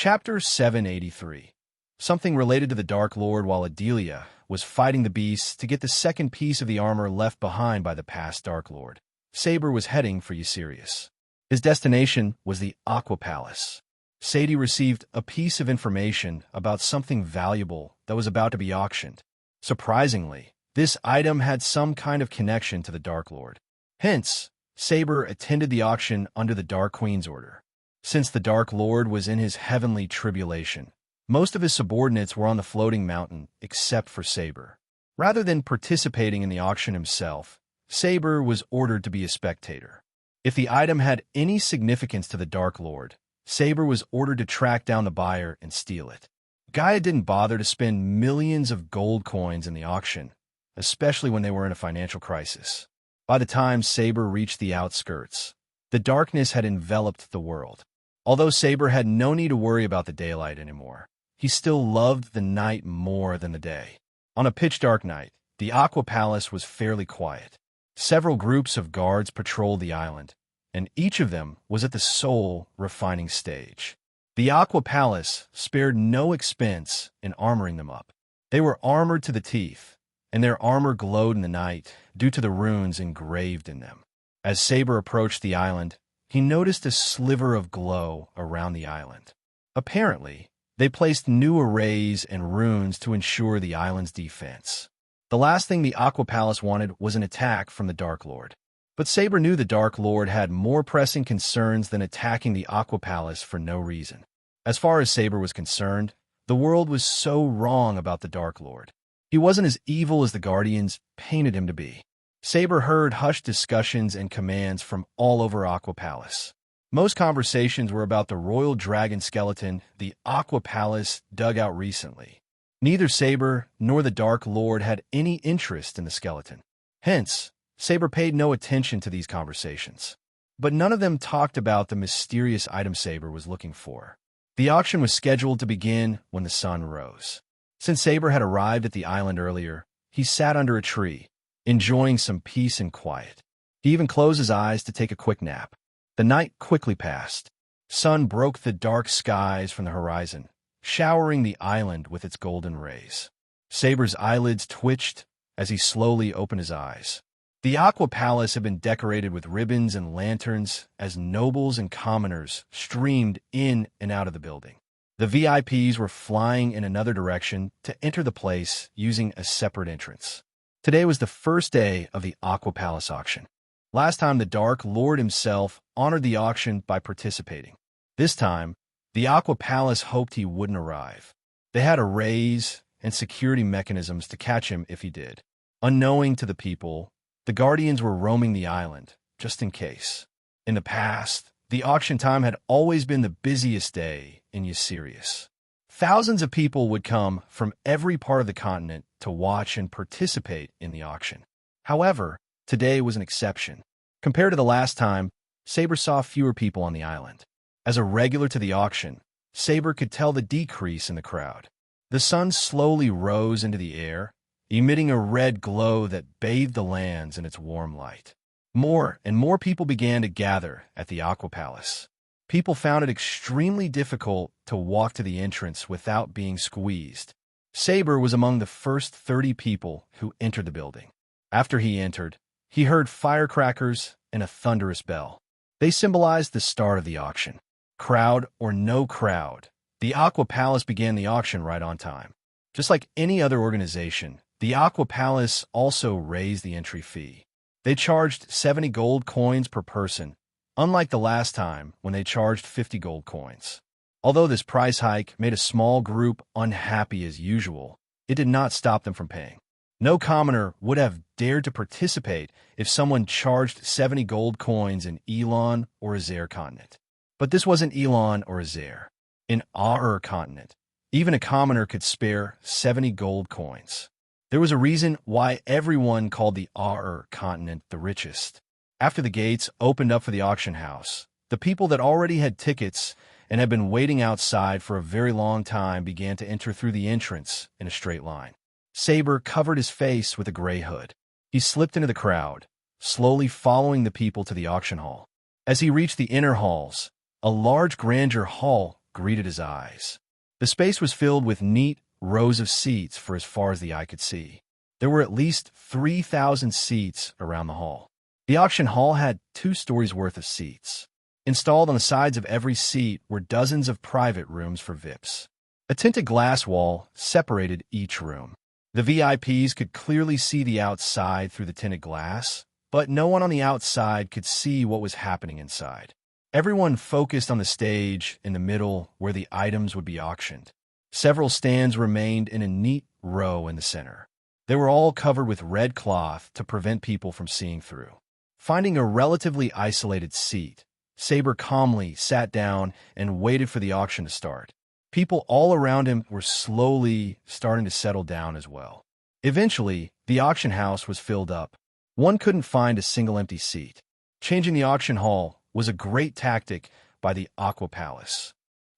Chapter 783. Something related to the Dark Lord while Adelia was fighting the beasts to get the second piece of the armor left behind by the past Dark Lord. Saber was heading for Eucerius. His destination was the Aqua Palace. Sadie received a piece of information about something valuable that was about to be auctioned. Surprisingly, this item had some kind of connection to the Dark Lord. Hence, Saber attended the auction under the Dark Queen's order. Since the Dark Lord was in his heavenly tribulation, most of his subordinates were on the floating mountain except for Saber. Rather than participating in the auction himself, Saber was ordered to be a spectator. If the item had any significance to the Dark Lord, Saber was ordered to track down the buyer and steal it. Gaia didn't bother to spend millions of gold coins in the auction, especially when they were in a financial crisis. By the time Saber reached the outskirts, the darkness had enveloped the world. Although Saber had no need to worry about the daylight anymore, he still loved the night more than the day. On a pitch-dark night, the Aqua Palace was fairly quiet. Several groups of guards patrolled the island, and each of them was at the soul-refining stage. The Aqua Palace spared no expense in armoring them up. They were armored to the teeth, and their armor glowed in the night due to the runes engraved in them. As Saber approached the island, he noticed a sliver of glow around the island. Apparently, they placed new arrays and runes to ensure the island's defense. The last thing the Aqua Palace wanted was an attack from the Dark Lord. But Saber knew the Dark Lord had more pressing concerns than attacking the Aqua Palace for no reason. As far as Saber was concerned, the world was so wrong about the Dark Lord. He wasn't as evil as the Guardians painted him to be. Saber heard hushed discussions and commands from all over Aqua Palace. Most conversations were about the royal dragon skeleton the Aqua Palace dug out recently. Neither Saber nor the Dark Lord had any interest in the skeleton. Hence, Saber paid no attention to these conversations. But none of them talked about the mysterious item Saber was looking for. The auction was scheduled to begin when the sun rose. Since Saber had arrived at the island earlier, he sat under a tree, enjoying some peace and quiet. He even closed his eyes to take a quick nap. The night quickly passed. Sun broke the dark skies from the horizon, showering the island with its golden rays. Saber's eyelids twitched as he slowly opened his eyes. The Aqua Palace had been decorated with ribbons and lanterns as nobles and commoners streamed in and out of the building. The VIPs were flying in another direction to enter the place using a separate entrance. Today was the first day of the Aqua Palace auction. Last time, the Dark Lord himself honored the auction by participating. This time, the Aqua Palace hoped he wouldn't arrive. They had arrays and security mechanisms to catch him if he did. Unknowing to the people, the Guardians were roaming the island, just in case. In the past, the auction time had always been the busiest day in Eucerius. Thousands of people would come from every part of the continent to watch and participate in the auction. However, today was an exception. Compared to the last time, Saber saw fewer people on the island. As a regular to the auction, Saber could tell the decrease in the crowd. The sun slowly rose into the air, emitting a red glow that bathed the lands in its warm light. More and more people began to gather at the Aqua Palace. People found it extremely difficult to walk to the entrance without being squeezed. Saber was among the first 30 people who entered the building. After he entered, he heard firecrackers and a thunderous bell. They symbolized the start of the auction. Crowd or no crowd, the Aqua Palace began the auction right on time. Just like any other organization, the Aqua Palace also raised the entry fee. They charged 70 gold coins per person, unlike the last time when they charged 50 gold coins. Although this price hike made a small group unhappy as usual, it did not stop them from paying. No commoner would have dared to participate if someone charged 70 gold coins in Elon or Azer continent. But this wasn't Elon or Azer. In our continent, even a commoner could spare 70 gold coins. There was a reason why everyone called the our continent the richest. After the gates opened up for the auction house, the people that already had tickets and had been waiting outside for a very long time began to enter through the entrance in a straight line. Saber covered his face with a gray hood. He slipped into the crowd, slowly following the people to the auction hall. As he reached the inner halls, a large grandeur hall greeted his eyes. The space was filled with neat rows of seats for as far as the eye could see. There were at least 3,000 seats around the hall. The auction hall had 2 stories worth of seats. Installed on the sides of every seat were dozens of private rooms for VIPs. A tinted glass wall separated each room. The VIPs could clearly see the outside through the tinted glass, but no one on the outside could see what was happening inside. Everyone focused on the stage in the middle where the items would be auctioned. Several stands remained in a neat row in the center. They were all covered with red cloth to prevent people from seeing through. Finding a relatively isolated seat, Saber calmly sat down and waited for the auction to start. People all around him were slowly starting to settle down as well. Eventually, the auction house was filled up. One couldn't find a single empty seat. Changing the auction hall was a great tactic by the Aqua Palace.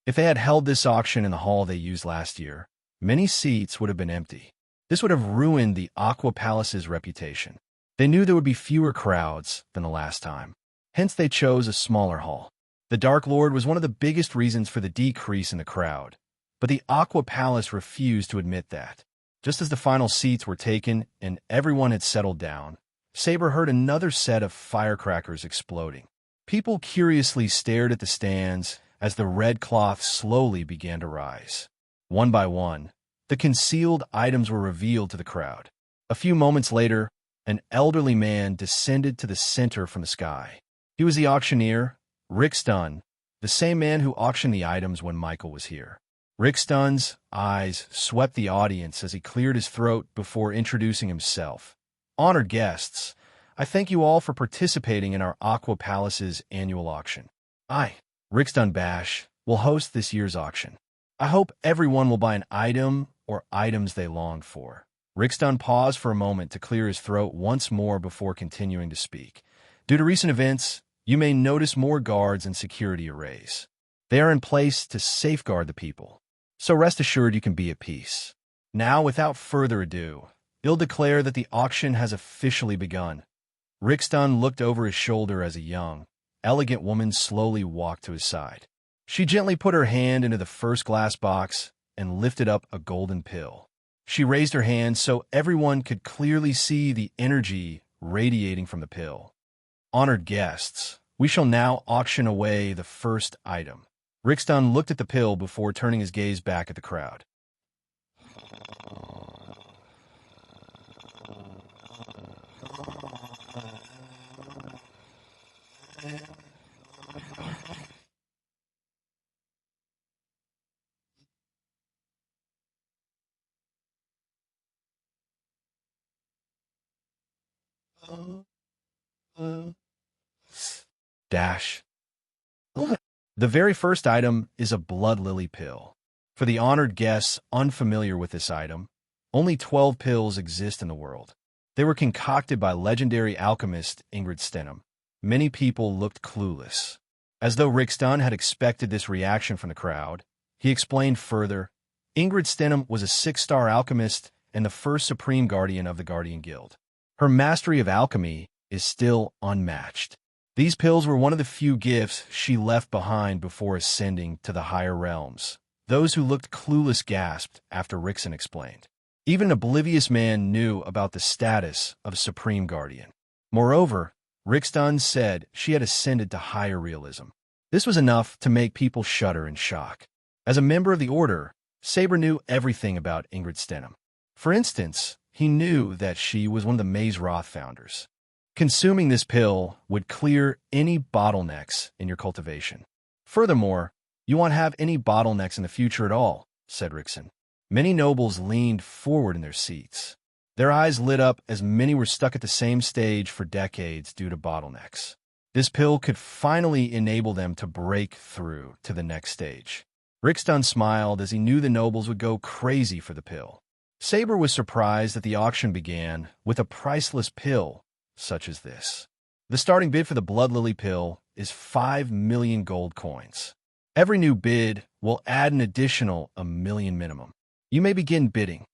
If they had held this auction in the hall they used last year, many seats would have been empty. This would have ruined the Aqua Palace's reputation. They knew there would be fewer crowds than the last time. Hence, they chose a smaller hall. The Dark Lord was one of the biggest reasons for the decrease in the crowd, but the Aqua Palace refused to admit that. Just as the final seats were taken and everyone had settled down, Saber heard another set of firecrackers exploding. People curiously stared at the stands as the red cloth slowly began to rise. One by one, the concealed items were revealed to the crowd. A few moments later, an elderly man descended to the center from the sky. He was the auctioneer, Rick Stun, the same man who auctioned the items when Michael was here. Rick Stun's eyes swept the audience as he cleared his throat before introducing himself. Honored guests, I thank you all for participating in our Aqua Palace's annual auction. I, Rick Stun Bash, will host this year's auction. I hope everyone will buy an item or items they longed for. Rick Stun paused for a moment to clear his throat once more before continuing to speak. Due to recent events, you may notice more guards and security arrays. They are in place to safeguard the people, so rest assured you can be at peace. Now, without further ado, I'll declare that the auction has officially begun. Rick Stun looked over his shoulder as a young, elegant woman slowly walked to his side. She gently put her hand into the first glass box and lifted up a golden pill. She raised her hand so everyone could clearly see the energy radiating from the pill. Honored guests, we shall now auction away the first item. Rick Stun looked at the pill before turning his gaze back at the crowd. Dash. The very first item is a blood lily pill. For the honored guests unfamiliar with this item, only 12 pills exist in the world. They were concocted by legendary alchemist Ingrid Stenham. Many people looked clueless. As though Rick Stun had expected this reaction from the crowd, he explained further, Ingrid Stenham was a 6-star alchemist and the first supreme guardian of the Guardian Guild. Her mastery of alchemy is still unmatched. These pills were one of the few gifts she left behind before ascending to the higher realms. Those who looked clueless gasped after Rickson explained. Even an oblivious man knew about the status of a supreme guardian. Moreover, Rick Stun said she had ascended to higher realism. This was enough to make people shudder in shock. As a member of the Order, Saber knew everything about Ingrid Stenham. For instance, he knew that she was one of the Maze Roth founders. Consuming this pill would clear any bottlenecks in your cultivation. Furthermore, you won't have any bottlenecks in the future at all, said Rickson. Many nobles leaned forward in their seats. Their eyes lit up as many were stuck at the same stage for decades due to bottlenecks. This pill could finally enable them to break through to the next stage. Rick Stun smiled as he knew the nobles would go crazy for the pill. Saber was surprised that the auction began with a priceless pill such as this. The starting bid for the Blood Lily pill is 5 million gold coins. Every new bid will add an additional 1 million minimum. You may begin bidding.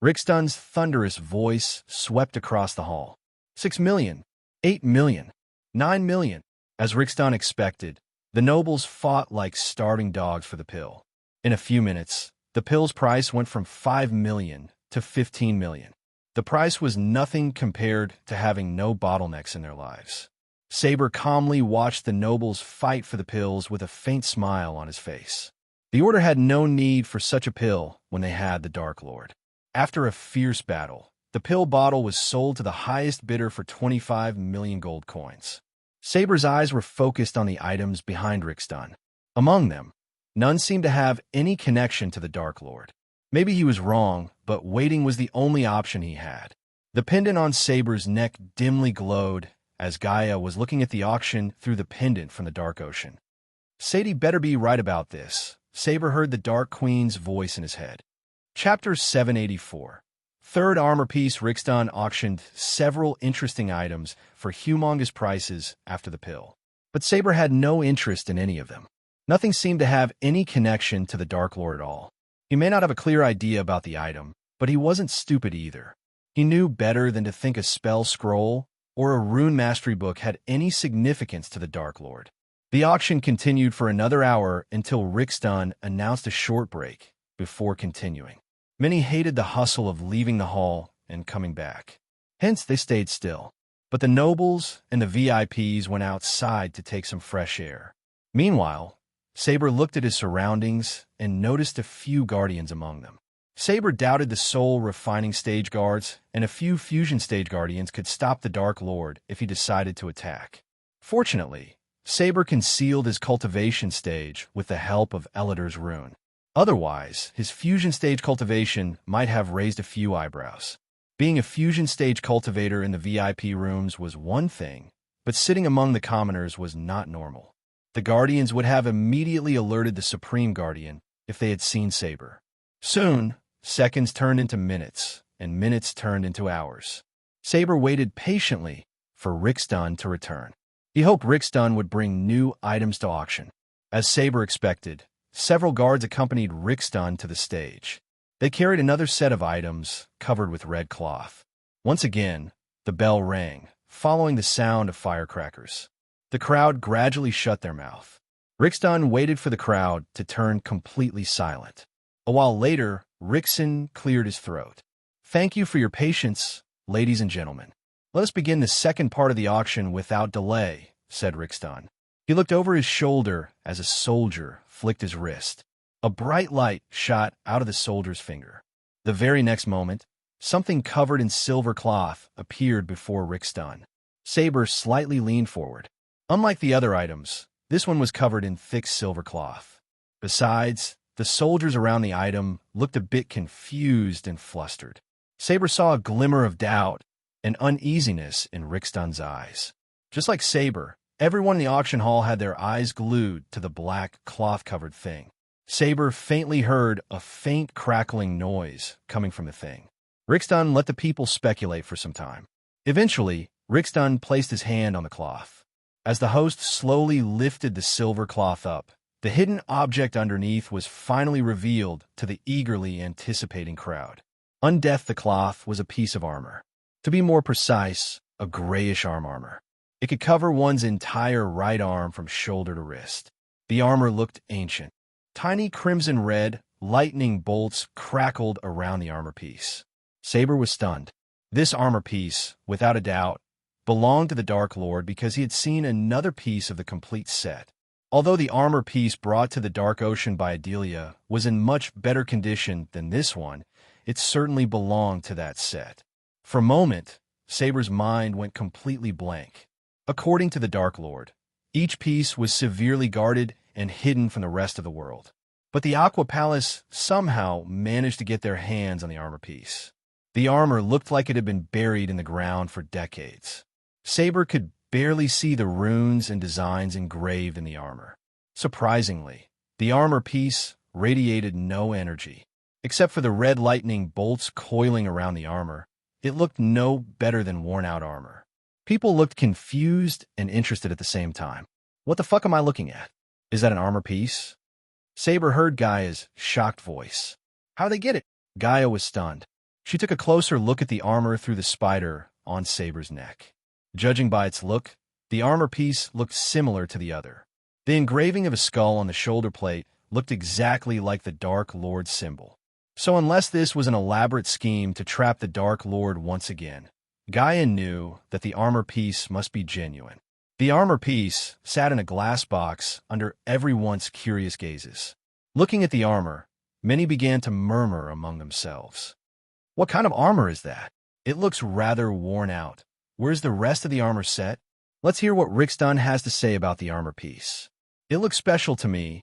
Rick Stun's thunderous voice swept across the hall. 6 million, 8 million, 9 million. As Rick Stun expected, The nobles fought like starving dogs for the pill. In a few minutes, the pill's price went from 5 million to 15 million. The price was nothing compared to having no bottlenecks in their lives. Saber calmly watched the nobles fight for the pills with a faint smile on his face. The Order had no need for such a pill when they had the Dark Lord. After a fierce battle, the pill bottle was sold to the highest bidder for 25 million gold coins. Saber's eyes were focused on the items behind Rixdon. Among them, none seemed to have any connection to the Dark Lord. Maybe he was wrong, but waiting was the only option he had. The pendant on Saber's neck dimly glowed as Gaia was looking at the auction through the pendant from the Dark Ocean. Sadie better be right about this. Saber heard the Dark Queen's voice in his head. Chapter 784. Third armor piece. Rixdon auctioned several interesting items for humongous prices after the pill. But Saber had no interest in any of them. Nothing seemed to have any connection to the Dark Lord at all. He may not have a clear idea about the item, but he wasn't stupid either. He knew better than to think a spell scroll or a rune mastery book had any significance to the Dark Lord. The auction continued for another hour until Rixdon announced a short break before continuing. Many hated the hustle of leaving the hall and coming back. Hence, they stayed still. But the nobles and the VIPs went outside to take some fresh air. Meanwhile, Saber looked at his surroundings and noticed a few guardians among them. Saber doubted the soul refining stage guards and a few fusion stage guardians could stop the Dark Lord if he decided to attack. Fortunately, Saber concealed his cultivation stage with the help of Elidar's rune. Otherwise, his fusion stage cultivation might have raised a few eyebrows. Being a fusion stage cultivator in the VIP rooms was one thing, but sitting among the commoners was not normal. The Guardians would have immediately alerted the Supreme Guardian if they had seen Saber. Soon, seconds turned into minutes, and minutes turned into hours. Saber waited patiently for Rixdon to return. He hoped Rixdon would bring new items to auction. As Saber expected, several guards accompanied Rixdon to the stage. They carried another set of items covered with red cloth. Once again, the bell rang, following the sound of firecrackers. The crowd gradually shut their mouth. Rixdon waited for the crowd to turn completely silent. A while later, Rixon cleared his throat. "Thank you for your patience, ladies and gentlemen. Let us begin the second part of the auction without delay," said Rixdon. He looked over his shoulder as a soldier flicked his wrist. A bright light shot out of the soldier's finger. The very next moment, something covered in silver cloth appeared before Rixdon. Saber slightly leaned forward. Unlike the other items, this one was covered in thick silver cloth. Besides, the soldiers around the item looked a bit confused and flustered. Saber saw a glimmer of doubt and uneasiness in Rixdon's eyes. Just like Saber, everyone in the auction hall had their eyes glued to the black cloth-covered thing. Saber faintly heard a faint crackling noise coming from the thing. Rixdon let the people speculate for some time. Eventually, Rixdon placed his hand on the cloth. As the host slowly lifted the silver cloth up, the hidden object underneath was finally revealed to the eagerly anticipating crowd. Underneath the cloth was a piece of armor. To be more precise, a grayish armor. It could cover one's entire right arm from shoulder to wrist. The armor looked ancient. Tiny crimson red, lightning bolts crackled around the armor piece. Saber was stunned. This armor piece, without a doubt, belonged to the Dark Lord because he had seen another piece of the complete set. Although the armor piece brought to the Dark Ocean by Adelia was in much better condition than this one, it certainly belonged to that set. For a moment, Saber's mind went completely blank. According to the Dark Lord, each piece was severely guarded and hidden from the rest of the world. But the Aqua Palace somehow managed to get their hands on the armor piece. The armor looked like it had been buried in the ground for decades. Saber could barely see the runes and designs engraved in the armor. Surprisingly, the armor piece radiated no energy. Except for the red lightning bolts coiling around the armor, it looked no better than worn-out armor. People looked confused and interested at the same time. What the fuck am I looking at? Is that an armor piece? Saber heard Gaia's shocked voice. How'd they get it? Gaia was stunned. She took a closer look at the armor through the spider on Saber's neck. Judging by its look, the armor piece looked similar to the other. The engraving of a skull on the shoulder plate looked exactly like the Dark Lord's symbol. So unless this was an elaborate scheme to trap the Dark Lord once again, Gaia knew that the armor piece must be genuine. The armor piece sat in a glass box under everyone's curious gazes. Looking at the armor, many began to murmur among themselves. What kind of armor is that? It looks rather worn out. Where's the rest of the armor set? Let's hear what Rixdun has to say about the armor piece. It looks special to me.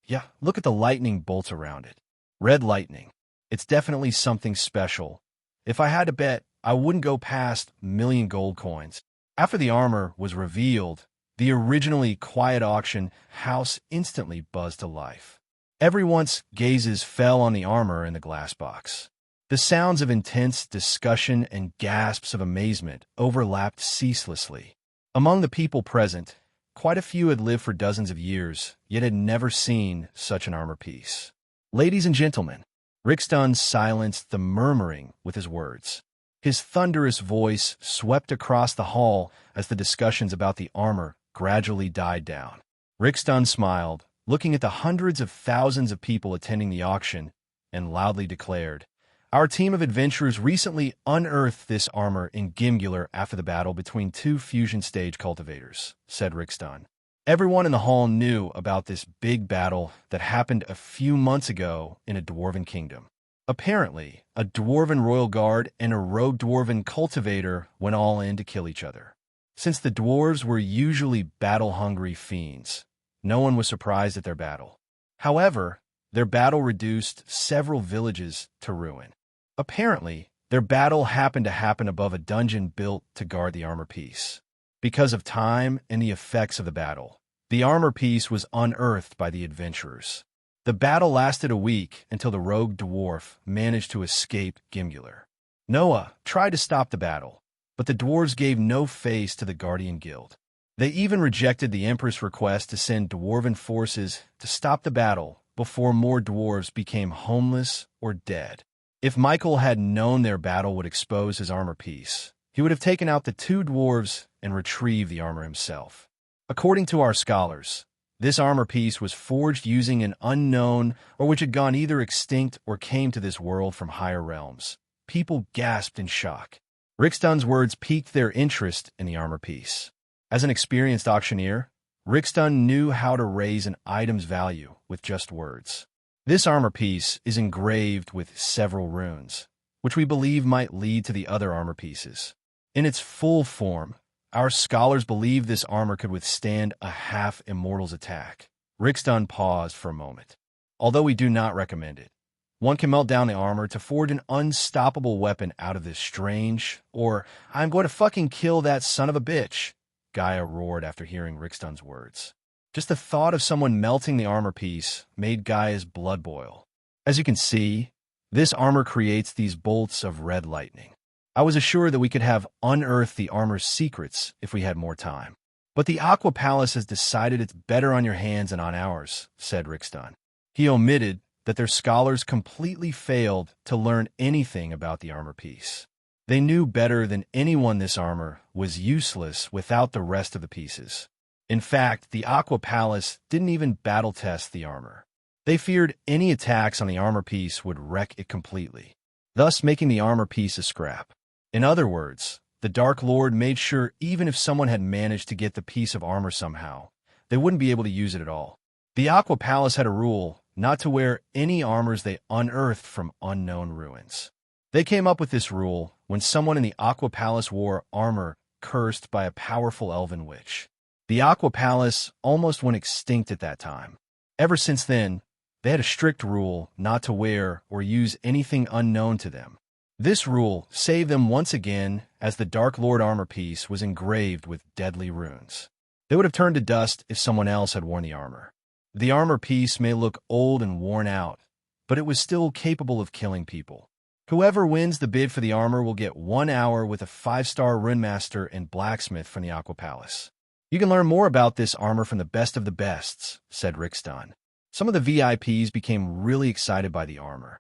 Yeah, look at the lightning bolts around it. Red lightning. It's definitely something special. If I had to bet, I wouldn't go past 1,000,000 gold coins. After the armor was revealed, the originally quiet auction house instantly buzzed to life. Everyone's gazes fell on the armor in the glass box. The sounds of intense discussion and gasps of amazement overlapped ceaselessly. Among the people present, quite a few had lived for dozens of years, yet had never seen such an armor piece. Ladies and gentlemen, Rixdun silenced the murmuring with his words. His thunderous voice swept across the hall as the discussions about the armor gradually died down. Rixdun smiled, looking at the hundreds of thousands of people attending the auction, and loudly declared, "Our team of adventurers recently unearthed this armor in Gimgular after the battle between two fusion stage cultivators," said Rixdun. Everyone in the hall knew about this big battle that happened a few months ago in a dwarven kingdom. Apparently, a dwarven royal guard and a rogue dwarven cultivator went all in to kill each other. Since the dwarves were usually battle-hungry fiends, no one was surprised at their battle. However, their battle reduced several villages to ruin. Apparently, their battle happened to happen above a dungeon built to guard the armor piece. Because of time and the effects of the battle, the armor piece was unearthed by the adventurers. The battle lasted a week until the rogue dwarf managed to escape Gimgular. Noah tried to stop the battle, but the dwarves gave no face to the Guardian Guild. They even rejected the Empress' request to send dwarven forces to stop the battle before more dwarves became homeless or dead. If Michael had known their battle would expose his armor piece, he would have taken out the two dwarves and retrieved the armor himself. According to our scholars, this armor piece was forged using an unknown or which had gone either extinct or came to this world from higher realms. People gasped in shock. Rixdun's words piqued their interest in the armor piece. As an experienced auctioneer, Rixdun knew how to raise an item's value with just words. This armor piece is engraved with several runes, which we believe might lead to the other armor pieces. In its full form, our scholars believe this armor could withstand a half-immortal's attack. Rixdun paused for a moment. Although we do not recommend it, one can melt down the armor to forge an unstoppable weapon out of this strange, or "I'm going to fucking kill that son of a bitch," Gaia roared after hearing Rixdun's words. Just the thought of someone melting the armor piece made Gaia's blood boil. As you can see, this armor creates these bolts of red lightning. I was assured that we could have unearthed the armor's secrets if we had more time. But the Aqua Palace has decided it's better on your hands than on ours, said Rixdun. He omitted that their scholars completely failed to learn anything about the armor piece. They knew better than anyone this armor was useless without the rest of the pieces. In fact, the Aqua Palace didn't even battle test the armor. They feared any attacks on the armor piece would wreck it completely, thus making the armor piece a scrap. In other words, the Dark Lord made sure even if someone had managed to get the piece of armor somehow, they wouldn't be able to use it at all. The Aqua Palace had a rule not to wear any armors they unearthed from unknown ruins. They came up with this rule when someone in the Aqua Palace wore armor cursed by a powerful elven witch. The Aqua Palace almost went extinct at that time. Ever since then, they had a strict rule not to wear or use anything unknown to them. This rule saved them once again as the Dark Lord armor piece was engraved with deadly runes. They would have turned to dust if someone else had worn the armor. The armor piece may look old and worn out, but it was still capable of killing people. Whoever wins the bid for the armor will get 1 hour with a 5-star runemaster and blacksmith from the Aqua Palace. You can learn more about this armor from the best of the bests, said Rixdun. Some of the VIPs became really excited by the armor.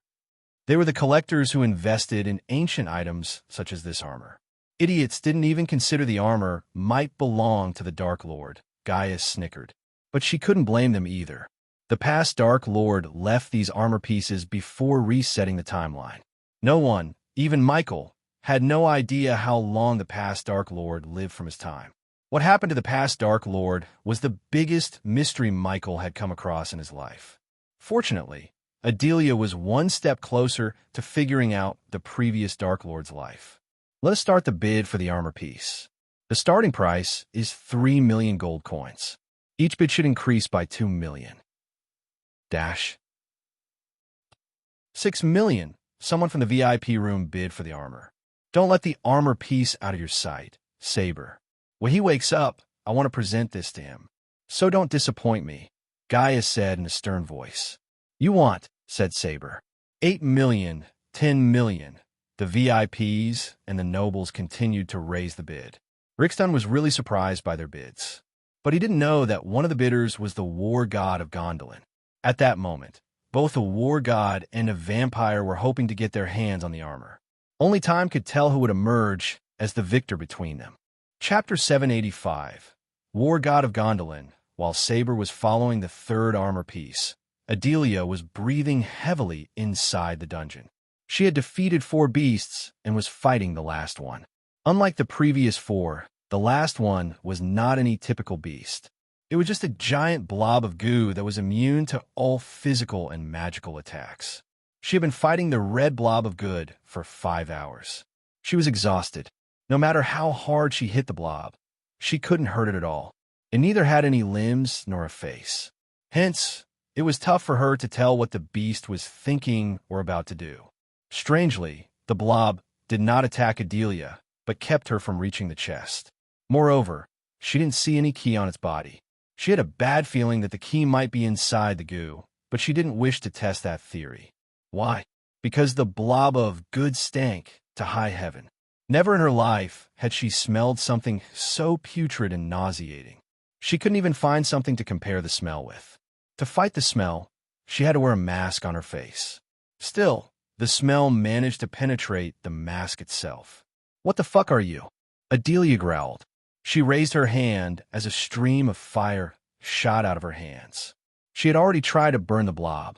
They were the collectors who invested in ancient items such as this armor. Idiots didn't even consider the armor might belong to the Dark Lord, Gaia snickered. But she couldn't blame them either. The past Dark Lord left these armor pieces before resetting the timeline. No one, even Michael, had no idea how long the past Dark Lord lived from his time. What happened to the past Dark Lord was the biggest mystery Michael had come across in his life. Fortunately, Adelia was one step closer to figuring out the previous Dark Lord's life. Let us start the bid for the armor piece. The starting price is 3 million gold coins. Each bid should increase by 2 million. 6 million. Someone from the VIP room bid for the armor. Don't let the armor piece out of your sight, Saber. When he wakes up, I want to present this to him. So don't disappoint me, Gaia said in a stern voice. You want, said Saber. 8 million, 10 million. The VIPs and the nobles continued to raise the bid. Rickstun was really surprised by their bids. But he didn't know that one of the bidders was the war god of Gondolin. At that moment, both a war god and a vampire were hoping to get their hands on the armor. Only time could tell who would emerge as the victor between them. Chapter 785. War God of Gondolin. While Saber was following the third armor piece, Adelia was breathing heavily inside the dungeon. She had defeated 4 beasts and was fighting the last one. Unlike the previous 4, the last one was not any typical beast. It was just a giant blob of goo that was immune to all physical and magical attacks. She had been fighting the red blob of good for 5 hours. She was exhausted. No matter how hard she hit the blob, she couldn't hurt it at all. It neither had any limbs nor a face. Hence, it was tough for her to tell what the beast was thinking or about to do. Strangely, the blob did not attack Adelia, but kept her from reaching the chest. Moreover, she didn't see any key on its body. She had a bad feeling that the key might be inside the goo, but she didn't wish to test that theory. Why? Because the blob of good stank to high heaven. Never in her life had she smelled something so putrid and nauseating. She couldn't even find something to compare the smell with. To fight the smell, she had to wear a mask on her face. Still, the smell managed to penetrate the mask itself. What the fuck are you? Adelia growled. She raised her hand as a stream of fire shot out of her hands. She had already tried to burn the blob,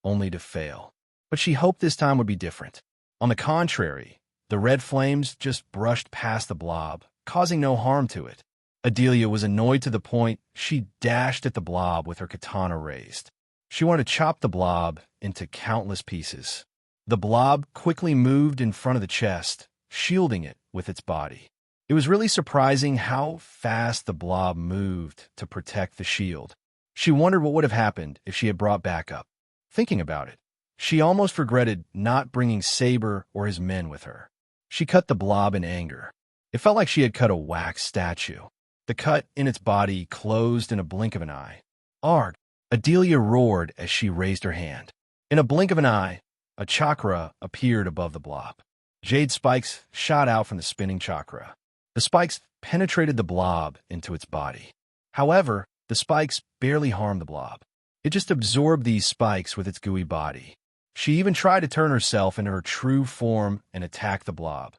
only to fail. But she hoped this time would be different. On the contrary, the red flames just brushed past the blob, causing no harm to it. Adelia was annoyed to the point she dashed at the blob with her katana raised. She wanted to chop the blob into countless pieces. The blob quickly moved in front of the chest, shielding it with its body. It was really surprising how fast the blob moved to protect the shield. She wondered what would have happened if she had brought backup. Thinking about it, she almost regretted not bringing Saber or his men with her. She cut the blob in anger. It felt like she had cut a wax statue. The cut in its body closed in a blink of an eye. Arg! Adelia roared as she raised her hand. In a blink of an eye, a chakra appeared above the blob. Jade spikes shot out from the spinning chakra. The spikes penetrated the blob into its body. However, the spikes barely harmed the blob. It just absorbed these spikes with its gooey body. She even tried to turn herself into her true form and attack the blob.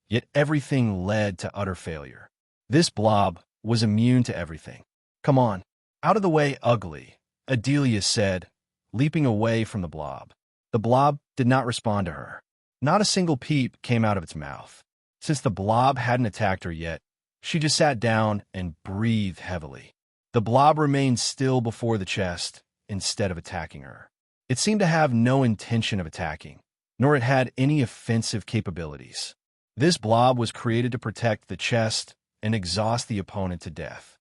Yet everything led to utter failure. This blob was immune to everything. Come on, out of the way, ugly, Adelia said, leaping away from the blob. The blob did not respond to her. Not a single peep came out of its mouth. Since the blob hadn't attacked her yet, she just sat down and breathed heavily. The blob remained still before the chest instead of attacking her. It seemed to have no intention of attacking, nor it had any offensive capabilities. This blob was created to protect the chest and exhaust the opponent to death.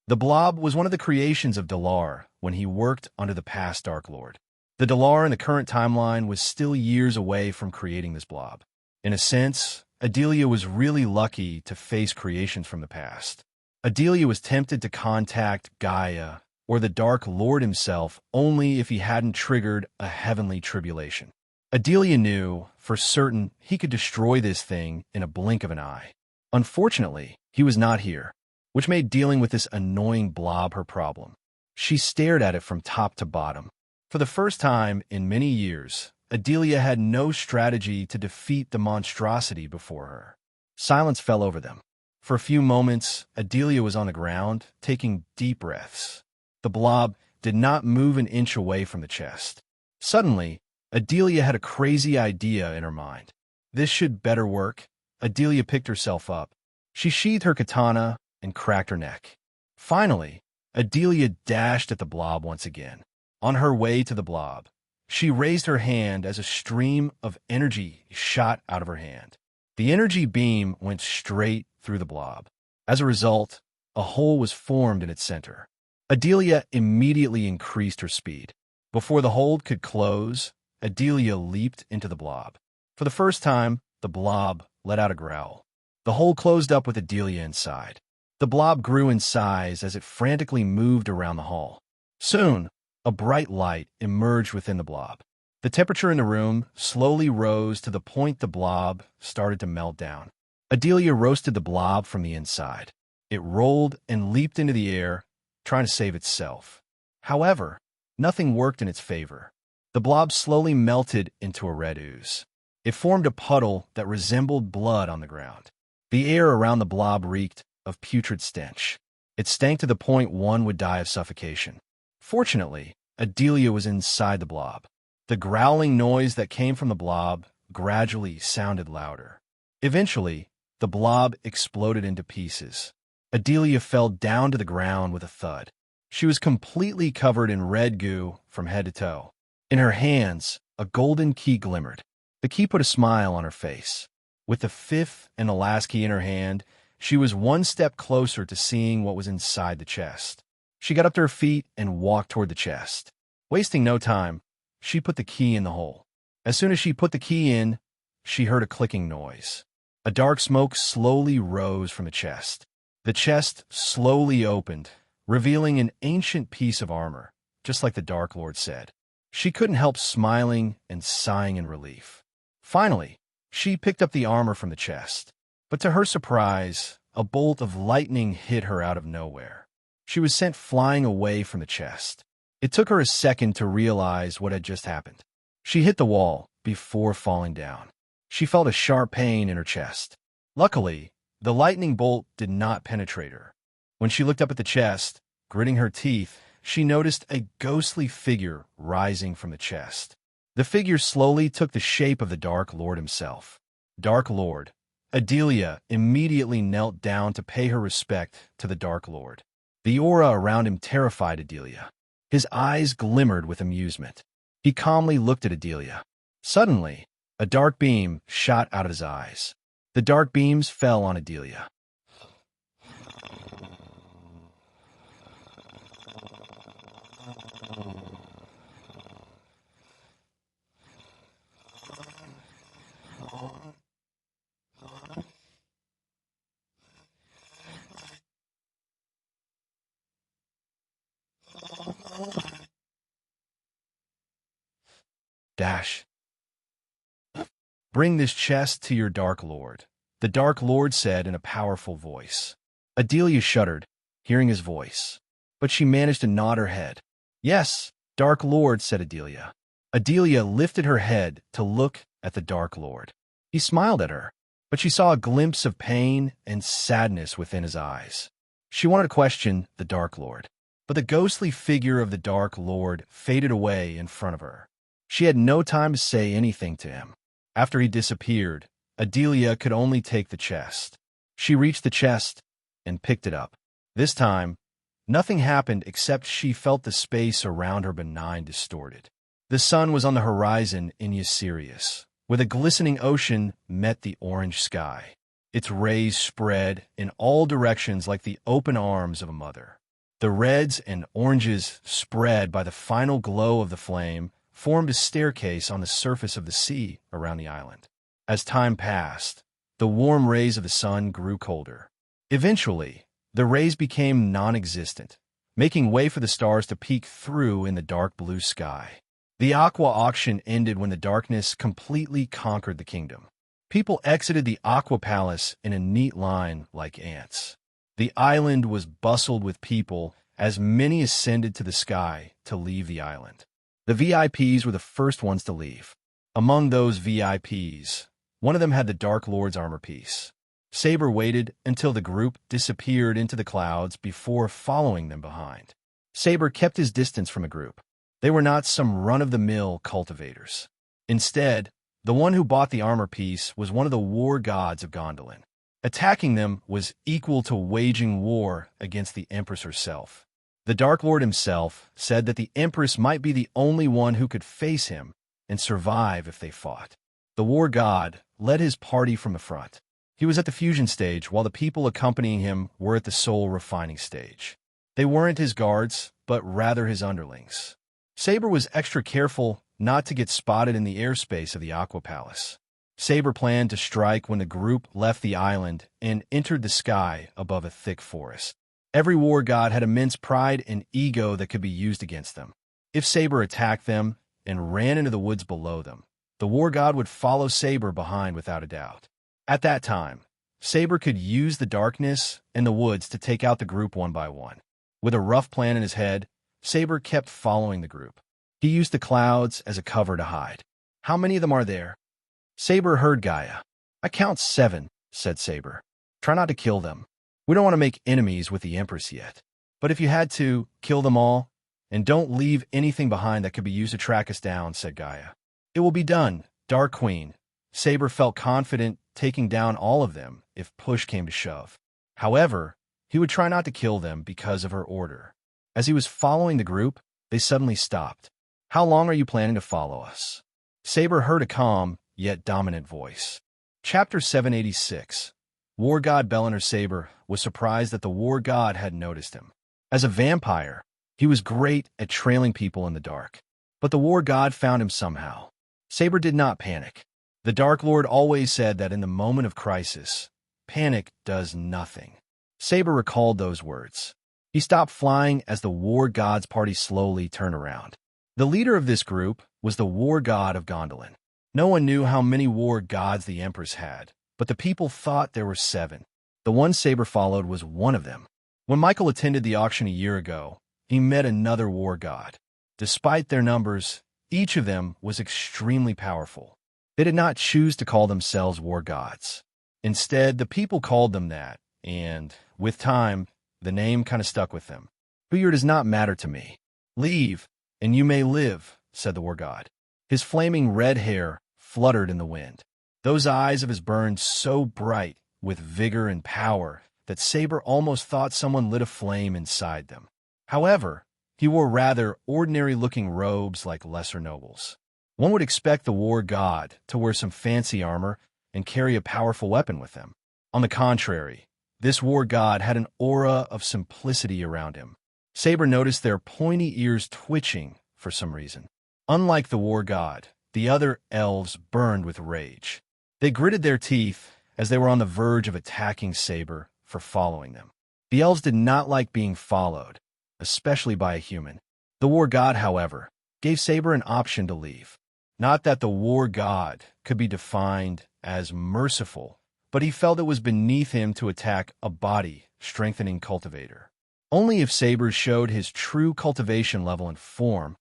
The blob was one of the creations of Dalar when he worked under the past Dark Lord. The Dalar in the current timeline was still years away from creating this blob. In a sense, Adelia was really lucky to face creations from the past. Adelia was tempted to contact Gaia or the Dark Lord himself only if he hadn't triggered a heavenly tribulation. Adelia knew for certain he could destroy this thing in a blink of an eye. Unfortunately, he was not here, which made dealing with this annoying blob her problem. She stared at it from top to bottom. For the first time in many years, Adelia had no strategy to defeat the monstrosity before her. Silence fell over them. For a few moments, Adelia was on the ground, taking deep breaths. The blob did not move an inch away from the chest. Suddenly, Adelia had a crazy idea in her mind. This should better work. Adelia picked herself up. She sheathed her katana and cracked her neck. Finally, Adelia dashed at the blob once again. On her way to the blob, she raised her hand as a stream of energy shot out of her hand. The energy beam went straight through the blob. As a result, a hole was formed in its center. Adelia immediately increased her speed. Before the hole could close, Adelia leaped into the blob. For the first time, the blob let out a growl. The hole closed up with Adelia inside. The blob grew in size as it frantically moved around the hall. Soon, a bright light emerged within the blob. The temperature in the room slowly rose to the point the blob started to melt down. Adelia roasted the blob from the inside. It rolled and leaped into the air, trying to save itself. However, nothing worked in its favor. The blob slowly melted into a red ooze. It formed a puddle that resembled blood on the ground. The air around the blob reeked of putrid stench. It stank to the point one would die of suffocation. Fortunately, Adelia was inside the blob. The growling noise that came from the blob gradually sounded louder. Eventually, the blob exploded into pieces. Adelia fell down to the ground with a thud. She was completely covered in red goo from head to toe. In her hands, a golden key glimmered. The key put a smile on her face. With the fifth and the last key in her hand, she was one step closer to seeing what was inside the chest. She got up to her feet and walked toward the chest. Wasting no time, she put the key in the hole. As soon as she put the key in, she heard a clicking noise. A dark smoke slowly rose from the chest. The chest slowly opened, revealing an ancient piece of armor, just like the Dark Lord said. She couldn't help smiling and sighing in relief. Finally, she picked up the armor from the chest. But to her surprise, a bolt of lightning hit her out of nowhere. She was sent flying away from the chest. It took her a second to realize what had just happened. She hit the wall before falling down. She felt a sharp pain in her chest. Luckily, the lightning bolt did not penetrate her. When she looked up at the chest, gritting her teeth, she noticed a ghostly figure rising from the chest. The figure slowly took the shape of the Dark Lord himself. Dark Lord. Adelia immediately knelt down to pay her respect to the Dark Lord. The aura around him terrified Adelia. His eyes glimmered with amusement. He calmly looked at Adelia. Suddenly, a dark beam shot out of his eyes. The dark beams fell on Adelia. Dash. Bring this chest to your Dark Lord, the Dark Lord said in a powerful voice. Adelia shuddered, hearing his voice, but she managed to nod her head. Yes, Dark Lord, said Adelia. Adelia lifted her head to look at the Dark Lord. He smiled at her, but she saw a glimpse of pain and sadness within his eyes. She wanted to question the Dark Lord, but the ghostly figure of the Dark Lord faded away in front of her. She had no time to say anything to him. After he disappeared, Adelia could only take the chest. She reached the chest and picked it up. This time, nothing happened except she felt the space around her benign distorted. The sun was on the horizon in Sirius, where the glistening ocean met the orange sky. Its rays spread in all directions like the open arms of a mother. The reds and oranges, spread by the final glow of the flame, formed a staircase on the surface of the sea around the island. As time passed, the warm rays of the sun grew colder. Eventually, the rays became non-existent, making way for the stars to peek through in the dark blue sky. The Aqua Auction ended when the darkness completely conquered the kingdom. People exited the Aqua Palace in a neat line like ants. The island was bustled with people as many ascended to the sky to leave the island. The VIPs were the first ones to leave. Among those VIPs, one of them had the Dark Lord's armor piece. Saber waited until the group disappeared into the clouds before following them behind. Saber kept his distance from the group. They were not some run-of-the-mill cultivators. Instead, the one who bought the armor piece was one of the war gods of Gondolin. Attacking them was equal to waging war against the Empress herself. The Dark Lord himself said that the Empress might be the only one who could face him and survive if they fought. The war god led his party from the front. He was at the fusion stage, while the people accompanying him were at the soul refining stage. They weren't his guards, but rather his underlings. Saber was extra careful not to get spotted in the airspace of the Aqua Palace. Saber planned to strike when the group left the island and entered the sky above a thick forest. Every war god had immense pride and ego that could be used against them. If Saber attacked them and ran into the woods below them, the war god would follow Saber behind without a doubt. At that time, Saber could use the darkness and the woods to take out the group one by one. With a rough plan in his head, Saber kept following the group. He used the clouds as a cover to hide. "How many of them are there?" Saber heard Gaia. "I count 7, said Saber. "Try not to kill them. We don't want to make enemies with the Empress yet. But if you had to, kill them all, and don't leave anything behind that could be used to track us down," said Gaia. "It will be done, Dark Queen." Saber felt confident taking down all of them if push came to shove. However, he would try not to kill them because of her order. As he was following the group, they suddenly stopped. "How long are you planning to follow us?" Saber heard a calm, yet dominant voice. Chapter 786. War God Belliner. Saber was surprised that the war god had noticed him. As a vampire, he was great at trailing people in the dark. But the war god found him somehow. Saber did not panic. The Dark Lord always said that in the moment of crisis, panic does nothing. Saber recalled those words. He stopped flying as the war god's party slowly turned around. The leader of this group was the war god of Gondolin. No one knew how many war gods the Empress had, but the people thought there were 7. The one Saber followed was one of them. When Michael attended the auction a year ago, he met another war god. Despite their numbers, each of them was extremely powerful. They did not choose to call themselves war gods. Instead, the people called them that, and, with time, the name kind of stuck with them. "Who you are does not matter to me. Leave, and you may live," said the war god. His flaming red hair fluttered in the wind. Those eyes of his burned so bright with vigor and power that Saber almost thought someone lit a flame inside them. However, he wore rather ordinary-looking robes like lesser nobles. One would expect the war god to wear some fancy armor and carry a powerful weapon with him. On the contrary, this war god had an aura of simplicity around him. Saber noticed their pointy ears twitching for some reason. Unlike the war god, the other elves burned with rage. They gritted their teeth as they were on the verge of attacking Saber for following them. The elves did not like being followed, especially by a human. The war god, however, gave Saber an option to leave. Not that the war god could be defined as merciful, but he felt it was beneath him to attack a body-strengthening cultivator. Only if Saber showed his true cultivation level and form,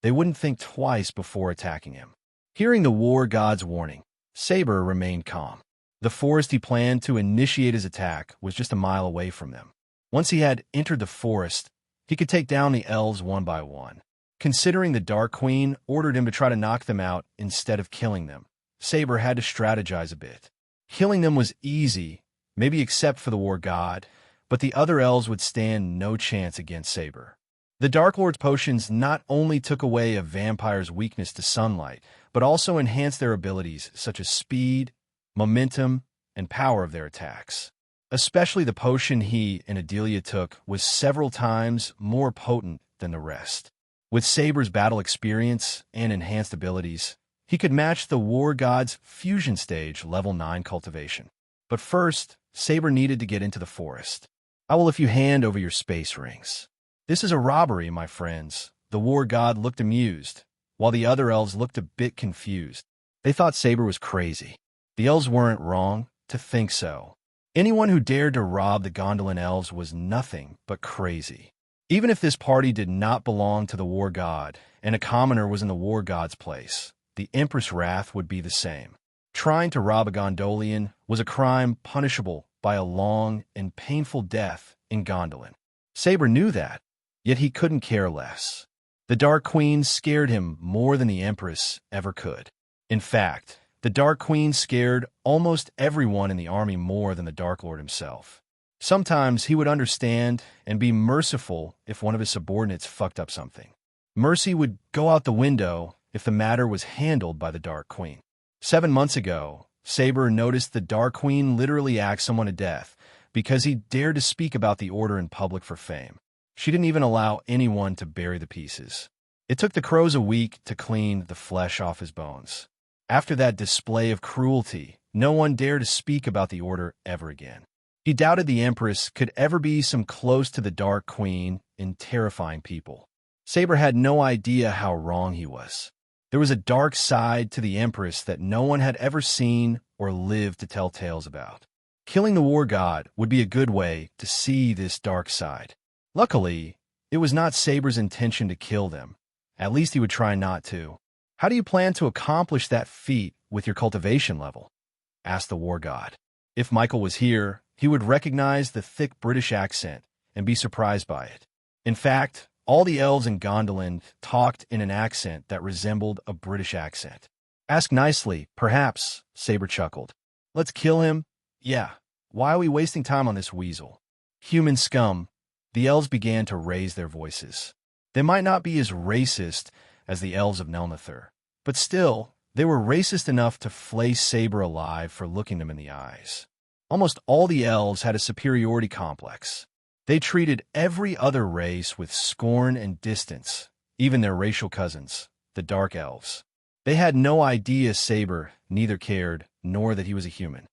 they wouldn't think twice before attacking him. Hearing the war god's warning, Saber remained calm. The forest he planned to initiate his attack was just a mile away from them. Once he had entered the forest, he could take down the elves one by one. Considering the Dark Queen ordered him to try to knock them out instead of killing them, Saber had to strategize a bit. Killing them was easy, maybe except for the war god, but the other elves would stand no chance against Saber. The Dark Lord's potions not only took away a vampire's weakness to sunlight, but also enhanced their abilities such as speed, momentum, and power of their attacks. Especially the potion he and Adelia took was several times more potent than the rest. With Saber's battle experience and enhanced abilities, he could match the war god's fusion stage level 9 cultivation. But first, Saber needed to get into the forest. "I will if you hand over your space rings." "This is a robbery, my friends." The war god looked amused, while the other elves looked a bit confused. They thought Saber was crazy. The elves weren't wrong to think so. Anyone who dared to rob the Gondolin elves was nothing but crazy. Even if this party did not belong to the war god, and a commoner was in the war god's place, the Empress' wrath would be the same. Trying to rob a Gondolian was a crime punishable by a long and painful death in Gondolin. Saber knew that, Yet he couldn't care less. The Dark Queen scared him more than the Empress ever could. In fact, the Dark Queen scared almost everyone in the army more than the Dark Lord himself. Sometimes he would understand and be merciful if one of his subordinates fucked up something. Mercy would go out the window if the matter was handled by the Dark Queen. 7 months ago, Saber noticed the Dark Queen literally axed someone to death because he dared to speak about the order in public for fame. She didn't even allow anyone to bury the pieces. It took the crows a week to clean the flesh off his bones. After that display of cruelty, no one dared to speak about the order ever again. He doubted the Empress could ever be some close to the Dark Queen in terrifying people. Saber had no idea how wrong he was. There was a dark side to the Empress that no one had ever seen or lived to tell tales about. Killing the war god would be a good way to see this dark side. Luckily, it was not Saber's intention to kill them. At least he would try not to. "How do you plan to accomplish that feat with your cultivation level?" asked the war god. If Michael was here, he would recognize the thick British accent and be surprised by it. In fact, all the elves in Gondolin talked in an accent that resembled a British accent. "Ask nicely, perhaps," Saber chuckled. "Let's kill him? Yeah. Why are we wasting time on this weasel?" Human scum. The elves began to raise their voices. They might not be as racist as the elves of Nelnathur, but still, they were racist enough to flay Saber alive for looking them in the eyes. Almost all the elves had a superiority complex. They treated every other race with scorn and distance, even their racial cousins, the Dark Elves. They had no idea Saber neither cared nor that he was a human.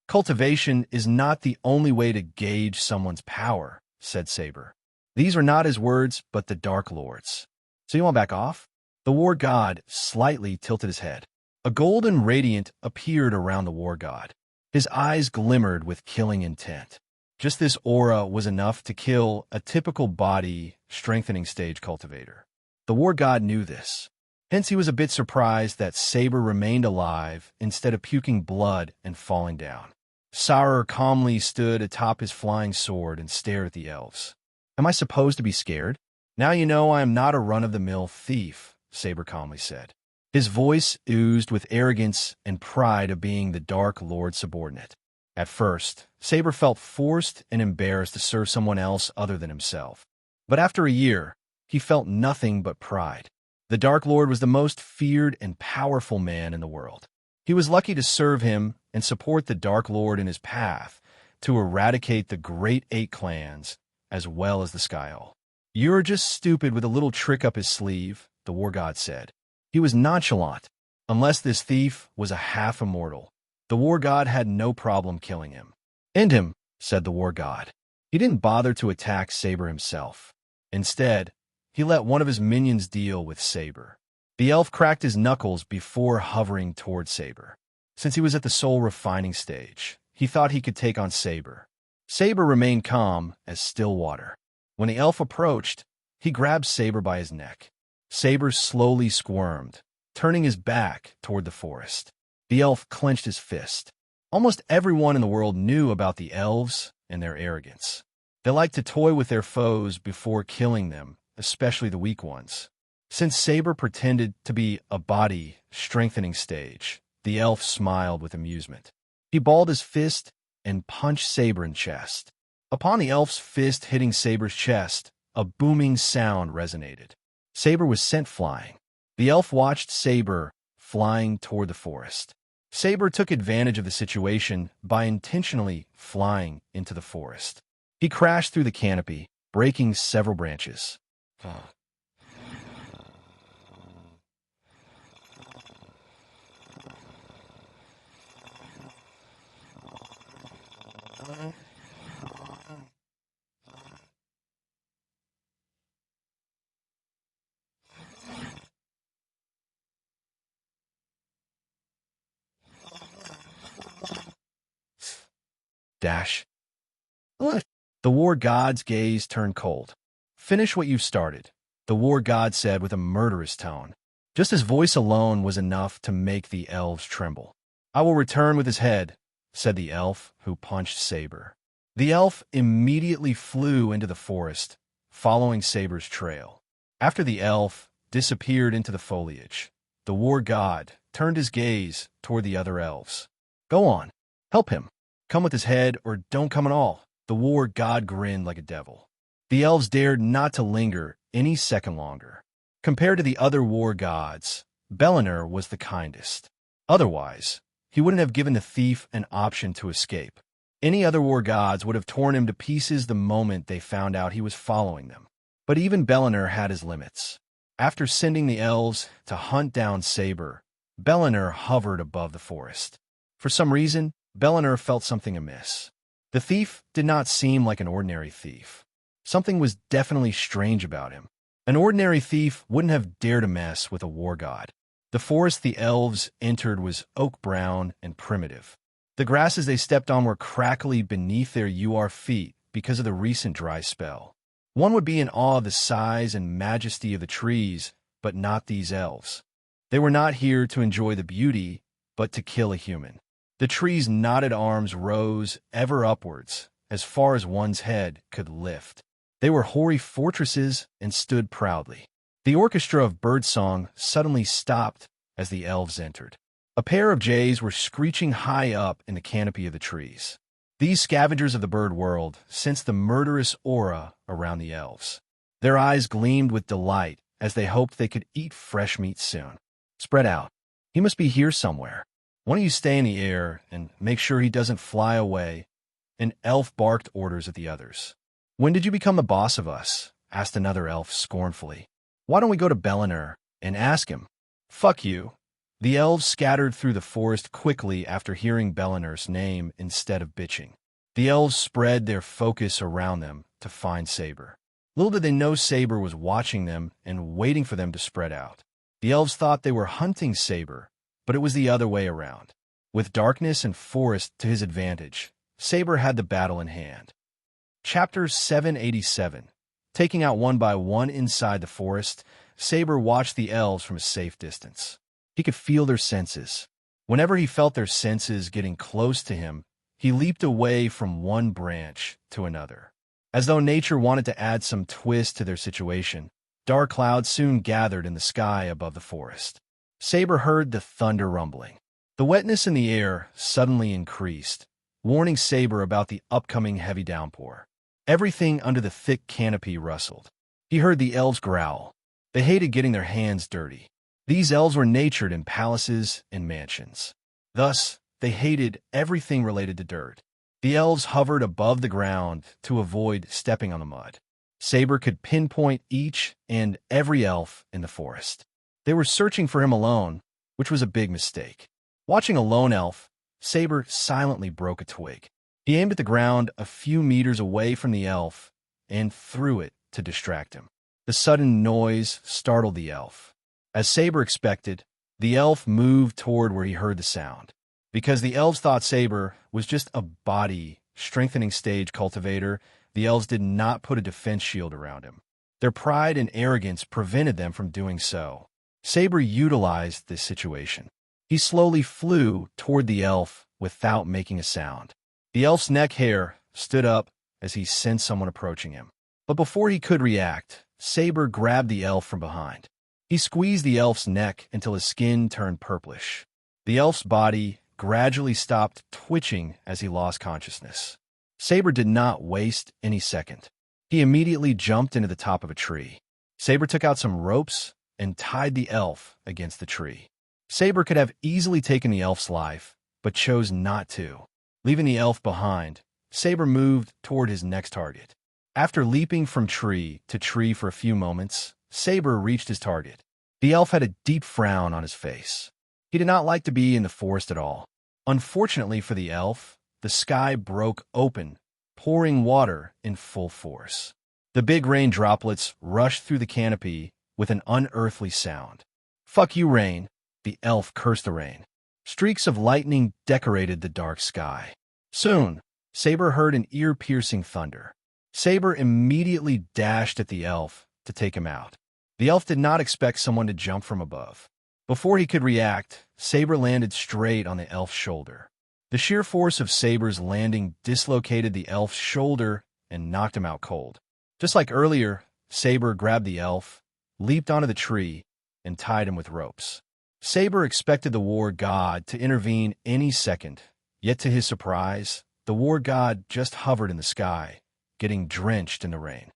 "Cultivation is not the only way to gauge someone's power," said Saber. These were not his words, but the Dark Lord's. "So you want back off?" The war god slightly tilted his head. A golden radiant appeared around the war god. His eyes glimmered with killing intent. Just this aura was enough to kill a typical body strengthening stage cultivator. The war god knew this. Hence he was a bit surprised that Saber remained alive instead of puking blood and falling down. Sauer calmly stood atop his flying sword and stared at the elves. "Am I supposed to be scared?" "Now you know I am not a run-of-the-mill thief," Saber calmly said. His voice oozed with arrogance and pride of being the Dark Lord's subordinate. At first, Saber felt forced and embarrassed to serve someone else other than himself. But after a year, he felt nothing but pride. The Dark Lord was the most feared and powerful man in the world. He was lucky to serve him and support the Dark Lord in his path to eradicate the Great 8 clans as well as the Sky Owl. "You're just stupid with a little trick up his sleeve," the war god said. He was nonchalant. Unless this thief was a half-immortal, the war god had no problem killing him. "End him," said the war god. He didn't bother to attack Saber himself. Instead, he let one of his minions deal with Saber. The elf cracked his knuckles before hovering toward Saber. Since he was at the soul refining stage, he thought he could take on Saber. Saber remained calm as still water. When the elf approached, he grabbed Saber by his neck. Saber slowly squirmed, turning his back toward the forest. The elf clenched his fist. Almost everyone in the world knew about the elves and their arrogance. They liked to toy with their foes before killing them, especially the weak ones. Since Saber pretended to be a body strengthening stage, the elf smiled with amusement. He balled his fist and punched Saber in the chest. Upon the elf's fist hitting Saber's chest, a booming sound resonated. Saber was sent flying. The elf watched Saber flying toward the forest. Saber took advantage of the situation by intentionally flying into the forest. He crashed through the canopy, breaking several branches. Dash. What? The war god's gaze turned cold. "Finish what you've started," the war god said with a murderous tone. Just his voice alone was enough to make the elves tremble. "I will return with his head," said the elf who punched Saber. The elf immediately flew into the forest, following Saber's trail. After the elf disappeared into the foliage, the war god turned his gaze toward the other elves. "Go on. Help him. Come with his head or don't come at all." The war god grinned like a devil. The elves dared not to linger any second longer. Compared to the other war gods, Bellinor was the kindest. Otherwise, he wouldn't have given the thief an option to escape. Any other war gods would have torn him to pieces the moment they found out he was following them. But even Bellinor had his limits. After sending the elves to hunt down Saber, Bellinor hovered above the forest. For some reason, Bellinor felt something amiss. The thief did not seem like an ordinary thief. Something was definitely strange about him. An ordinary thief wouldn't have dared to mess with a war god. The forest the elves entered was oak brown and primitive. The grasses they stepped on were crackly beneath their feet because of the recent dry spell. One would be in awe of the size and majesty of the trees, but not these elves. They were not here to enjoy the beauty, but to kill a human. The trees' knotted arms rose ever upwards, as far as one's head could lift. They were hoary fortresses and stood proudly. The orchestra of birdsong suddenly stopped as the elves entered. A pair of jays were screeching high up in the canopy of the trees. These scavengers of the bird world sensed the murderous aura around the elves. Their eyes gleamed with delight as they hoped they could eat fresh meat soon. "Spread out. He must be here somewhere. Why don't you stay in the air and make sure he doesn't fly away?" An elf barked orders at the others. "When did you become the boss of us?" asked another elf scornfully. "Why don't we go to Bellinor and ask him?" "Fuck you." The elves scattered through the forest quickly after hearing Bellinor's name instead of bitching. The elves spread their focus around them to find Saber. Little did they know Saber was watching them and waiting for them to spread out. The elves thought they were hunting Saber, but it was the other way around. With darkness and forest to his advantage, Saber had the battle in hand. Chapter 787. Taking out one by one inside the forest, Saber watched the elves from a safe distance. He could feel their senses. Whenever he felt their senses getting close to him, he leaped away from one branch to another. As though nature wanted to add some twist to their situation, dark clouds soon gathered in the sky above the forest. Saber heard the thunder rumbling. The wetness in the air suddenly increased, warning Saber about the upcoming heavy downpour. Everything under the thick canopy rustled. He heard the elves growl. They hated getting their hands dirty. These elves were natured in palaces and mansions. Thus, they hated everything related to dirt. The elves hovered above the ground to avoid stepping on the mud. Saber could pinpoint each and every elf in the forest. They were searching for him alone, which was a big mistake. Watching a lone elf, Saber silently broke a twig. He aimed at the ground a few meters away from the elf and threw it to distract him. The sudden noise startled the elf. As Saber expected, the elf moved toward where he heard the sound. Because the elves thought Saber was just a body-strengthening stage cultivator, the elves did not put a defense shield around him. Their pride and arrogance prevented them from doing so. Saber utilized this situation. He slowly flew toward the elf without making a sound. The elf's neck hair stood up as he sensed someone approaching him. But before he could react, Saber grabbed the elf from behind. He squeezed the elf's neck until his skin turned purplish. The elf's body gradually stopped twitching as he lost consciousness. Saber did not waste any second. He immediately jumped into the top of a tree. Saber took out some ropes and tied the elf against the tree. Saber could have easily taken the elf's life, but chose not to. Leaving the elf behind, Saber moved toward his next target. After leaping from tree to tree for a few moments, Saber reached his target. The elf had a deep frown on his face. He did not like to be in the forest at all. Unfortunately for the elf, the sky broke open, pouring water in full force. The big rain droplets rushed through the canopy with an unearthly sound. "Fuck you, rain," the elf cursed the rain. Streaks of lightning decorated the dark sky. Soon, Saber heard an ear-piercing thunder. Saber immediately dashed at the elf to take him out. The elf did not expect someone to jump from above. Before he could react, Saber landed straight on the elf's shoulder. The sheer force of Saber's landing dislocated the elf's shoulder and knocked him out cold. Just like earlier, Saber grabbed the elf, leaped onto the tree, and tied him with ropes. Saber expected the war god to intervene any second, yet to his surprise, the war god just hovered in the sky, getting drenched in the rain.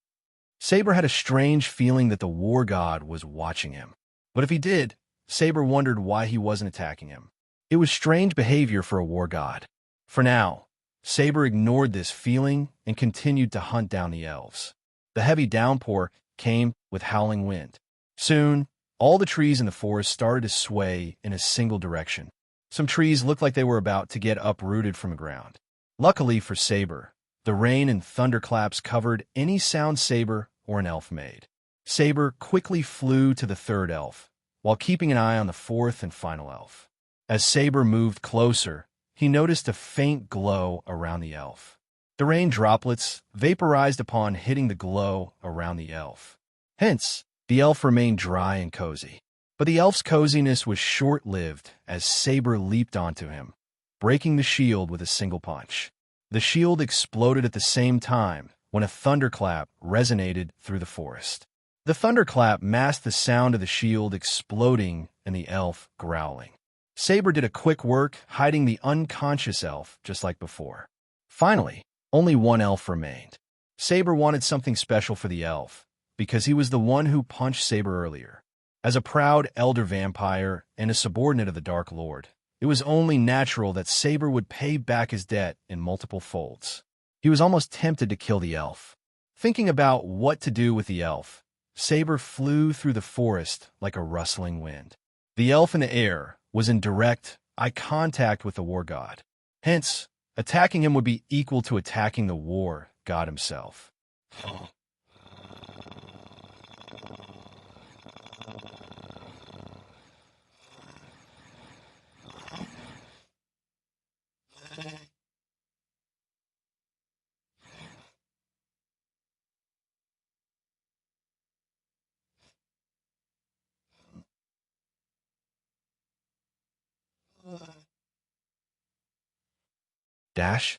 Saber had a strange feeling that the war god was watching him. But if he did, Saber wondered why he wasn't attacking him. It was strange behavior for a war god. For now, Saber ignored this feeling and continued to hunt down the elves. The heavy downpour came with howling wind. Soon, all the trees in the forest started to sway in a single direction. Some trees looked like they were about to get uprooted from the ground. Luckily for Saber, the rain and thunderclaps covered any sound Saber or an elf made. Saber quickly flew to the third elf, while keeping an eye on the fourth and final elf. As Saber moved closer, he noticed a faint glow around the elf. The rain droplets vaporized upon hitting the glow around the elf. Hence, the elf remained dry and cozy. But the elf's coziness was short-lived as Saber leaped onto him, breaking the shield with a single punch. The shield exploded at the same time when a thunderclap resonated through the forest. The thunderclap masked the sound of the shield exploding and the elf growling. Saber did a quick work hiding the unconscious elf just like before. Finally, only one elf remained. Saber wanted something special for the elf, because he was the one who punched Saber earlier. As a proud elder vampire and a subordinate of the Dark Lord, it was only natural that Saber would pay back his debt in multiple folds. He was almost tempted to kill the elf. Thinking about what to do with the elf, Saber flew through the forest like a rustling wind. The elf in the air was in direct eye contact with the war god. Hence, attacking him would be equal to attacking the war god himself. Dash.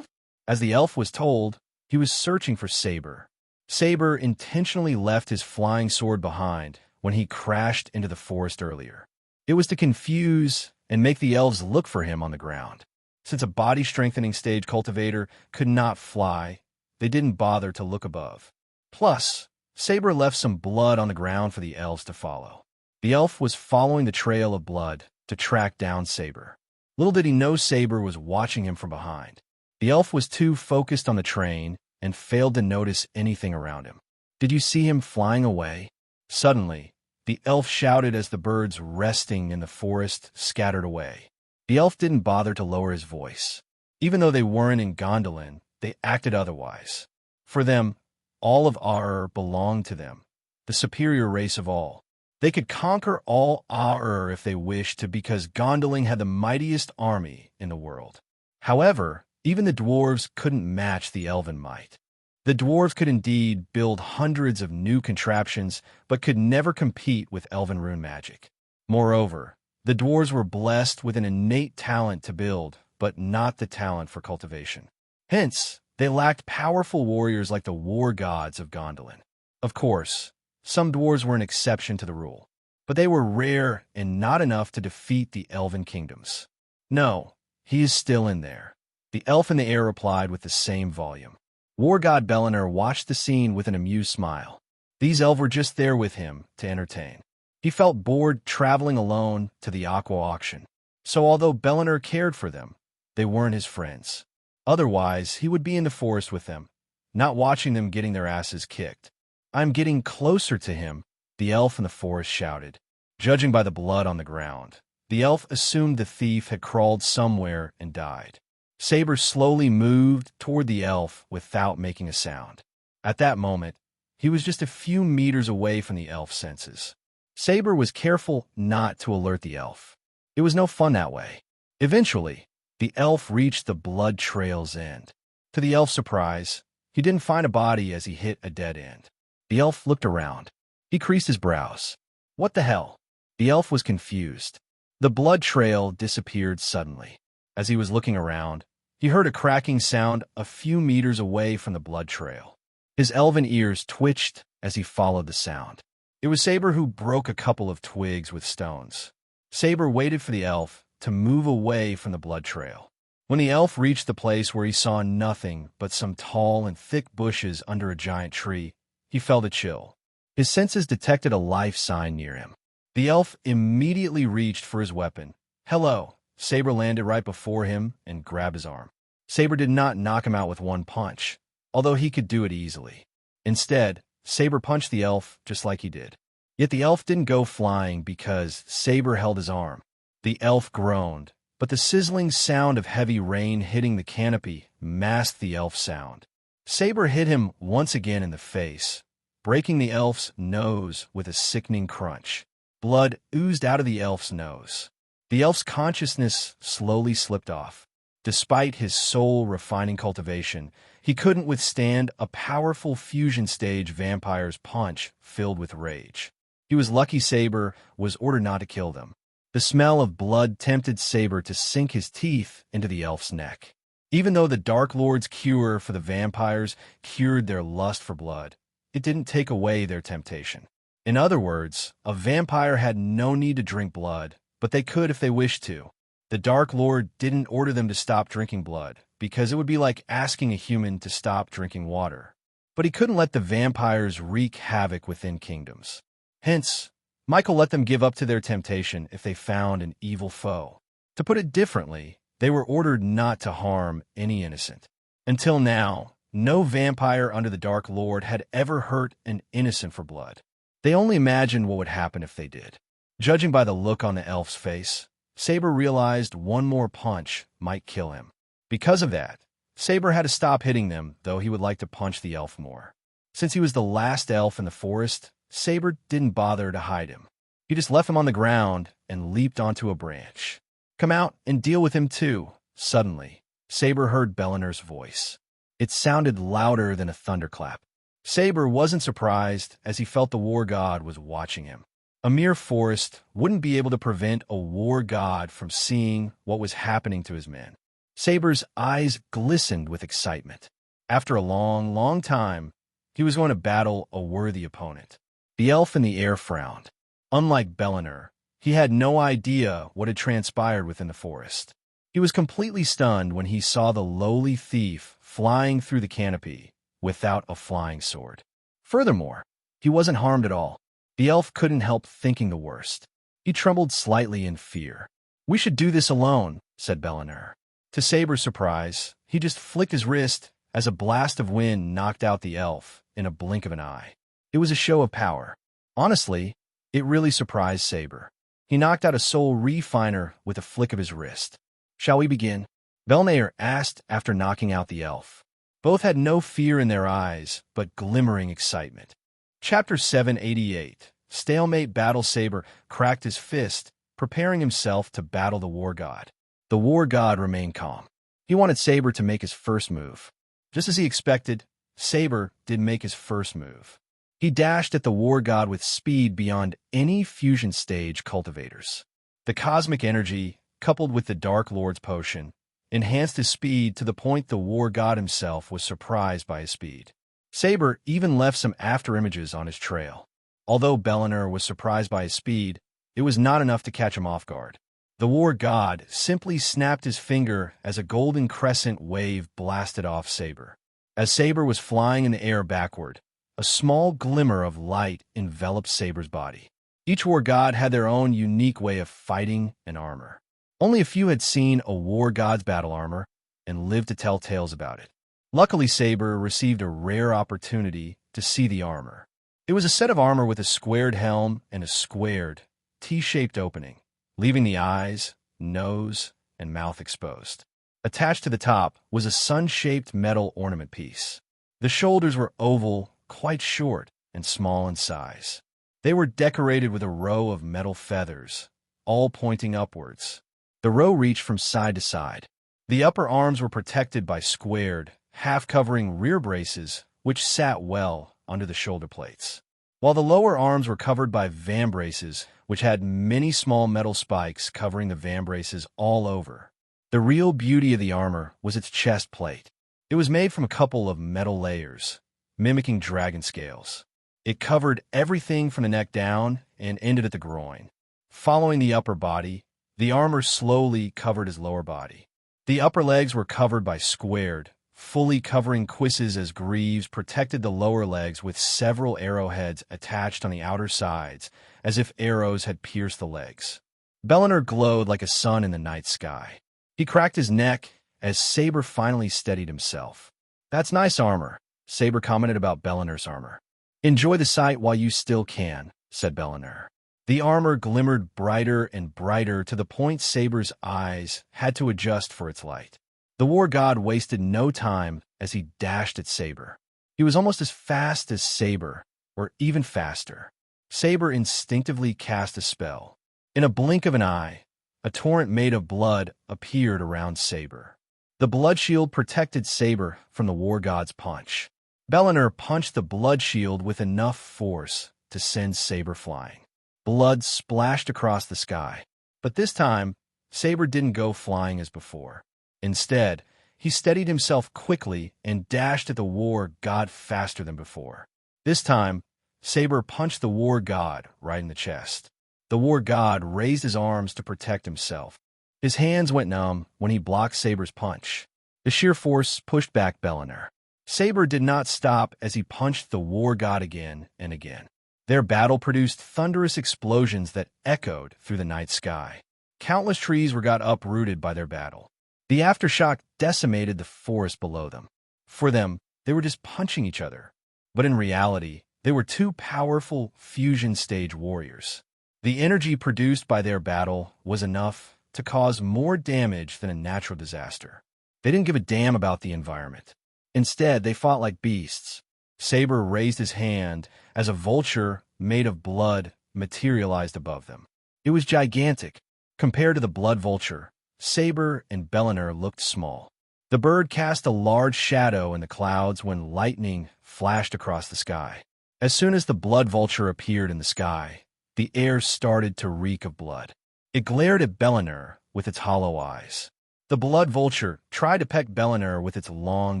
As the elf was told, he was searching for Saber. Saber intentionally left his flying sword behind when he crashed into the forest earlier. It was to confuse and make the elves look for him on the ground. Since a body-strengthening stage cultivator could not fly, they didn't bother to look above. Plus, Saber left some blood on the ground for the elves to follow. The elf was following the trail of blood to track down Saber. Little did he know Saber was watching him from behind. The elf was too focused on the train and failed to notice anything around him. Did you see him flying away? Suddenly, the elf shouted as the birds resting in the forest scattered away. The elf didn't bother to lower his voice. Even though they weren't in Gondolin, they acted otherwise. For them, all of Aur belonged to them, the superior race of all. They could conquer all Aur if they wished to because Gondolin had the mightiest army in the world. However, even the dwarves couldn't match the elven might. The dwarves could indeed build hundreds of new contraptions, but could never compete with elven rune magic. Moreover, the dwarves were blessed with an innate talent to build, but not the talent for cultivation. Hence, they lacked powerful warriors like the war gods of Gondolin. Of course, some dwarves were an exception to the rule, but they were rare and not enough to defeat the elven kingdoms. No, he is still in there. The elf in the air replied with the same volume. War god Bellinar watched the scene with an amused smile. These elves were just there with him to entertain. He felt bored traveling alone to the Aqua auction. So although Bellinar cared for them, they weren't his friends. Otherwise, he would be in the forest with them, not watching them getting their asses kicked. I'm getting closer to him, the elf in the forest shouted. Judging by the blood on the ground, the elf assumed the thief had crawled somewhere and died. Saber slowly moved toward the elf without making a sound. At that moment, he was just a few meters away from the elf's senses. Saber was careful not to alert the elf. It was no fun that way. Eventually, the elf reached the blood trail's end. To the elf's surprise, he didn't find a body as he hit a dead end. The elf looked around. He creased his brows. What the hell? The elf was confused. The blood trail disappeared suddenly. As he was looking around, he heard a cracking sound a few meters away from the blood trail. His elven ears twitched as he followed the sound. It was Saber who broke a couple of twigs with stones. Saber waited for the elf to move away from the blood trail. When the elf reached the place where he saw nothing but some tall and thick bushes under a giant tree, he felt a chill. His senses detected a life sign near him. The elf immediately reached for his weapon. "Hello." Saber landed right before him and grabbed his arm. Saber did not knock him out with one punch, although he could do it easily. Instead, Saber punched the elf just like he did. Yet the elf didn't go flying because Saber held his arm. The elf groaned, but the sizzling sound of heavy rain hitting the canopy masked the elf's sound. Saber hit him once again in the face, breaking the elf's nose with a sickening crunch. Blood oozed out of the elf's nose. The elf's consciousness slowly slipped off. Despite his soul-refining cultivation, he couldn't withstand a powerful fusion-stage vampire's punch filled with rage. He was lucky Saber was ordered not to kill them. The smell of blood tempted Saber to sink his teeth into the elf's neck. Even though the Dark Lord's cure for the vampires cured their lust for blood, it didn't take away their temptation. In other words, a vampire had no need to drink blood, but they could if they wished to. The Dark Lord didn't order them to stop drinking blood, because it would be like asking a human to stop drinking water. But he couldn't let the vampires wreak havoc within kingdoms. Hence, Michael let them give up to their temptation if they found an evil foe. To put it differently, they were ordered not to harm any innocent. Until now, no vampire under the Dark Lord had ever hurt an innocent for blood. They only imagined what would happen if they did. Judging by the look on the elf's face, Saber realized one more punch might kill him. Because of that, Saber had to stop hitting them, though he would like to punch the elf more. Since he was the last elf in the forest, Saber didn't bother to hide him. He just left him on the ground and leaped onto a branch. "Come out and deal with him too." Suddenly, Saber heard Belliner's voice. It sounded louder than a thunderclap. Saber wasn't surprised, as he felt the war god was watching him. A mere forest wouldn't be able to prevent a war god from seeing what was happening to his men. Saber's eyes glistened with excitement. After a long, long time, he was going to battle a worthy opponent. The elf in the air frowned. Unlike Belliner, he had no idea what had transpired within the forest. He was completely stunned when he saw the lowly thief flying through the canopy without a flying sword. Furthermore, he wasn't harmed at all. The elf couldn't help thinking the worst. He trembled slightly in fear. "We should do this alone," said Belliner. To Saber's surprise, he just flicked his wrist as a blast of wind knocked out the elf in a blink of an eye. It was a show of power. Honestly, it really surprised Saber. He knocked out a soul refiner with a flick of his wrist. "Shall we begin?" Belliner asked after knocking out the elf. Both had no fear in their eyes, but glimmering excitement. Chapter 788. Stalemate Battle. Saber cracked his fist, preparing himself to battle the war god. The war god remained calm. He wanted Saber to make his first move. Just as he expected, Saber did make his first move. He dashed at the war god with speed beyond any fusion stage cultivators. The cosmic energy, coupled with the Dark Lord's potion, enhanced his speed to the point the war god himself was surprised by his speed. Saber even left some afterimages on his trail. Although Belliner was surprised by his speed, it was not enough to catch him off guard. The war god simply snapped his finger as a golden crescent wave blasted off Saber. As Saber was flying in the air backward, a small glimmer of light enveloped Saber's body. Each war god had their own unique way of fighting and armor. Only a few had seen a war god's battle armor and lived to tell tales about it. Luckily, Saber received a rare opportunity to see the armor. It was a set of armor with a squared helm and a squared, T-shaped opening, leaving the eyes, nose, and mouth exposed. Attached to the top was a sun-shaped metal ornament piece. The shoulders were oval, quite short, and small in size. They were decorated with a row of metal feathers, all pointing upwards. The row reached from side to side. The upper arms were protected by squared, half-covering rear braces, which sat well under the shoulder plates, while the lower arms were covered by vambraces, which had many small metal spikes covering the vambraces all over. The real beauty of the armor was its chest plate. It was made from a couple of metal layers, mimicking dragon scales. It covered everything from the neck down and ended at the groin. Following the upper body, the armor slowly covered his lower body. The upper legs were covered by squared, fully covering cuisses as greaves protected the lower legs with several arrowheads attached on the outer sides, as if arrows had pierced the legs. Bellinor glowed like a sun in the night sky. He cracked his neck as Saber finally steadied himself. "That's nice armor," Saber commented about Bellinor's armor. "Enjoy the sight while you still can," said Bellinor. The armor glimmered brighter and brighter to the point Saber's eyes had to adjust for its light. The war god wasted no time as he dashed at Saber. He was almost as fast as Saber, or even faster. Saber instinctively cast a spell. In a blink of an eye, a torrent made of blood appeared around Saber. The blood shield protected Saber from the war god's punch. Bellinor punched the blood shield with enough force to send Saber flying. Blood splashed across the sky, but this time, Saber didn't go flying as before. Instead, he steadied himself quickly and dashed at the war god faster than before. This time, Saber punched the war god right in the chest. The war god raised his arms to protect himself. His hands went numb when he blocked Saber's punch. The sheer force pushed back Bellinor. Saber did not stop as he punched the war god again and again. Their battle produced thunderous explosions that echoed through the night sky. Countless trees were got uprooted by their battle. The aftershock decimated the forest below them. For them, they were just punching each other. But in reality, they were two powerful fusion stage warriors. The energy produced by their battle was enough to cause more damage than a natural disaster. They didn't give a damn about the environment. Instead, they fought like beasts. Saber raised his hand as a vulture made of blood materialized above them. It was gigantic. Compared to the blood vulture, Saber and Bellinor looked small. The bird cast a large shadow in the clouds when lightning flashed across the sky. As soon as the blood vulture appeared in the sky, the air started to reek of blood. It glared at Bellinor with its hollow eyes. The blood vulture tried to peck Bellinor with its long,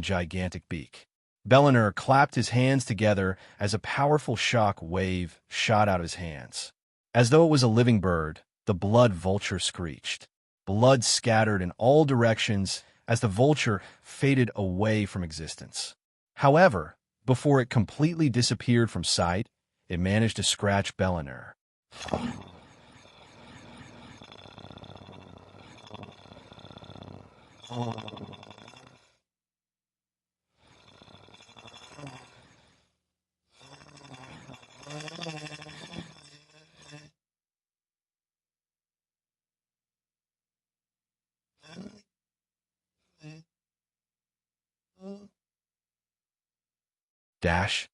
gigantic beak. Bellinor clapped his hands together as a powerful shock wave shot out of his hands. As though it was a living bird, the blood vulture screeched. Blood scattered in all directions as the vulture faded away from existence. However, before it completely disappeared from sight, it managed to scratch Bellinor. Dash.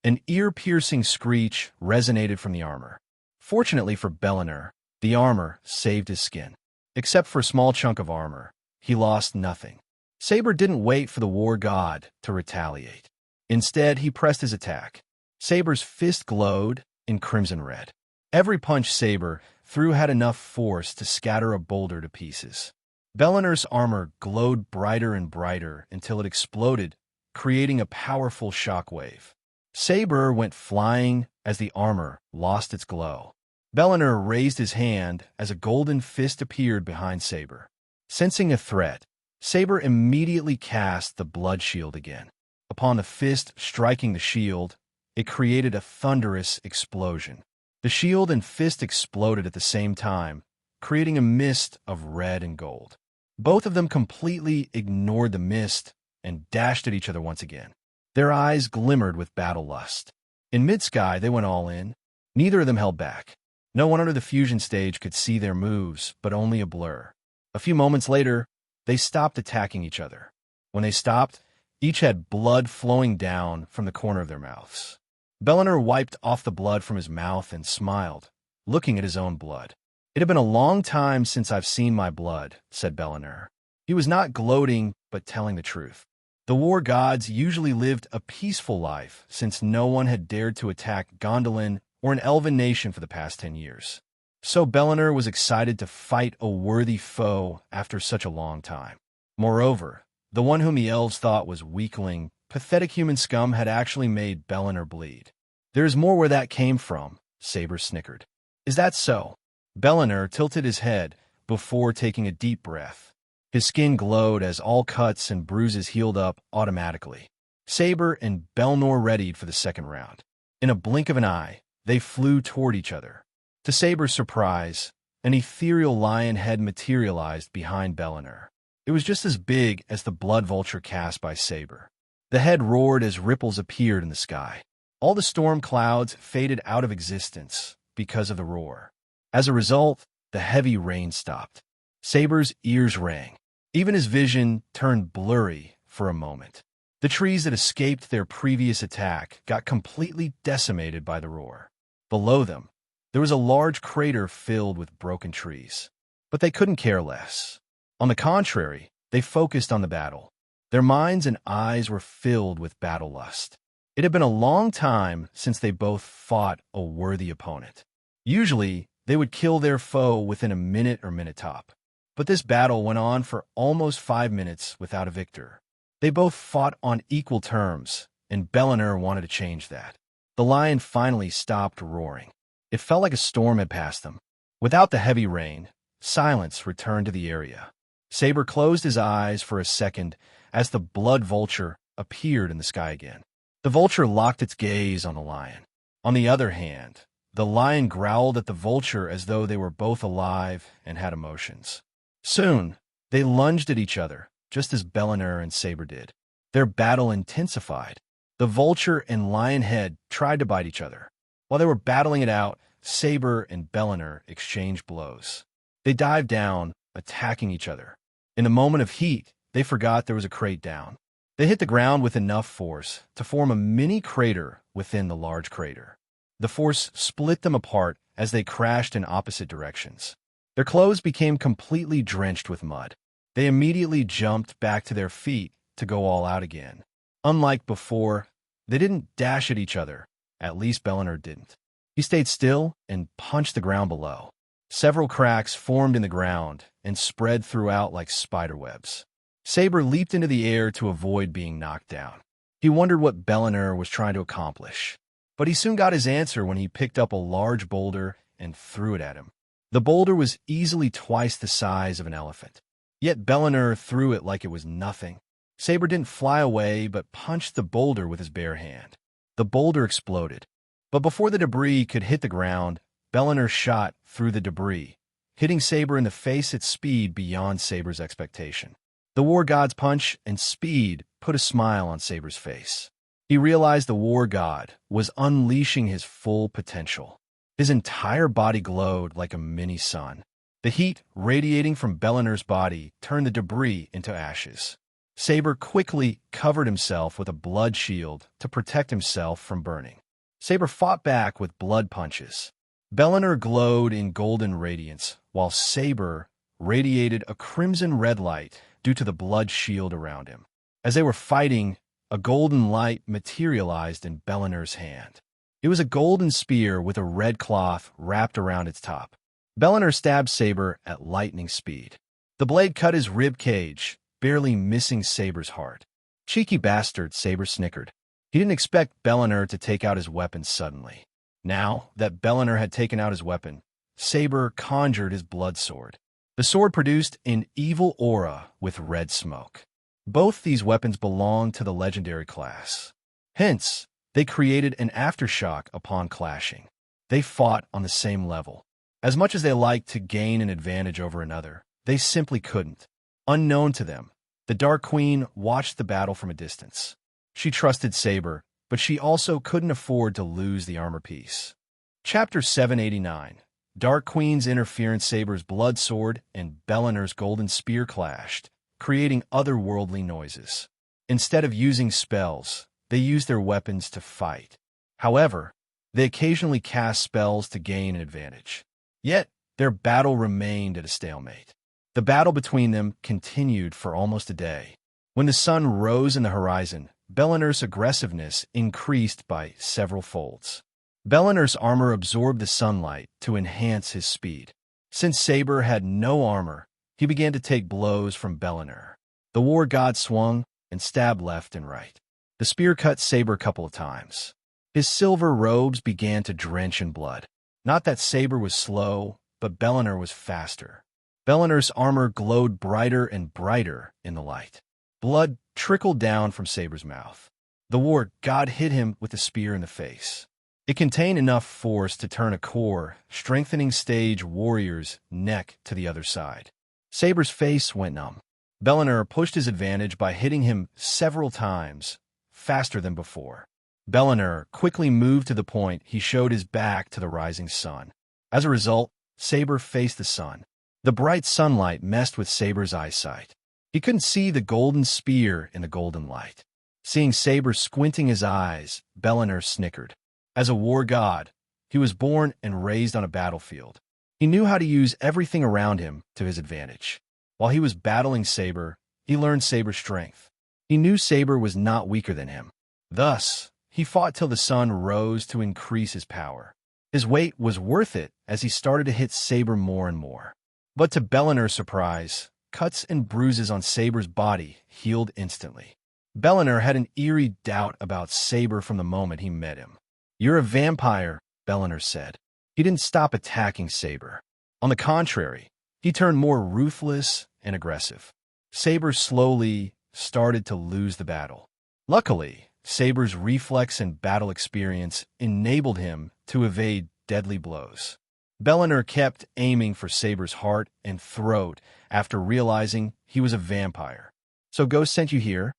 An ear-piercing screech resonated from the armor. Fortunately for Bellinor, the armor saved his skin. Except for a small chunk of armor, he lost nothing. Saber didn't wait for the war god to retaliate. Instead, he pressed his attack. Saber's fist glowed in crimson red. Every punch Saber threw had enough force to scatter a boulder to pieces. Bellinor's armor glowed brighter and brighter until it exploded, creating a powerful shockwave. Saber went flying as the armor lost its glow. Bellinor raised his hand as a golden fist appeared behind Saber. Sensing a threat, Saber immediately cast the blood shield again. Upon the fist striking the shield, it created a thunderous explosion. The shield and fist exploded at the same time, creating a mist of red and gold. Both of them completely ignored the mist and dashed at each other once again. Their eyes glimmered with battle lust. In mid-sky, they went all in. Neither of them held back. No one under the fusion stage could see their moves, but only a blur. A few moments later, they stopped attacking each other. When they stopped, each had blood flowing down from the corner of their mouths. Bellinor wiped off the blood from his mouth and smiled, looking at his own blood. "It had been a long time since I've seen my blood," said Bellinor. He was not gloating, but telling the truth. The war gods usually lived a peaceful life, since no one had dared to attack Gondolin or an elven nation for the past 10 years. So Bellinor was excited to fight a worthy foe after such a long time. Moreover, the one whom the elves thought was weakling pathetic human scum had actually made Bellinor bleed. "There's more where that came from," Saber snickered. "Is that so?" Bellinor tilted his head before taking a deep breath. His skin glowed as all cuts and bruises healed up automatically. Saber and Bellinor readied for the second round. In a blink of an eye, they flew toward each other. To Saber's surprise, an ethereal lion head materialized behind Bellinor. It was just as big as the blood vulture cast by Saber. The head roared as ripples appeared in the sky. All the storm clouds faded out of existence because of the roar. As a result, the heavy rain stopped. Saber's ears rang. Even his vision turned blurry for a moment. The trees that escaped their previous attack got completely decimated by the roar. Below them, there was a large crater filled with broken trees. But they couldn't care less. On the contrary, they focused on the battle. Their minds and eyes were filled with battle lust. It had been a long time since they both fought a worthy opponent. Usually, they would kill their foe within a minute or minute top. But this battle went on for almost 5 minutes without a victor. They both fought on equal terms, and Bellinor wanted to change that. The lion finally stopped roaring. It felt like a storm had passed them. Without the heavy rain, silence returned to the area. Saber closed his eyes for a second as the blood vulture appeared in the sky again. The vulture locked its gaze on the lion. On the other hand, the lion growled at the vulture as though they were both alive and had emotions. Soon, they lunged at each other, just as Bellinor and Saber did. Their battle intensified. The vulture and lion head tried to bite each other. While they were battling it out, Saber and Bellinor exchanged blows. They dived down, attacking each other. In a moment of heat, they forgot there was a crate down. They hit the ground with enough force to form a mini crater within the large crater. The force split them apart as they crashed in opposite directions. Their clothes became completely drenched with mud. They immediately jumped back to their feet to go all out again. Unlike before, they didn't dash at each other. At least Bellinor didn't. He stayed still and punched the ground below. Several cracks formed in the ground and spread throughout like spiderwebs. Saber leaped into the air to avoid being knocked down. He wondered what Bellinor was trying to accomplish. But he soon got his answer when he picked up a large boulder and threw it at him. The boulder was easily twice the size of an elephant. Yet Bellinor threw it like it was nothing. Saber didn't fly away, but punched the boulder with his bare hand. The boulder exploded. But before the debris could hit the ground, Bellinor shot through the debris, hitting Saber in the face at speed beyond Saber's expectation. The war god's punch and speed put a smile on Saber's face. He realized the war god was unleashing his full potential. His entire body glowed like a mini sun. The heat radiating from Bellinor's body turned the debris into ashes. Saber quickly covered himself with a blood shield to protect himself from burning. Saber fought back with blood punches. Bellinor glowed in golden radiance, while Saber radiated a crimson red light due to the blood shield around him. As they were fighting, a golden light materialized in Bellinor's hand. It was a golden spear with a red cloth wrapped around its top. Bellinor stabbed Saber at lightning speed. The blade cut his rib cage, barely missing Saber's heart. "Cheeky bastard," Saber snickered. He didn't expect Bellinor to take out his weapon suddenly. Now that Bellinor had taken out his weapon, Saber conjured his blood sword. The sword produced an evil aura with red smoke. Both these weapons belonged to the legendary class. Hence, they created an aftershock upon clashing. They fought on the same level. As much as they liked to gain an advantage over another, they simply couldn't. Unknown to them, the Dark Queen watched the battle from a distance. She trusted Saber, but she also couldn't afford to lose the armor piece. Chapter 789. Dark Queen's interference. Saber's blood sword and Bellinor's golden spear clashed, creating otherworldly noises. Instead of using spells, they used their weapons to fight. However, they occasionally cast spells to gain an advantage. Yet, their battle remained at a stalemate. The battle between them continued for almost a day. When the sun rose in the horizon, Bellinor's aggressiveness increased by several folds. Bellinor's armor absorbed the sunlight to enhance his speed. Since Saber had no armor, he began to take blows from Bellinor. The war god swung and stabbed left and right. The spear cut Saber a couple of times. His silver robes began to drench in blood. Not that Saber was slow, but Bellinor was faster. Bellinor's armor glowed brighter and brighter in the light. Blood trickled down from Saber's mouth. The war god hit him with the spear in the face. It contained enough force to turn a core, strengthening stage warrior's neck to the other side. Saber's face went numb. Bellinor pushed his advantage by hitting him several times, faster than before. Bellinor quickly moved to the point he showed his back to the rising sun. As a result, Saber faced the sun. The bright sunlight messed with Saber's eyesight. He couldn't see the golden spear in the golden light. Seeing Saber squinting his eyes, Bellinor snickered. As a war god, he was born and raised on a battlefield. He knew how to use everything around him to his advantage. While he was battling Saber, he learned Saber's strength. He knew Saber was not weaker than him. Thus, he fought till the sun rose to increase his power. His weight was worth it as he started to hit Saber more and more. But to Bellinor's surprise, cuts and bruises on Saber's body healed instantly. Bellinor had an eerie doubt about Saber from the moment he met him. "You're a vampire," Bellinor said. He didn't stop attacking Saber. On the contrary, he turned more ruthless and aggressive. Saber slowly started to lose the battle. Luckily, Saber's reflex and battle experience enabled him to evade deadly blows. Bellinor kept aiming for Saber's heart and throat after realizing he was a vampire. "So Ghost sent you here?"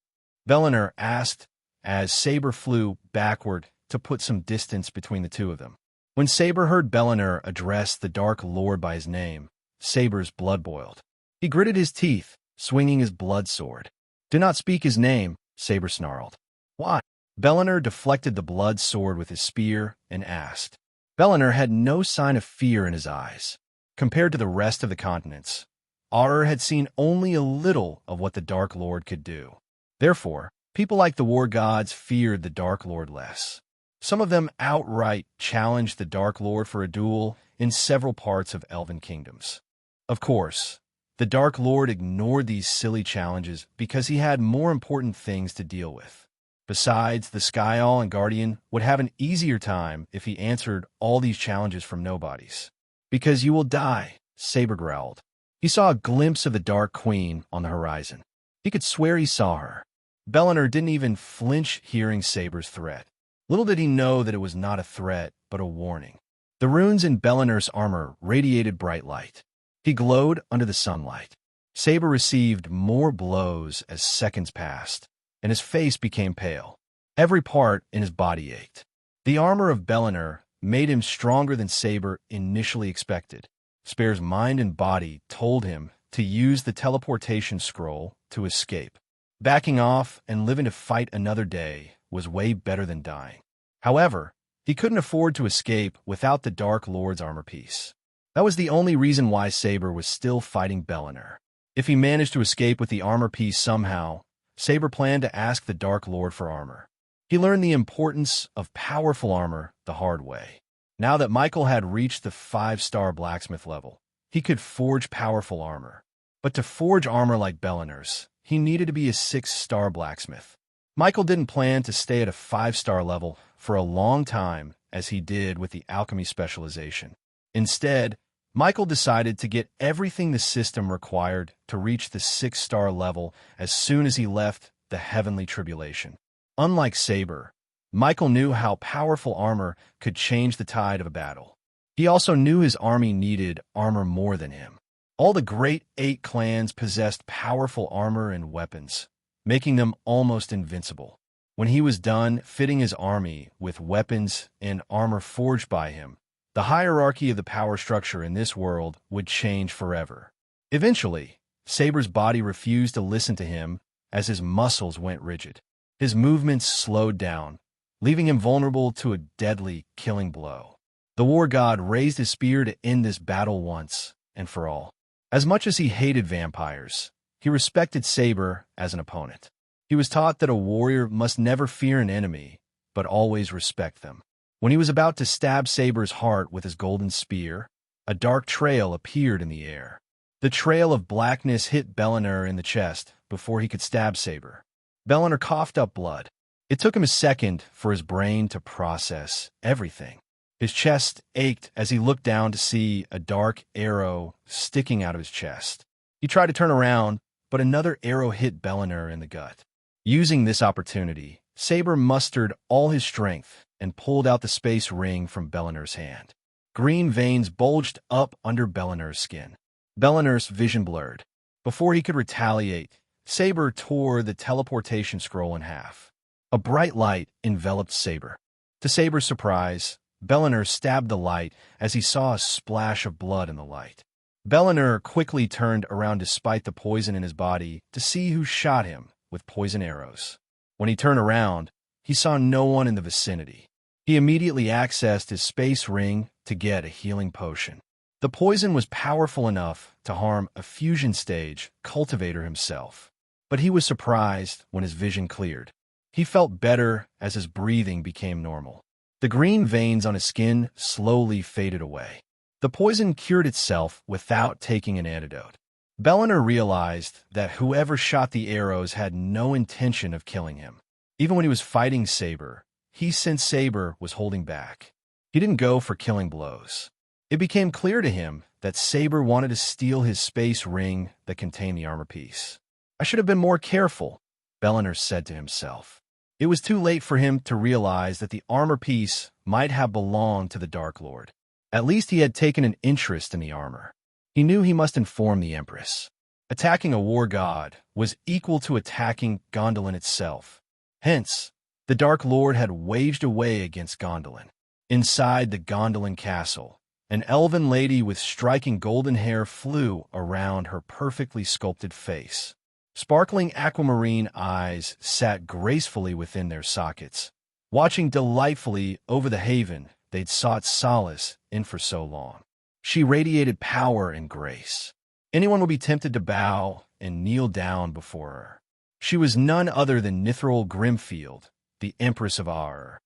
Bellinor asked as Saber flew backward to put some distance between the two of them. When Saber heard Bellinor address the Dark Lord by his name, Saber's blood boiled. He gritted his teeth, swinging his blood sword. "Do not speak his name," Saber snarled. "Why?" Bellinor deflected the blood sword with his spear and asked. Bellinor had no sign of fear in his eyes. Compared to the rest of the continents, Aur had seen only a little of what the Dark Lord could do. Therefore, people like the war gods feared the Dark Lord less. Some of them outright challenged the Dark Lord for a duel in several parts of Elven kingdoms. Of course, the Dark Lord ignored these silly challenges because he had more important things to deal with. Besides, the Sky Owl and Guardian would have an easier time if he answered all these challenges from nobodies. "Because you will die," Saber growled. He saw a glimpse of the Dark Queen on the horizon. He could swear he saw her. Bellinor didn't even flinch hearing Saber's threat. Little did he know that it was not a threat, but a warning. The runes in Bellinor's armor radiated bright light. He glowed under the sunlight. Saber received more blows as seconds passed, and his face became pale. Every part in his body ached. The armor of Bellinor made him stronger than Saber initially expected. Spear's mind and body told him to use the teleportation scroll to escape. Backing off and living to fight another day was way better than dying. However, he couldn't afford to escape without the Dark Lord's armor piece. That was the only reason why Saber was still fighting Bellinor. If he managed to escape with the armor piece somehow, Saber planned to ask the Dark Lord for armor. He learned the importance of powerful armor the hard way. Now that Michael had reached the 5-star blacksmith level, he could forge powerful armor. But to forge armor like Bellinor's, he needed to be a 6-star blacksmith. Michael didn't plan to stay at a 5-star level for a long time as he did with the alchemy specialization. Instead, Michael decided to get everything the system required to reach the 6-star level as soon as he left the heavenly tribulation. Unlike Saber, Michael knew how powerful armor could change the tide of a battle. He also knew his army needed armor more than him. All the great 8 clans possessed powerful armor and weapons, making them almost invincible. When he was done fitting his army with weapons and armor forged by him, the hierarchy of the power structure in this world would change forever. Eventually, Saber's body refused to listen to him as his muscles went rigid. His movements slowed down, leaving him vulnerable to a deadly, killing blow. The war god raised his spear to end this battle once and for all. As much as he hated vampires, he respected Saber as an opponent. He was taught that a warrior must never fear an enemy, but always respect them. When he was about to stab Saber's heart with his golden spear, a dark trail appeared in the air. The trail of blackness hit Bellinor in the chest before he could stab Saber. Bellinor coughed up blood. It took him a second for his brain to process everything. His chest ached as he looked down to see a dark arrow sticking out of his chest. He tried to turn around, but another arrow hit Bellinar in the gut. Using this opportunity, Saber mustered all his strength and pulled out the space ring from Bellinar's hand. Green veins bulged up under Bellinar's skin. Bellinar's vision blurred. Before he could retaliate, Saber tore the teleportation scroll in half. A bright light enveloped Saber. To Saber's surprise, Bellinar stabbed the light as he saw a splash of blood in the light. Bellinar quickly turned around despite the poison in his body to see who shot him with poison arrows. When he turned around, he saw no one in the vicinity. He immediately accessed his space ring to get a healing potion. The poison was powerful enough to harm a fusion stage cultivator himself, but he was surprised when his vision cleared. He felt better as his breathing became normal. The green veins on his skin slowly faded away. The poison cured itself without taking an antidote. Bellinar realized that whoever shot the arrows had no intention of killing him. Even when he was fighting Saber, he sensed Saber was holding back. He didn't go for killing blows. It became clear to him that Saber wanted to steal his space ring that contained the armor piece. I should have been more careful, Bellinar said to himself. It was too late for him to realize that the armor piece might have belonged to the Dark Lord. At least he had taken an interest in the armor. He knew he must inform the Empress. Attacking a war god was equal to attacking Gondolin itself. Hence, the Dark Lord had waged a way against Gondolin. Inside the Gondolin castle, an elven lady with striking golden hair flew around her perfectly sculpted face. Sparkling aquamarine eyes sat gracefully within their sockets, watching delightfully over the haven they'd sought solace in for so long. She radiated power and grace. Anyone would be tempted to bow and kneel down before her. She was none other than Nithril Grimfield, the Empress of Ar.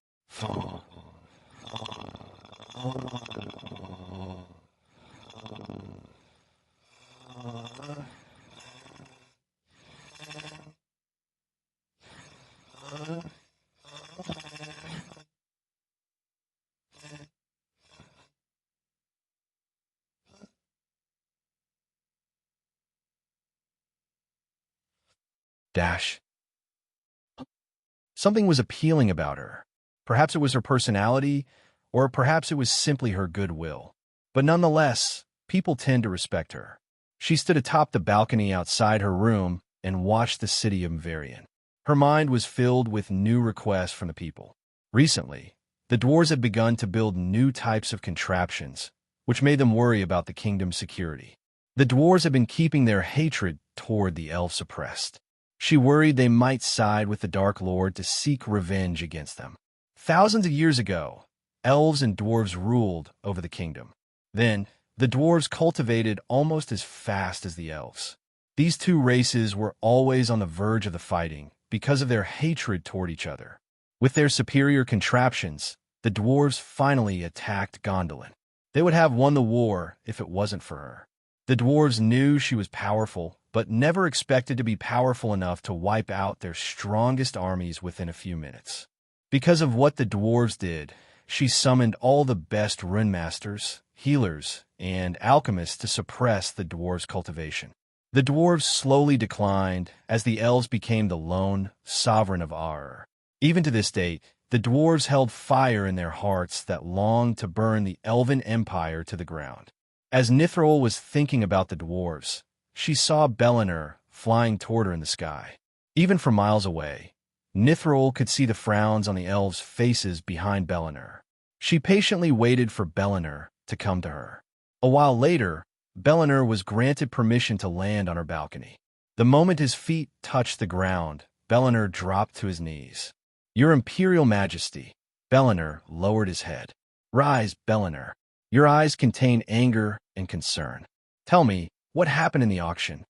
Something was appealing about her. Perhaps it was her personality, or perhaps it was simply her goodwill. But nonetheless, people tend to respect her. She stood atop the balcony outside her room and watched the city of Mvarian. Her mind was filled with new requests from the people. Recently, the dwarves had begun to build new types of contraptions, which made them worry about the kingdom's security. The dwarves had been keeping their hatred toward the elves suppressed. She worried they might side with the Dark Lord to seek revenge against them. Thousands of years ago, elves and dwarves ruled over the kingdom. Then, the dwarves cultivated almost as fast as the elves. These two races were always on the verge of the fighting because of their hatred toward each other. With their superior contraptions, the dwarves finally attacked Gondolin. They would have won the war if it wasn't for her. The dwarves knew she was powerful, but never expected to be powerful enough to wipe out their strongest armies within a few minutes. Because of what the dwarves did, she summoned all the best runemasters, healers, and alchemists to suppress the dwarves' cultivation. The dwarves slowly declined as the elves became the lone sovereign of Ar. Even to this date, the dwarves held fire in their hearts that longed to burn the elven empire to the ground. As Nithril was thinking about the dwarves, she saw Bellinar flying toward her in the sky. Even from miles away, Nithril could see the frowns on the elves' faces behind Bellinar. She patiently waited for Bellinar to come to her. A while later, Bellinar was granted permission to land on her balcony. The moment his feet touched the ground, Bellinar dropped to his knees. "Your Imperial Majesty." Bellinar lowered his head. "Rise, Bellinar. Your eyes contain anger and concern. Tell me, what happened in the auction?"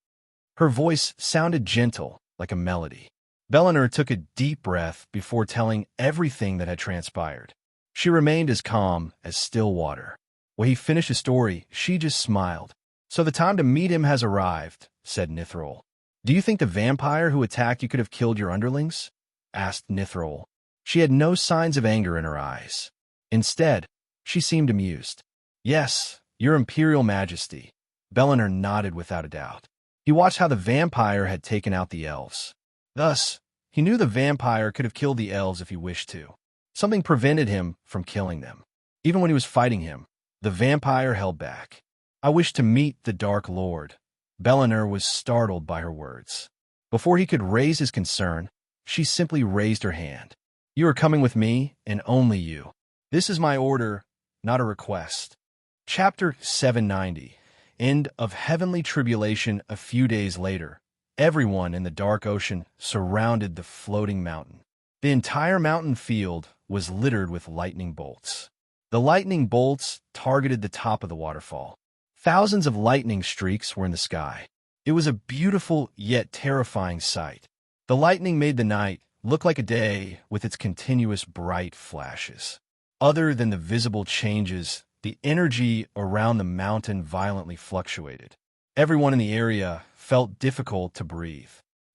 Her voice sounded gentle, like a melody. Bellinar took a deep breath before telling everything that had transpired. She remained as calm as still water. When he finished his story, she just smiled. "So the time to meet him has arrived," said Nithril. "Do you think the vampire who attacked you could have killed your underlings?" asked Nithrol. She had no signs of anger in her eyes. Instead, she seemed amused. Yes, your Imperial Majesty. Bellinor nodded without a doubt. He watched how the vampire had taken out the elves. Thus, he knew the vampire could have killed the elves if he wished to. Something prevented him from killing them. Even when he was fighting him, the vampire held back. I wish to meet the Dark Lord. Bellinor was startled by her words. Before he could raise his concern, she simply raised her hand. You are coming with me, and only you. This is my order, not a request. Chapter 790. End of Heavenly Tribulation. A few days later, everyone in the dark ocean surrounded the floating mountain. The entire mountain field was littered with lightning bolts. The lightning bolts targeted the top of the waterfall. Thousands of lightning streaks were in the sky. It was a beautiful yet terrifying sight. The lightning made the night look like a day with its continuous bright flashes. Other than the visible changes, the energy around the mountain violently fluctuated. Everyone in the area felt difficult to breathe.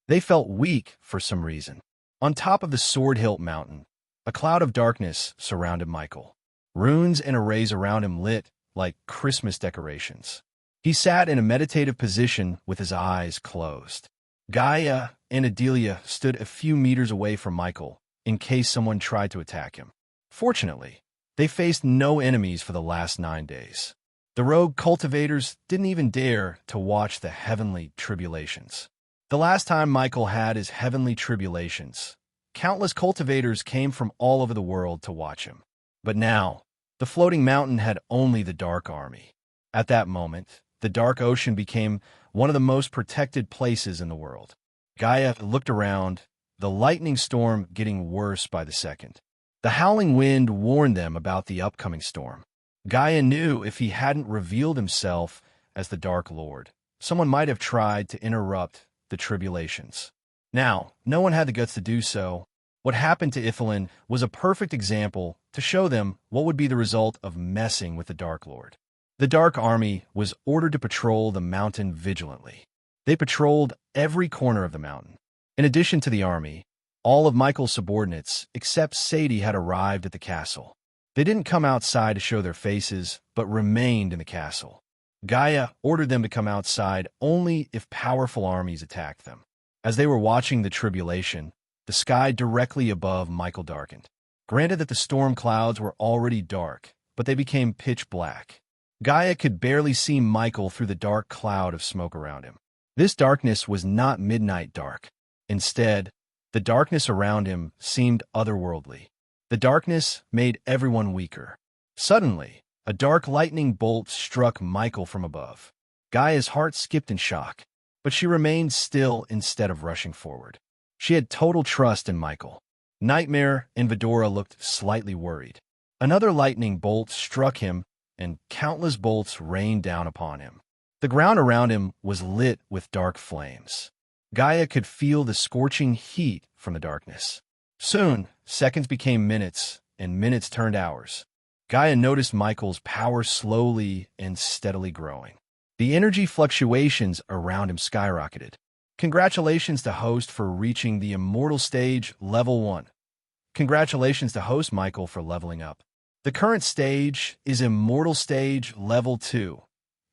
They felt weak for some reason. On top of the Sword Hilt Mountain, a cloud of darkness surrounded Michael. Runes and arrays around him lit like Christmas decorations. He sat in a meditative position with his eyes closed. Gaia and Adelia stood a few meters away from Michael in case someone tried to attack him. Fortunately, they faced no enemies for the last 9 days. The rogue cultivators didn't even dare to watch the heavenly tribulations. The last time Michael had his heavenly tribulations, countless cultivators came from all over the world to watch him. But now, the floating mountain had only the Dark Army. At that moment, the dark ocean became one of the most protected places in the world. Gaia looked around, the lightning storm getting worse by the second. The howling wind warned them about the upcoming storm. Gaia knew if he hadn't revealed himself as the Dark Lord, someone might have tried to interrupt the tribulations. Now, no one had the guts to do so. What happened to Ithelin was a perfect example to show them what would be the result of messing with the Dark Lord. The Dark Army was ordered to patrol the mountain vigilantly. They patrolled every corner of the mountain. In addition to the army, all of Michael's subordinates, except Sadie, had arrived at the castle. They didn't come outside to show their faces, but remained in the castle. Gaia ordered them to come outside only if powerful armies attacked them. As they were watching the tribulation, the sky directly above Michael darkened. Granted that the storm clouds were already dark, but they became pitch black. Gaia could barely see Michael through the dark cloud of smoke around him. This darkness was not midnight dark. Instead, the darkness around him seemed otherworldly. The darkness made everyone weaker. Suddenly, a dark lightning bolt struck Michael from above. Gaia's heart skipped in shock, but she remained still instead of rushing forward. She had total trust in Michael. Nightmare and Vidora looked slightly worried. Another lightning bolt struck him, and countless bolts rained down upon him. The ground around him was lit with dark flames. Gaia could feel the scorching heat from the darkness. Soon, seconds became minutes, and minutes turned hours. Gaia noticed Michael's power slowly and steadily growing. The energy fluctuations around him skyrocketed. Congratulations to host for reaching the Immortal Stage Level 1. Congratulations to host Michael for leveling up. The current stage is Immortal Stage Level 2.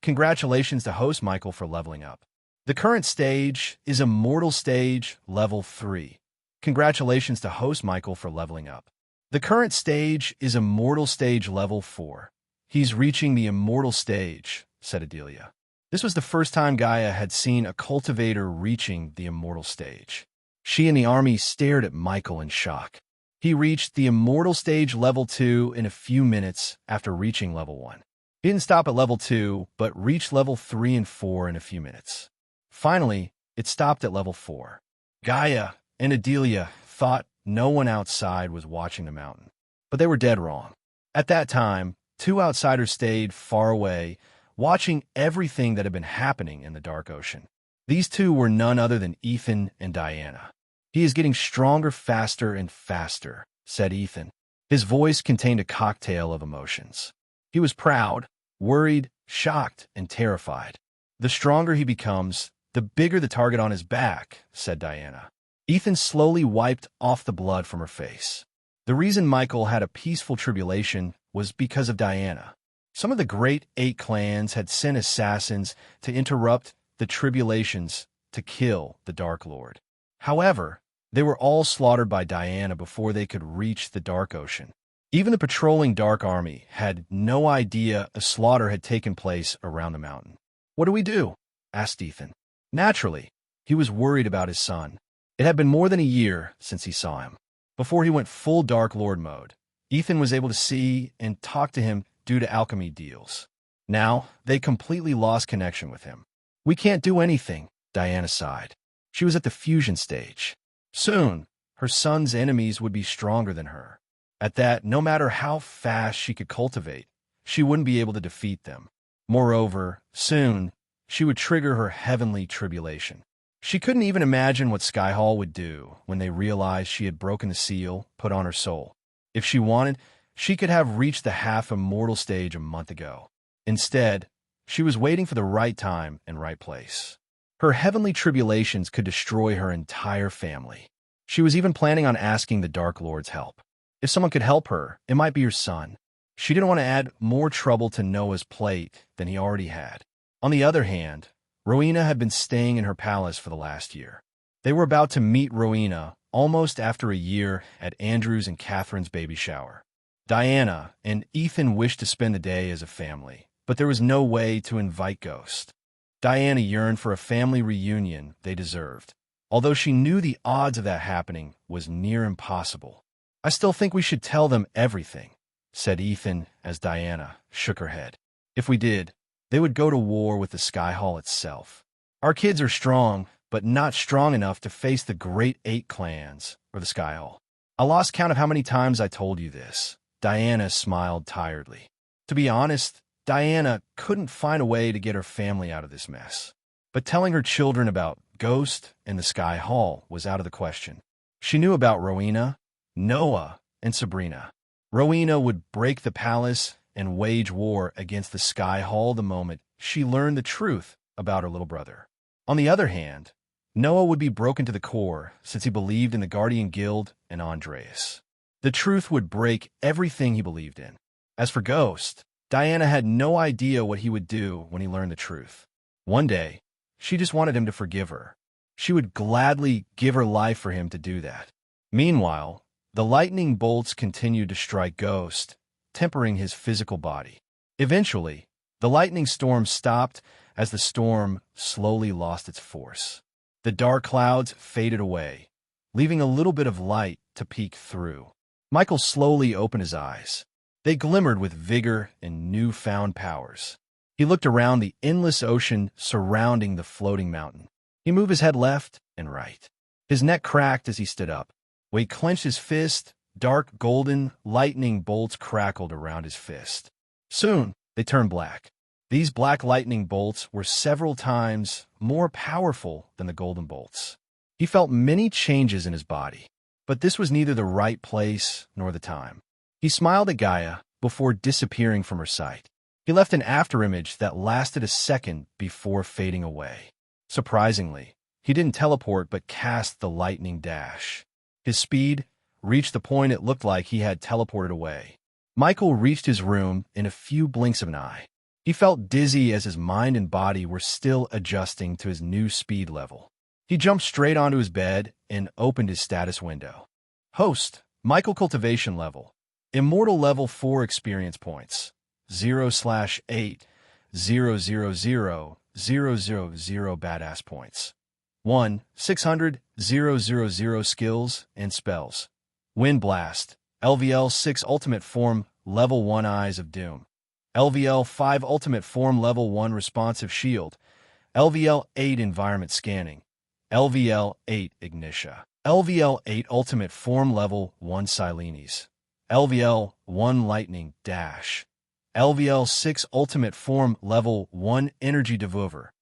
Congratulations to host Michael for leveling up. The current stage is Immortal Stage Level 3. Congratulations to host Michael for leveling up. The current stage is Immortal Stage Level 4. He's reaching the Immortal Stage, said Adelia. This was the first time Gaia had seen a cultivator reaching the Immortal Stage. She and the army stared at Michael in shock. He reached the Immortal Stage Level 2 in a few minutes after reaching Level 1. He didn't stop at Level 2, but reached Level 3 and 4 in a few minutes. Finally, it stopped at Level 4. Gaia and Adelia thought no one outside was watching the mountain, but they were dead wrong. At that time, two outsiders stayed far away, watching everything that had been happening in the dark ocean. These two were none other than Ethan and Diana. He is getting stronger faster and faster, said Ethan. His voice contained a cocktail of emotions. He was proud, worried, shocked, and terrified. The stronger he becomes, the bigger the target on his back, said Diana. Ethan slowly wiped off the blood from her face. The reason Michael had a peaceful tribulation was because of Diana. Some of the great 8 clans had sent assassins to interrupt the tribulations to kill the Dark Lord. However, they were all slaughtered by Diana before they could reach the Dark Ocean. Even the patrolling Dark Army had no idea a slaughter had taken place around the mountain. "What do we do?" asked Ethan. Naturally, he was worried about his son. It had been more than a year since he saw him. Before he went full Dark Lord mode, Ethan was able to see and talk to him due to alchemy deals. Now, they completely lost connection with him. "We can't do anything," Diana sighed. She was at the fusion stage. Soon, her son's enemies would be stronger than her. At that, no matter how fast she could cultivate, she wouldn't be able to defeat them. Moreover, soon, she would trigger her heavenly tribulation. She couldn't even imagine what Skyhall would do when they realized she had broken the seal put on her soul. If she wanted, she could have reached the half-immortal stage a month ago. Instead, she was waiting for the right time and right place. Her heavenly tribulations could destroy her entire family. She was even planning on asking the Dark Lord's help. If someone could help her, it might be her son. She didn't want to add more trouble to Noah's plate than he already had. On the other hand, Rowena had been staying in her palace for the last year. They were about to meet Rowena almost after a year at Andrew's and Catherine's baby shower. Diana and Ethan wished to spend the day as a family, but there was no way to invite Ghost. Diana yearned for a family reunion they deserved, although she knew the odds of that happening was near impossible. "I still think we should tell them everything," said Ethan as Diana shook her head. "If we did, they would go to war with the Skyhall itself. Our kids are strong, but not strong enough to face the great 8 clans or the Skyhall. I lost count of how many times I told you this." Diana smiled tiredly. To be honest, Diana couldn't find a way to get her family out of this mess. But telling her children about Ghost and the Skyhall was out of the question. She knew about Rowena, Noah, and Sabrina. Rowena would break the palace and wage war against the Skyhall the moment she learned the truth about her little brother. On the other hand, Noah would be broken to the core since he believed in the Guardian Guild and Andreas. The truth would break everything he believed in. As for Ghost, Diana had no idea what he would do when he learned the truth. One day, she just wanted him to forgive her. She would gladly give her life for him to do that. Meanwhile, the lightning bolts continued to strike Ghost, tempering his physical body. Eventually, the lightning storm stopped as the storm slowly lost its force. The dark clouds faded away, leaving a little bit of light to peek through. Michael slowly opened his eyes. They glimmered with vigor and newfound powers. He looked around the endless ocean surrounding the floating mountain. He moved his head left and right. His neck cracked as he stood up. When he clenched his fist, dark golden lightning bolts crackled around his fist. Soon, they turned black. These black lightning bolts were several times more powerful than the golden bolts. He felt many changes in his body, but this was neither the right place nor the time. He smiled at Gaia before disappearing from her sight. He left an afterimage that lasted a second before fading away. Surprisingly, he didn't teleport but cast the lightning dash. His speed reached the point it looked like he had teleported away. Michael reached his room in a few blinks of an eye. He felt dizzy as his mind and body were still adjusting to his new speed level. He jumped straight onto his bed and opened his status window. Host, Michael Cultivation Level. Immortal Level 4 Experience Points. 0/8. 000 000 Badass Points. 1. 600 000 Skills and Spells. Wind Blast. LVL 6 Ultimate Form Level 1 Eyes of Doom. LVL 5 Ultimate Form Level 1 Responsive Shield. LVL 8 Environment Scanning. LVL 8 Ignitia. LVL 8 Ultimate Form Level 1 Silenes. LVL 1 Lightning Dash. LVL 6 Ultimate Form Level 1 Energy Devour.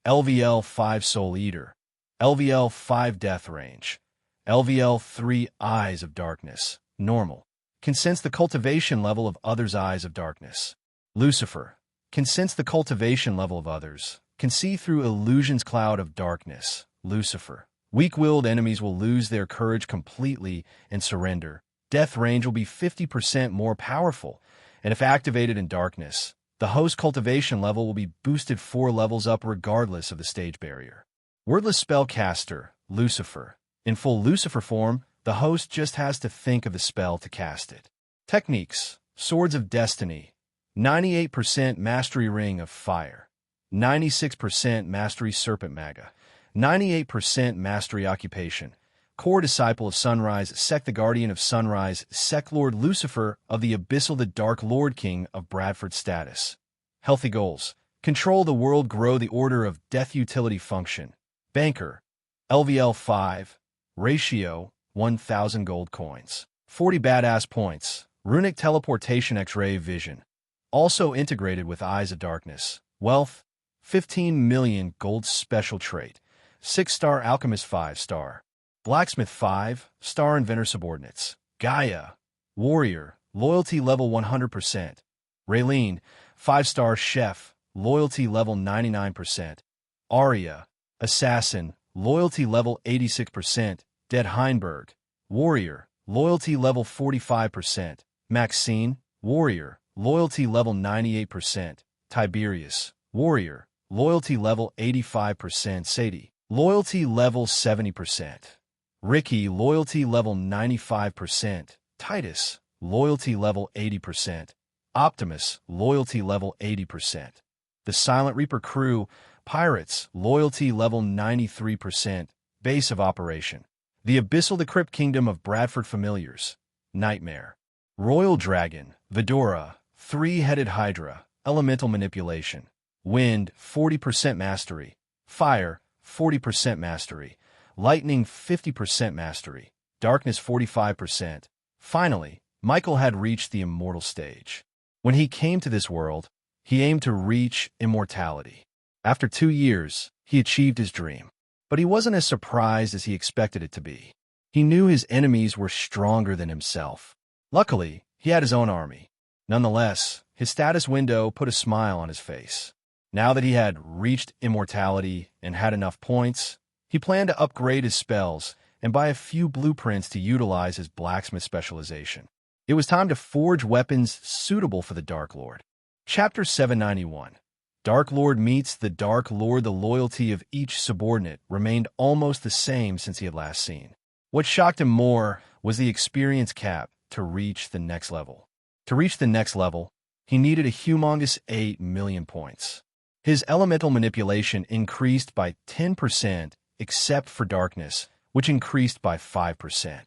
LVL 5 Soul Eater. LVL 5 Death Range. LVL 3 Eyes of Darkness. Normal. Can sense the cultivation level of others' Eyes of Darkness. Lucifer. Can sense the cultivation level of others. Can see through illusions cloud of darkness. Lucifer. Weak-willed enemies will lose their courage completely and surrender. Death range will be 50% more powerful, and if activated in darkness, the host cultivation level will be boosted 4 levels up regardless of the stage barrier. Wordless spellcaster, Lucifer. In full Lucifer form, the host just has to think of the spell to cast it. Techniques: Swords of Destiny, 98% Mastery Ring of Fire, 96% Mastery Serpent Maga, 98% Mastery Occupation, Core Disciple of Sunrise, Sec the Guardian of Sunrise, Sec Lord Lucifer of the Abyssal, the Dark Lord King of Bradford status. Healthy goals: Control the world, grow the Order of Death, utility function. Banker, LVL 5, ratio, 1,000 gold coins. 40 badass points, Runic Teleportation, X-Ray Vision. Also integrated with Eyes of Darkness. Wealth, 15 million gold, special trait. 6-star Alchemist, 5-star. Blacksmith, 5-star Inventor subordinates. Gaia, Warrior, loyalty level 100%. Raylene, 5-star Chef, loyalty level 99%. Arya, Assassin, loyalty level 86%. Dead Heinberg, Warrior, loyalty level 45%. Maxine, Warrior, loyalty level 98%. Tiberius, Warrior, loyalty level 85%. Sadie, loyalty level 70%. Ricky, loyalty level 95%. Titus, loyalty level 80%. Optimus, loyalty level 80%. The Silent Reaper crew, Pirates, loyalty level 93%. Base of operation: the Abyssal, the Crypt Kingdom of Bradford Familiars. Nightmare. Royal Dragon, Vidora, 3-headed Hydra, elemental manipulation. Wind, 40% mastery. Fire, 40% mastery. Lightning, 50% mastery. Darkness, 45%. Finally, Michael had reached the immortal stage. When he came to this world, he aimed to reach immortality. After 2 years, he achieved his dream. But he wasn't as surprised as he expected it to be. He knew his enemies were stronger than himself. Luckily, he had his own army. Nonetheless, his status window put a smile on his face. Now that he had reached immortality and had enough points, he planned to upgrade his spells and buy a few blueprints to utilize his blacksmith specialization. It was time to forge weapons suitable for the Dark Lord. Chapter 791. Dark Lord meets the Dark Lord. The loyalty of each subordinate remained almost the same since he had last seen. What shocked him more was the experience cap to reach the next level. To reach the next level, he needed a humongous 8 million points. His elemental manipulation increased by 10%, except for darkness, which increased by 5%.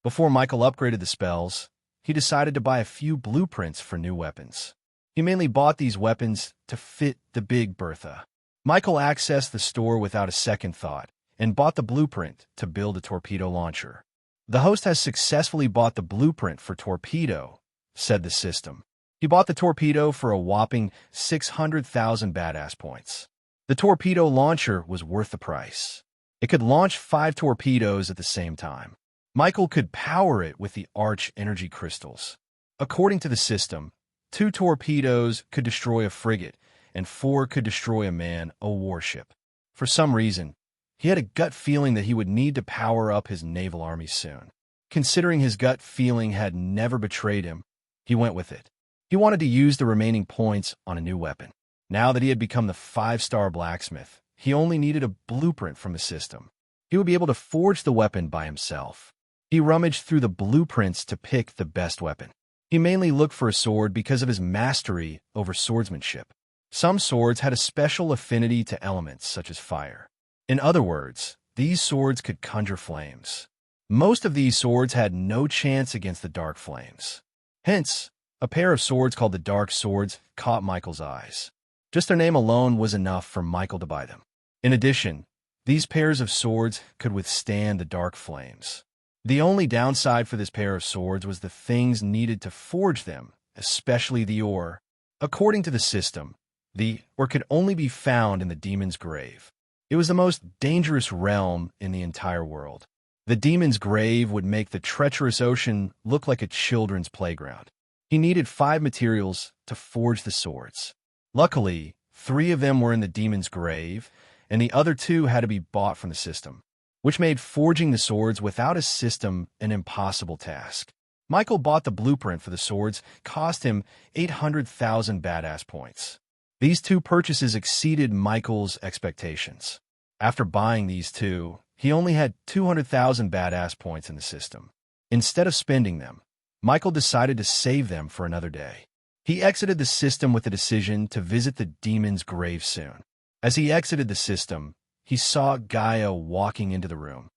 Before Michael upgraded the spells, he decided to buy a few blueprints for new weapons. He mainly bought these weapons to fit the Big Bertha. Michael accessed the store without a second thought and bought the blueprint to build a torpedo launcher. The host has successfully bought the blueprint for torpedo, said the system. He bought the torpedo for a whopping 600,000 badass points. The torpedo launcher was worth the price. It could launch 5 torpedoes at the same time. Michael could power it with the Arch energy crystals. According to the system, 2 torpedoes could destroy a frigate, and 4 could destroy a man, a warship. For some reason, he had a gut feeling that he would need to power up his naval army soon. Considering his gut feeling had never betrayed him, he went with it. He wanted to use the remaining points on a new weapon. Now that he had become the 5-star blacksmith, he only needed a blueprint from the system. He would be able to forge the weapon by himself. He rummaged through the blueprints to pick the best weapon. He mainly looked for a sword because of his mastery over swordsmanship. Some swords had a special affinity to elements such as fire. In other words, these swords could conjure flames. Most of these swords had no chance against the dark flames. Hence, a pair of swords called the Dark Swords caught Michael's eyes. Just their name alone was enough for Michael to buy them. In addition, these pairs of swords could withstand the dark flames. The only downside for this pair of swords was the things needed to forge them, especially the ore. According to the system, the ore could only be found in the demon's grave. It was the most dangerous realm in the entire world. The demon's grave would make the treacherous ocean look like a children's playground. He needed 5 materials to forge the swords. Luckily, 3 of them were in the demon's grave, and the other 2 had to be bought from the system. which made forging the swords without a system an impossible task. Michael bought the blueprint for the swords, cost him 800,000 badass points. These two purchases exceeded Michael's expectations. After buying these two, he only had 200,000 badass points in the system. Instead of spending them, Michael decided to save them for another day. He exited the system with the decision to visit the demon's grave soon. As he exited the system, he saw Gaia walking into the room.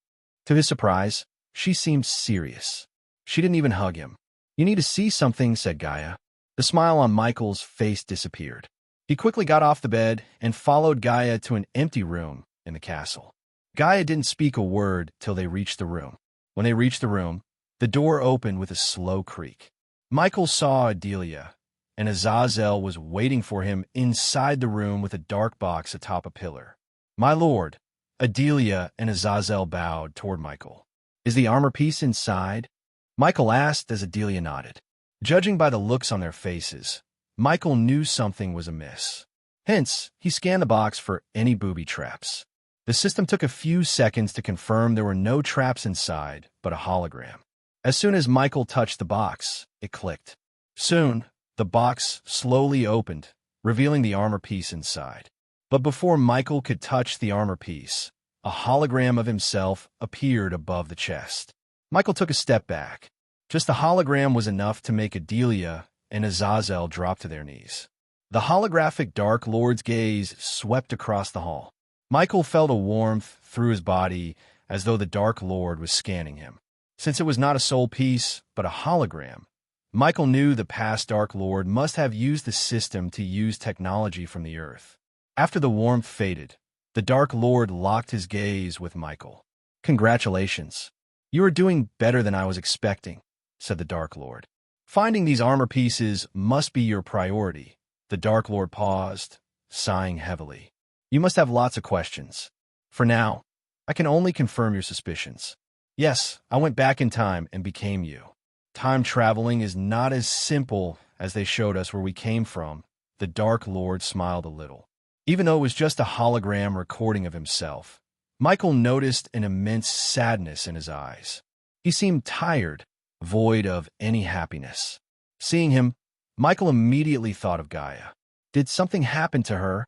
To his surprise, she seemed serious. She didn't even hug him. "You need to see something," said Gaia. The smile on Michael's face disappeared. He quickly got off the bed and followed Gaia to an empty room in the castle. Gaia didn't speak a word till they reached the room. When they reached the room, the door opened with a slow creak. Michael saw Adelia, and Azazel was waiting for him inside the room with a dark box atop a pillar. "My lord," Adelia and Azazel bowed toward Michael. "Is the armor piece inside?" Michael asked as Adelia nodded. Judging by the looks on their faces, Michael knew something was amiss. Hence, he scanned the box for any booby traps. The system took a few seconds to confirm there were no traps inside, but a hologram. As soon as Michael touched the box, it clicked. Soon, the box slowly opened, revealing the armor piece inside. But before Michael could touch the armor piece, a hologram of himself appeared above the chest. Michael took a step back. Just the hologram was enough to make Adelia and Azazel drop to their knees. The holographic Dark Lord's gaze swept across the hall. Michael felt a warmth through his body as though the Dark Lord was scanning him. Since it was not a soul piece, but a hologram, Michael knew the past Dark Lord must have used the system to use technology from the Earth. After the warmth faded, the Dark Lord locked his gaze with Michael. "Congratulations. You are doing better than I was expecting," said the Dark Lord. "Finding these armor pieces must be your priority." The Dark Lord paused, sighing heavily. "You must have lots of questions. For now, I can only confirm your suspicions. Yes, I went back in time and became you. Time traveling is not as simple as they showed us where we came from." The Dark Lord smiled a little. Even though it was just a hologram recording of himself, Michael noticed an immense sadness in his eyes. He seemed tired, void of any happiness. Seeing him, Michael immediately thought of Gaia. Did something happen to her?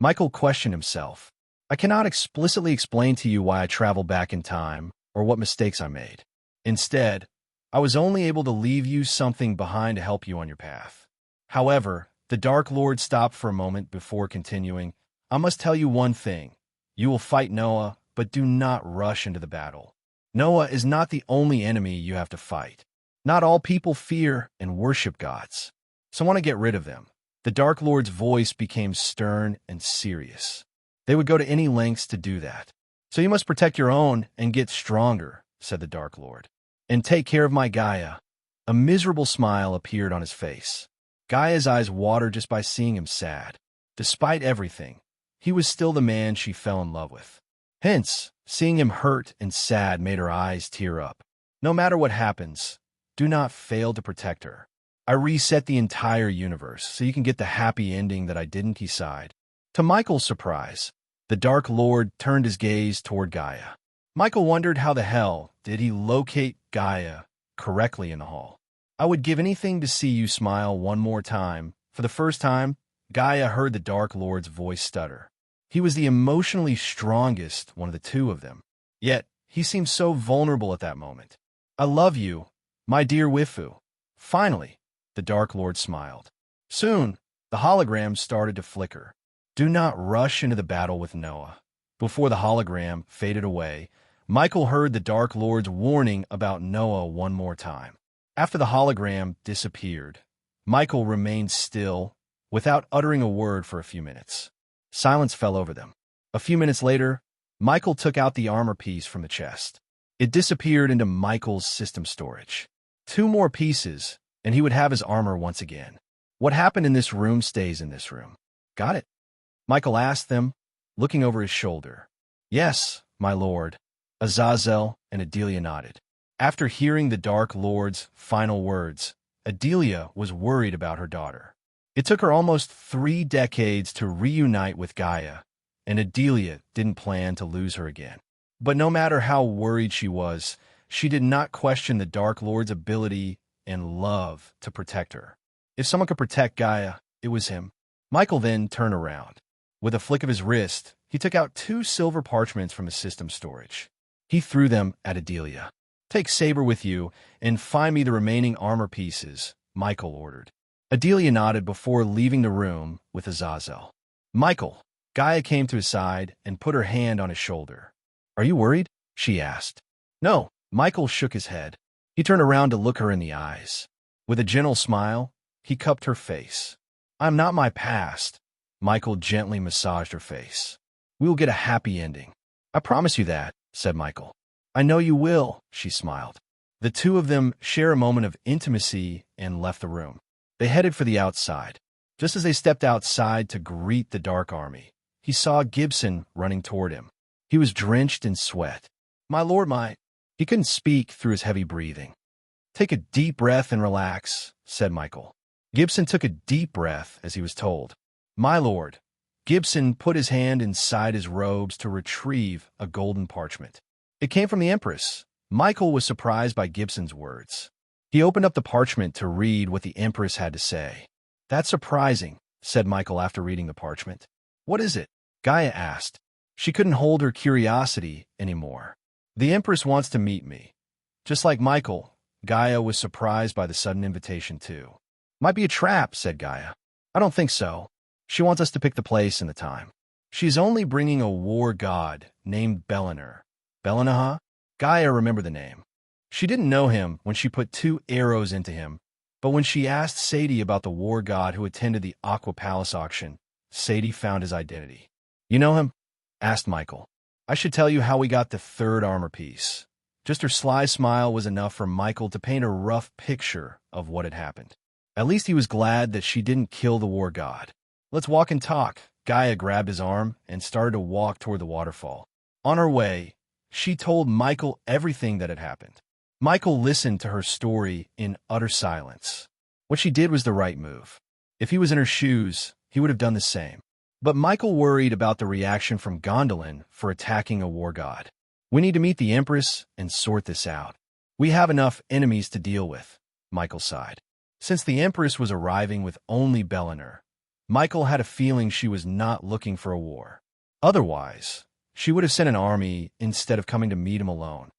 Michael questioned himself. "I cannot explicitly explain to you why I traveled back in time or what mistakes I made. Instead, I was only able to leave you something behind to help you on your path." However, the Dark Lord stopped for a moment before continuing. "I must tell you one thing. You will fight Noah, but do not rush into the battle. Noah is not the only enemy you have to fight. Not all people fear and worship gods. So I want to get rid of them." The Dark Lord's voice became stern and serious. "They would go to any lengths to do that. So you must protect your own and get stronger," said the Dark Lord. "And take care of my Gaia." A miserable smile appeared on his face. Gaia's eyes watered just by seeing him sad. Despite everything, he was still the man she fell in love with. Hence, seeing him hurt and sad made her eyes tear up. "No matter what happens, do not fail to protect her. I reset the entire universe so you can get the happy ending that I didn't," he sighed. To Michael's surprise, the Dark Lord turned his gaze toward Gaia. Michael wondered how the hell did he locate Gaia correctly in the hall. "I would give anything to see you smile one more time." For the first time, Gaia heard the Dark Lord's voice stutter. He was the emotionally strongest one of the two of them. Yet, he seemed so vulnerable at that moment. "I love you, my dear Wifu." Finally, the Dark Lord smiled. Soon, the hologram started to flicker. "Do not rush into the battle with Noah." Before the hologram faded away, Michael heard the Dark Lord's warning about Noah one more time. After the hologram disappeared, Michael remained still, without uttering a word for a few minutes. Silence fell over them. A few minutes later, Michael took out the armor piece from the chest. It disappeared into Michael's system storage. 2 more pieces, and he would have his armor once again. "What happened in this room stays in this room." "Got it?" Michael asked them, looking over his shoulder. "Yes, my lord." Azazel and Adelia nodded. After hearing the Dark Lord's final words, Adelia was worried about her daughter. It took her almost 3 decades to reunite with Gaia, and Adelia didn't plan to lose her again. But no matter how worried she did not question the Dark Lord's ability and love to protect her. If someone could protect Gaia, it was him. Michael then turned around. With a flick of his wrist, he took out 2 silver parchments from his system storage. He threw them at Adelia. "Take Saber with you and find me the remaining armor pieces," Michael ordered. Adelia nodded before leaving the room with Azazel. "Michael." Gaia came to his side and put her hand on his shoulder. "Are you worried?" she asked. "No." Michael shook his head. He turned around to look her in the eyes. With a gentle smile, he cupped her face. "I'm not my past." Michael gently massaged her face. "We will get a happy ending. I promise you that," said Michael. "I know you will," she smiled. The two of them shared a moment of intimacy and left the room. They headed for the outside. Just as they stepped outside to greet the Dark Army, he saw Gibson running toward him. He was drenched in sweat. "My lord, my—" He couldn't speak through his heavy breathing. "Take a deep breath and relax," said Michael. Gibson took a deep breath as he was told. "My lord." Gibson put his hand inside his robes to retrieve a golden parchment. It came from the Empress. Michael was surprised by Gibson's words. He opened up the parchment to read what the Empress had to say. "That's surprising," said Michael after reading the parchment. "What is it?" Gaia asked. She couldn't hold her curiosity anymore. "The Empress wants to meet me." Just like Michael, Gaia was surprised by the sudden invitation too. "Might be a trap," said Gaia. "I don't think so. She wants us to pick the place and the time. She's only bringing a war god named Belenar." Belenar? Gaia remembered the name. She didn't know him when she put 2 arrows into him, but when she asked Sadie about the war god who attended the Aqua Palace auction, Sadie found his identity. "You know him?" asked Michael. "I should tell you how we got the 3rd armor piece." Just her sly smile was enough for Michael to paint a rough picture of what had happened. At least he was glad that she didn't kill the war god. "Let's walk and talk." Gaia grabbed his arm and started to walk toward the waterfall. On her way, she told Michael everything that had happened. Michael listened to her story in utter silence. What she did was the right move. If he was in her shoes, he would have done the same. But Michael worried about the reaction from Gondolin for attacking a war god. "We need to meet the Empress and sort this out. We have enough enemies to deal with," Michael sighed. Since the Empress was arriving with only Belenar, Michael had a feeling she was not looking for a war. Otherwise, she would have sent an army instead of coming to meet him alone.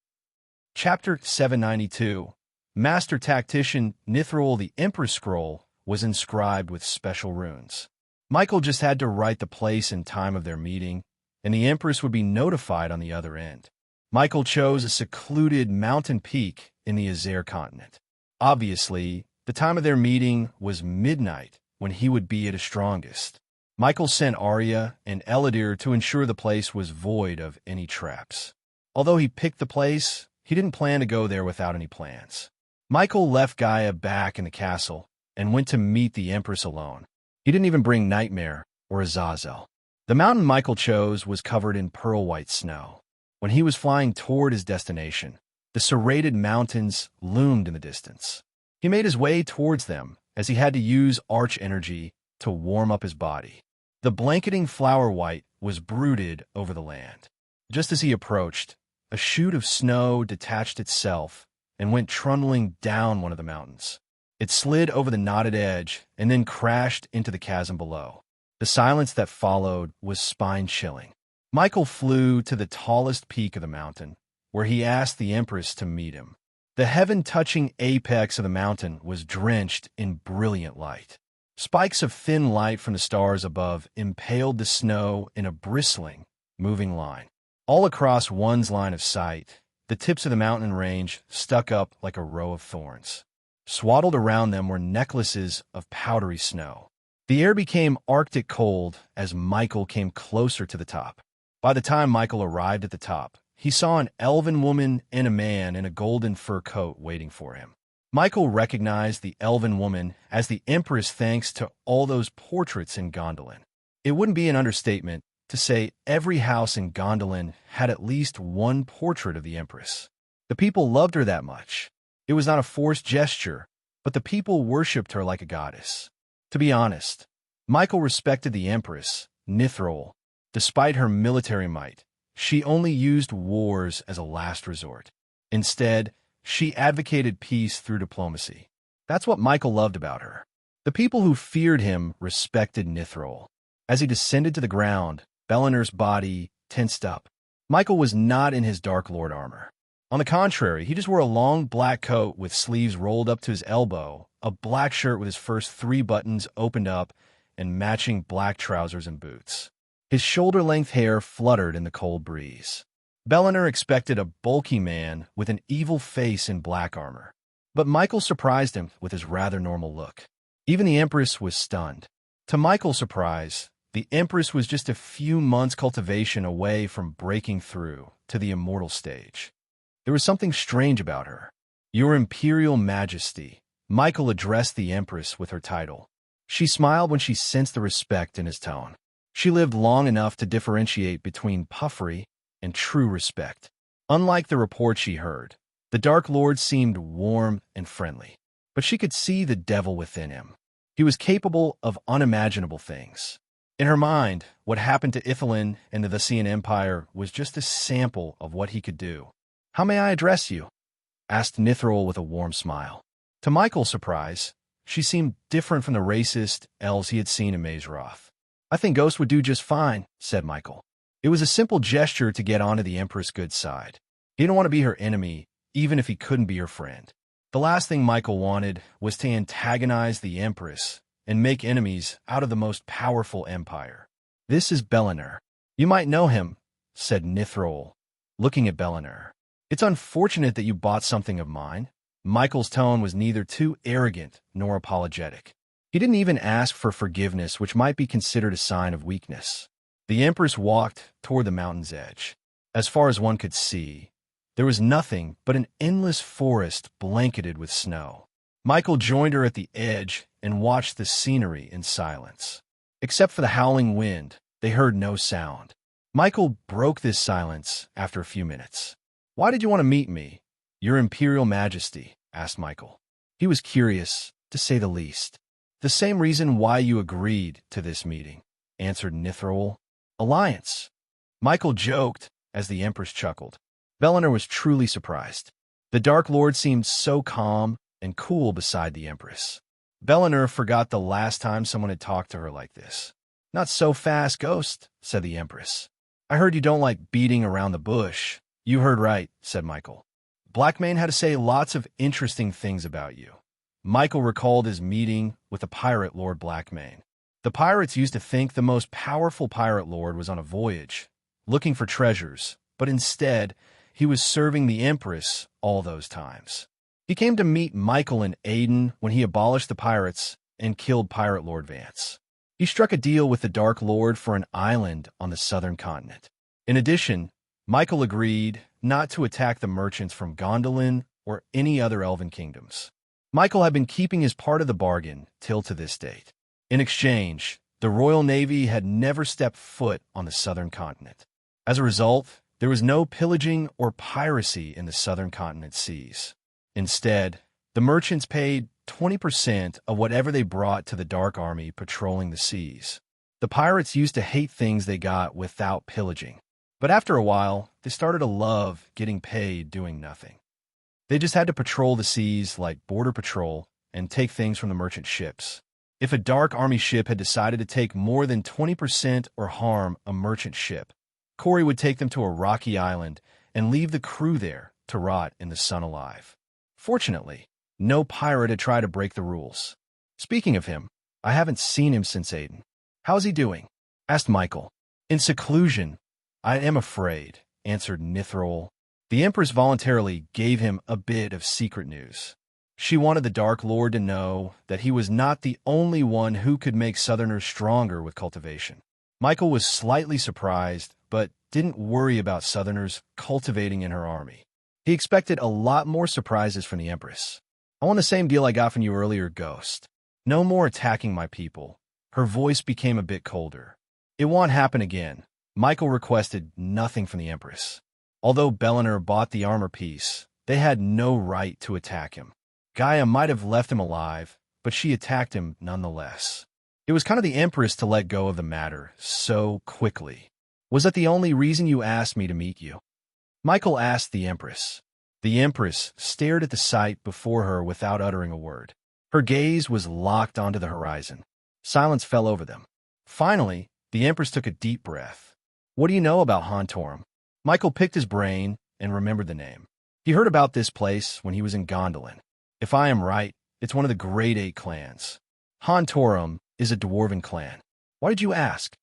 Chapter 792. Master Tactician Nithrol. The Emperor's Scroll was inscribed with special runes. Michael just had to write the place and time of their meeting, and the Empress would be notified on the other end. Michael chose a secluded mountain peak in the Azer continent. Obviously, the time of their meeting was midnight, when he would be at his strongest. Michael sent Arya and Eladir to ensure the place was void of any traps. Although he picked the place, he didn't plan to go there without any plans. Michael left Gaia back in the castle and went to meet the Empress alone. He didn't even bring Nightmare or Azazel. The mountain Michael chose was covered in pearl-white snow. When he was flying toward his destination, the serrated mountains loomed in the distance. He made his way towards them as he had to use arch energy to warm up his body. The blanketing flower white was brooded over the land. Just as he approached, a shoot of snow detached itself and went trundling down one of the mountains. It slid over the knotted edge and then crashed into the chasm below. The silence that followed was spine-chilling. Michael flew to the tallest peak of the mountain, where he asked the Empress to meet him. The heaven-touching apex of the mountain was drenched in brilliant light. Spikes of thin light from the stars above impaled the snow in a bristling, moving line. All across one's line of sight, the tips of the mountain range stuck up like a row of thorns. Swaddled around them were necklaces of powdery snow. The air became arctic cold as Michael came closer to the top. By the time Michael arrived at the top, he saw an elven woman and a man in a golden fur coat waiting for him. Michael recognized the elven woman as the Empress thanks to all those portraits in Gondolin. It wouldn't be an understatement to say every house in Gondolin had at least one portrait of the Empress. The people loved her that much. It was not a forced gesture, but the people worshipped her like a goddess. To be honest, Michael respected the Empress, Nithrol. Despite her military might, She only used wars as a last resort. Instead, she advocated peace through diplomacy. That's what Michael loved about her. The people who feared him respected Nithrol. As he descended to the ground, Belliner's body tensed up. Michael was not in his Dark Lord armor. On the contrary, he just wore a long black coat with sleeves rolled up to his elbow, a black shirt with his first 3 buttons opened up, and matching black trousers and boots. His shoulder-length hair fluttered in the cold breeze. Belliner expected a bulky man with an evil face in black armor. But Michael surprised him with his rather normal look. Even the Empress was stunned. To Michael's surprise, the Empress was just a few months' cultivation away from breaking through to the immortal stage. There was something strange about her. "Your Imperial Majesty," Michael addressed the Empress with her title. She smiled when she sensed the respect in his tone. She lived long enough to differentiate between puffery and true respect. Unlike the reports she heard, the Dark Lord seemed warm and friendly. But she could see the devil within him. He was capable of unimaginable things. In her mind, what happened to Ithalin and the Vacian Empire was just a sample of what he could do. "How may I address you?" asked Nithrol with a warm smile. To Michael's surprise, she seemed different from the racist elves he had seen in Mazeroth. "I think Ghost would do just fine," said Michael. It was a simple gesture to get onto the Empress' good side. He didn't want to be her enemy, even if he couldn't be her friend. The last thing Michael wanted was to antagonize the Empress and make enemies out of the most powerful empire. "This is Belliner. You might know him," said Nithrol, looking at Belliner. "It's unfortunate that you bought something of mine." Michael's tone was neither too arrogant nor apologetic. He didn't even ask for forgiveness, which might be considered a sign of weakness. The Empress walked toward the mountain's edge. As far as one could see, there was nothing but an endless forest blanketed with snow. Michael joined her at the edge and watched the scenery in silence. Except for the howling wind, they heard no sound. Michael broke this silence after a few minutes. "Why did you want to meet me, Your Imperial Majesty?" asked Michael. He was curious, to say the least. "The same reason why you agreed to this meeting," answered Nithrol. "Alliance." Michael joked as the Empress chuckled. Belliner was truly surprised. The Dark Lord seemed so calm and cool beside the Empress. Belliner forgot the last time someone had talked to her like this. "Not so fast, Ghost," said the Empress. "I heard you don't like beating around the bush." "You heard right," said Michael. "Blackmane had to say lots of interesting things about you." Michael recalled his meeting with the pirate Lord Blackmane. The pirates used to think the most powerful pirate lord was on a voyage, looking for treasures, but instead, he was serving the Empress all those times. He came to meet Michael in Aden when he abolished the pirates and killed Pirate Lord Vance. He struck a deal with the Dark Lord for an island on the southern continent. In addition, Michael agreed not to attack the merchants from Gondolin or any other elven kingdoms. Michael had been keeping his part of the bargain till to this date. In exchange, the Royal Navy had never stepped foot on the southern continent. As a result, there was no pillaging or piracy in the southern continent seas. Instead, the merchants paid 20% of whatever they brought to the Dark Army patrolling the seas. The pirates used to hate things they got without pillaging. But after a while, they started to love getting paid doing nothing. They just had to patrol the seas like border patrol and take things from the merchant ships. If a Dark Army ship had decided to take more than 20% or harm a merchant ship, Corey would take them to a rocky island and leave the crew there to rot in the sun alive. Fortunately, no pirate had tried to break the rules. Speaking of him, I haven't seen him since Aden. "How's he doing?" asked Michael. "In seclusion, I am afraid," answered Nithrol. The Empress voluntarily gave him a bit of secret news. She wanted the Dark Lord to know that he was not the only one who could make Southerners stronger with cultivation. Michael was slightly surprised, but didn't worry about Southerners cultivating in her army. He expected a lot more surprises from the Empress. "I want the same deal I got from you earlier, Ghost. No more attacking my people." Her voice became a bit colder. "It won't happen again." Michael requested nothing from the Empress. Although Belliner bought the armor piece, they had no right to attack him. Gaia might have left him alive, but she attacked him nonetheless. It was kind of the Empress to let go of the matter so quickly. Was that the only reason you asked me to meet you? Michael asked the Empress. The Empress stared at the sight before her without uttering a word. Her gaze was locked onto the horizon. Silence fell over them. Finally, the Empress took a deep breath. What do you know about Hontorum? Michael picked his brain and remembered the name. He heard about this place when he was in Gondolin. If I am right, it's one of the Great 8 clans. Hontorum is a dwarven clan. Why did you ask?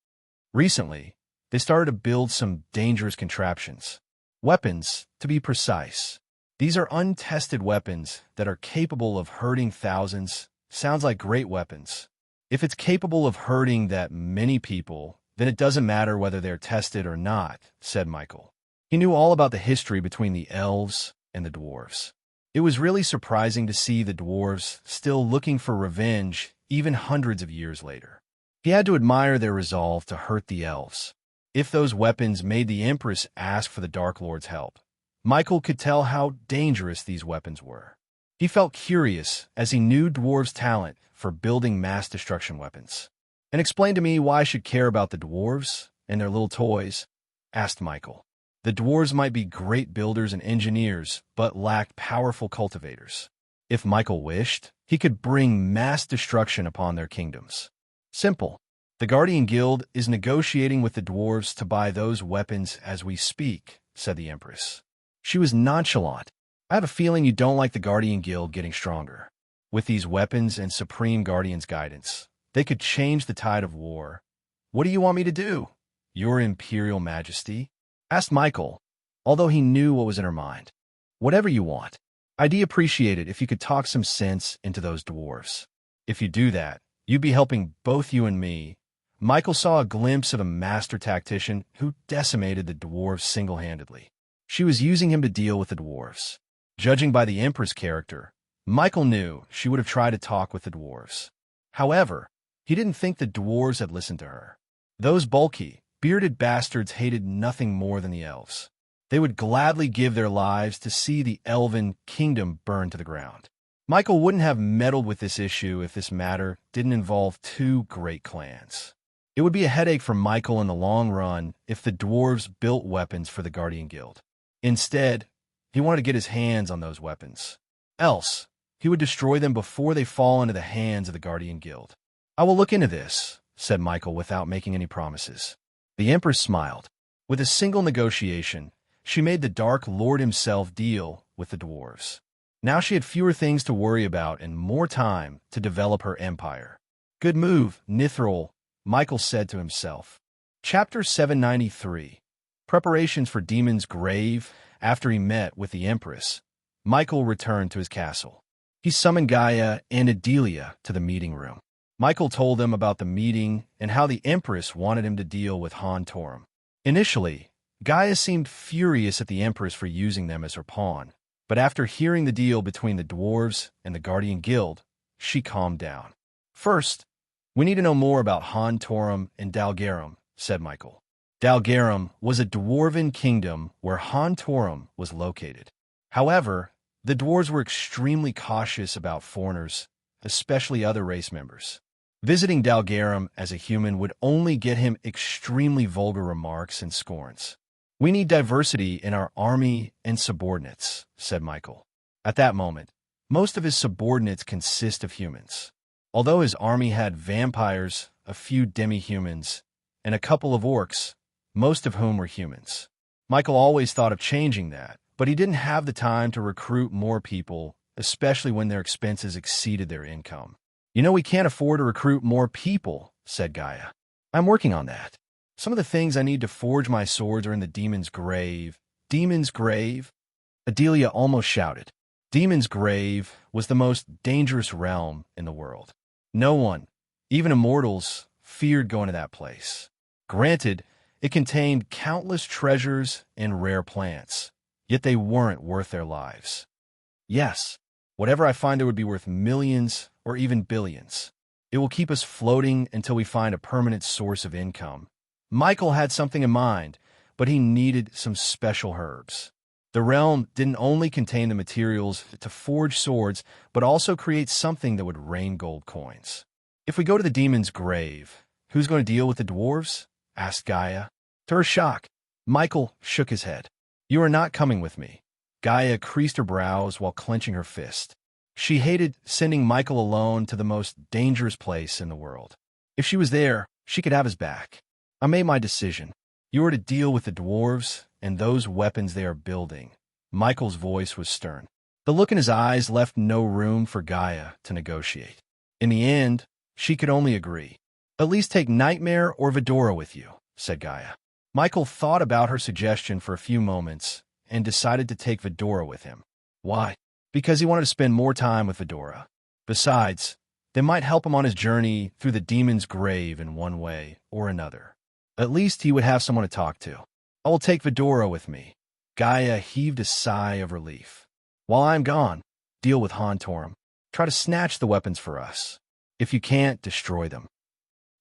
Recently, they started to build some dangerous contraptions. Weapons, to be precise. These are untested weapons that are capable of hurting thousands. Sounds like great weapons. If it's capable of hurting that many people, then it doesn't matter whether they're tested or not, said Michael. He knew all about the history between the elves and the dwarves. It was really surprising to see the dwarves still looking for revenge even hundreds of years later. He had to admire their resolve to hurt the elves. If those weapons made the Empress ask for the Dark Lord's help, Michael could tell how dangerous these weapons were. He felt curious as he knew dwarves' talent for building mass destruction weapons. And explain to me why I should care about the dwarves and their little toys, asked Michael. The dwarves might be great builders and engineers, but lacked powerful cultivators. If Michael wished, he could bring mass destruction upon their kingdoms. Simple. The Guardian Guild is negotiating with the dwarves to buy those weapons as we speak, said the Empress. She was nonchalant. I have a feeling you don't like the Guardian Guild getting stronger. With these weapons and Supreme Guardian's guidance, they could change the tide of war. What do you want me to do, Your Imperial Majesty? Asked Michael, although he knew what was in her mind. Whatever you want. I'd appreciate it if you could talk some sense into those dwarves. If you do that, you'd be helping both you and me. Michael saw a glimpse of a master tactician who decimated the dwarves single-handedly. She was using him to deal with the dwarves. Judging by the Empress character, Michael knew she would have tried to talk with the dwarves. However, he didn't think the dwarves had listened to her. Those bulky, bearded bastards hated nothing more than the elves. They would gladly give their lives to see the elven kingdom burn to the ground. Michael wouldn't have meddled with this issue if this matter didn't involve two great clans. It would be a headache for Michael in the long run if the dwarves built weapons for the Guardian Guild. Instead, he wanted to get his hands on those weapons. Else, he would destroy them before they fall into the hands of the Guardian Guild. I will look into this, said Michael without making any promises. The Empress smiled. With a single negotiation, she made the Dark Lord himself deal with the dwarves. Now she had fewer things to worry about and more time to develop her empire. Good move, Nithril, Michael said to himself. Chapter 793. Preparations for Demon's Grave. After he met with the Empress, Michael returned to his castle. He summoned Gaia and Adelia to the meeting room. Michael told them about the meeting and how the Empress wanted him to deal with Hontorum. Initially, Gaia seemed furious at the Empress for using them as her pawn, but after hearing the deal between the dwarves and the Guardian Guild, she calmed down. First, we need to know more about Hontorum and Dalgarum, said Michael. Dalgarum was a dwarven kingdom where Hontorum was located. However, the dwarves were extremely cautious about foreigners, especially other race members. Visiting Dalgarum as a human would only get him extremely vulgar remarks and scorns. We need diversity in our army and subordinates, said Michael. At that moment, most of his subordinates consist of humans. Although his army had vampires, a few demi-humans, and a couple of orcs, most of whom were humans. Michael always thought of changing that, but he didn't have the time to recruit more people, especially when their expenses exceeded their income. You know, we can't afford to recruit more people, said Gaia. I'm working on that. Some of the things I need to forge my swords are in the Demon's Grave. Demon's Grave? Adelia almost shouted. Demon's Grave was the most dangerous realm in the world. No one, even immortals, feared going to that place. Granted, it contained countless treasures and rare plants, yet they weren't worth their lives. Yes, whatever I find there would be worth millions or even billions. It will keep us floating until we find a permanent source of income. Michael had something in mind, but he needed some special herbs. The realm didn't only contain the materials to forge swords, but also create something that would rain gold coins. If we go to the Demon's Grave, who's going to deal with the dwarves? Asked Gaia. To her shock, Michael shook his head. You are not coming with me. Gaia creased her brows while clenching her fist. She hated sending Michael alone to the most dangerous place in the world. If she was there, she could have his back. I made my decision. You are to deal with the dwarves and those weapons they are building. Michael's voice was stern. The look in his eyes left no room for Gaia to negotiate. In the end, she could only agree. At least take Nightmare or Vidora with you, said Gaia. Michael thought about her suggestion for a few moments and decided to take Vidora with him. Why? Because he wanted to spend more time with Vidora. Besides, they might help him on his journey through the demon's grave in one way or another. At least he would have someone to talk to. I will take Vidora with me. Gaia heaved a sigh of relief. While I'm gone, deal with Hontorum. Try to snatch the weapons for us. If you can't, destroy them.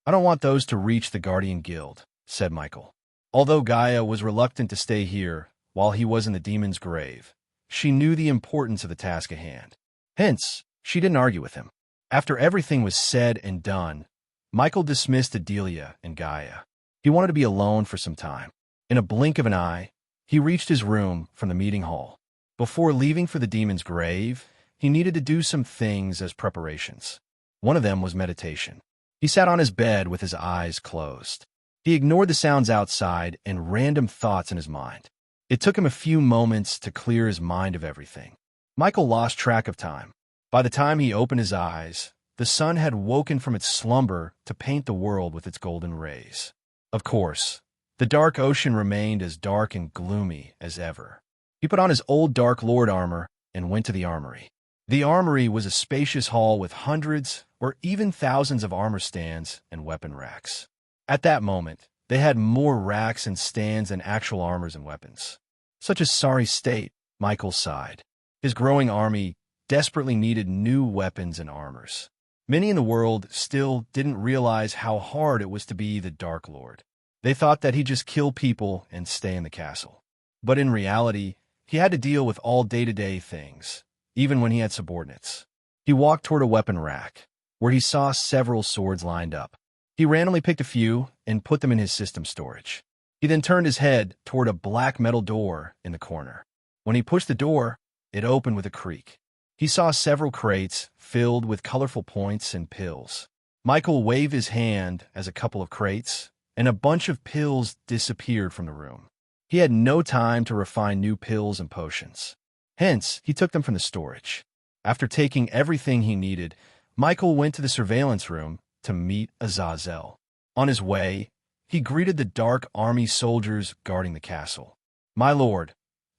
I don't want those to reach the Guardian Guild, said Michael. Although Gaia was reluctant to stay here while he was in the demon's grave, she knew the importance of the task at hand. Hence, she didn't argue with him. After everything was said and done, Michael dismissed Adelia and Gaia. He wanted to be alone for some time. In a blink of an eye, he reached his room from the meeting hall. Before leaving for the demon's grave, he needed to do some things as preparations. One of them was meditation. He sat on his bed with his eyes closed. He ignored the sounds outside and random thoughts in his mind. It took him a few moments to clear his mind of everything. Michael lost track of time. By the time he opened his eyes, the sun had woken from its slumber to paint the world with its golden rays. Of course, the dark ocean remained as dark and gloomy as ever. He put on his old Dark Lord armor and went to the armory. The armory was a spacious hall with hundreds or even thousands of armor stands and weapon racks. At that moment, they had more racks and stands than actual armors and weapons. Such a sorry state, Michael sighed. His growing army desperately needed new weapons and armors. Many in the world still didn't realize how hard it was to be the Dark Lord. They thought that he'd just kill people and stay in the castle. But in reality, he had to deal with all day-to-day things, even when he had subordinates. He walked toward a weapon rack, where he saw several swords lined up. He randomly picked a few and put them in his system storage. He then turned his head toward a black metal door in the corner. When he pushed the door, it opened with a creak. He saw several crates filled with colorful points and pills. Michael waved his hand as a couple of crates, and a bunch of pills disappeared from the room. He had no time to refine new pills and potions. Hence, he took them from the storage. After taking everything he needed, Michael went to the surveillance room to meet Azazel. On his way, he greeted the dark army soldiers guarding the castle. My lord,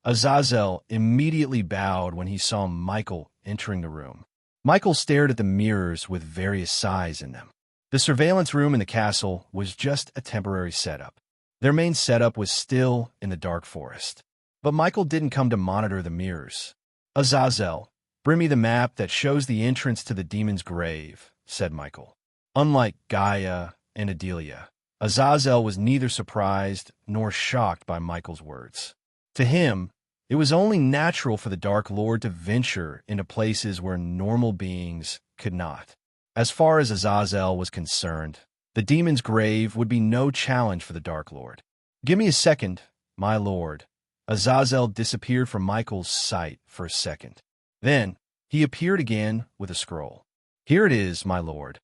Azazel immediately bowed when he saw Michael entering the room. Michael stared at the mirrors with various size in them. The surveillance room in the castle was just a temporary setup. Their main setup was still in the dark forest. But Michael didn't come to monitor the mirrors. Azazel, bring me the map that shows the entrance to the demon's grave, said Michael. Unlike Gaia and Adelia, Azazel was neither surprised nor shocked by Michael's words. To him, it was only natural for the Dark Lord to venture into places where normal beings could not. As far as Azazel was concerned, the demon's grave would be no challenge for the Dark Lord. Give me a second, my lord. Azazel disappeared from Michael's sight for a second. Then, he appeared again with a scroll. Here it is, my lord.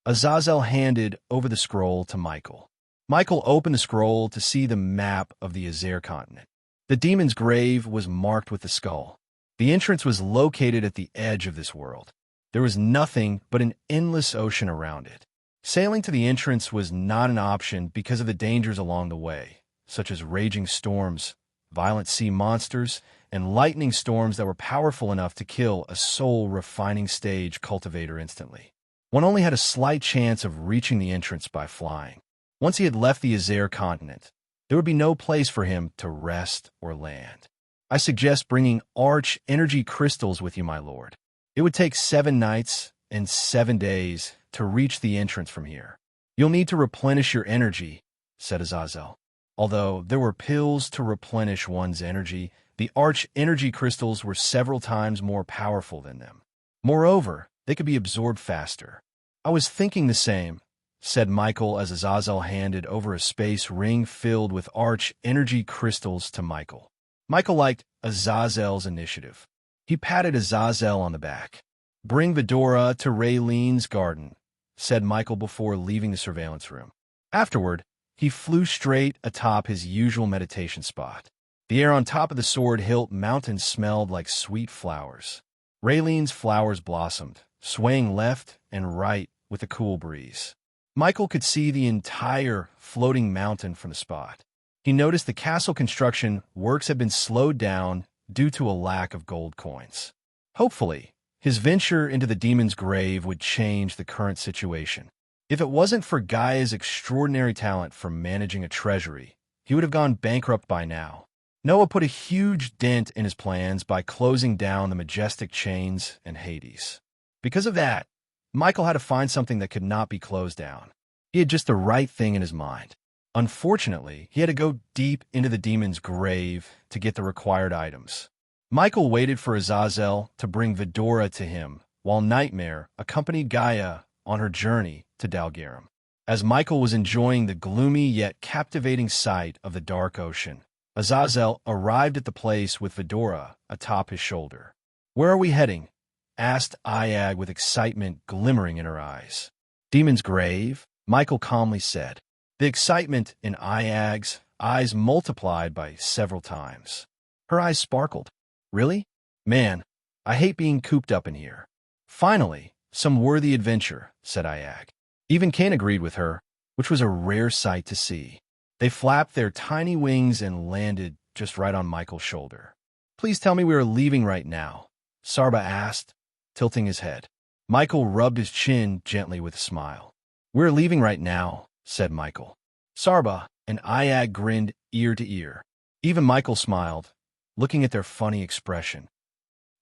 Azazel handed over the scroll to Michael. Michael opened the scroll to see the map of the Azer continent. The demon's grave was marked with the skull. The entrance was located at the edge of this world. There was nothing but an endless ocean around it. Sailing to the entrance was not an option because of the dangers along the way, such as raging storms, violent sea monsters, and lightning storms that were powerful enough to kill a soul-refining stage cultivator instantly. One only had a slight chance of reaching the entrance by flying. Once he had left the Azer continent, there would be no place for him to rest or land. I suggest bringing arch energy crystals with you, my lord. It would take 7 nights and 7 days to reach the entrance from here. You'll need to replenish your energy, said Azazel. Although there were pills to replenish one's energy, the arch energy crystals were several times more powerful than them. Moreover, they could be absorbed faster. I was thinking the same, said Michael as Azazel handed over a space ring filled with arch energy crystals to Michael. Michael liked Azazel's initiative. He patted Azazel on the back. "Bring Vidora to Raylene's garden," said Michael before leaving the surveillance room. Afterward, he flew straight atop his usual meditation spot. The air on top of the Sword Hilt Mountain smelled like sweet flowers. Raylene's flowers blossomed, swaying left and right with a cool breeze. Michael could see the entire floating mountain from the spot. He noticed the castle construction works had been slowed down due to a lack of gold coins. Hopefully, his venture into the demon's grave would change the current situation. If it wasn't for Gaia's extraordinary talent for managing a treasury, he would have gone bankrupt by now. Noah put a huge dent in his plans by closing down the majestic chains and Hades. Because of that, Michael had to find something that could not be closed down. He had just the right thing in his mind. Unfortunately, he had to go deep into the demon's grave to get the required items. Michael waited for Azazel to bring Vidora to him, while Nightmare accompanied Gaia on her journey to Dalgarum. As Michael was enjoying the gloomy yet captivating sight of the dark ocean, Azazel arrived at the place with Vidora atop his shoulder. "Where are we heading?" asked Iag with excitement glimmering in her eyes. "Demon's grave," Michael calmly said. The excitement in Iag's eyes multiplied by several times. Her eyes sparkled. "Really? Man, I hate being cooped up in here." "Finally, some worthy adventure," said Iag. Even Cain agreed with her, which was a rare sight to see. They flapped their tiny wings and landed just right on Michael's shoulder. "Please tell me we are leaving right now," Sarba asked, tilting his head. Michael rubbed his chin gently with a smile. "We're leaving right now," said Michael. Sarba and Iag grinned ear to ear. Even Michael smiled, looking at their funny expression.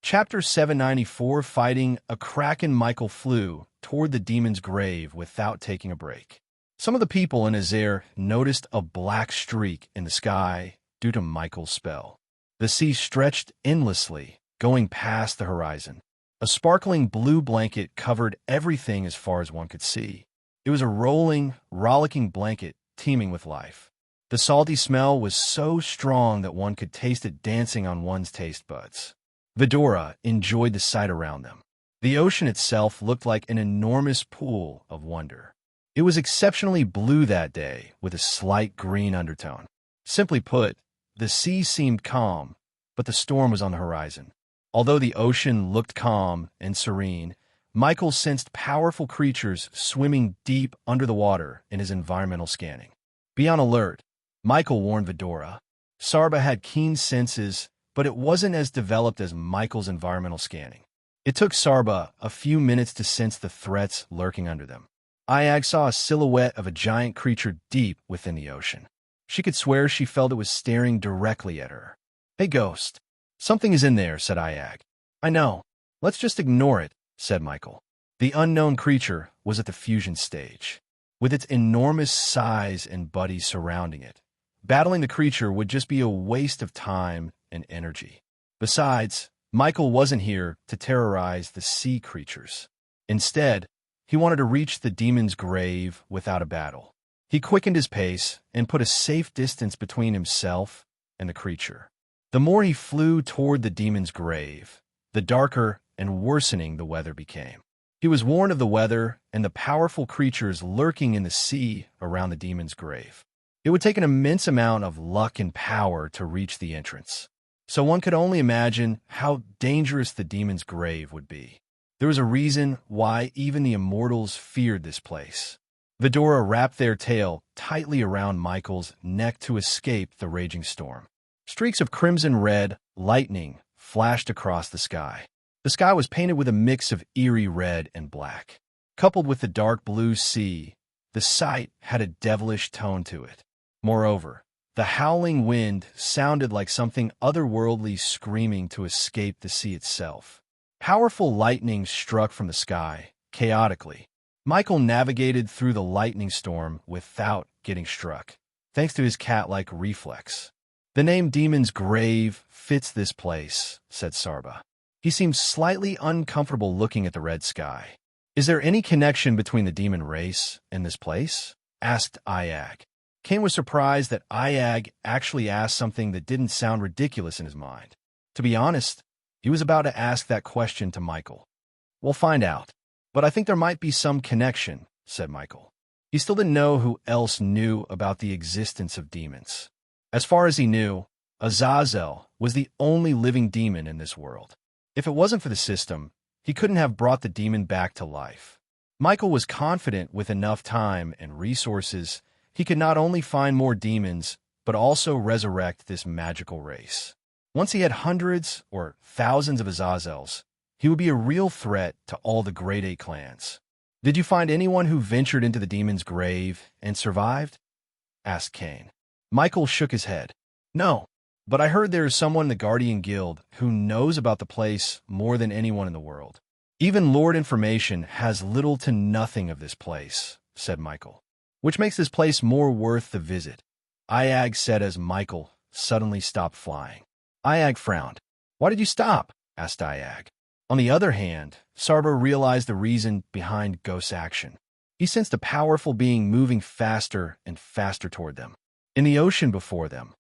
Chapter 794, Fighting a Kraken. Michael flew toward the demon's grave without taking a break. Some of the people in Azair noticed a black streak in the sky due to Michael's spell. The sea stretched endlessly, going past the horizon. A sparkling blue blanket covered everything as far as one could see. It was a rolling, rollicking blanket teeming with life. The salty smell was so strong that one could taste it dancing on one's taste buds. Vidora enjoyed the sight around them. The ocean itself looked like an enormous pool of wonder. It was exceptionally blue that day, with a slight green undertone. Simply put, the sea seemed calm, but the storm was on the horizon. Although the ocean looked calm and serene, Michael sensed powerful creatures swimming deep under the water in his environmental scanning. "Be on alert," Michael warned Vidora. Sarba had keen senses, but it wasn't as developed as Michael's environmental scanning. It took Sarba a few minutes to sense the threats lurking under them. Iag saw a silhouette of a giant creature deep within the ocean. She could swear she felt it was staring directly at her. "Hey, Ghost. Something is in there," said Iag. "I know. Let's just ignore it," said Michael. The unknown creature was at the fusion stage. With its enormous size and buddies surrounding it, battling the creature would just be a waste of time and energy. Besides, Michael wasn't here to terrorize the sea creatures. Instead, he wanted to reach the demon's grave without a battle. He quickened his pace and put a safe distance between himself and the creature. The more he flew toward the demon's grave, the darker and worsening the weather became. He was warned of the weather and the powerful creatures lurking in the sea around the demon's grave. It would take an immense amount of luck and power to reach the entrance, so one could only imagine how dangerous the demon's grave would be. There was a reason why even the immortals feared this place. Vidora wrapped their tail tightly around Michael's neck to escape the raging storm. Streaks of crimson-red lightning flashed across the sky. The sky was painted with a mix of eerie red and black. Coupled with the dark blue sea, the sight had a devilish tone to it. Moreover, the howling wind sounded like something otherworldly screaming to escape the sea itself. Powerful lightning struck from the sky, chaotically. Michael navigated through the lightning storm without getting struck, thanks to his cat-like reflex. "The name Demon's Grave fits this place," said Sarba. He seemed slightly uncomfortable looking at the red sky. Is there any connection between the demon race and this place? Asked Iag. Kane was surprised that Iag actually asked something that didn't sound ridiculous in his mind. To be honest, he was about to ask that question to Michael. We'll find out. But I think there might be some connection, said Michael. He still didn't know who else knew about the existence of demons. As far as he knew, Azazel was the only living demon in this world. If it wasn't for the system, he couldn't have brought the demon back to life. Michael was confident with enough time and resources, he could not only find more demons, but also resurrect this magical race. Once he had hundreds or thousands of Azazels, he would be a real threat to all the Great 8 clans. Did you find anyone who ventured into the demon's grave and survived? Asked Kane. Michael shook his head. No, but I heard there is someone in the Guardian Guild who knows about the place more than anyone in the world. Even Lord Information has little to nothing of this place, said Michael, which makes this place more worth the visit. Iag said as Michael suddenly stopped flying. Iag frowned. Why did you stop? Asked Iag. On the other hand, Sarba realized the reason behind Ghost's action. He sensed a powerful being moving faster and faster toward them. In the ocean before them,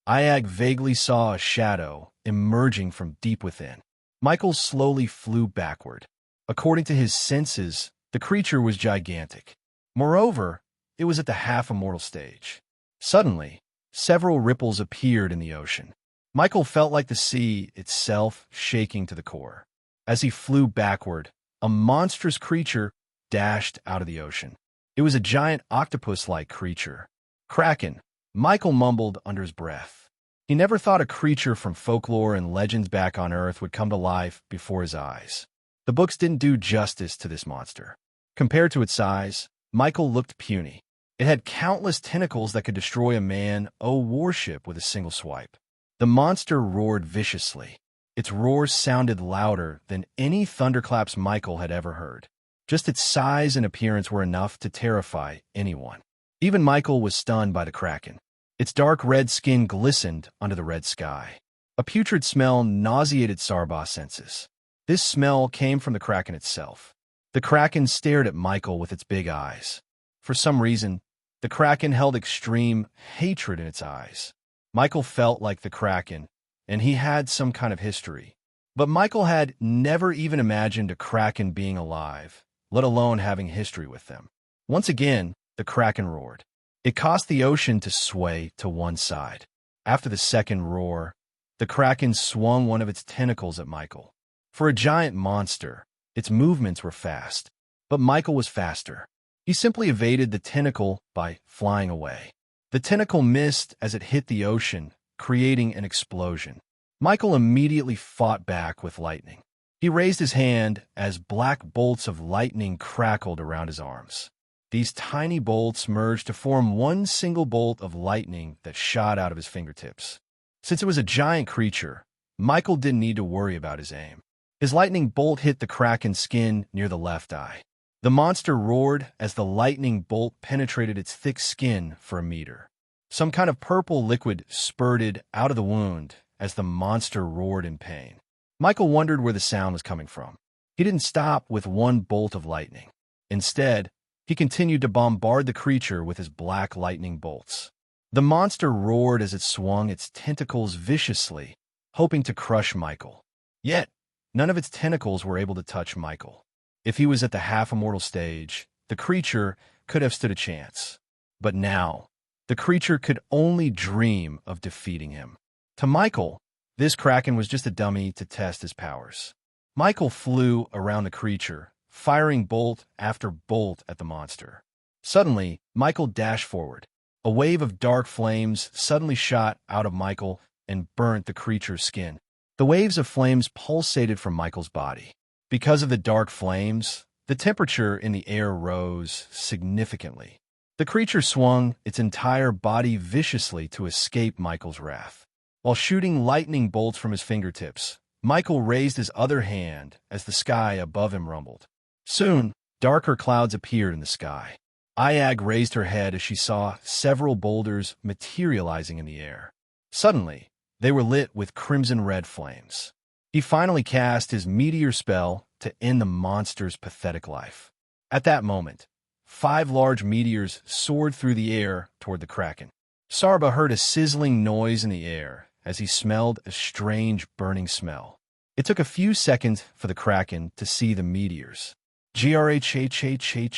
Iag vaguely saw a shadow emerging from deep within. Michael slowly flew backward. According to his senses, the creature was gigantic. Moreover, it was at the half-immortal stage. Suddenly, several ripples appeared in the ocean. Michael felt like the sea itself shaking to the core. As he flew backward, a monstrous creature dashed out of the ocean. It was a giant octopus-like creature. Kraken, Michael mumbled under his breath. He never thought a creature from folklore and legends back on Earth would come to life before his eyes. The books didn't do justice to this monster. Compared to its size, Michael looked puny. It had countless tentacles that could destroy a man-o warship with a single swipe. The monster roared viciously. Its roar sounded louder than any thunderclaps Michael had ever heard. Just its size and appearance were enough to terrify anyone. Even Michael was stunned by the Kraken. Its dark red skin glistened under the red sky. A putrid smell nauseated Sarba's senses. This smell came from the Kraken itself. The Kraken stared at Michael with its big eyes. For some reason, the Kraken held extreme hatred in its eyes. Michael felt like the Kraken, and he had some kind of history. But Michael had never even imagined a Kraken being alive, let alone having history with them. Once again, the Kraken roared. It caused the ocean to sway to one side. After the second roar, the Kraken swung one of its tentacles at Michael. For a giant monster, its movements were fast. But Michael was faster. He simply evaded the tentacle by flying away. The tentacle missed as it hit the ocean, creating an explosion. Michael immediately fought back with lightning. He raised his hand as black bolts of lightning crackled around his arms. These tiny bolts merged to form one single bolt of lightning that shot out of his fingertips. Since it was a giant creature, Michael didn't need to worry about his aim. His lightning bolt hit the Kraken's skin near the left eye. The monster roared as the lightning bolt penetrated its thick skin for a meter. Some kind of purple liquid spurted out of the wound as the monster roared in pain. Michael wondered where the sound was coming from. He didn't stop with one bolt of lightning. Instead, he continued to bombard the creature with his black lightning bolts. The monster roared as it swung its tentacles viciously, hoping to crush Michael. Yet, none of its tentacles were able to touch Michael. If he was at the half-immortal stage, the creature could have stood a chance. But now, the creature could only dream of defeating him. To Michael, this Kraken was just a dummy to test his powers. Michael flew around the creature, firing bolt after bolt at the monster. Suddenly, Michael dashed forward. A wave of dark flames suddenly shot out of Michael and burnt the creature's skin. The waves of flames pulsated from Michael's body. Because of the dark flames, the temperature in the air rose significantly. The creature swung its entire body viciously to escape Michael's wrath. While shooting lightning bolts from his fingertips, Michael raised his other hand as the sky above him rumbled. Soon, darker clouds appeared in the sky. Iag raised her head as she saw several boulders materializing in the air. Suddenly, they were lit with crimson-red flames. He finally cast his meteor spell to end the monster's pathetic life. At that moment, 5 large meteors soared through the air toward the Kraken. Sarba heard a sizzling noise in the air as he smelled a strange burning smell. It took a few seconds for the Kraken to see the meteors. Grhhhhhhh.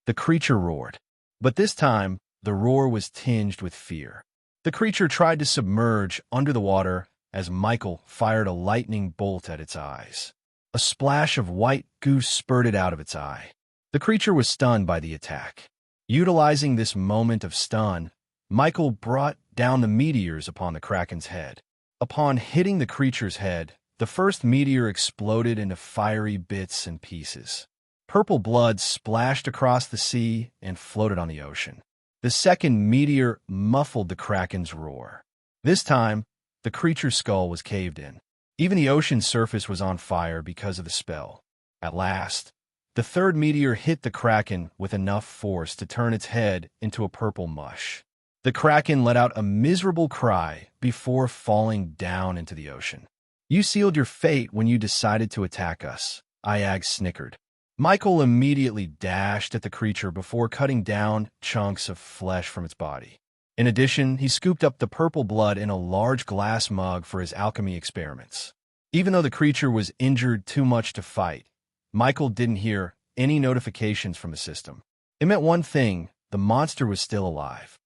The creature roared. But this time, the roar was tinged with fear. The creature tried to submerge under the water as Michael fired a lightning bolt at its eyes. A splash of white goose spurted out of its eye. The creature was stunned by the attack. Utilizing this moment of stun, Michael brought down the meteors upon the Kraken's head. Upon hitting the creature's head, the first meteor exploded into fiery bits and pieces. Purple blood splashed across the sea and floated on the ocean. The second meteor muffled the Kraken's roar. This time, the creature's skull was caved in. Even the ocean's surface was on fire because of the spell. At last, the third meteor hit the Kraken with enough force to turn its head into a purple mush. The Kraken let out a miserable cry before falling down into the ocean. "You sealed your fate when you decided to attack us," Iag snickered. Michael immediately dashed at the creature before cutting down chunks of flesh from its body. In addition, he scooped up the purple blood in a large glass mug for his alchemy experiments. Even though the creature was injured too much to fight, Michael didn't hear any notifications from the system. It meant one thing: the monster was still alive.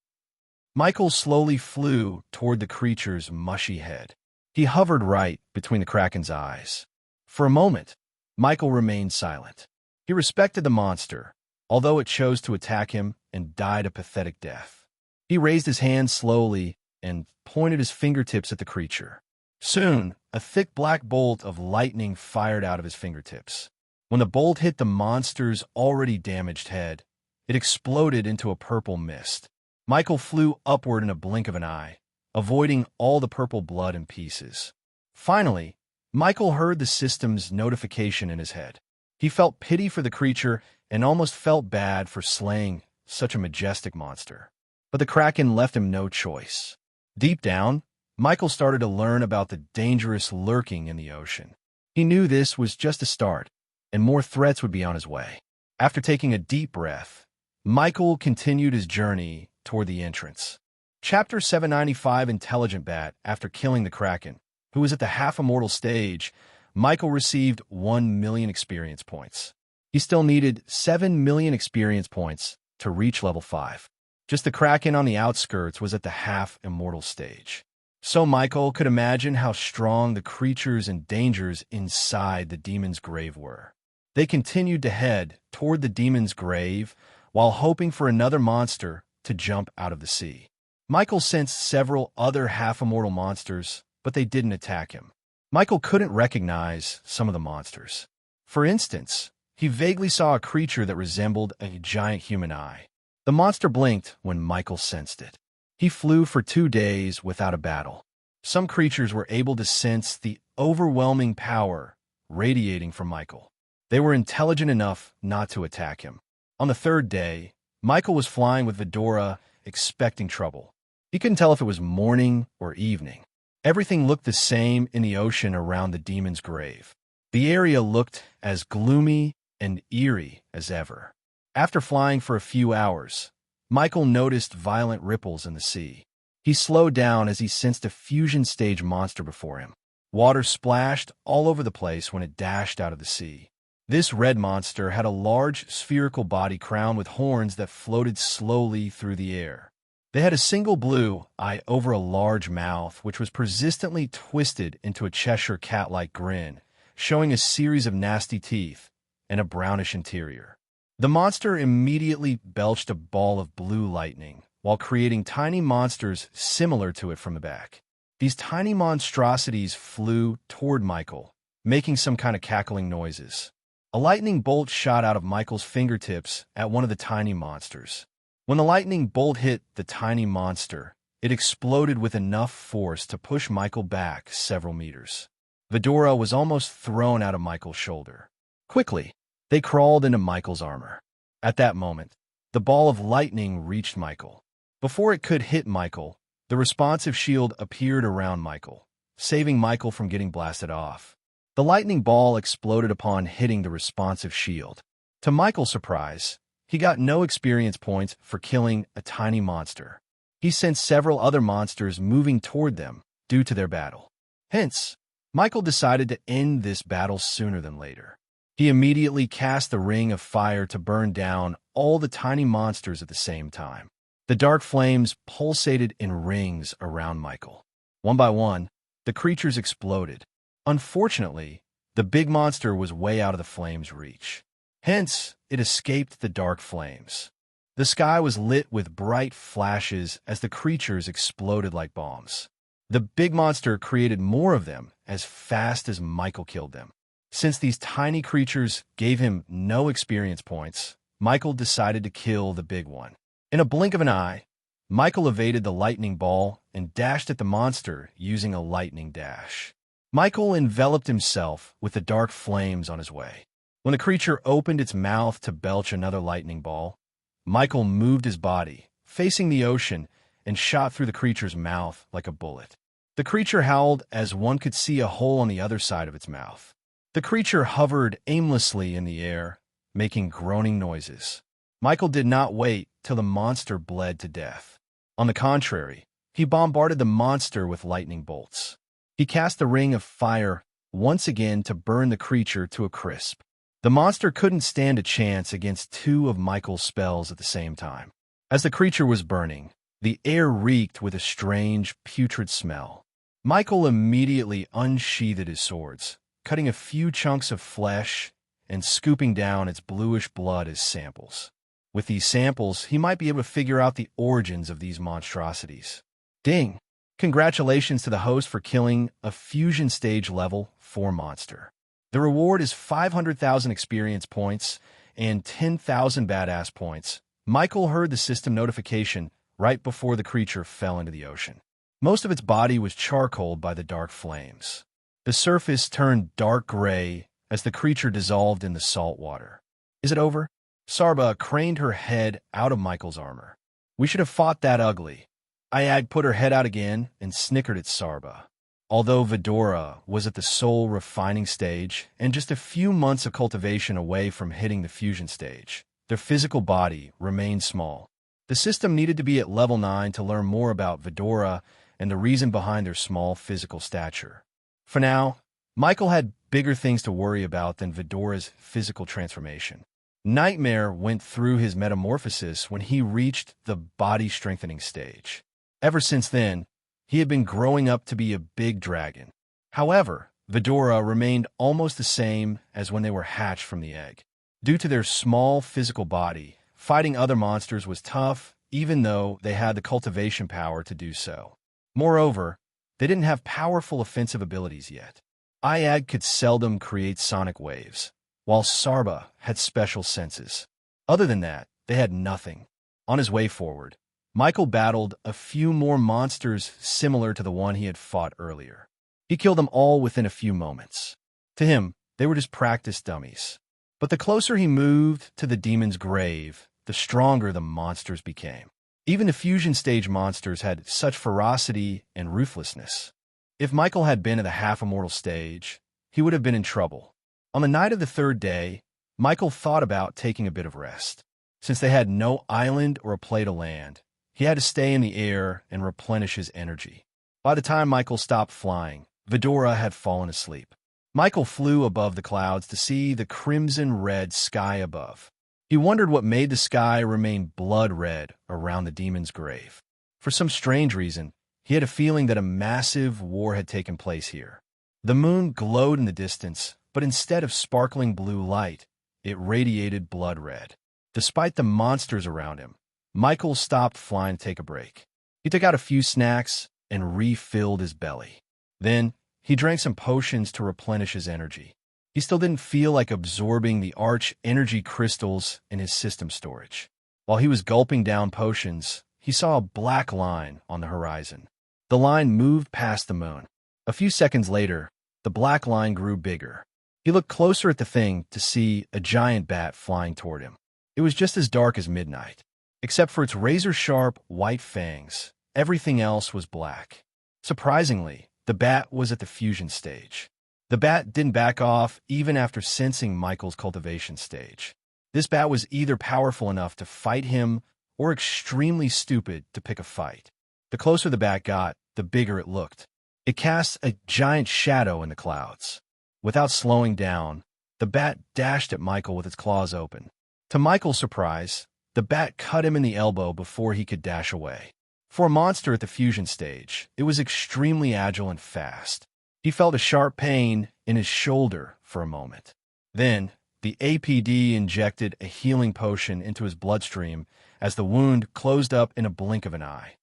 Michael slowly flew toward the creature's mushy head. He hovered right between the Kraken's eyes. For a moment, Michael remained silent. He respected the monster, although it chose to attack him and died a pathetic death. He raised his hand slowly and pointed his fingertips at the creature. Soon, a thick black bolt of lightning fired out of his fingertips. When the bolt hit the monster's already damaged head, it exploded into a purple mist. Michael flew upward in a blink of an eye, avoiding all the purple blood and pieces. Finally, Michael heard the system's notification in his head. He felt pity for the creature and almost felt bad for slaying such a majestic monster. But the Kraken left him no choice. Deep down, Michael started to learn about the dangerous lurking in the ocean. He knew this was just a start, and more threats would be on his way. After taking a deep breath, Michael continued his journey toward the entrance. Chapter 795 Intelligent Bat. After killing the Kraken, who was at the half-immortal stage, Michael received 1 million experience points. He still needed 7 million experience points to reach level 5. Just the Kraken on the outskirts was at the half-immortal stage. So Michael could imagine how strong the creatures and dangers inside the demon's grave were. They continued to head toward the demon's grave while hoping for another monster to jump out of the sea. Michael sensed several other half-immortal monsters, but they didn't attack him. Michael couldn't recognize some of the monsters. For instance, he vaguely saw a creature that resembled a giant human eye. The monster blinked when Michael sensed it. He flew for 2 days without a battle. Some creatures were able to sense the overwhelming power radiating from Michael. They were intelligent enough not to attack him. On the 3rd day, Michael was flying with Vidora, expecting trouble. He couldn't tell if it was morning or evening. Everything looked the same in the ocean around the demon's grave. The area looked as gloomy and eerie as ever. After flying for a few hours, Michael noticed violent ripples in the sea. He slowed down as he sensed a fusion stage monster before him. Water splashed all over the place when it dashed out of the sea. This red monster had a large spherical body crowned with horns that floated slowly through the air. They had a single blue eye over a large mouth, which was persistently twisted into a Cheshire cat-like grin, showing a series of nasty teeth and a brownish interior. The monster immediately belched a ball of blue lightning, while creating tiny monsters similar to it from the back. These tiny monstrosities flew toward Michael, making some kind of cackling noises. A lightning bolt shot out of Michael's fingertips at one of the tiny monsters. When the lightning bolt hit the tiny monster, it exploded with enough force to push Michael back several meters. Vidora was almost thrown out of Michael's shoulder. Quickly, they crawled into Michael's armor. At that moment, the ball of lightning reached Michael. Before it could hit Michael, the responsive shield appeared around Michael. saving Michael from getting blasted off. The lightning ball exploded upon hitting the responsive shield. To Michael's surprise, he got no experience points for killing a tiny monster. He sensed several other monsters moving toward them due to their battle. Hence, Michael decided to end this battle sooner than later. He immediately cast the ring of fire to burn down all the tiny monsters at the same time. The dark flames pulsated in rings around Michael. One by one, the creatures exploded. Unfortunately, the big monster was way out of the flames' reach. Hence, it escaped the dark flames. The sky was lit with bright flashes as the creatures exploded like bombs. The big monster created more of them as fast as Michael killed them. Since these tiny creatures gave him no experience points, Michael decided to kill the big one. In a blink of an eye, Michael evaded the lightning ball and dashed at the monster using a lightning dash. Michael enveloped himself with the dark flames on his way. When the creature opened its mouth to belch another lightning ball, Michael moved his body, facing the ocean, and shot through the creature's mouth like a bullet. The creature howled as one could see a hole on the other side of its mouth. The creature hovered aimlessly in the air, making groaning noises. Michael did not wait till the monster bled to death. On the contrary, he bombarded the monster with lightning bolts. He cast the ring of fire once again to burn the creature to a crisp. The monster couldn't stand a chance against two of Michael's spells at the same time. As the creature was burning, the air reeked with a strange, putrid smell. Michael immediately unsheathed his swords, cutting a few chunks of flesh and scooping down its bluish blood as samples. With these samples, he might be able to figure out the origins of these monstrosities. Ding! Congratulations to the host for killing a fusion stage level 4 monster. The reward is 500,000 experience points and 10,000 badass points. Michael heard the system notification right before the creature fell into the ocean. Most of its body was charcoaled by the dark flames. The surface turned dark gray as the creature dissolved in the salt water. Is it over? Sarba craned her head out of Michael's armor. We should have fought that ugly. Iag put her head out again and snickered at Sarba. Although Vidora was at the soul refining stage and just a few months of cultivation away from hitting the fusion stage, their physical body remained small. The system needed to be at level 9 to learn more about Vidora and the reason behind their small physical stature. For now, Michael had bigger things to worry about than Vidora's physical transformation. Nightmare went through his metamorphosis when he reached the body-strengthening stage. Ever since then, he had been growing up to be a big dragon. However, Vidora remained almost the same as when they were hatched from the egg. Due to their small physical body, fighting other monsters was tough, even though they had the cultivation power to do so. Moreover, they didn't have powerful offensive abilities yet. Iag could seldom create sonic waves, while Sarba had special senses. Other than that, they had nothing. On his way forward, Michael battled a few more monsters similar to the one he had fought earlier. He killed them all within a few moments. To him, they were just practice dummies. But the closer he moved to the demon's grave, the stronger the monsters became. Even the fusion stage monsters had such ferocity and ruthlessness. If Michael had been at the half-immortal stage, he would have been in trouble. On the night of the 3rd day, Michael thought about taking a bit of rest. Since they had no island or a play to land, he had to stay in the air and replenish his energy. By the time Michael stopped flying, Vidora had fallen asleep. Michael flew above the clouds to see the crimson-red sky above. He wondered what made the sky remain blood-red around the demon's grave. For some strange reason, he had a feeling that a massive war had taken place here. The moon glowed in the distance, but instead of sparkling blue light, it radiated blood red. Despite the monsters around him, Michael stopped flying to take a break. He took out a few snacks and refilled his belly. Then, he drank some potions to replenish his energy. He still didn't feel like absorbing the arch energy crystals in his system storage. While he was gulping down potions, he saw a black line on the horizon. The line moved past the moon. A few seconds later, the black line grew bigger. He looked closer at the thing to see a giant bat flying toward him. It was just as dark as midnight. Except for its razor-sharp white fangs, everything else was black. Surprisingly, The bat was at the fusion stage. The bat didn't back off even after sensing Michael's cultivation stage. This bat was either powerful enough to fight him or extremely stupid to pick a fight. The closer the bat got, the bigger it looked. It cast a giant shadow in the clouds. Without slowing down, the bat dashed at Michael with its claws open. To Michael's surprise, the bat cut him in the elbow before he could dash away. For a monster at the fusion stage, it was extremely agile and fast. He felt a sharp pain in his shoulder for a moment. Then, the APD injected a healing potion into his bloodstream as the wound closed up in a blink of an eye.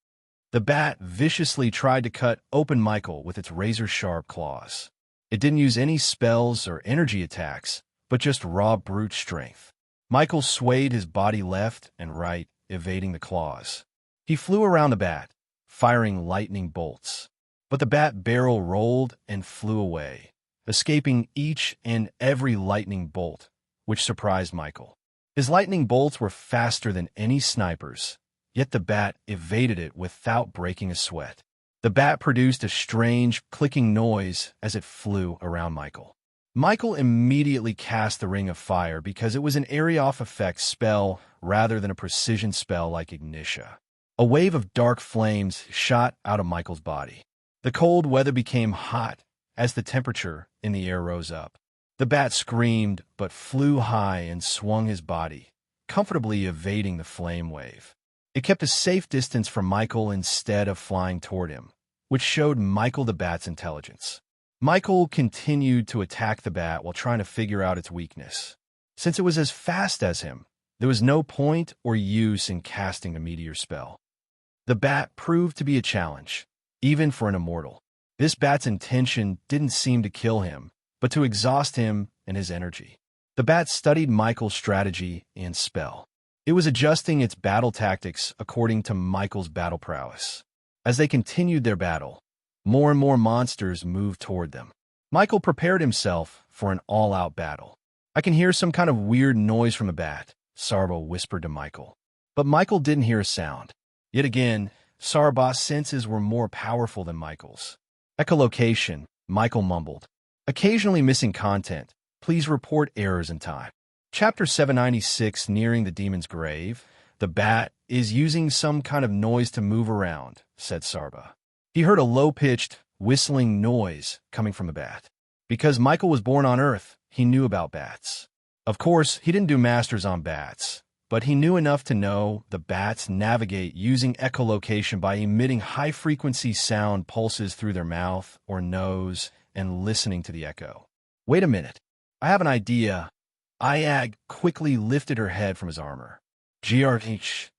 The bat viciously tried to cut open Michael with its razor-sharp claws. It didn't use any spells or energy attacks, but just raw brute strength. Michael swayed his body left and right, evading the claws. He flew around the bat, firing lightning bolts. But the bat barrel rolled and flew away, escaping each and every lightning bolt, which surprised Michael. His lightning bolts were faster than any sniper's, yet the bat evaded it without breaking a sweat. The bat produced a strange, clicking noise as it flew around Michael. Michael immediately cast the Ring of Fire because it was an area-off effect spell rather than a precision spell like Ignitia. A wave of dark flames shot out of Michael's body. The cold weather became hot as the temperature in the air rose up. The bat screamed but flew high and swung his body, comfortably evading the flame wave. It kept a safe distance from Michael instead of flying toward him, which showed Michael the bat's intelligence. Michael continued to attack the bat while trying to figure out its weakness. Since it was as fast as him, there was no point or use in casting a meteor spell. The bat proved to be a challenge, even for an immortal. This bat's intention didn't seem to kill him, but to exhaust him and his energy. The bat studied Michael's strategy and spell. It was adjusting its battle tactics according to Michael's battle prowess. As they continued their battle, more and more monsters moved toward them. Michael prepared himself for an all-out battle. "I can hear some kind of weird noise from a bat," Sarba whispered to Michael. But Michael didn't hear a sound. Yet again, Sarba's senses were more powerful than Michael's. "Echolocation," Michael mumbled. "Occasionally missing content. Please report errors in time." Chapter 796, Nearing the Demon's Grave. "The bat is using some kind of noise to move around," said Sarba. He heard a low-pitched, whistling noise coming from a bat. Because Michael was born on Earth, he knew about bats. Of course, he didn't do masters on bats, but he knew enough to know the bats navigate using echolocation by emitting high-frequency sound pulses through their mouth or nose and listening to the echo. "Wait a minute. I have an idea." Iag quickly lifted her head from his armor. "Grh."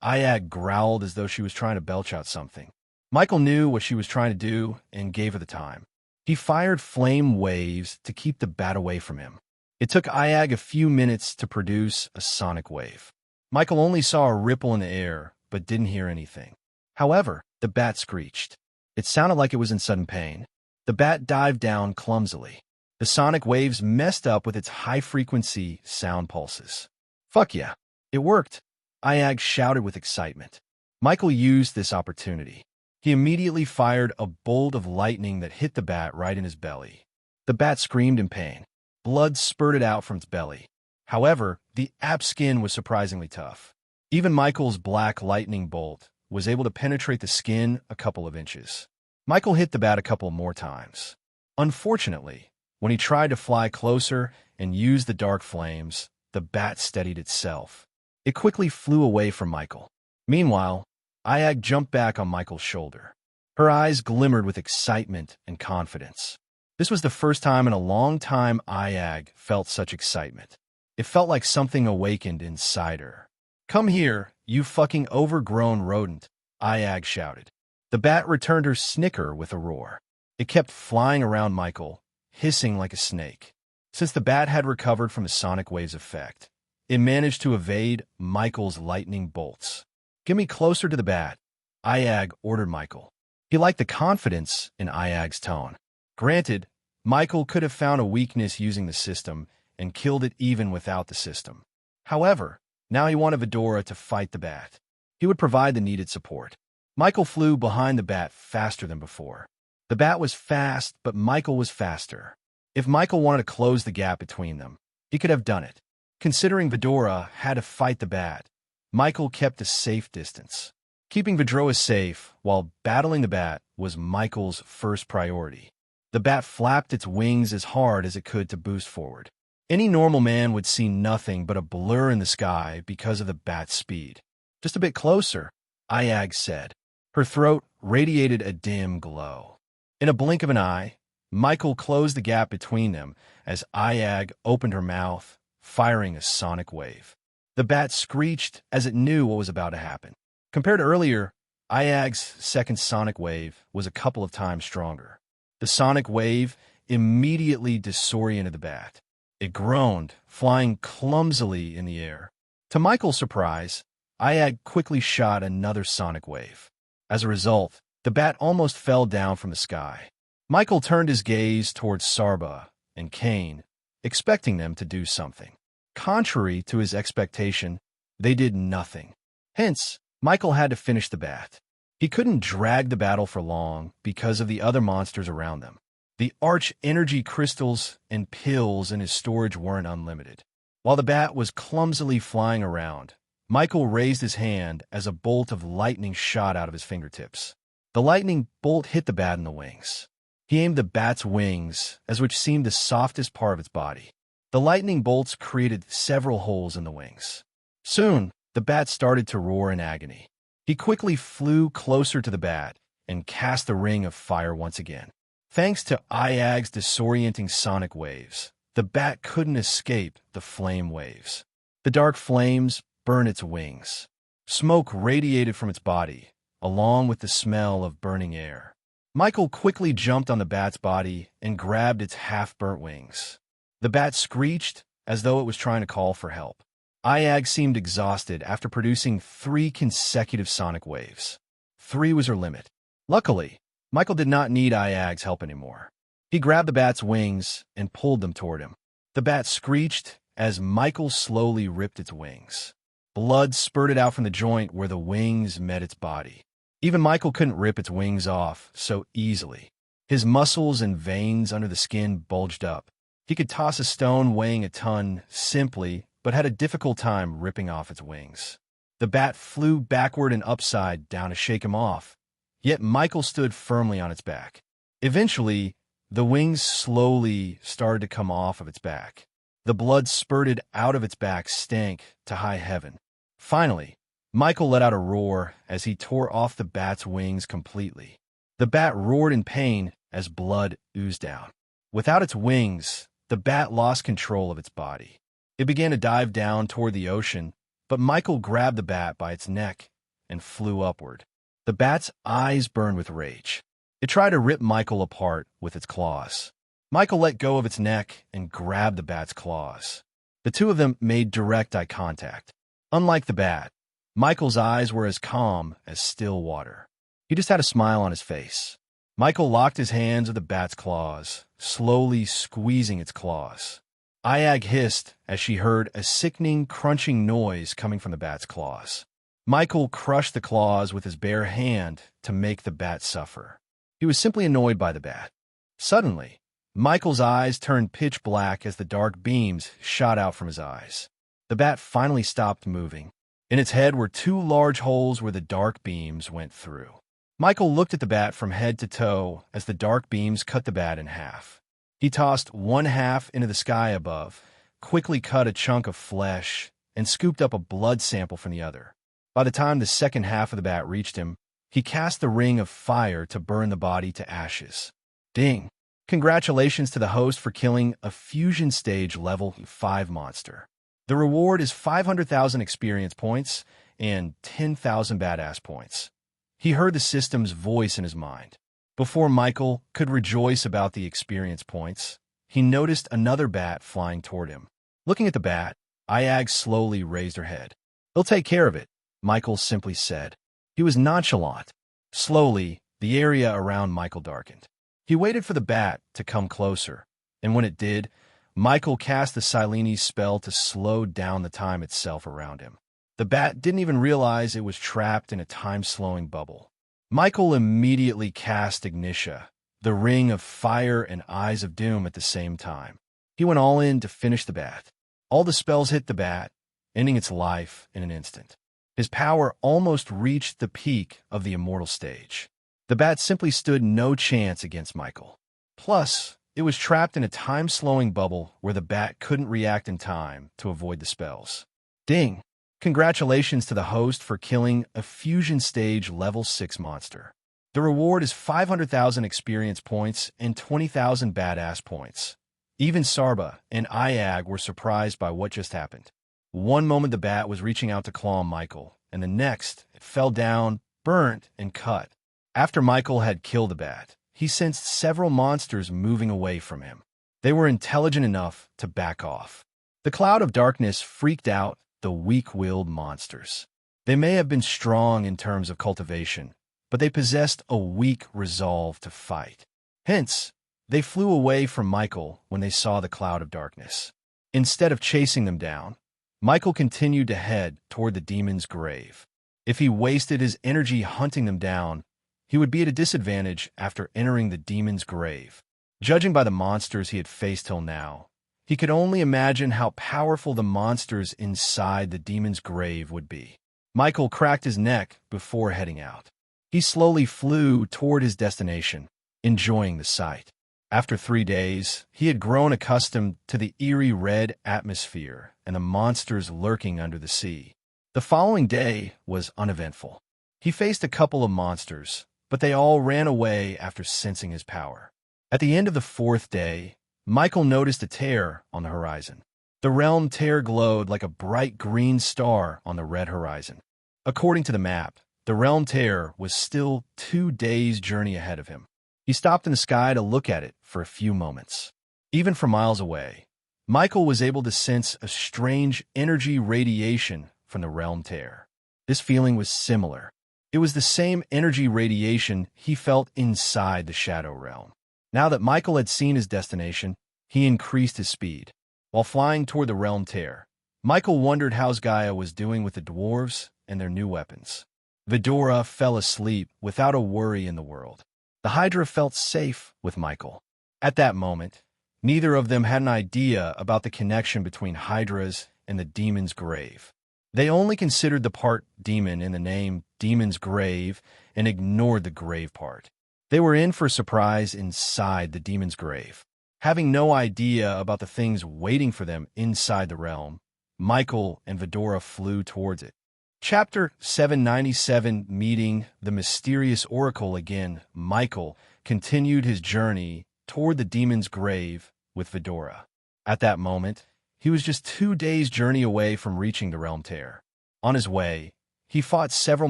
Iag growled as though she was trying to belch out something. Michael knew what she was trying to do and gave her the time. He fired flame waves to keep the bat away from him. It took Iag a few minutes to produce a sonic wave. Michael only saw a ripple in the air, but didn't hear anything. However, the bat screeched. It sounded like it was in sudden pain. The bat dived down clumsily. The sonic waves messed up with its high-frequency sound pulses. "Fuck yeah, it worked!" Iag shouted with excitement. Michael used this opportunity. He immediately fired a bolt of lightning that hit the bat right in his belly. The bat screamed in pain. Blood spurted out from its belly. However, the app's skin was surprisingly tough. Even Michael's black lightning bolt was able to penetrate the skin a couple of inches. Michael hit the bat a couple more times. Unfortunately, when he tried to fly closer and use the dark flames, the bat steadied itself. It quickly flew away from Michael. Meanwhile, Iag jumped back on Michael's shoulder. Her eyes glimmered with excitement and confidence. This was the first time in a long time Iag felt such excitement. It felt like something awakened inside her. "Come here, you fucking overgrown rodent," Iag shouted. The bat returned her snicker with a roar. It kept flying around Michael, hissing like a snake. Since the bat had recovered from the sonic waves effect, it managed to evade Michael's lightning bolts. "Get me closer to the bat," Iag ordered Michael. He liked the confidence in Iag's tone. Granted, Michael could have found a weakness using the system and killed it even without the system. However, now he wanted Vidora to fight the bat. He would provide the needed support. Michael flew behind the bat faster than before. The bat was fast, but Michael was faster. If Michael wanted to close the gap between them, he could have done it. Considering Vidora had to fight the bat, Michael kept a safe distance. Keeping Vidora safe while battling the bat was Michael's first priority. The bat flapped its wings as hard as it could to boost forward. Any normal man would see nothing but a blur in the sky because of the bat's speed. "Just a bit closer," Ayag said. Her throat radiated a dim glow. In a blink of an eye, Michael closed the gap between them as Ayag opened her mouth, firing a sonic wave. The bat screeched as it knew what was about to happen. Compared to earlier, Ayag's second sonic wave was a couple of times stronger. The sonic wave immediately disoriented the bat. It groaned, flying clumsily in the air. To Michael's surprise, Ayag quickly shot another sonic wave. As a result, the bat almost fell down from the sky. Michael turned his gaze towards Sarba and Kane, expecting them to do something. Contrary to his expectation, they did nothing. Hence, Michael had to finish the bat. He couldn't drag the battle for long because of the other monsters around them. The arch-energy crystals and pills in his storage weren't unlimited. While the bat was clumsily flying around, Michael raised his hand as a bolt of lightning shot out of his fingertips. The lightning bolt hit the bat in the wings. He aimed the bat's wings, as which seemed the softest part of its body. The lightning bolts created several holes in the wings. Soon, the bat started to roar in agony. He quickly flew closer to the bat and cast a ring of fire once again. Thanks to Ayag's disorienting sonic waves, the bat couldn't escape the flame waves. The dark flames burned its wings. Smoke radiated from its body, along with the smell of burning air. Michael quickly jumped on the bat's body and grabbed its half-burnt wings. The bat screeched as though it was trying to call for help. Ayag seemed exhausted after producing 3 consecutive sonic waves. 3 was her limit. Luckily, Michael did not need Ayag's help anymore. He grabbed the bat's wings and pulled them toward him. The bat screeched as Michael slowly ripped its wings. Blood spurted out from the joint where the wings met its body. Even Michael couldn't rip its wings off so easily. His muscles and veins under the skin bulged up. He could toss a stone weighing a ton simply, but had a difficult time ripping off its wings. The bat flew backward and upside down to shake him off, yet Michael stood firmly on its back. Eventually, the wings slowly started to come off of its back. The blood spurted out of its back stank to high heaven. Finally, Michael let out a roar as he tore off the bat's wings completely. The bat roared in pain as blood oozed out. Without its wings, the bat lost control of its body. It began to dive down toward the ocean, but Michael grabbed the bat by its neck and flew upward. The bat's eyes burned with rage. It tried to rip Michael apart with its claws. Michael let go of its neck and grabbed the bat's claws. The two of them made direct eye contact. Unlike the bat, Michael's eyes were as calm as still water. He just had a smile on his face. Michael locked his hands with the bat's claws, slowly squeezing its claws. Ayag hissed as she heard a sickening, crunching noise coming from the bat's claws. Michael crushed the claws with his bare hand to make the bat suffer. He was simply annoyed by the bat. Suddenly, Michael's eyes turned pitch black as the dark beams shot out from his eyes. The bat finally stopped moving. In its head were 2 large holes where the dark beams went through. Michael looked at the bat from head to toe as the dark beams cut the bat in half. He tossed one half into the sky above, quickly cut a chunk of flesh, and scooped up a blood sample from the other. By the time the second half of the bat reached him, he cast the ring of fire to burn the body to ashes. Ding! Congratulations to the host for killing a fusion stage level 5 monster. The reward is 500,000 experience points and 10,000 badass points. He heard the system's voice in his mind. Before Michael could rejoice about the experience points, he noticed another bat flying toward him. Looking at the bat, Ayag slowly raised her head. "He'll take care of it," Michael simply said. He was nonchalant. Slowly, the area around Michael darkened. He waited for the bat to come closer, and when it did, Michael cast the Silene's spell to slow down the time itself around him. The bat didn't even realize it was trapped in a time-slowing bubble. Michael immediately cast Ignitia, the ring of fire and eyes of doom at the same time. He went all in to finish the bat. All the spells hit the bat, ending its life in an instant. His power almost reached the peak of the immortal stage. The bat simply stood no chance against Michael. Plus, it was trapped in a time-slowing bubble where the bat couldn't react in time to avoid the spells. Ding! Congratulations to the host for killing a fusion stage level 6 monster. The reward is 500,000 experience points and 20,000 badass points. Even Sarba and Iag were surprised by what just happened. One moment the bat was reaching out to claw Michael, and the next it fell down, burnt, and cut. After Michael had killed the bat, he sensed several monsters moving away from him. They were intelligent enough to back off. The cloud of darkness freaked out the weak-willed monsters. They may have been strong in terms of cultivation, but they possessed a weak resolve to fight. Hence, they flew away from Michael when they saw the cloud of darkness. Instead of chasing them down, Michael continued to head toward the demon's grave. If he wasted his energy hunting them down, he would be at a disadvantage after entering the demon's grave. Judging by the monsters he had faced till now, he could only imagine how powerful the monsters inside the demon's grave would be. Michael cracked his neck before heading out. He slowly flew toward his destination, enjoying the sight. After 3 days, he had grown accustomed to the eerie red atmosphere and the monsters lurking under the sea. The following day was uneventful. He faced a couple of monsters, but they all ran away after sensing his power. At the end of the 4th day, Michael noticed a tear on the horizon. The realm tear glowed like a bright green star on the red horizon. According to the map, the realm tear was still 2 days' journey ahead of him. He stopped in the sky to look at it for a few moments. Even from miles away, Michael was able to sense a strange energy radiation from the realm tear. This feeling was similar. It was the same energy radiation he felt inside the Shadow Realm. Now that Michael had seen his destination, he increased his speed. While flying toward the realm tear, Michael wondered how Gaia was doing with the dwarves and their new weapons. Vidora fell asleep without a worry in the world. The Hydra felt safe with Michael. At that moment, neither of them had an idea about the connection between Hydras and the demon's grave. They only considered the part demon in the name Demon's Grave and ignored the grave part. They were in for a surprise inside the demon's grave. Having no idea about the things waiting for them inside the realm, Michael and Vidora flew towards it. Chapter 797, Meeting the Mysterious Oracle again. Michael continued his journey toward the demon's grave with Vidora. At that moment, he was just 2 days' journey away from reaching the realm tear. On his way, he fought several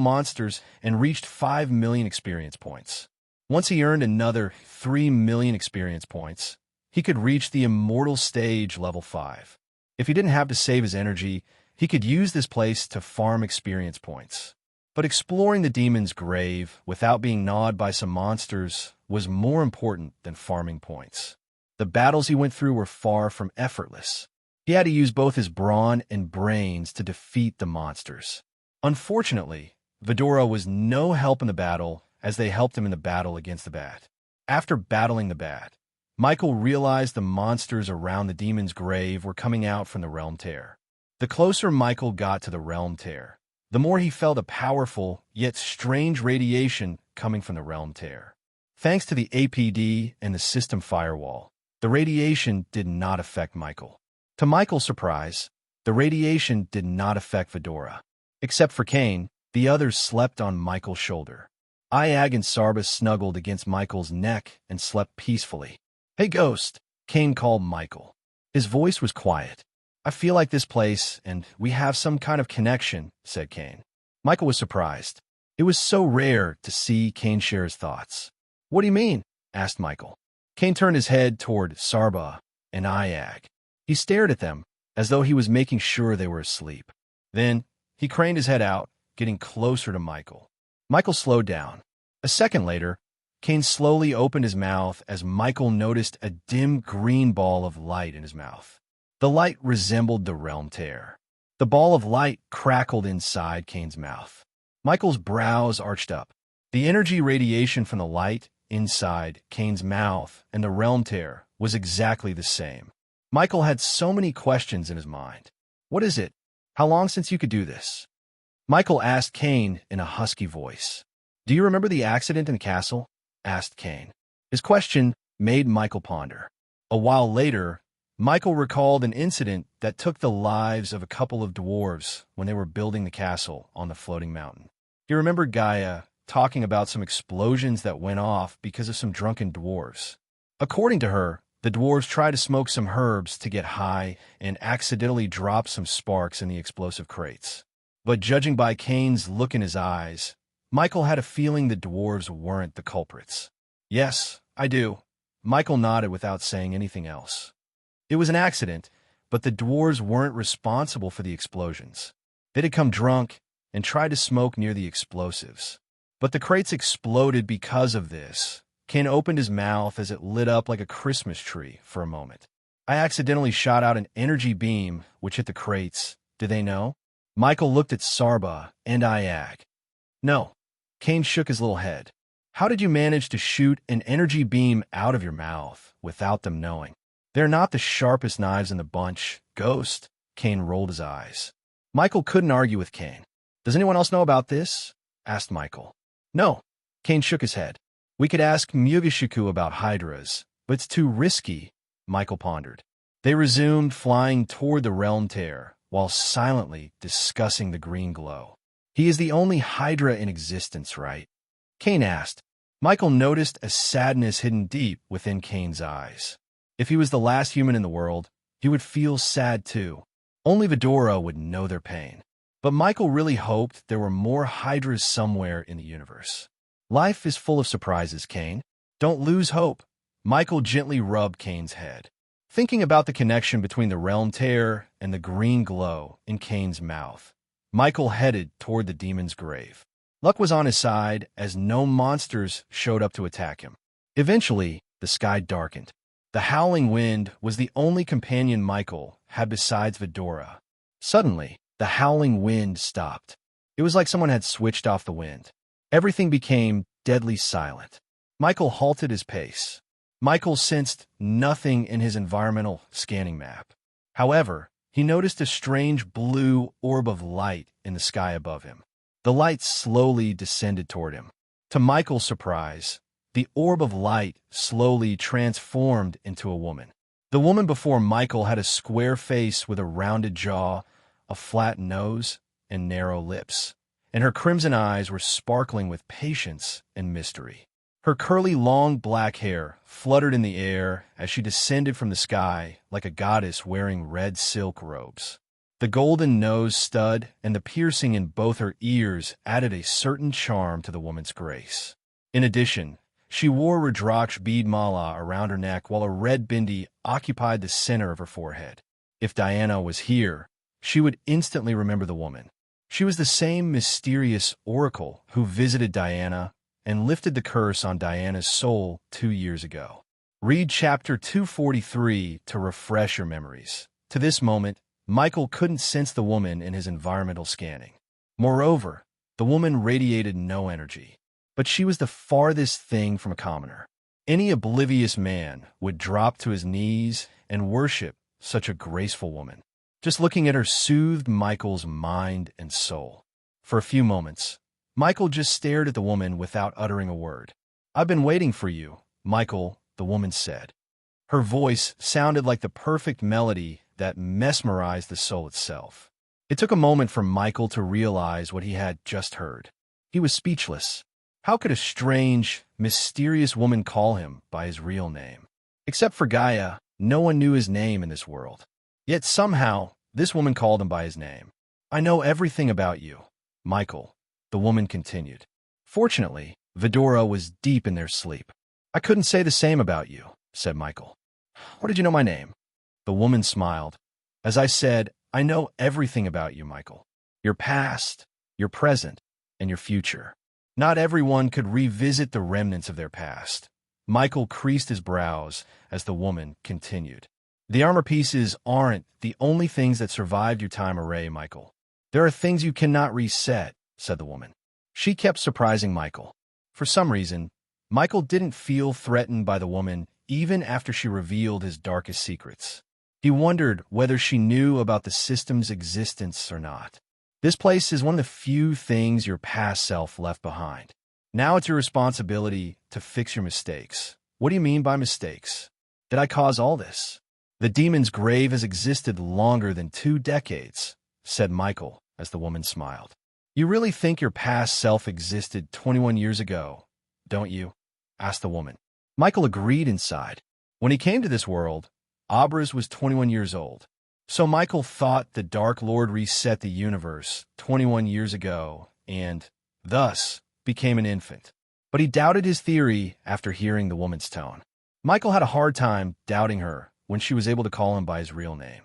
monsters and reached 5 million experience points. Once he earned another 3 million experience points, he could reach the immortal stage level 5. If he didn't have to save his energy, he could use this place to farm experience points. But exploring the demon's grave without being gnawed by some monsters was more important than farming points. The battles he went through were far from effortless. He had to use both his brawn and brains to defeat the monsters. Unfortunately, Vidora was no help in the battle as they helped him in the battle against the bat. After battling the bat, Michael realized the monsters around the demon's grave were coming out from the realm tear. The closer Michael got to the realm tear, the more he felt a powerful yet strange radiation coming from the realm tear. Thanks to the APD and the system firewall, the radiation did not affect Michael. To Michael's surprise, the radiation did not affect Vidora. Except for Kane, the others slept on Michael's shoulder. Iag and Sarba snuggled against Michael's neck and slept peacefully. "Hey, Ghost," Kane called Michael. His voice was quiet. "I feel like this place, and we have some kind of connection," said Kane. Michael was surprised. It was so rare to see Kane share his thoughts. "What do you mean?" asked Michael. Kane turned his head toward Sarba and Iag. He stared at them, as though he was making sure they were asleep. Then, he craned his head out, getting closer to Michael. Michael slowed down. A second later, Kane slowly opened his mouth as Michael noticed a dim green ball of light in his mouth. The light resembled the realm tear. The ball of light crackled inside Kane's mouth. Michael's brows arched up. The energy radiation from the light inside Kane's mouth and the realm tear was exactly the same. Michael had so many questions in his mind. What is it? How long since you could do this? Michael asked Kane in a husky voice. Do you remember the accident in the castle? Asked Kane. His question made Michael ponder. A while later, Michael recalled an incident that took the lives of a couple of dwarves when they were building the castle on the floating mountain. He remembered Gaia talking about some explosions that went off because of some drunken dwarves. According to her, the dwarves tried to smoke some herbs to get high and accidentally dropped some sparks in the explosive crates. But judging by Kane's look in his eyes, Michael had a feeling the dwarves weren't the culprits. Yes, I do. Michael nodded without saying anything else. It was an accident, but the dwarves weren't responsible for the explosions. They'd had come drunk and tried to smoke near the explosives. But the crates exploded because of this. Kane opened his mouth as it lit up like a Christmas tree for a moment. I accidentally shot out an energy beam which hit the crates. Did they know? Michael looked at Sarba and Iag. No. Kane shook his little head. How did you manage to shoot an energy beam out of your mouth without them knowing? They're not the sharpest knives in the bunch, Ghost. Kane rolled his eyes. Michael couldn't argue with Kane. Does anyone else know about this? Asked Michael. No. Kane shook his head. We could ask Mugishiku about hydras, but it's too risky, Michael pondered. They resumed flying toward the realm tear while silently discussing the green glow. He is the only hydra in existence, right? Kane asked. Michael noticed a sadness hidden deep within Kane's eyes. If he was the last human in the world, he would feel sad too. Only Vidora would know their pain. But Michael really hoped there were more hydras somewhere in the universe. Life is full of surprises, Kane. Don't lose hope. Michael gently rubbed Kane's head. Thinking about the connection between the realm tear and the green glow in Kane's mouth, Michael headed toward the demon's grave. Luck was on his side as no monsters showed up to attack him. Eventually, the sky darkened. The howling wind was the only companion Michael had besides Vidora. Suddenly, the howling wind stopped. It was like someone had switched off the wind. Everything became deadly silent. Michael halted his pace. Michael sensed nothing in his environmental scanning map. However, he noticed a strange blue orb of light in the sky above him. The light slowly descended toward him. To Michael's surprise, the orb of light slowly transformed into a woman. The woman before Michael had a square face with a rounded jaw, a flat nose, and narrow lips, and her crimson eyes were sparkling with patience and mystery. Her curly, long black hair fluttered in the air as she descended from the sky like a goddess wearing red silk robes. The golden nose stud and the piercing in both her ears added a certain charm to the woman's grace. In addition, she wore Rudraksh bead mala around her neck while a red bindi occupied the center of her forehead. If Diana was here, she would instantly remember the woman. She was the same mysterious oracle who visited Diana and lifted the curse on Diana's soul 2 years ago. Read chapter 243 to refresh your memories. To this moment, Michael couldn't sense the woman in his environmental scanning. Moreover, the woman radiated no energy. But she was the farthest thing from a commoner. Any oblivious man would drop to his knees and worship such a graceful woman. Just looking at her soothed Michael's mind and soul. For a few moments, Michael just stared at the woman without uttering a word. I've been waiting for you, Michael, the woman said. Her voice sounded like the perfect melody that mesmerized the soul itself. It took a moment for Michael to realize what he had just heard. He was speechless. How could a strange, mysterious woman call him by his real name? Except for Gaia, no one knew his name in this world. Yet somehow, this woman called him by his name. I know everything about you, Michael, the woman continued. Fortunately, Vidora was deep in their sleep. I couldn't say the same about you, said Michael. How did you know my name? The woman smiled. As I said, I know everything about you, Michael. Your past, your present, and your future. Not everyone could revisit the remnants of their past. Michael creased his brows as the woman continued. The armor pieces aren't the only things that survived your time array, Michael. There are things you cannot reset, said the woman. She kept surprising Michael. For some reason, Michael didn't feel threatened by the woman even after she revealed his darkest secrets. He wondered whether she knew about the system's existence or not. This place is one of the few things your past self left behind. Now it's your responsibility to fix your mistakes. What do you mean by mistakes? Did I cause all this? The demon's grave has existed longer than 2 decades, said Michael as the woman smiled. You really think your past self existed 21 years ago, don't you? Asked the woman. Michael agreed inside. When he came to this world, Abras was 21 years old. So Michael thought the Dark Lord reset the universe 21 years ago and, thus, became an infant. But he doubted his theory after hearing the woman's tone. Michael had a hard time doubting her when she was able to call him by his real name.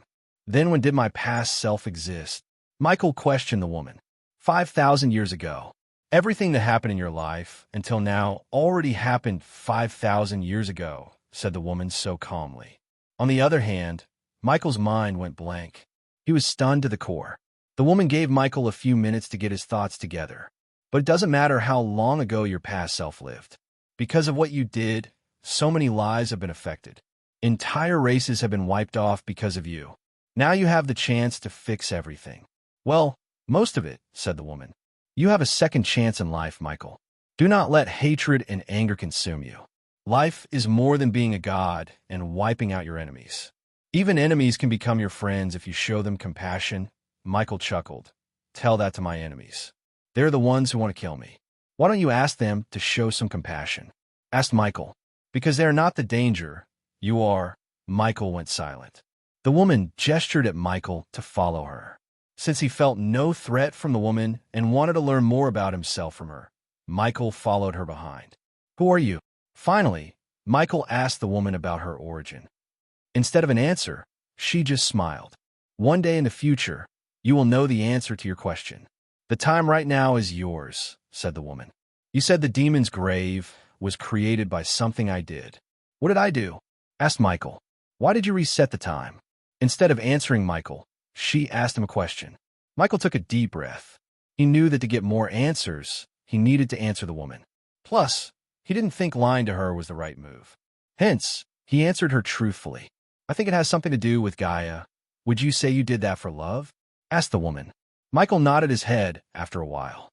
Then when did my past self exist? Michael questioned the woman. 5,000 years ago. Everything that happened in your life until now already happened 5,000 years ago, said the woman so calmly. On the other hand, Michael's mind went blank. He was stunned to the core. The woman gave Michael a few minutes to get his thoughts together. But it doesn't matter how long ago your past self lived. Because of what you did, so many lives have been affected. Entire races have been wiped off because of you. Now you have the chance to fix everything. Well, most of it, said the woman. You have a second chance in life, Michael. Do not let hatred and anger consume you. Life is more than being a god and wiping out your enemies. Even enemies can become your friends if you show them compassion. Michael chuckled. Tell that to my enemies. They're the ones who want to kill me. Why don't you ask them to show some compassion? Asked Michael. Because they're not the danger. You are. Michael went silent. The woman gestured at Michael to follow her. Since he felt no threat from the woman and wanted to learn more about himself from her, Michael followed her behind. Who are you? Finally, Michael asked the woman about her origin. Instead of an answer, she just smiled. One day in the future, you will know the answer to your question. The time right now is yours, said the woman. You said the demon's grave was created by something I did. What did I do? Asked Michael. Why did you reset the time? Instead of answering Michael, she asked him a question. Michael took a deep breath. He knew that to get more answers, he needed to answer the woman. Plus, he didn't think lying to her was the right move. Hence, he answered her truthfully. I think it has something to do with Gaia. Would you say you did that for love? Asked the woman. Michael nodded his head after a while.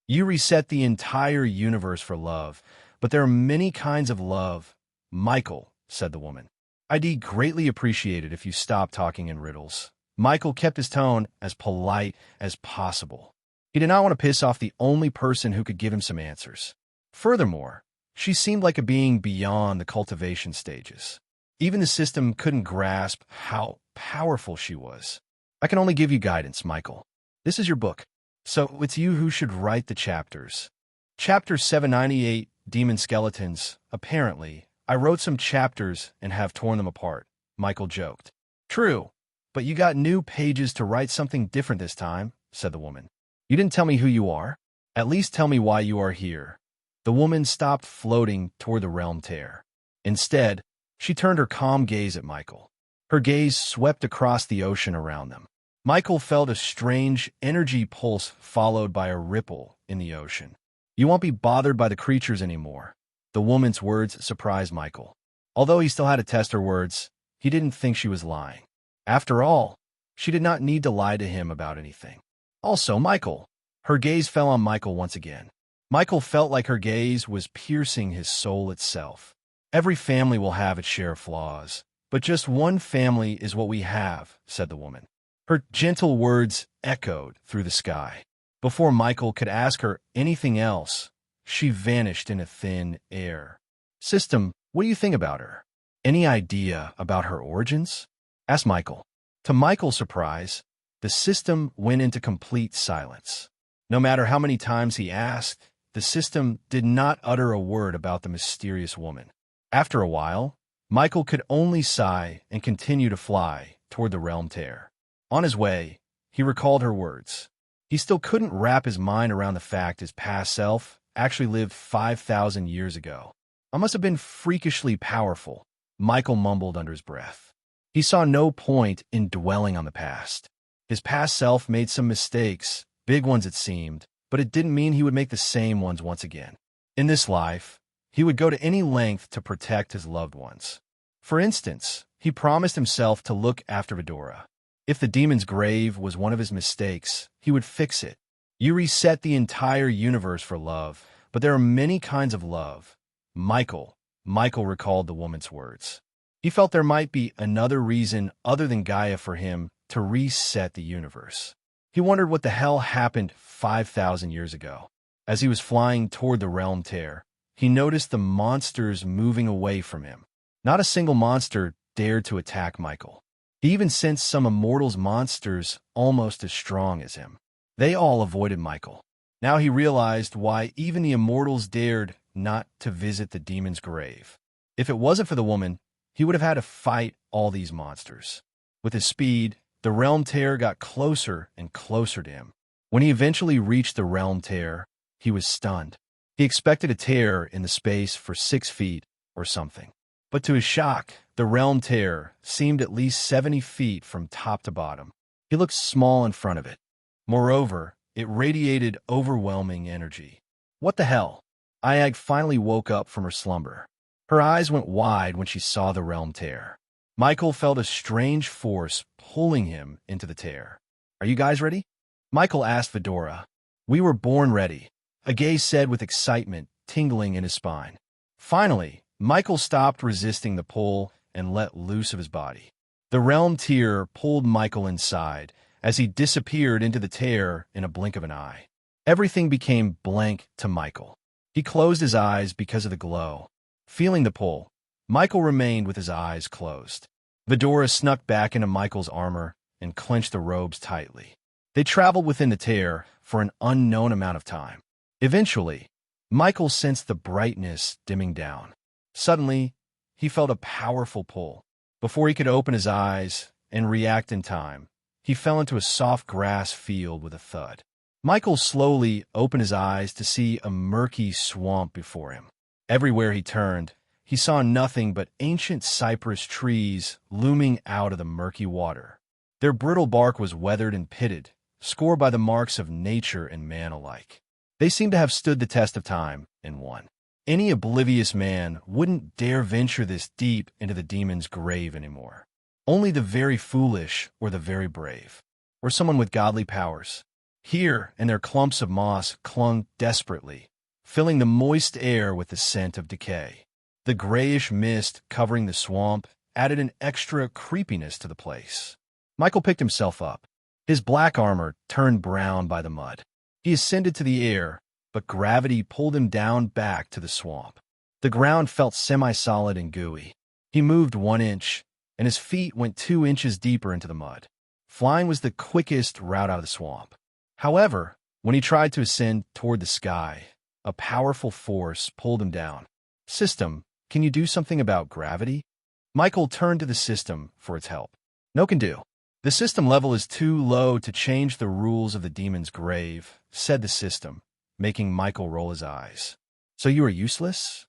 You reset the entire universe for love, but there are many kinds of love. Michael, said the woman. I'd greatly appreciate it if you stopped talking in riddles. Michael kept his tone as polite as possible. He did not want to piss off the only person who could give him some answers. Furthermore, she seemed like a being beyond the cultivation stages. Even the system couldn't grasp how powerful she was. I can only give you guidance, Michael. This is your book, so it's you who should write the chapters. Chapter 798, Demon Skeletons. Apparently, I wrote some chapters and have torn them apart, Michael joked. True, but you got new pages to write something different this time, said the woman. You didn't tell me who you are. At least tell me why you are here. The woman stopped floating toward the realm tear. Instead, she turned her calm gaze at Michael. Her gaze swept across the ocean around them. Michael felt a strange energy pulse followed by a ripple in the ocean. You won't be bothered by the creatures anymore. The woman's words surprised Michael. Although he still had to test her words, he didn't think she was lying. After all, she did not need to lie to him about anything. Also, Michael. Her gaze fell on Michael once again. Michael felt like her gaze was piercing his soul itself. Every family will have its share of flaws, but just one family is what we have, said the woman. Her gentle words echoed through the sky. Before Michael could ask her anything else, she vanished in a thin air. System, what do you think about her? Any idea about her origins? Asked Michael. To Michael's surprise, the system went into complete silence. No matter how many times he asked, the system did not utter a word about the mysterious woman. After a while, Michael could only sigh and continue to fly toward the realm tear. On his way, he recalled her words. He still couldn't wrap his mind around the fact his past self actually lived 5,000 years ago. I must have been freakishly powerful, Michael mumbled under his breath. He saw no point in dwelling on the past. His past self made some mistakes, big ones it seemed, but it didn't mean he would make the same ones once again. In this life, He would go to any length to protect his loved ones. For instance, he promised himself to look after Vidora. If the demon's grave was one of his mistakes, he would fix it. You reset the entire universe for love, but there are many kinds of love. Michael recalled the woman's words. He felt there might be another reason other than Gaia for him to reset the universe. He wondered what the hell happened 5,000 years ago. As he was flying toward the realm tear, he noticed the monsters moving away from him. Not a single monster dared to attack Michael. He even sensed some immortals monsters almost as strong as him. They all avoided Michael. Now he realized why even the immortals dared not to visit the demon's grave. If it wasn't for the woman, he would have had to fight all these monsters. With his speed, the realm tear got closer and closer to him. When he eventually reached the realm tear, he was stunned. He expected a tear in the space for 6 feet or something. But to his shock, the realm tear seemed at least 70 feet from top to bottom. He looked small in front of it. Moreover, it radiated overwhelming energy. What the hell? Ayag finally woke up from her slumber. Her eyes went wide when she saw the realm tear. Michael felt a strange force pulling him into the tear. Are you guys ready? Michael asked Vidora. We were born ready, Agay said with excitement tingling in his spine. Finally, Michael stopped resisting the pull and let loose of his body. The realm tear pulled Michael inside as he disappeared into the tear in a blink of an eye. Everything became blank to Michael. He closed his eyes because of the glow. Feeling the pull, Michael remained with his eyes closed. Vidora snuck back into Michael's armor and clenched the robes tightly. They traveled within the tear for an unknown amount of time. Eventually, Michael sensed the brightness dimming down. Suddenly, he felt a powerful pull. Before he could open his eyes and react in time, he fell into a soft grass field with a thud. Michael slowly opened his eyes to see a murky swamp before him. Everywhere he turned, he saw nothing but ancient cypress trees looming out of the murky water. Their brittle bark was weathered and pitted, scored by the marks of nature and man alike. They seemed to have stood the test of time and won. Any oblivious man wouldn't dare venture this deep into the demon's grave anymore. Only the very foolish or the very brave, or someone with godly powers. Here, and their clumps of moss clung desperately, filling the moist air with the scent of decay. The grayish mist covering the swamp added an extra creepiness to the place. Michael picked himself up. His black armor turned brown by the mud. He ascended to the air, but gravity pulled him down back to the swamp. The ground felt semi-solid and gooey. He moved 1 inch, and his feet went 2 inches deeper into the mud. Flying was the quickest route out of the swamp. However, when he tried to ascend toward the sky, a powerful force pulled him down. System, can you do something about gravity? Michael turned to the system for its help. No can do. The system level is too low to change the rules of the demon's grave, said the system, making Michael roll his eyes. So you are useless?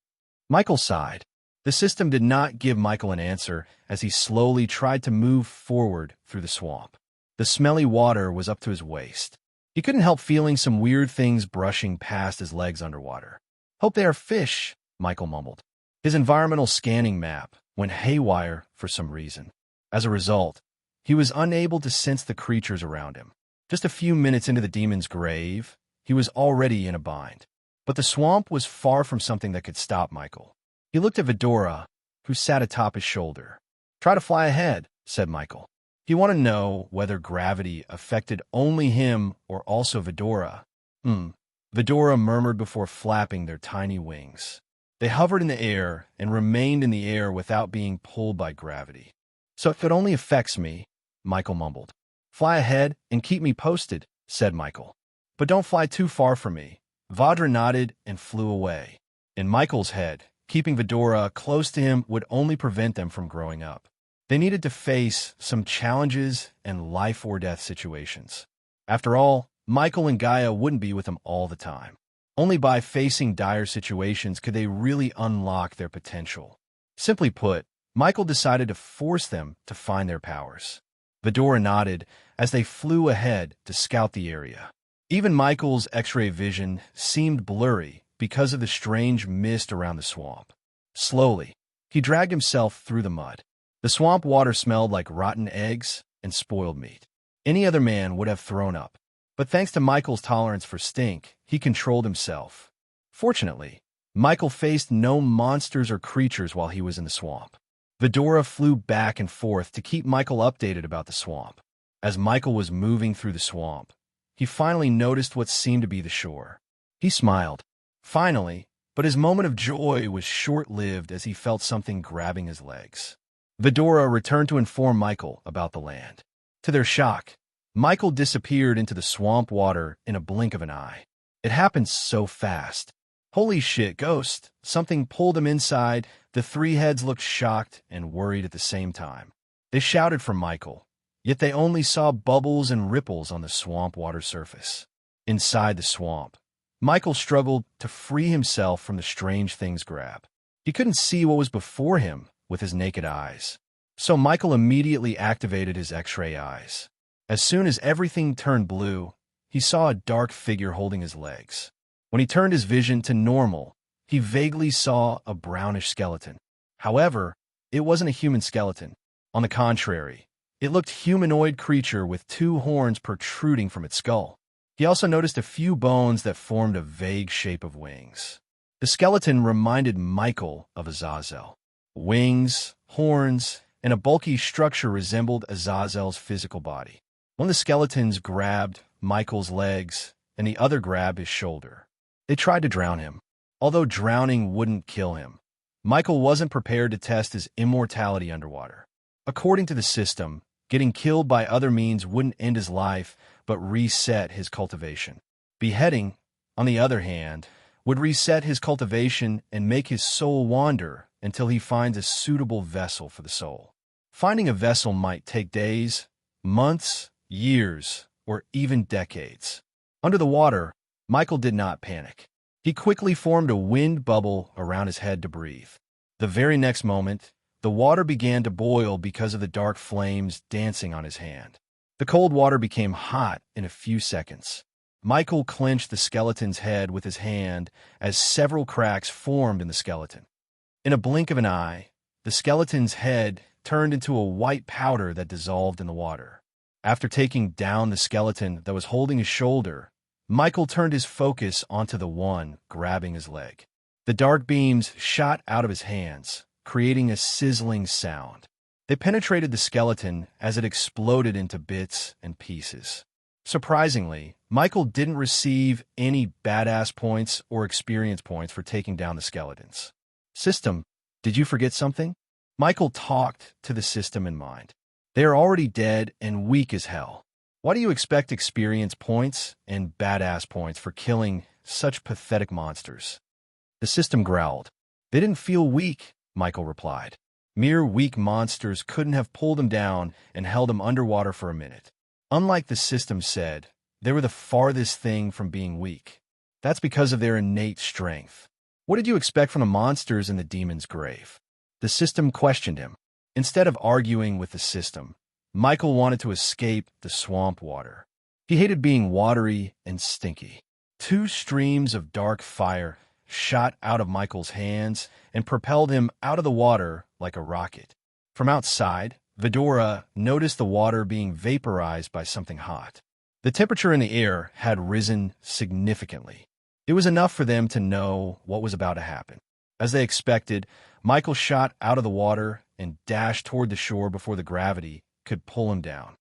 Michael sighed. The system did not give Michael an answer as he slowly tried to move forward through the swamp. The smelly water was up to his waist. He couldn't help feeling some weird things brushing past his legs underwater. Hope they are fish, Michael mumbled. His environmental scanning map went haywire for some reason. As a result, he was unable to sense the creatures around him. Just a few minutes into the demon's grave, he was already in a bind. But the swamp was far from something that could stop Michael. He looked at Vidora, who sat atop his shoulder. Try to fly ahead, said Michael. He wanted to know whether gravity affected only him or also Vidora. Vidora murmured before flapping their tiny wings. They hovered in the air and remained in the air without being pulled by gravity. So if it only affects me, Michael mumbled. Fly ahead and keep me posted, said Michael. But don't fly too far from me. Vadra nodded and flew away. In Michael's head, keeping Vidora close to him would only prevent them from growing up. They needed to face some challenges and life-or-death situations. After all, Michael and Gaia wouldn't be with them all the time. Only by facing dire situations could they really unlock their potential. Simply put, Michael decided to force them to find their powers. Vidora nodded as they flew ahead to scout the area. Even Michael's X-ray vision seemed blurry because of the strange mist around the swamp. Slowly, he dragged himself through the mud. The swamp water smelled like rotten eggs and spoiled meat. Any other man would have thrown up. But thanks to Michael's tolerance for stink, he controlled himself. Fortunately, Michael faced no monsters or creatures while he was in the swamp. Vidora flew back and forth to keep Michael updated about the swamp. As Michael was moving through the swamp, he finally noticed what seemed to be the shore. He smiled. Finally, but his moment of joy was short-lived as he felt something grabbing his legs. Vidora returned to inform Michael about the land. To their shock, Michael disappeared into the swamp water in a blink of an eye. It happened so fast. Holy shit, ghost! Something pulled him inside. The three heads looked shocked and worried at the same time. They shouted for Michael, yet they only saw bubbles and ripples on the swamp water surface. Inside the swamp, Michael struggled to free himself from the strange thing's grab. He couldn't see what was before him with his naked eyes. So Michael immediately activated his X-ray eyes. As soon as everything turned blue, he saw a dark figure holding his legs. When he turned his vision to normal, he vaguely saw a brownish skeleton. However, it wasn't a human skeleton. On the contrary, it looked humanoid creature with two horns protruding from its skull. He also noticed a few bones that formed a vague shape of wings. The skeleton reminded Michael of Azazel. Wings, horns, and a bulky structure resembled Azazel's physical body. One of the skeletons grabbed Michael's legs, and the other grabbed his shoulder. They tried to drown him. Although drowning wouldn't kill him, Michael wasn't prepared to test his immortality underwater. According to the system, getting killed by other means wouldn't end his life, but reset his cultivation. Beheading, on the other hand, would reset his cultivation and make his soul wander until he finds a suitable vessel for the soul. Finding a vessel might take days, months, years, or even decades. Under the water, Michael did not panic. He quickly formed a wind bubble around his head to breathe. The very next moment, the water began to boil because of the dark flames dancing on his hand. The cold water became hot in a few seconds. Michael clenched the skeleton's head with his hand as several cracks formed in the skeleton. In a blink of an eye, the skeleton's head turned into a white powder that dissolved in the water. After taking down the skeleton that was holding his shoulder, Michael turned his focus onto the one grabbing his leg. The dark beams shot out of his hands, creating a sizzling sound. They penetrated the skeleton as it exploded into bits and pieces. Surprisingly, Michael didn't receive any badass points or experience points for taking down the skeletons. System, did you forget something? Michael talked to the system in mind. They are already dead and weak as hell. Why do you expect experience points and badass points for killing such pathetic monsters? The system growled. They didn't feel weak, Michael replied. Mere weak monsters couldn't have pulled him down and held him underwater for a minute. Unlike the system said, they were the farthest thing from being weak. That's because of their innate strength. What did you expect from the monsters in the demon's grave? The system questioned him. Instead of arguing with the system, Michael wanted to escape the swamp water. He hated being watery and stinky. Two streams of dark fire shot out of Michael's hands and propelled him out of the water like a rocket. From outside, Vidora noticed the water being vaporized by something hot. The temperature in the air had risen significantly. It was enough for them to know what was about to happen. As they expected, Michael shot out of the water and dashed toward the shore before the gravity could pull him down.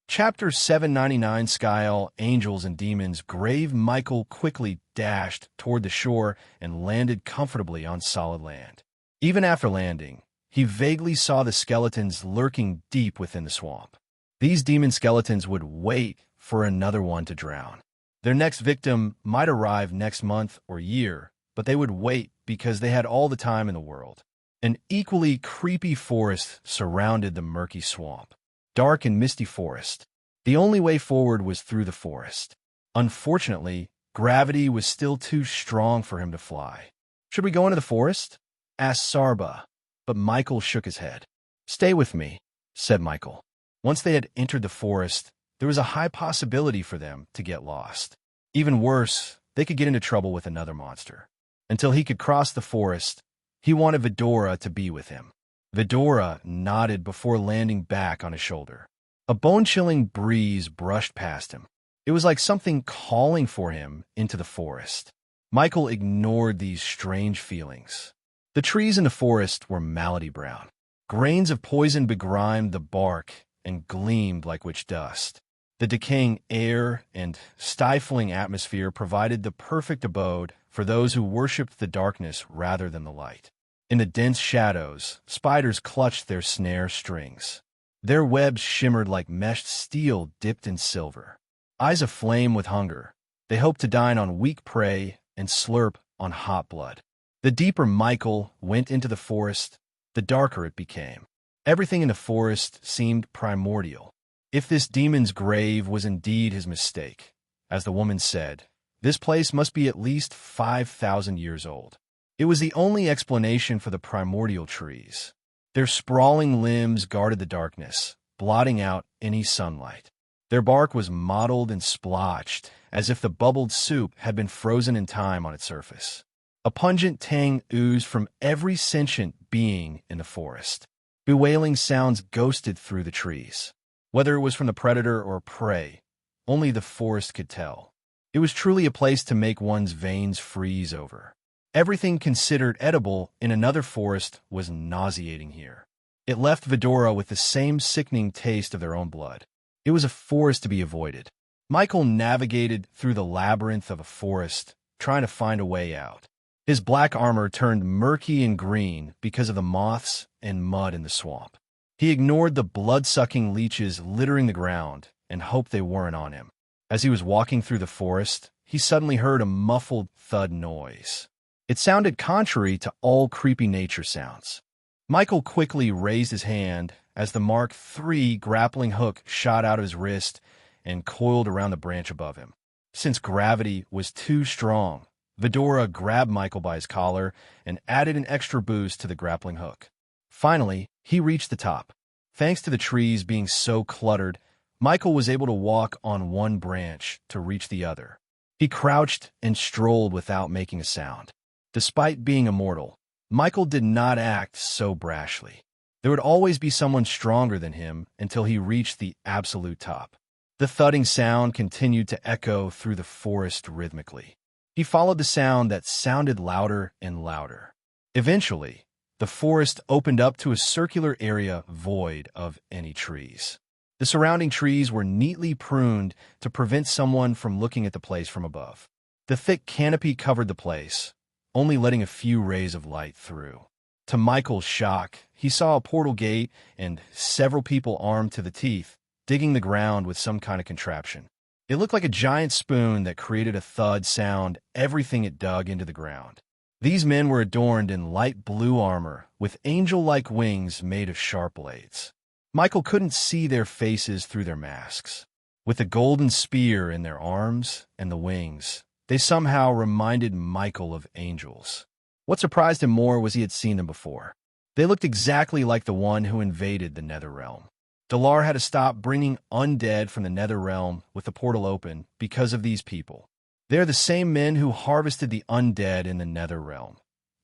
Chapter 799, Skyall, Angels and Demons. Grave Michael quickly dashed toward the shore and landed comfortably on solid land. Even after landing, he vaguely saw the skeletons lurking deep within the swamp. These demon skeletons would wait for another one to drown. Their next victim might arrive next month or year, but they would wait because they had all the time in the world. An equally creepy forest surrounded the murky swamp. Dark and misty forest. The only way forward was through the forest. Unfortunately, gravity was still too strong for him to fly. Should we go into the forest? Asked Sarba, but Michael shook his head. Stay with me, said Michael. Once they had entered the forest, there was a high possibility for them to get lost. Even worse, they could get into trouble with another monster. Until he could cross the forest, he wanted Vidora to be with him. Vidora nodded before landing back on his shoulder. A bone-chilling breeze brushed past him. It was like something calling for him into the forest. Michael ignored these strange feelings. The trees in the forest were malady brown. Grains of poison begrimed the bark and gleamed like witch dust. The decaying air and stifling atmosphere provided the perfect abode for those who worshipped the darkness rather than the light. In the dense shadows, spiders clutched their snare strings. Their webs shimmered like meshed steel dipped in silver. Eyes aflame with hunger, they hoped to dine on weak prey and slurp on hot blood. The deeper Michael went into the forest, the darker it became. Everything in the forest seemed primordial. If this demon's grave was indeed his mistake, as the woman said, this place must be at least 5,000 years old. It was the only explanation for the primordial trees. Their sprawling limbs guarded the darkness, blotting out any sunlight. Their bark was mottled and splotched, as if the bubbled soup had been frozen in time on its surface. A pungent tang oozed from every sentient being in the forest. Bewailing sounds ghosted through the trees. Whether it was from the predator or prey, only the forest could tell. It was truly a place to make one's veins freeze over. Everything considered edible in another forest was nauseating here. It left Vidora with the same sickening taste of their own blood. It was a forest to be avoided. Michael navigated through the labyrinth of a forest, trying to find a way out. His black armor turned murky and green because of the moths and mud in the swamp. He ignored the blood-sucking leeches littering the ground and hoped they weren't on him. As he was walking through the forest, he suddenly heard a muffled thud noise. It sounded contrary to all creepy nature sounds. Michael quickly raised his hand as the Mark III grappling hook shot out of his wrist and coiled around the branch above him. Since gravity was too strong, Vidora grabbed Michael by his collar and added an extra boost to the grappling hook. Finally, he reached the top. Thanks to the trees being so cluttered, Michael was able to walk on one branch to reach the other. He crouched and strolled without making a sound. Despite being immortal, Michael did not act so brashly. There would always be someone stronger than him until he reached the absolute top. The thudding sound continued to echo through the forest rhythmically. He followed the sound that sounded louder and louder. Eventually, the forest opened up to a circular area void of any trees. The surrounding trees were neatly pruned to prevent someone from looking at the place from above. The thick canopy covered the place, only letting a few rays of light through. To Michael's shock, he saw a portal gate and several people armed to the teeth, digging the ground with some kind of contraption. It looked like a giant spoon that created a thud sound everything it dug into the ground. These men were adorned in light blue armor with angel-like wings made of sharp blades. Michael couldn't see their faces through their masks. With a golden spear in their arms and the wings, they somehow reminded Michael of angels. What surprised him more was he had seen them before. They looked exactly like the one who invaded the Netherrealm. Dalar had to stop bringing undead from the Netherrealm with the portal open because of these people. They're the same men who harvested the undead in the Netherrealm.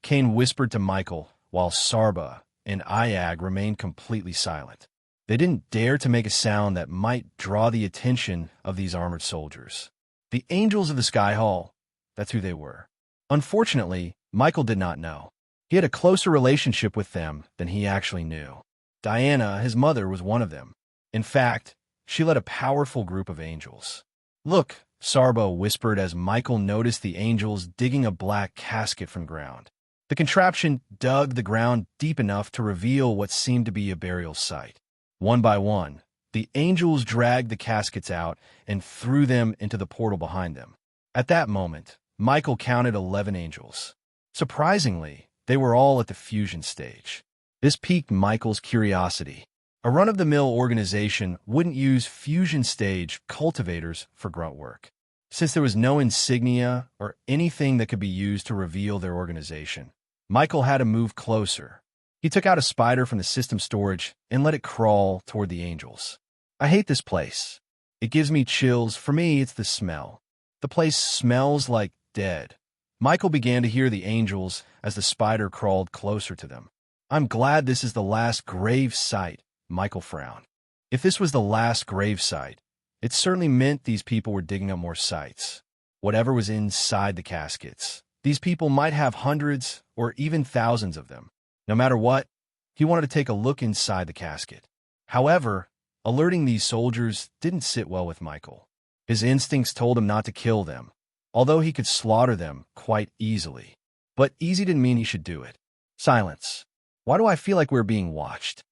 Kane whispered to Michael, while Sarba and Iag remained completely silent. They didn't dare to make a sound that might draw the attention of these armored soldiers. The Angels of the Sky Hall, that's who they were. Unfortunately, Michael did not know. He had a closer relationship with them than he actually knew. Diana, his mother, was one of them. In fact, she led a powerful group of angels. "Look," Sarba whispered as Michael noticed the angels digging a black casket from ground. The contraption dug the ground deep enough to reveal what seemed to be a burial site. One by one, the angels dragged the caskets out and threw them into the portal behind them. At that moment, Michael counted 11 angels. Surprisingly, they were all at the fusion stage. This piqued Michael's curiosity. A run-of-the-mill organization wouldn't use fusion stage cultivators for grunt work. Since there was no insignia or anything that could be used to reveal their organization, Michael had to move closer. He took out a spider from the system storage and let it crawl toward the angels. "I hate this place. It gives me chills. For me, it's the smell. The place smells like dead. Michael began to hear the angels as the spider crawled closer to them. "I'm glad this is the last grave site," Michael frowned. If this was the last grave site, it certainly meant these people were digging up more sites. Whatever was inside the caskets, these people might have hundreds or even thousands of them. No matter what, he wanted to take a look inside the casket. However, alerting these soldiers didn't sit well with Michael. His instincts told him not to kill them, although he could slaughter them quite easily. But easy didn't mean he should do it. Silence. Why do I feel like we're being watched?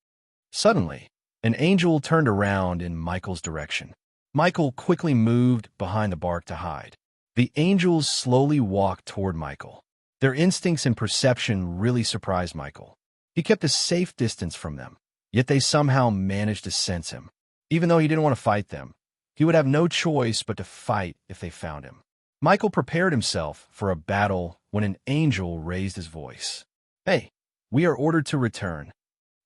Suddenly, an angel turned around in Michael's direction. Michael quickly moved behind the bark to hide. The angels slowly walked toward Michael. Their instincts and perception really surprised Michael. He kept a safe distance from them, yet they somehow managed to sense him. Even though he didn't want to fight them, he would have no choice but to fight if they found him. Michael prepared himself for a battle when an angel raised his voice. "Hey, we are ordered to return."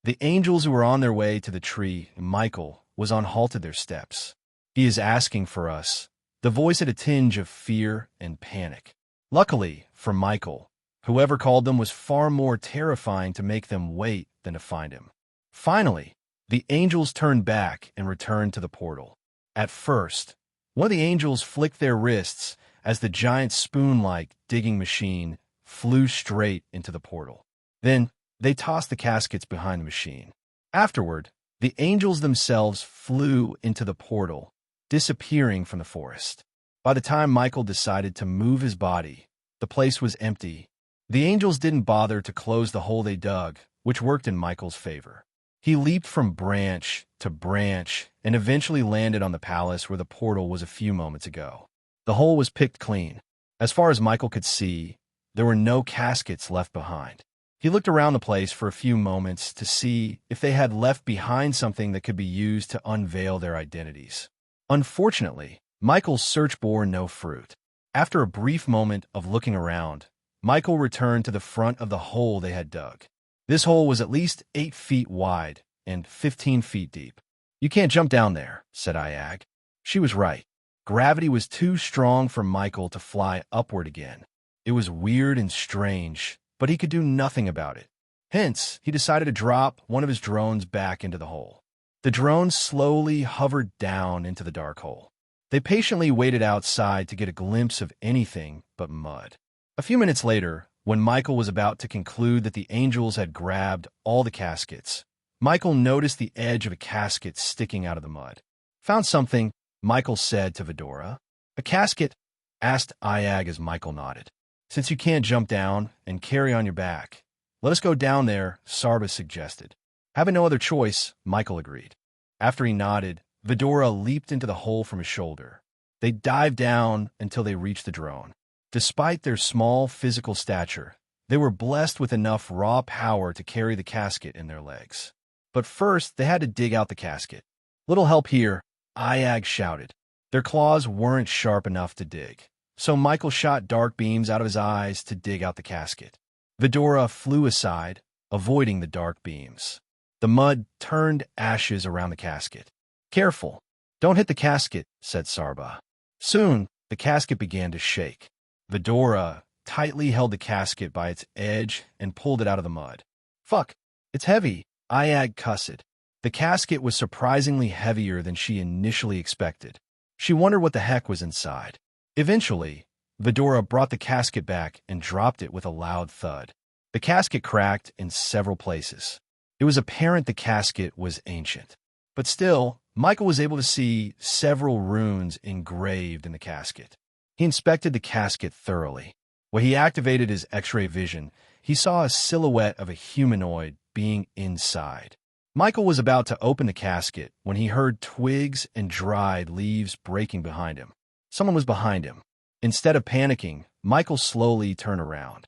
The angels who were on their way to the tree, Michael, was on halted their steps. "He is asking for us." The voice had a tinge of fear and panic. Luckily, for Michael, whoever called them was far more terrifying to make them wait than to find him. Finally, the angels turned back and returned to the portal. At first, one of the angels flicked their wrists as the giant spoon-like digging machine flew straight into the portal. Then, they tossed the caskets behind the machine. Afterward, the angels themselves flew into the portal, disappearing from the forest. By the time Michael decided to move his body, the place was empty. The angels didn't bother to close the hole they dug, which worked in Michael's favor. He leaped from branch to branch and eventually landed on the palace where the portal was a few moments ago. The hole was picked clean. As far as Michael could see, there were no caskets left behind. He looked around the place for a few moments to see if they had left behind something that could be used to unveil their identities. Unfortunately, Michael's search bore no fruit. After a brief moment of looking around, Michael returned to the front of the hole they had dug. This hole was at least 8 feet wide and 15 feet deep. "You can't jump down there," said Iag. She was right. Gravity was too strong for Michael to fly upward again. It was weird and strange, but he could do nothing about it. Hence, he decided to drop one of his drones back into the hole. The drone slowly hovered down into the dark hole. They patiently waited outside to get a glimpse of anything but mud. A few minutes later, when Michael was about to conclude that the angels had grabbed all the caskets, Michael noticed the edge of a casket sticking out of the mud. "Found something," Michael said to Vidora. "A casket?" asked Iag as Michael nodded. "Since you can't jump down and carry on your back, let us go down there," Sarba suggested. Having no other choice, Michael agreed. After he nodded, Vidora leaped into the hole from his shoulder. They dived down until they reached the drone. Despite their small physical stature, they were blessed with enough raw power to carry the casket in their legs. But first, they had to dig out the casket. "Little help here," Iag shouted. Their claws weren't sharp enough to dig, so Michael shot dark beams out of his eyes to dig out the casket. Vidora flew aside, avoiding the dark beams. The mud turned ashes around the casket. "Careful, don't hit the casket," said Sarba. Soon, the casket began to shake. Vidora tightly held the casket by its edge and pulled it out of the mud. "Fuck, it's heavy," Iag cussed. The casket was surprisingly heavier than she initially expected. She wondered what the heck was inside. Eventually, Vidora brought the casket back and dropped it with a loud thud. The casket cracked in several places. It was apparent the casket was ancient. But still, Michael was able to see several runes engraved in the casket. He inspected the casket thoroughly. When he activated his X-ray vision, he saw a silhouette of a humanoid being inside. Michael was about to open the casket when he heard twigs and dried leaves breaking behind him. Someone was behind him. Instead of panicking, Michael slowly turned around.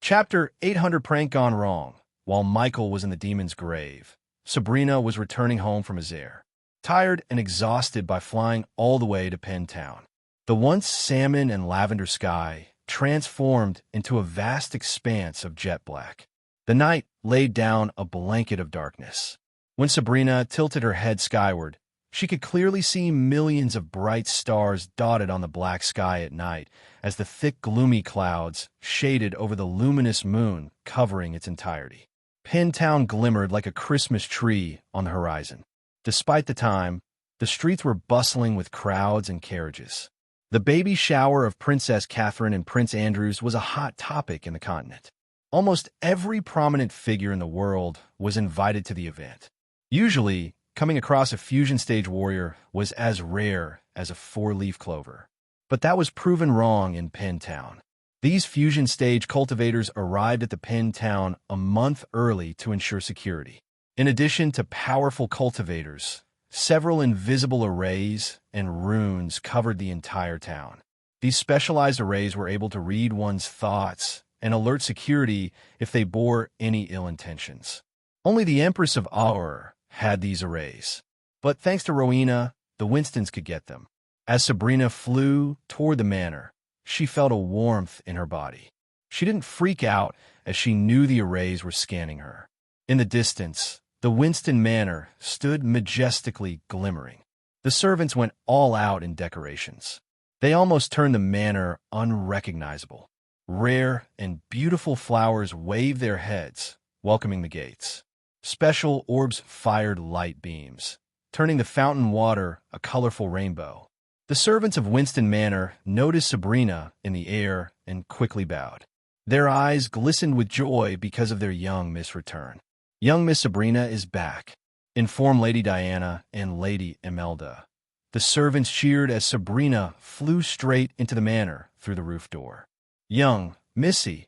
Chapter 800 Prank Gone Wrong. While Michael was in the demon's grave, Sabrina was returning home from Azair, tired and exhausted by flying all the way to Penn Town. The once salmon and lavender sky transformed into a vast expanse of jet black. The night laid down a blanket of darkness. When Sabrina tilted her head skyward, She could clearly see millions of bright stars dotted on the black sky at night as the thick, gloomy clouds shaded over the luminous moon covering its entirety. Penn Town glimmered like a Christmas tree on the horizon. Despite the time, the streets were bustling with crowds and carriages. The baby shower of Princess Catherine and Prince Andrews was a hot topic in the continent. Almost every prominent figure in the world was invited to the event. Usually, coming across a fusion stage warrior was as rare as a four-leaf clover. But that was proven wrong in Penn Town. These fusion stage cultivators arrived at the Penn Town a month early to ensure security. In addition to powerful cultivators, several invisible arrays and runes covered the entire town. These specialized arrays were able to read one's thoughts and alert security if they bore any ill intentions. Only the Empress of Aur had these arrays. But thanks to Rowena, the Winstons could get them. As Sabrina flew toward the manor, she felt a warmth in her body. She didn't freak out as she knew the arrays were scanning her. In the distance, the Winston Manor stood majestically glimmering. The servants went all out in decorations. They almost turned the manor unrecognizable. Rare and beautiful flowers waved their heads, welcoming the gates. Special orbs fired light beams, turning the fountain water a colorful rainbow. The servants of Winston Manor noticed Sabrina in the air and quickly bowed. Their eyes glistened with joy because of their young Miss return. Young Miss Sabrina is back, informed Lady Diana and Lady Imelda. The servants cheered as Sabrina flew straight into the manor through the roof door. Young Missy.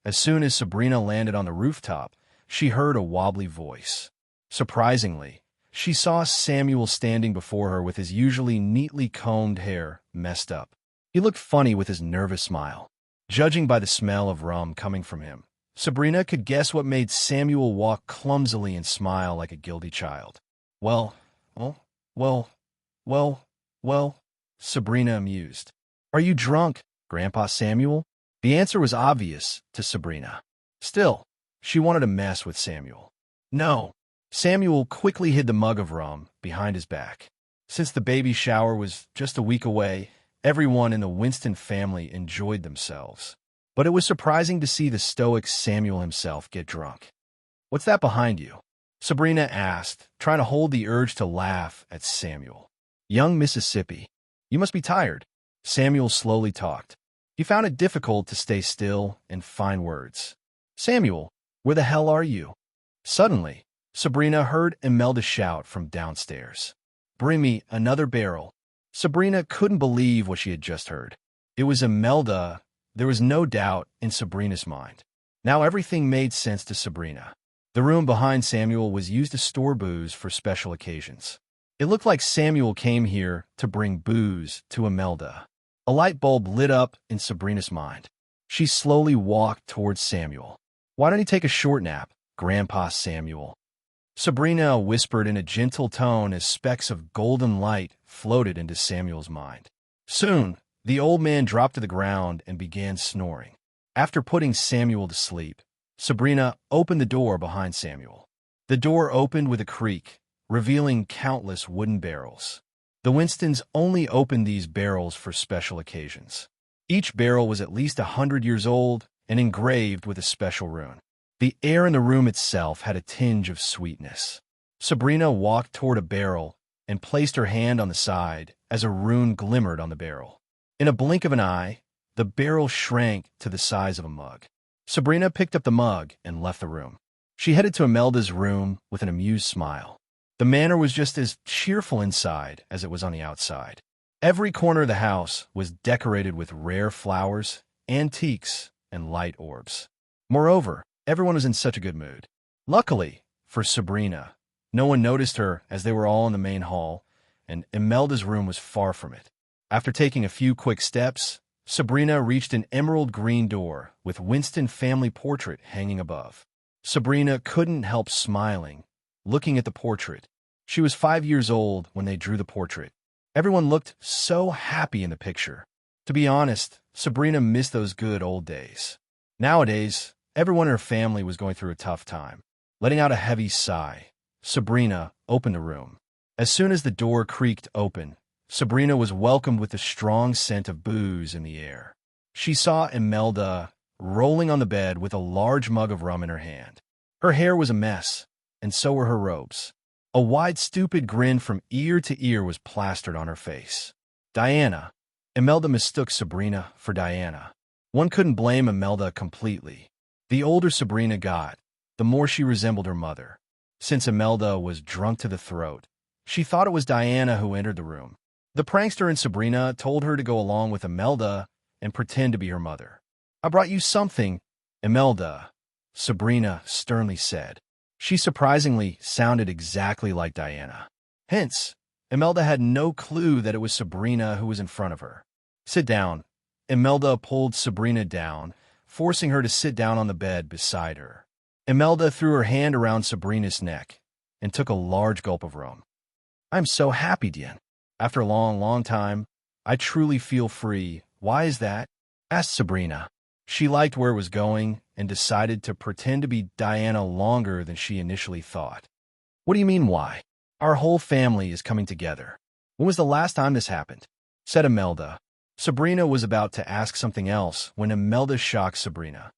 As soon as Sabrina landed on the rooftop, she heard a wobbly voice. Surprisingly, she saw Samuel standing before her with his usually neatly combed hair messed up. He looked funny with his nervous smile. Judging by the smell of rum coming from him, Sabrina could guess what made Samuel walk clumsily and smile like a guilty child. Well, Sabrina amused. Are you drunk, Grandpa Samuel? The answer was obvious to Sabrina. Still, she wanted to mess with Samuel. No. Samuel quickly hid the mug of rum behind his back. Since the baby shower was just a week away, everyone in the Winston family enjoyed themselves. But it was surprising to see the stoic Samuel himself get drunk. What's that behind you? Sabrina asked, trying to hold the urge to laugh at Samuel. Young Mississippi. You must be tired. Samuel slowly talked. He found it difficult to stay still and find words. Samuel, where the hell are you? Suddenly, Sabrina heard Imelda shout from downstairs. Bring me another barrel. Sabrina couldn't believe what she had just heard. It was Imelda. There was no doubt in Sabrina's mind. Now everything made sense to Sabrina. The room behind Samuel was used to store booze for special occasions. It looked like Samuel came here to bring booze to Imelda. A light bulb lit up in Sabrina's mind. She slowly walked towards Samuel. Why don't you take a short nap, Grandpa Samuel? Sabrina whispered in a gentle tone as specks of golden light floated into Samuel's mind. Soon, the old man dropped to the ground and began snoring. After putting Samuel to sleep, Sabrina opened the door behind Samuel. The door opened with a creak, revealing countless wooden barrels. The Winstons only opened these barrels for special occasions. Each barrel was at least 100 years old and engraved with a special rune. The air in the room itself had a tinge of sweetness. Sabrina walked toward a barrel and placed her hand on the side as a rune glimmered on the barrel. In a blink of an eye, the barrel shrank to the size of a mug. Sabrina picked up the mug and left the room. She headed to Imelda's room with an amused smile. The manor was just as cheerful inside as it was on the outside. Every corner of the house was decorated with rare flowers, antiques, and light orbs. Moreover, everyone was in such a good mood. Luckily, for Sabrina, no one noticed her as they were all in the main hall, and Imelda's room was far from it. After taking a few quick steps, Sabrina reached an emerald green door with Winston family portrait hanging above. Sabrina couldn't help smiling, looking at the portrait. She was 5 years old when they drew the portrait. Everyone looked so happy in the picture. To be honest, Sabrina missed those good old days. Nowadays, everyone in her family was going through a tough time. Letting out a heavy sigh, Sabrina opened the room. As soon as the door creaked open, Sabrina was welcomed with the strong scent of booze in the air. She saw Imelda rolling on the bed with a large mug of rum in her hand. Her hair was a mess, and so were her robes. A wide, stupid grin from ear to ear was plastered on her face. Diana. Imelda mistook Sabrina for Diana. One couldn't blame Imelda completely. The older Sabrina got, the more she resembled her mother. Since Imelda was drunk to the throat, she thought it was Diana who entered the room. The prankster in Sabrina told her to go along with Imelda and pretend to be her mother. "I brought you something, Imelda," Sabrina sternly said. She surprisingly sounded exactly like Diana. Hence, Imelda had no clue that it was Sabrina who was in front of her. "Sit down." Imelda pulled Sabrina down, forcing her to sit down on the bed beside her. Imelda threw her hand around Sabrina's neck and took a large gulp of rum. "I'm so happy, Diane. After a long time, I truly feel free. Why is that?" asked Sabrina. She liked where it was going and decided to pretend to be Diana longer than she initially thought. "What do you mean, why? Our whole family is coming together. When was the last time this happened?" said Imelda. Sabrina was about to ask something else when Imelda shocked Sabrina.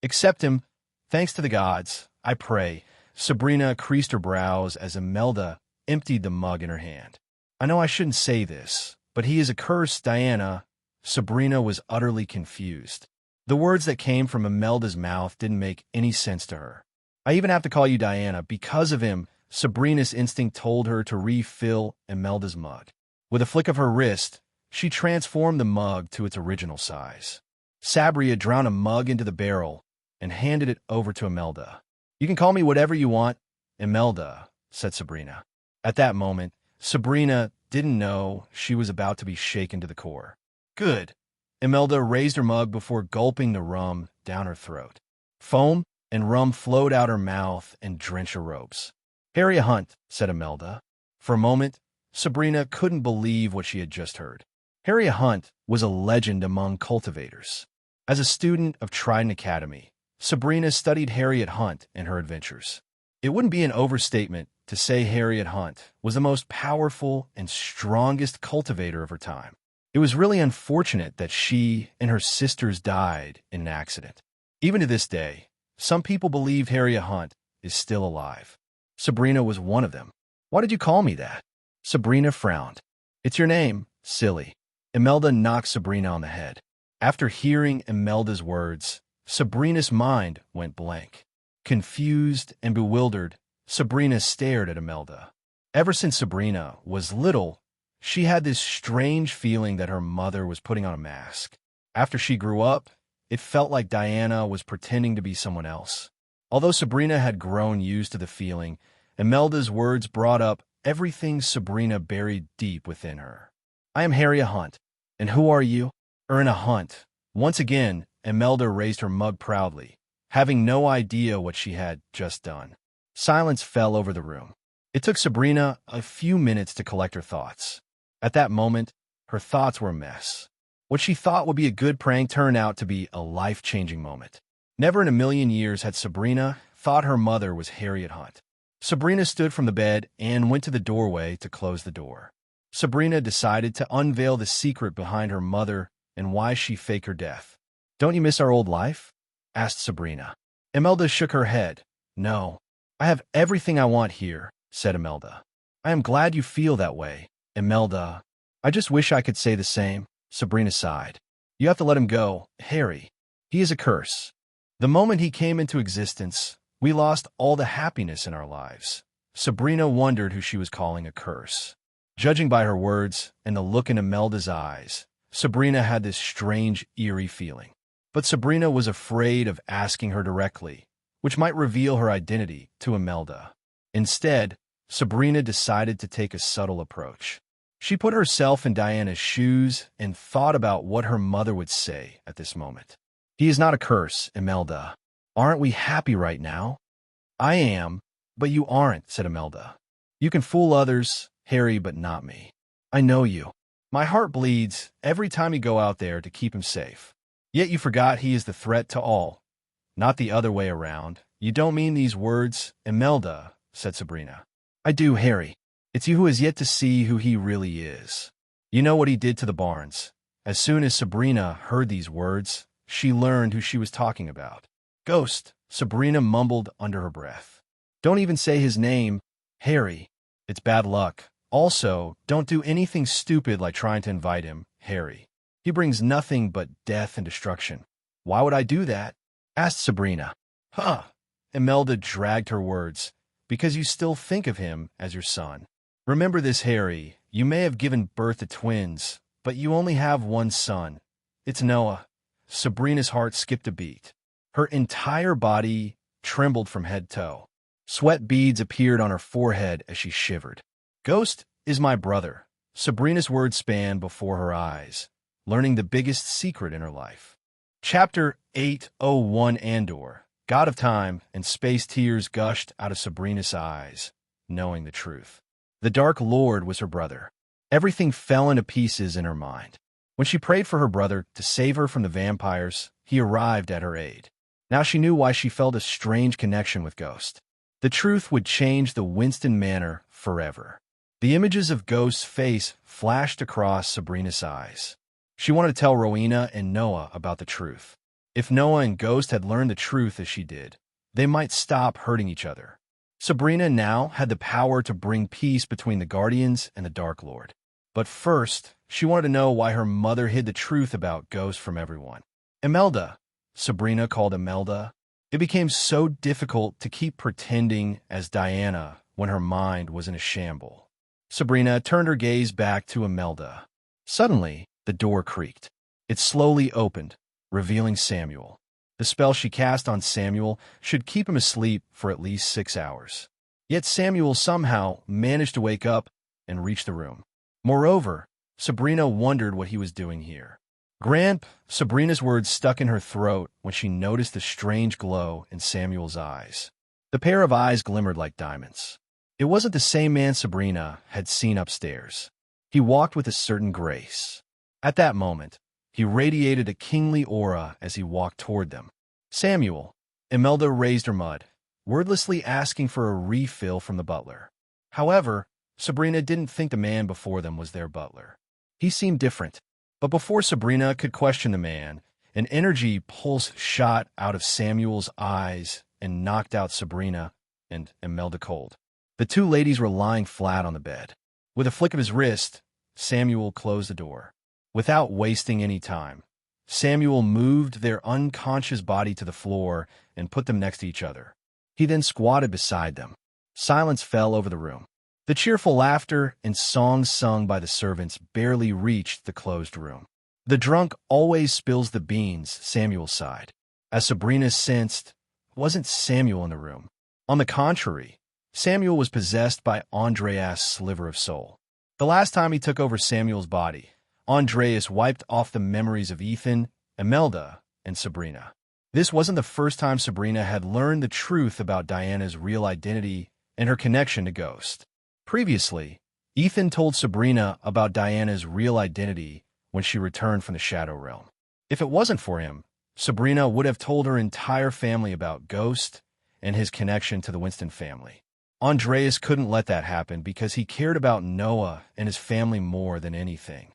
"Accept him. Thanks to the gods, I pray." Sabrina creased her brows as Imelda emptied the mug in her hand. "I know I shouldn't say this, but he is a curse, Diana." Sabrina was utterly confused. The words that came from Imelda's mouth didn't make any sense to her. "I even have to call you Diana because of him." Sabrina's instinct told her to refill Imelda's mug. With a flick of her wrist, she transformed the mug to its original size. Sabrina drowned a mug into the barrel and handed it over to Imelda. "You can call me whatever you want, Imelda," said Sabrina. At that moment, Sabrina didn't know she was about to be shaken to the core. "Good." Imelda raised her mug before gulping the rum down her throat. Foam and rum flowed out her mouth and drenched her robes. "Harry Hunt," said Imelda. For a moment, Sabrina couldn't believe what she had just heard. Harry Hunt was a legend among cultivators. As a student of Trident Academy, Sabrina studied Harriet Hunt and her adventures. It wouldn't be an overstatement to say Harriet Hunt was the most powerful and strongest cultivator of her time. It was really unfortunate that she and her sisters died in an accident. Even to this day, some people believe Harriet Hunt is still alive. Sabrina was one of them. "Why did you call me that?" Sabrina frowned. "It's your name, silly." Imelda knocked Sabrina on the head. After hearing Imelda's words, Sabrina's mind went blank. Confused and bewildered, Sabrina stared at Imelda. Ever since Sabrina was little, she had this strange feeling that her mother was putting on a mask. After she grew up, it felt like Diana was pretending to be someone else. Although Sabrina had grown used to the feeling, Imelda's words brought up everything Sabrina buried deep within her. "I am Harriet Hunt. And who are you?" "Erna Hunt." Once again, Imelda raised her mug proudly, having no idea what she had just done. Silence fell over the room. It took Sabrina a few minutes to collect her thoughts. At that moment, her thoughts were a mess. What she thought would be a good prank turned out to be a life-changing moment. Never in a million years had Sabrina thought her mother was Harriet Hunt. Sabrina stood from the bed and went to the doorway to close the door. Sabrina decided to unveil the secret behind her mother and why she faked her death. "Don't you miss our old life?" asked Sabrina. Imelda shook her head. "No, I have everything I want here," said Imelda. "I am glad you feel that way, Imelda. I just wish I could say the same." Sabrina sighed. "You have to let him go, Harry. He is a curse. The moment he came into existence, we lost all the happiness in our lives." Sabrina wondered who she was calling a curse. Judging by her words and the look in Imelda's eyes, Sabrina had this strange, eerie feeling. But Sabrina was afraid of asking her directly, which might reveal her identity to Imelda. Instead, Sabrina decided to take a subtle approach. She put herself in Diana's shoes and thought about what her mother would say at this moment. "He is not a curse, Imelda. Aren't we happy right now?" "I am, but you aren't," said Imelda. "You can fool others, Harry, but not me. I know you. My heart bleeds every time you go out there to keep him safe. Yet you forgot he is the threat to all, not the other way around." "You don't mean these words, Imelda," said Sabrina. "I do, Harry. It's you who has yet to see who he really is. You know what he did to the barns. As soon as Sabrina heard these words, she learned who she was talking about. Ghost, Sabrina mumbled under her breath. Don't even say his name, Harry. It's bad luck. Also, don't do anything stupid like trying to invite him, Harry. He brings nothing but death and destruction. Why would I do that? Asked Sabrina. Huh. Imelda dragged her words. Because you still think of him as your son. Remember this, Harry. You may have given birth to twins, but you only have one son. It's Noah. Sabrina's heart skipped a beat. Her entire body trembled from head to toe. Sweat beads appeared on her forehead as she shivered. Ghost is my brother. Sabrina's words spanned before her eyes, learning the biggest secret in her life. Chapter 801 Andor, God of Time and Space. Tears gushed out of Sabrina's eyes, knowing the truth. The Dark Lord was her brother. Everything fell into pieces in her mind. When she prayed for her brother to save her from the vampires, he arrived at her aid. Now she knew why she felt a strange connection with Ghost. The truth would change the Winston Manor forever. The images of Ghost's face flashed across Sabrina's eyes. She wanted to tell Rowena and Noah about the truth. If Noah and Ghost had learned the truth as she did, they might stop hurting each other. Sabrina now had the power to bring peace between the Guardians and the Dark Lord. But first, she wanted to know why her mother hid the truth about Ghost from everyone. Imelda, Sabrina called Imelda. It became so difficult to keep pretending as Diana when her mind was in a shamble. Sabrina turned her gaze back to Imelda. Suddenly, the door creaked. It slowly opened, revealing Samuel. The spell she cast on Samuel should keep him asleep for at least 6 hours. Yet Samuel somehow managed to wake up and reach the room. Moreover, Sabrina wondered what he was doing here. Gramp, Sabrina's words stuck in her throat when she noticed the strange glow in Samuel's eyes. The pair of eyes glimmered like diamonds. It wasn't the same man Sabrina had seen upstairs. He walked with a certain grace. At that moment, he radiated a kingly aura as he walked toward them. Samuel, Imelda raised her mud, wordlessly asking for a refill from the butler. However, Sabrina didn't think the man before them was their butler. He seemed different. But before Sabrina could question the man, an energy pulse shot out of Samuel's eyes and knocked out Sabrina and Imelda cold. The two ladies were lying flat on the bed. With a flick of his wrist, Samuel closed the door. Without wasting any time, Samuel moved their unconscious body to the floor and put them next to each other. He then squatted beside them. Silence fell over the room. The cheerful laughter and songs sung by the servants barely reached the closed room. The drunk always spills the beans, Samuel sighed. As Sabrina sensed, it wasn't Samuel in the room. On the contrary, Samuel was possessed by Andreas' sliver of soul. The last time he took over Samuel's body, Andreas wiped off the memories of Ethan, Imelda, and Sabrina. This wasn't the first time Sabrina had learned the truth about Diana's real identity and her connection to Ghost. Previously, Ethan told Sabrina about Diana's real identity when she returned from the Shadow Realm. If it wasn't for him, Sabrina would have told her entire family about Ghost and his connection to the Winston family. Andreas couldn't let that happen because he cared about Noah and his family more than anything.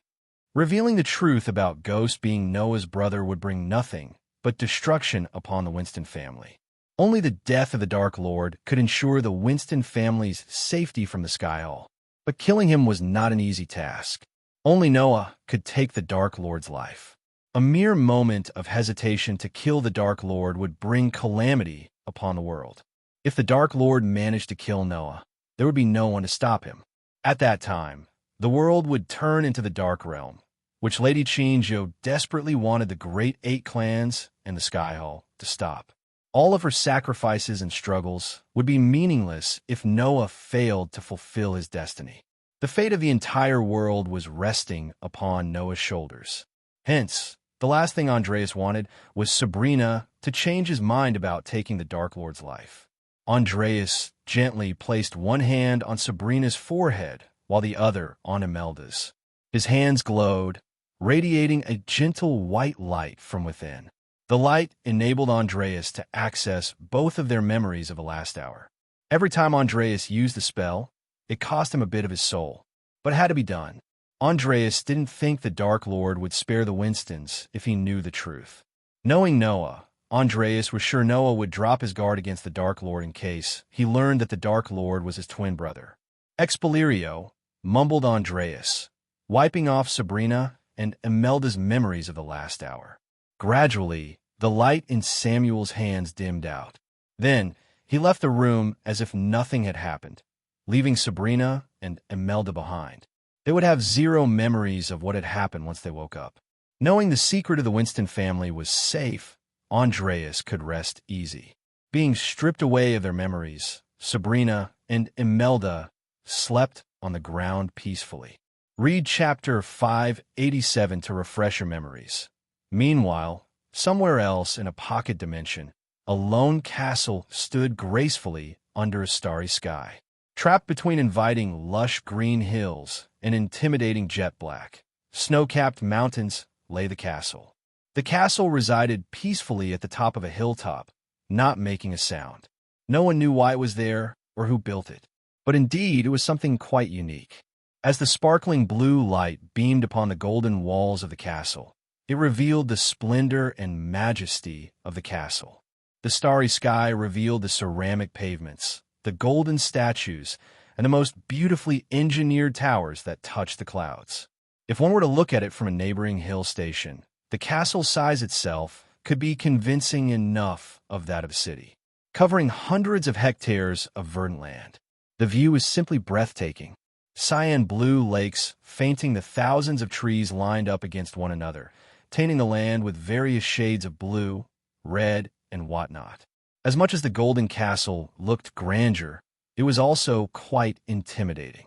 Revealing the truth about Ghost being Noah's brother would bring nothing but destruction upon the Winston family. Only the death of the Dark Lord could ensure the Winston family's safety from the Skyhall. But killing him was not an easy task. Only Noah could take the Dark Lord's life. A mere moment of hesitation to kill the Dark Lord would bring calamity upon the world. If the Dark Lord managed to kill Noah, there would be no one to stop him. At that time, the world would turn into the Dark Realm, which Lady Chinjo desperately wanted the Great Eight Clans and the Skyhall to stop. All of her sacrifices and struggles would be meaningless if Noah failed to fulfill his destiny. The fate of the entire world was resting upon Noah's shoulders. Hence, the last thing Andreas wanted was Sabrina to change his mind about taking the Dark Lord's life. Andreas gently placed one hand on Sabrina's forehead while the other on Imelda's. His hands glowed, radiating a gentle white light from within. The light enabled Andreas to access both of their memories of the last hour. Every time Andreas used the spell, It cost him a bit of his soul, but it had to be done. Andreas didn't think the Dark Lord would spare the Winstons if he knew the truth. Knowing Noah, Andreas was sure Noah would drop his guard against the Dark Lord in case he learned that the Dark Lord was his twin brother. Expelliarmus, mumbled Andreas, wiping off Sabrina and Imelda's memories of the last hour. Gradually, the light in Samuel's hands dimmed out. Then, he left the room as if nothing had happened, leaving Sabrina and Imelda behind. They would have zero memories of what had happened once they woke up. Knowing the secret of the Winston family was safe, Andreas could rest easy. Being stripped away of their memories, Sabrina and Imelda slept on the ground peacefully. Read chapter 587 to refresh your memories. Meanwhile, somewhere else in a pocket dimension, a lone castle stood gracefully under a starry sky. Trapped between inviting lush green hills and intimidating jet black, snow-capped mountains lay the castle. The castle resided peacefully at the top of a hilltop, not making a sound. No one knew why it was there or who built it, but indeed it was something quite unique. As the sparkling blue light beamed upon the golden walls of the castle, it revealed the splendor and majesty of the castle. The starry sky revealed the ceramic pavements, the golden statues, and the most beautifully engineered towers that touched the clouds. If one were to look at it from a neighboring hill station, the castle's size itself could be convincing enough of that of a city, covering hundreds of hectares of verdant land. The view is simply breathtaking. Cyan blue lakes fainting the thousands of trees lined up against one another, tainting the land with various shades of blue, red, and whatnot. As much as the golden castle looked grandeur, it was also quite intimidating.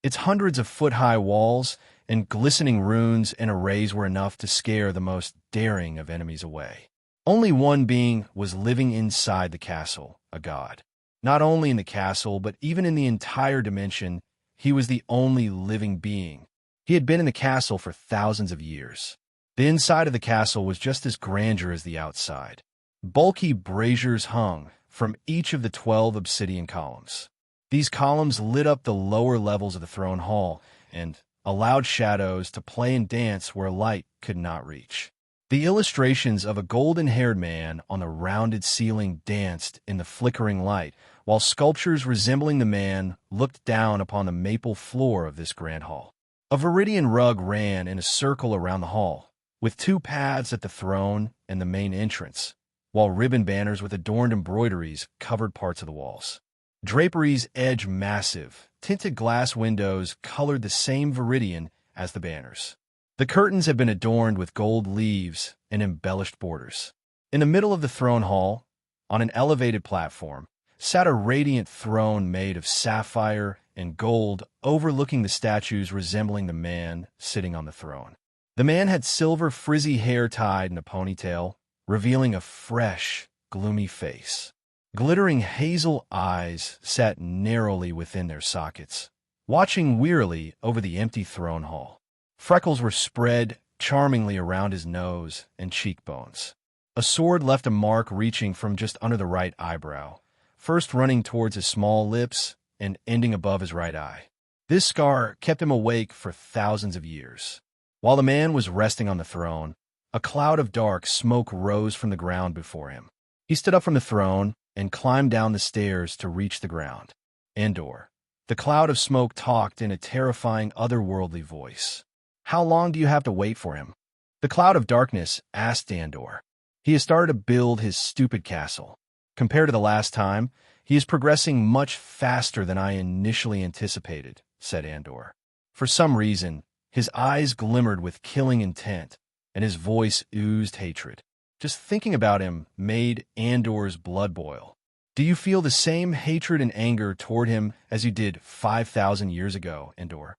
Its hundreds of foot-high walls and glistening runes and arrays were enough to scare the most daring of enemies away. Only one being was living inside the castle, a god. Not only in the castle, but even in the entire dimension, he was the only living being. He had been in the castle for thousands of years. The inside of the castle was just as grandeur as the outside. Bulky braziers hung from each of the 12 obsidian columns. These columns lit up the lower levels of the throne hall and allowed shadows to play and dance where light could not reach. The illustrations of a golden-haired man on the rounded ceiling danced in the flickering light, while sculptures resembling the man looked down upon the maple floor of this grand hall. A viridian rug ran in a circle around the hall, with 2 paths at the throne and the main entrance, while ribbon banners with adorned embroideries covered parts of the walls. Draperies edged massive, tinted glass windows colored the same viridian as the banners. The curtains had been adorned with gold leaves and embellished borders. In the middle of the throne hall, on an elevated platform, sat a radiant throne made of sapphire and gold overlooking the statues resembling the man sitting on the throne. The man had silver frizzy hair tied in a ponytail, revealing a fresh, gloomy face. Glittering hazel eyes sat narrowly within their sockets, watching wearily over the empty throne hall. Freckles were spread charmingly around his nose and cheekbones. A sword left a mark reaching from just under the right eyebrow, first running towards his small lips and ending above his right eye. This scar kept him awake for thousands of years. While the man was resting on the throne, a cloud of dark smoke rose from the ground before him. He stood up from the throne and climbed down the stairs to reach the ground. Andor. The cloud of smoke talked in a terrifying otherworldly voice. "How long do you have to wait for him?" The cloud of darkness asked Andor. "He has started to build his stupid castle. Compared to the last time, he is progressing much faster than I initially anticipated," said Andor. For some reason, his eyes glimmered with killing intent, and his voice oozed hatred. Just thinking about him made Andor's blood boil. "Do you feel the same hatred and anger toward him as you did 5,000 years ago, Andor?"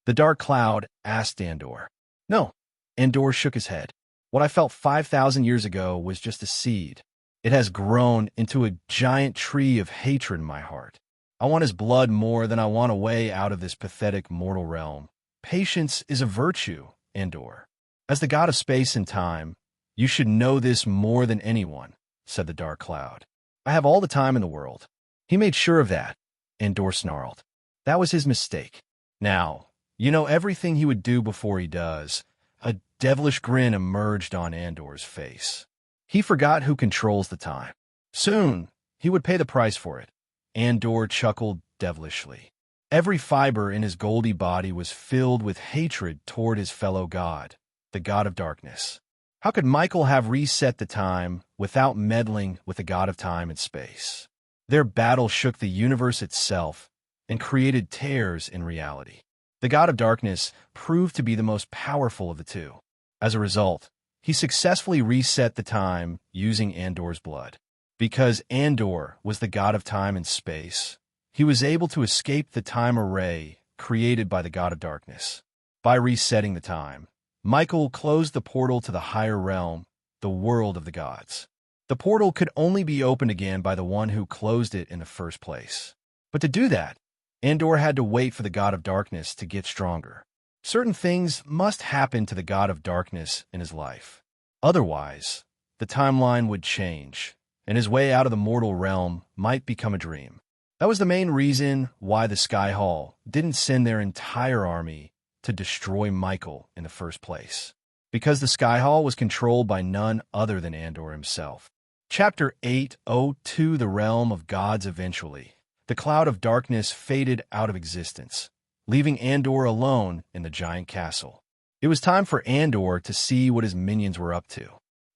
The dark cloud asked Andor. "No." Andor shook his head. "What I felt 5,000 years ago was just a seed. It has grown into a giant tree of hatred in my heart. I want his blood more than I want a way out of this pathetic mortal realm. Patience is a virtue, Andor. As the god of space and time, you should know this more than anyone," said the dark cloud. "I have all the time in the world." "He made sure of that," Andor snarled. That was his mistake. Now, you know everything he would do before he does. A devilish grin emerged on Andor's face. He forgot who controls the time. Soon, he would pay the price for it. Andor chuckled devilishly. Every fiber in his goldy body was filled with hatred toward his fellow god, the god of darkness. How could Michael have reset the time without meddling with the god of time and space? Their battle shook the universe itself and created tears in reality. The god of darkness proved to be the most powerful of the two. As a result, he successfully reset the time using Andor's blood. Because Andor was the god of time and space, he was able to escape the time array created by the god of darkness. By resetting the time, Michael closed the portal to the higher realm, the world of the gods. The portal could only be opened again by the one who closed it in the first place. But to do that, Andor had to wait for the god of darkness to get stronger. Certain things must happen to the god of darkness in his life. Otherwise, the timeline would change, and his way out of the mortal realm might become a dream. That was the main reason why the Sky Hall didn't send their entire army to destroy Michael in the first place. Because the Sky Hall was controlled by none other than Andor himself. Chapter 802 The Realm of Gods. Eventually, the cloud of darkness faded out of existence, leaving Andor alone in the giant castle. It was time for Andor to see what his minions were up to.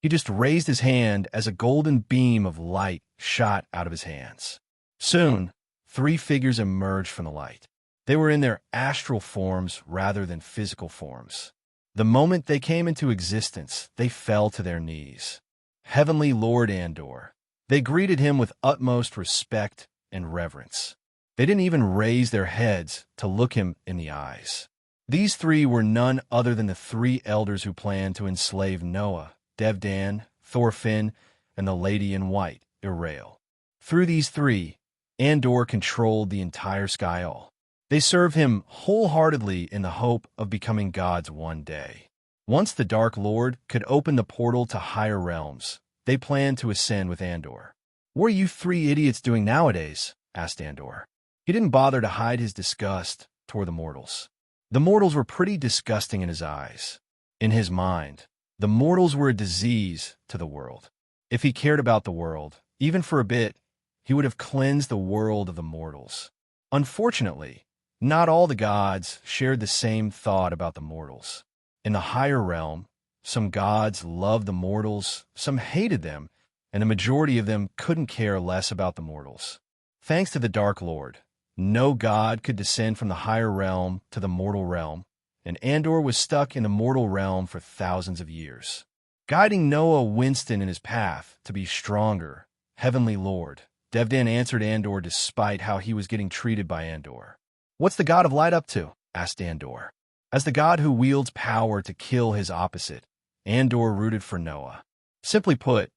He just raised his hand as a golden beam of light shot out of his hands. Soon, 3 figures emerged from the light. They were in their astral forms rather than physical forms. The moment they came into existence, they fell to their knees. Heavenly Lord Andor. They greeted him with utmost respect and reverence. They didn't even raise their heads to look him in the eyes. These 3 were none other than the 3 elders who planned to enslave Noah, Devdan, Thorfinn, and the Lady in White, Irael. Through these 3, Andor controlled the entire Sky Hall. They served him wholeheartedly in the hope of becoming gods one day. Once the Dark Lord could open the portal to higher realms, they planned to ascend with Andor. "What are you 3 idiots doing nowadays?" asked Andor. He didn't bother to hide his disgust toward the mortals. The mortals were pretty disgusting in his eyes. In his mind, the mortals were a disease to the world. If he cared about the world, even for a bit, he would have cleansed the world of the mortals. Unfortunately, not all the gods shared the same thought about the mortals. In the higher realm, some gods loved the mortals, some hated them, and the majority of them couldn't care less about the mortals. Thanks to the Dark Lord, no god could descend from the higher realm to the mortal realm, and Andor was stuck in the mortal realm for thousands of years. Guiding Noah Winston in his path to be stronger, Heavenly Lord, Devdan answered Andor despite how he was getting treated by Andor. "What's the god of light up to?" asked Andor. As the god who wields power to kill his opposite, Andor rooted for Noah. Simply put,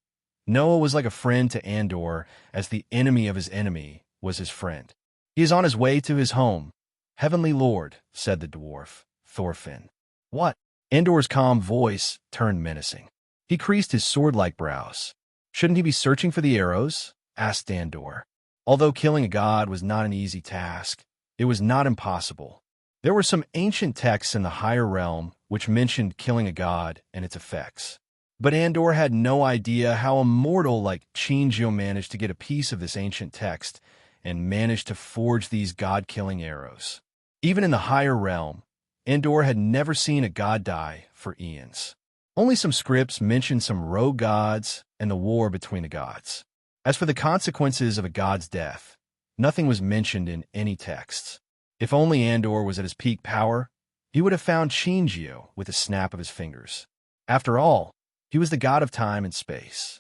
Noah was like a friend to Andor, as the enemy of his enemy was his friend. "He is on his way to his home." "Heavenly Lord," said the dwarf, Thorfinn. "What?" Andor's calm voice turned menacing. He creased his sword-like brows. "Shouldn't he be searching for the arrows?" asked Andor. Although killing a god was not an easy task, it was not impossible. There were some ancient texts in the higher realm which mentioned killing a god and its effects. But Andor had no idea how a mortal like Chingio managed to get a piece of this ancient text and managed to forge these god-killing arrows. Even in the higher realm, Andor had never seen a god die for eons. Only some scripts mentioned some rogue gods and the war between the gods. As for the consequences of a god's death, nothing was mentioned in any texts. If only Andor was at his peak power, he would have found Chingio with a snap of his fingers. After all, he was the god of time and space.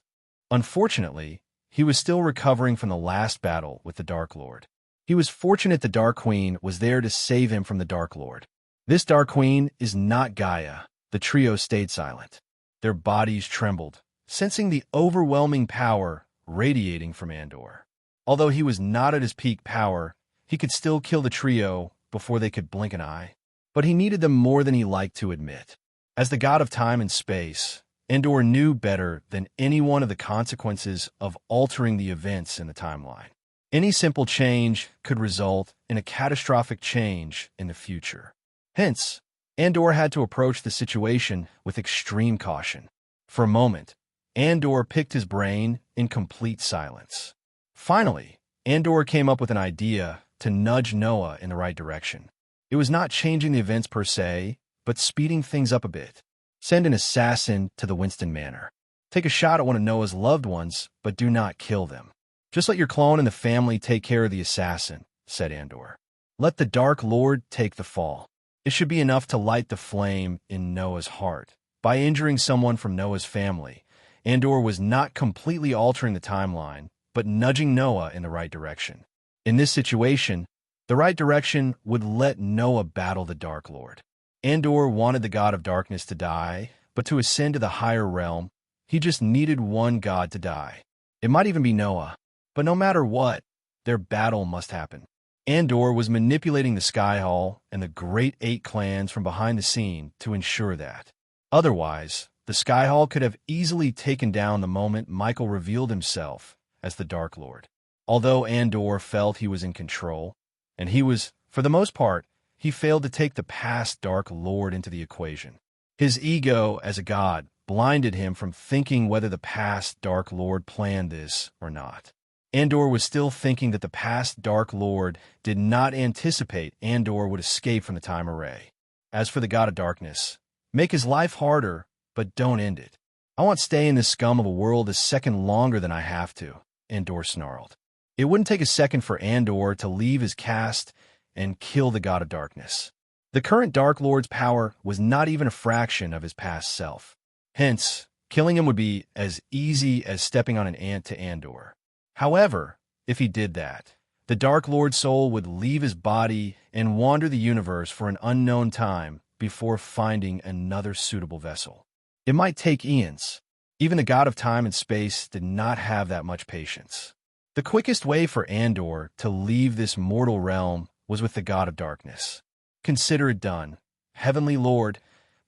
Unfortunately, he was still recovering from the last battle with the Dark Lord. He was fortunate the Dark Queen was there to save him from the Dark Lord. This Dark Queen is not Gaia. The trio stayed silent. Their bodies trembled, sensing the overwhelming power radiating from Andor. Although he was not at his peak power, he could still kill the trio before they could blink an eye. But he needed them more than he liked to admit. As the god of time and space, Andor knew better than anyone of the consequences of altering the events in the timeline. Any simple change could result in a catastrophic change in the future. Hence, Andor had to approach the situation with extreme caution. For a moment, Andor picked his brain in complete silence. Finally, Andor came up with an idea to nudge Noah in the right direction. It was not changing the events per se, but speeding things up a bit. Send an assassin to the Winston Manor. Take a shot at one of Noah's loved ones, but do not kill them. Just let your clone and the family take care of the assassin, said Andor. Let the Dark Lord take the fall. It should be enough to light the flame in Noah's heart. By injuring someone from Noah's family, Andor was not completely altering the timeline, but nudging Noah in the right direction. In this situation, the right direction would let Noah battle the Dark Lord. Andor wanted the God of Darkness to die, but to ascend to the higher realm, he just needed one god to die. It might even be Noah, but no matter what, their battle must happen. Andor was manipulating the Sky Hall and the Great Eight clans from behind the scene to ensure that. Otherwise, the Sky Hall could have easily taken down the moment Michael revealed himself as the Dark Lord. Although Andor felt he was in control, and he was, for the most part, he failed to take the past Dark Lord into the equation. His ego as a god blinded him from thinking whether the past Dark Lord planned this or not. Andor was still thinking that the past Dark Lord did not anticipate Andor would escape from the time array. As for the God of Darkness, make his life harder, but don't end it. I won't stay in this scum of a world a second longer than I have to, Andor snarled. It wouldn't take a second for Andor to leave his caste and kill the God of Darkness. The current Dark Lord's power was not even a fraction of his past self. Hence, killing him would be as easy as stepping on an ant to Andor. However, if he did that, the Dark Lord's soul would leave his body and wander the universe for an unknown time before finding another suitable vessel. It might take eons. Even the God of time and space did not have that much patience. The quickest way for Andor to leave this mortal realm was with the God of Darkness. Consider it done. Heavenly Lord,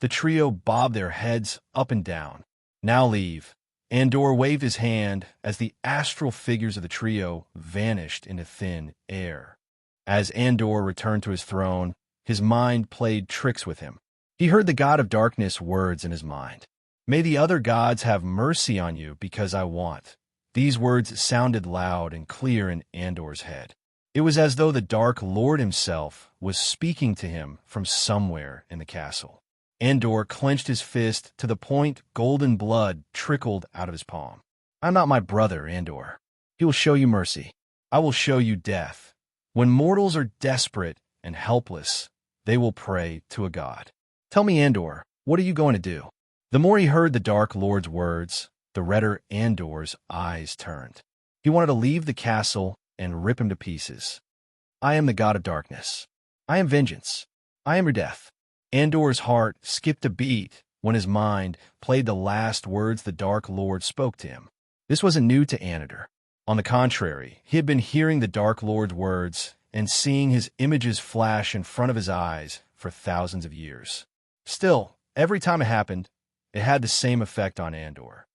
the trio bobbed their heads up and down. Now leave. Andor waved his hand as the astral figures of the trio vanished into thin air. As Andor returned to his throne, his mind played tricks with him. He heard the God of Darkness words in his mind. May the other gods have mercy on you because I want. These words sounded loud and clear in Andor's head. It was as though the Dark Lord himself was speaking to him from somewhere in the castle. Andor clenched his fist to the point golden blood trickled out of his palm. I'm not my brother, Andor. He will show you mercy. I will show you death. When mortals are desperate and helpless, they will pray to a god. Tell me, Andor, what are you going to do? The more he heard the Dark Lord's words, the redder Andor's eyes turned. He wanted to leave the castle and rip him to pieces. I am the God of Darkness. I am vengeance. I am your death. Andor's heart skipped a beat when his mind played the last words the Dark Lord spoke to him. This wasn't new to Andor. On the contrary, he had been hearing the Dark Lord's words and seeing his images flash in front of his eyes for thousands of years. Still, every time it happened, it had the same effect on Andor.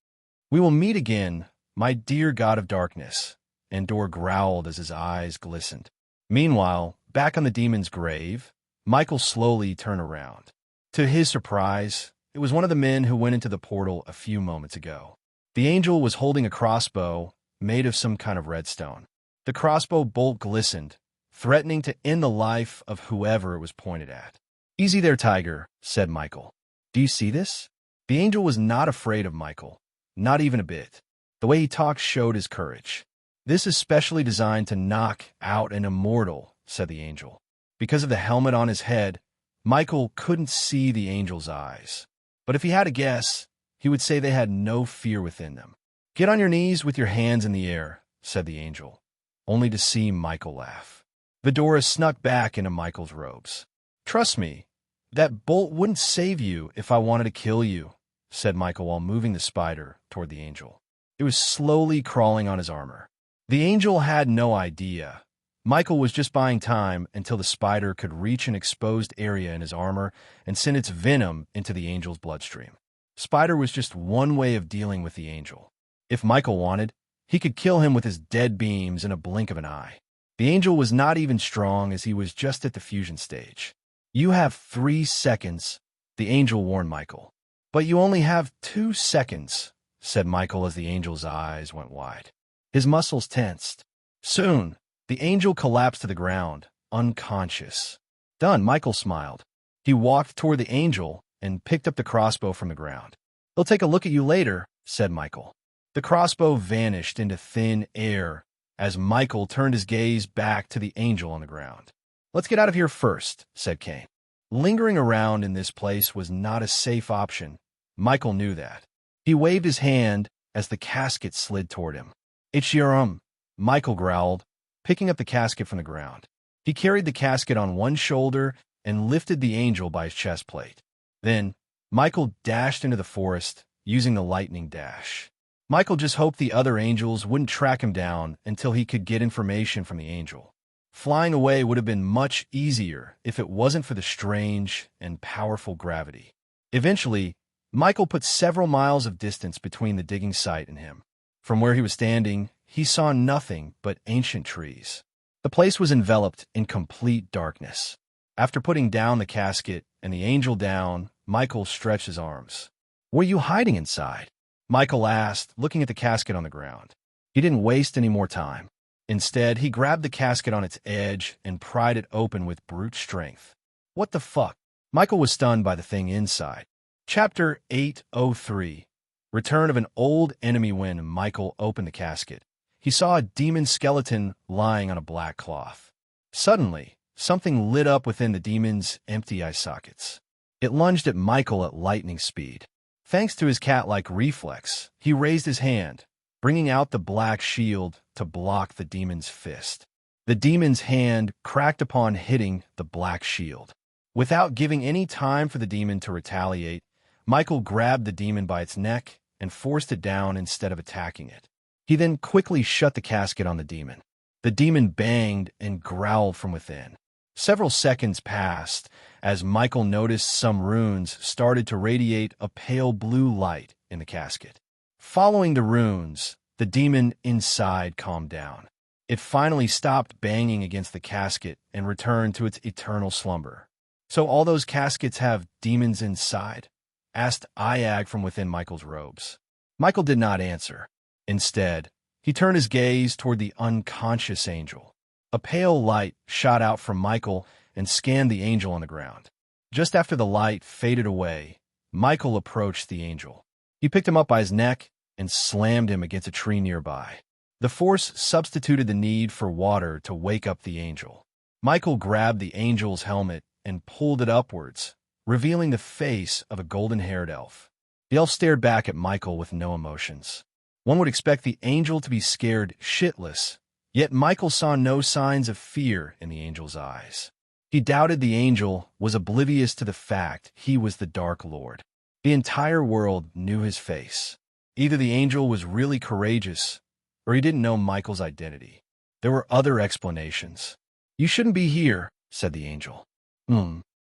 We will meet again, my dear God of Darkness, Andor growled as his eyes glistened. Meanwhile, back on the demon's grave, Michael slowly turned around. To his surprise, it was one of the men who went into the portal a few moments ago. The angel was holding a crossbow made of some kind of redstone. The crossbow bolt glistened, threatening to end the life of whoever it was pointed at. Easy there, Tiger, said Michael. Do you see this? The angel was not afraid of Michael, not even a bit. The way he talked showed his courage. This is specially designed to knock out an immortal, said the angel. Because of the helmet on his head, Michael couldn't see the angel's eyes. But if he had to guess, he would say they had no fear within them. Get on your knees with your hands in the air, said the angel, only to see Michael laugh. Vidora snuck back into Michael's robes. Trust me, that bolt wouldn't save you if I wanted to kill you, said Michael while moving the spider toward the angel. It was slowly crawling on his armor. The angel had no idea. Michael was just buying time until the spider could reach an exposed area in his armor and send its venom into the angel's bloodstream. Spider was just one way of dealing with the angel. If Michael wanted, He could kill him with his dead beams in a blink of an eye. The angel was not even strong, as he was just at the fusion stage. "You have 3 seconds," the angel warned Michael. "But you only have 2 seconds," said Michael as the angel's eyes went wide. His muscles tensed. Soon, the angel collapsed to the ground, unconscious. "Done," Michael smiled. He walked toward the angel and picked up the crossbow from the ground. "He'll take a look at you later," said Michael. The crossbow vanished into thin air as Michael turned his gaze back to the angel on the ground. "Let's get out of here first," said Kane. Lingering around in this place was not a safe option. Michael knew that. He waved his hand as the casket slid toward him. "It's your Michael growled, picking up the casket from the ground. He carried the casket on one shoulder and lifted the angel by his chest plate. Then, Michael dashed into the forest, using the lightning dash. Michael just hoped the other angels wouldn't track him down until he could get information from the angel. Flying away would have been much easier if it wasn't for the strange and powerful gravity. Eventually, Michael put several miles of distance between the digging site and him. From where he was standing, he saw nothing but ancient trees. The place was enveloped in complete darkness. After putting down the casket and the angel down, Michael stretched his arms. "What are you hiding inside?" Michael asked, looking at the casket on the ground. He didn't waste any more time. Instead, he grabbed the casket on its edge and pried it open with brute strength. "What the fuck?" Michael was stunned by the thing inside. Chapter 803. Return of an old enemy. When Michael opened the casket, he saw a demon skeleton lying on a black cloth. Suddenly, something lit up within the demon's empty eye sockets. It lunged at Michael at lightning speed. Thanks to his cat-like reflex, he raised his hand, bringing out the black shield to block the demon's fist. The demon's hand cracked upon hitting the black shield. Without giving any time for the demon to retaliate, Michael grabbed the demon by its neck and forced it down instead of attacking it. He then quickly shut the casket on the demon. The demon banged and growled from within. Several seconds passed as Michael noticed some runes started to radiate a pale blue light in the casket. Following the runes, the demon inside calmed down. It finally stopped banging against the casket and returned to its eternal slumber. "So all those caskets have demons inside?" asked Iag from within Michael's robes. Michael did not answer. Instead, he turned his gaze toward the unconscious angel. A pale light shot out from Michael and scanned the angel on the ground. Just after the light faded away, Michael approached the angel. He picked him up by his neck and slammed him against a tree nearby. The force substituted the need for water to wake up the angel. Michael grabbed the angel's helmet and pulled it upwards, revealing the face of a golden-haired elf. The elf stared back at Michael with no emotions. One would expect the angel to be scared shitless, yet Michael saw no signs of fear in the angel's eyes. He doubted the angel was oblivious to the fact he was the Dark Lord. The entire world knew his face. Either the angel was really courageous, or he didn't know Michael's identity. There were other explanations. "You shouldn't be here," said the angel.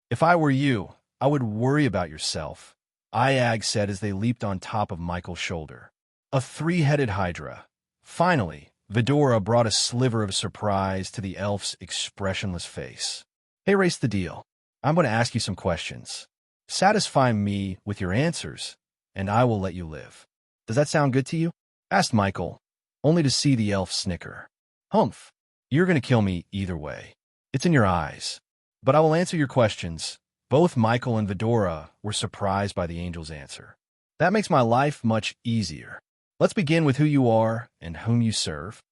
If I were you, I would worry about yourself," Iag said as they leaped on top of Michael's shoulder. A 3-headed hydra. Finally, Vidora brought a sliver of surprise to the elf's expressionless face. "Hey, race the deal. I'm going to ask you some questions. Satisfy me with your answers, and I will let you live. Does that sound good to you?" asked Michael, only to see the elf snicker. "Humph. You're going to kill me either way. It's in your eyes. But I will answer your questions." Both Michael and Vidora were surprised by the angel's answer. "That makes my life much easier. Let's begin with who you are and whom you serve."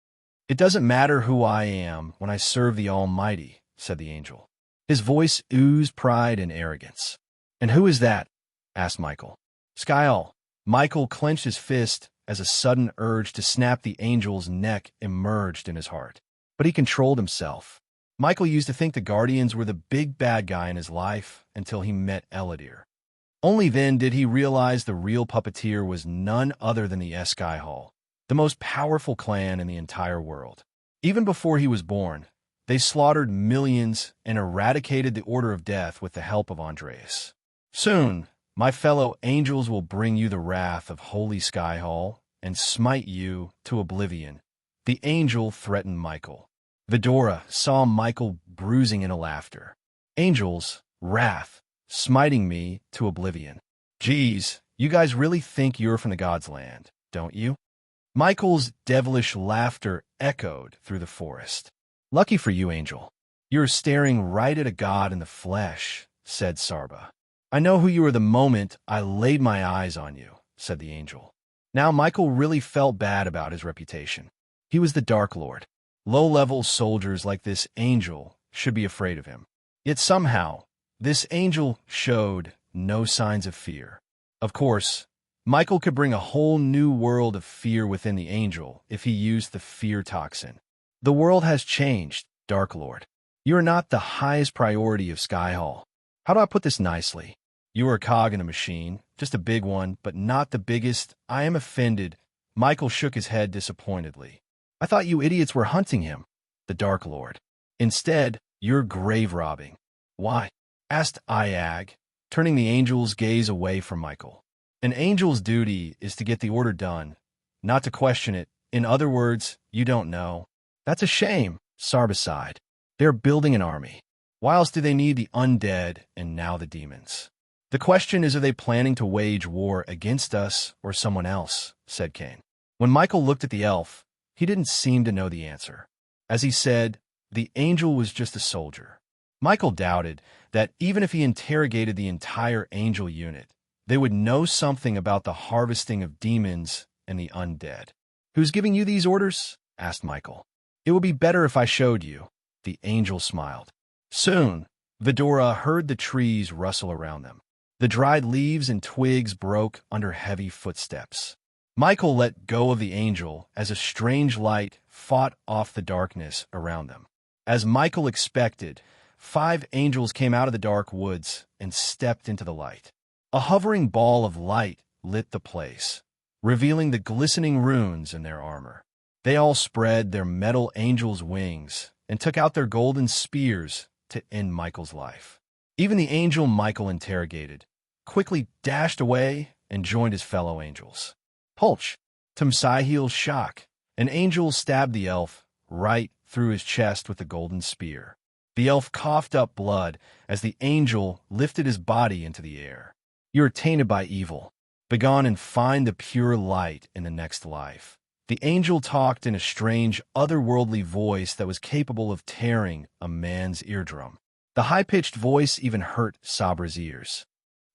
"It doesn't matter who I am when I serve the Almighty," said the angel. His voice oozed pride and arrogance. "And who is that?" asked Michael. "Skyall." Michael clenched his fist as a sudden urge to snap the angel's neck emerged in his heart. But he controlled himself. Michael used to think the Guardians were the big bad guy in his life until he met Eladir. Only then did he realize the real puppeteer was none other than the Skyhall, the most powerful clan in the entire world. Even before he was born, they slaughtered millions and eradicated the Order of Death with the help of Andreas. "Soon, my fellow angels will bring you the wrath of Holy Skyhall, and smite you to oblivion," the angel threatened Michael. Vidora saw Michael bruising in laughter. "Angels, wrath, smiting me to oblivion. Geez, you guys really think you're from the God's land, don't you?" Michael's devilish laughter echoed through the forest. "Lucky for you, Angel. You're staring right at a god in the flesh," said Sarba. "I know who you were the moment I laid my eyes on you," said the angel. Now Michael really felt bad about his reputation. He was the Dark Lord. Low-level soldiers like this angel should be afraid of him. Yet somehow, this angel showed no signs of fear. Of course, Michael could bring a whole new world of fear within the angel if he used the fear toxin. "The world has changed, Dark Lord. You are not the highest priority of Sky Hall. How do I put this nicely? You are a cog in a machine, just a big one, but not the biggest. I am offended." Michael shook his head disappointedly. "I thought you idiots were hunting him, the Dark Lord. Instead, you're grave robbing." "Why?" asked Iag, turning the angel's gaze away from Michael. "An angel's duty is to get the order done, not to question it. In other words, you don't know." "That's a shame," Sarba sighed. "They're building an army. Why else do they need the undead and now the demons?" "The question is, are they planning to wage war against us or someone else?" said Cain. When Michael looked at the elf, he didn't seem to know the answer. As he said, the angel was just a soldier. Michael doubted that even if he interrogated the entire angel unit, they would know something about the harvesting of demons and the undead. "Who's giving you these orders?" asked Michael. "It would be better if I showed you," the angel smiled. Soon, Vidora heard the trees rustle around them. The dried leaves and twigs broke under heavy footsteps. Michael let go of the angel as a strange light fought off the darkness around them. As Michael expected, 5 angels came out of the dark woods and stepped into the light. A hovering ball of light lit the place, revealing the glistening runes in their armor. They all spread their metal angel's wings and took out their golden spears to end Michael's life. Even the angel Michael interrogated quickly dashed away and joined his fellow angels. Pulch, to Msahil's shock, an angel stabbed the elf right through his chest with the golden spear. The elf coughed up blood as the angel lifted his body into the air. "You are tainted by evil. Begone and find the pure light in the next life." The angel talked in a strange, otherworldly voice that was capable of tearing a man's eardrum. The high-pitched voice even hurt Sabra's ears.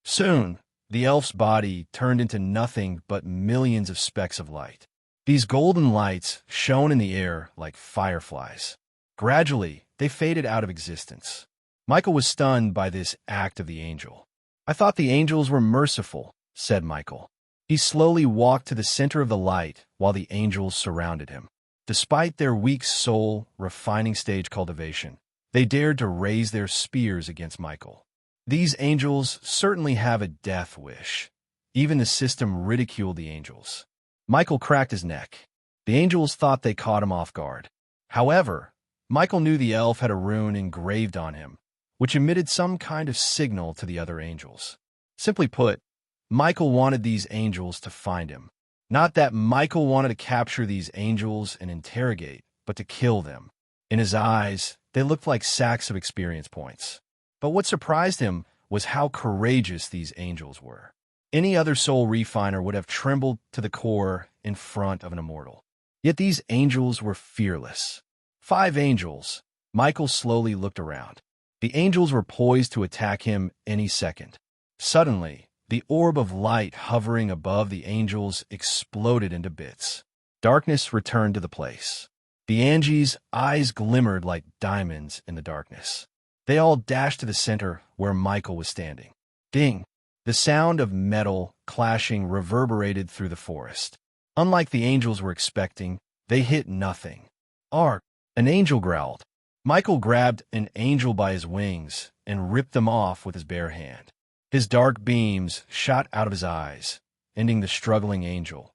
Soon, the elf's body turned into nothing but millions of specks of light. These golden lights shone in the air like fireflies. Gradually, they faded out of existence. Michael was stunned by this act of the angel. "I thought the angels were merciful," said Michael. He slowly walked to the center of the light while the angels surrounded him. Despite their weak soul refining stage cultivation, they dared to raise their spears against Michael. These angels certainly have a death wish. Even the system ridiculed the angels. Michael cracked his neck. The angels thought they caught him off guard. However, Michael knew the elf had a rune engraved on him, which emitted some kind of signal to the other angels. Simply put, Michael wanted these angels to find him. Not that Michael wanted to capture these angels and interrogate, but to kill them. In his eyes, they looked like sacks of experience points. But what surprised him was how courageous these angels were. Any other soul refiner would have trembled to the core in front of an immortal. Yet these angels were fearless. 5 angels. Michael slowly looked around. The angels were poised to attack him any second. Suddenly, the orb of light hovering above the angels exploded into bits. Darkness returned to the place. The Angie's eyes glimmered like diamonds in the darkness. They all dashed to the center where Michael was standing. Ding! The sound of metal clashing reverberated through the forest. Unlike the angels were expecting, they hit nothing. "Arg!" An angel growled. Michael grabbed an angel by his wings and ripped them off with his bare hand. His dark beams shot out of his eyes, ending the struggling angel's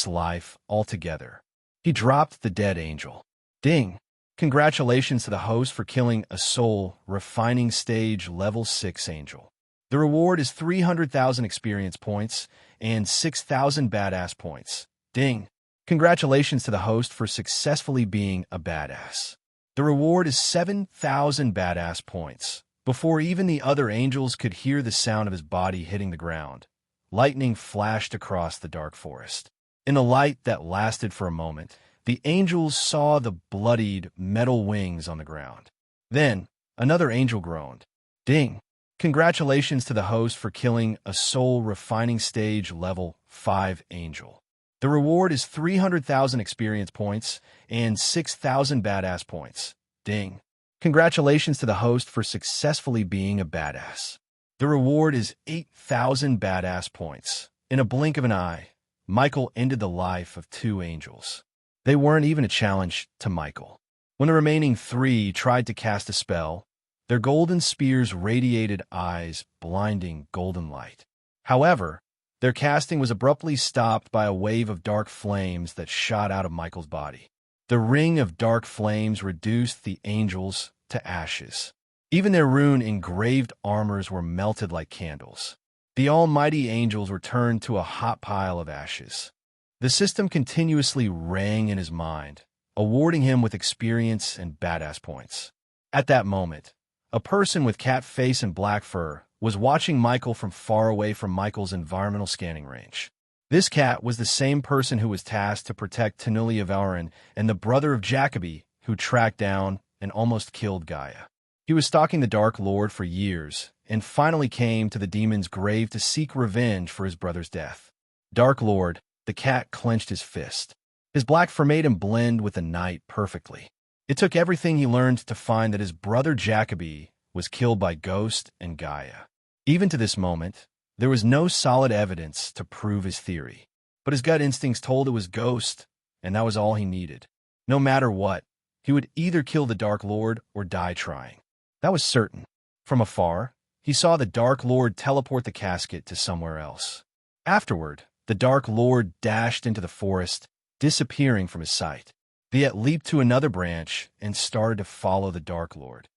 life altogether. He dropped the dead angel. Ding! Congratulations to the host for killing a soul refining stage level 6 angel. The reward is 300,000 experience points and 6,000 badass points. Ding. Congratulations to the host for successfully being a badass. The reward is 7,000 badass points. Before even the other angels could hear the sound of his body hitting the ground, lightning flashed across the dark forest. In a light that lasted for a moment, the angels saw the bloodied metal wings on the ground. Then, another angel groaned. Ding! Congratulations to the host for killing a soul refining stage level 5 angel. The reward is 300,000 experience points and 6,000 badass points. Ding! Congratulations to the host for successfully being a badass. The reward is 8,000 badass points. In a blink of an eye, Michael ended the life of 2 angels. They weren't even a challenge to Michael. When the remaining 3 tried to cast a spell, their golden spears radiated eyes, blinding golden light. However, their casting was abruptly stopped by a wave of dark flames that shot out of Michael's body. The ring of dark flames reduced the angels to ashes. Even their rune-engraved armors were melted like candles. The almighty angels were turned to a hot pile of ashes. The system continuously rang in his mind, awarding him with experience and badass points. At that moment, a person with cat face and black fur was watching Michael from far away from Michael's environmental scanning range. This cat was the same person who was tasked to protect Tanulia Valrin and the brother of Jacoby, who tracked down and almost killed Gaia. He was stalking the Dark Lord for years, and finally came to the demon's grave to seek revenge for his brother's death. Dark Lord, the cat clenched his fist. His black fur made him blend with the night perfectly. It took everything he learned to find that his brother Jacoby was killed by Ghost and Gaia. Even to this moment, there was no solid evidence to prove his theory, but his gut instincts told it was Ghost, and that was all he needed. No matter what, he would either kill the Dark Lord or die trying. That was certain. From afar, he saw the Dark Lord teleport the casket to somewhere else. Afterward, the Dark Lord dashed into the forest, disappearing from his sight. Viet leaped to another branch and started to follow the Dark Lord.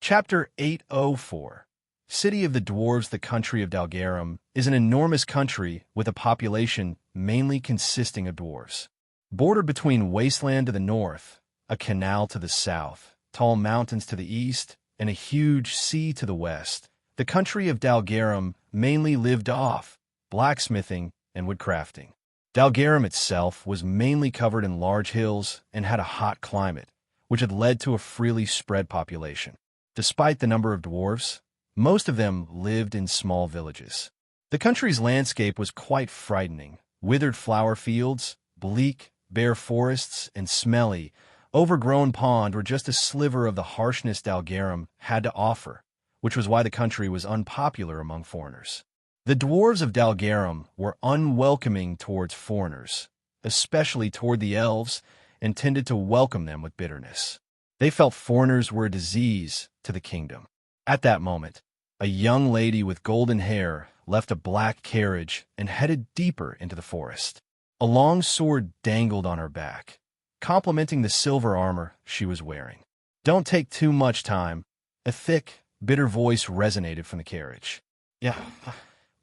Chapter 804. City of the Dwarves. The country of Dalgarum is an enormous country with a population mainly consisting of dwarves. Bordered between wasteland to the north, a canal to the south, tall mountains to the east, and a huge sea to the west, the country of Dalgarum mainly lived off blacksmithing and woodcrafting. Dalgarum itself was mainly covered in large hills and had a hot climate, which had led to a freely spread population. Despite the number of dwarves, most of them lived in small villages. The country's landscape was quite frightening. Withered flower fields, bleak, bare forests, and smelly, overgrown pond were just a sliver of the harshness Dalgarum had to offer, which was why the country was unpopular among foreigners. The dwarves of Dalgarum were unwelcoming towards foreigners, especially toward the elves, and tended to welcome them with bitterness. They felt foreigners were a disease to the kingdom. At that moment, a young lady with golden hair left a black carriage and headed deeper into the forest. A long sword dangled on her back, complementing the silver armor she was wearing. "Don't take too much time." A thick, bitter voice resonated from the carriage. "Yeah."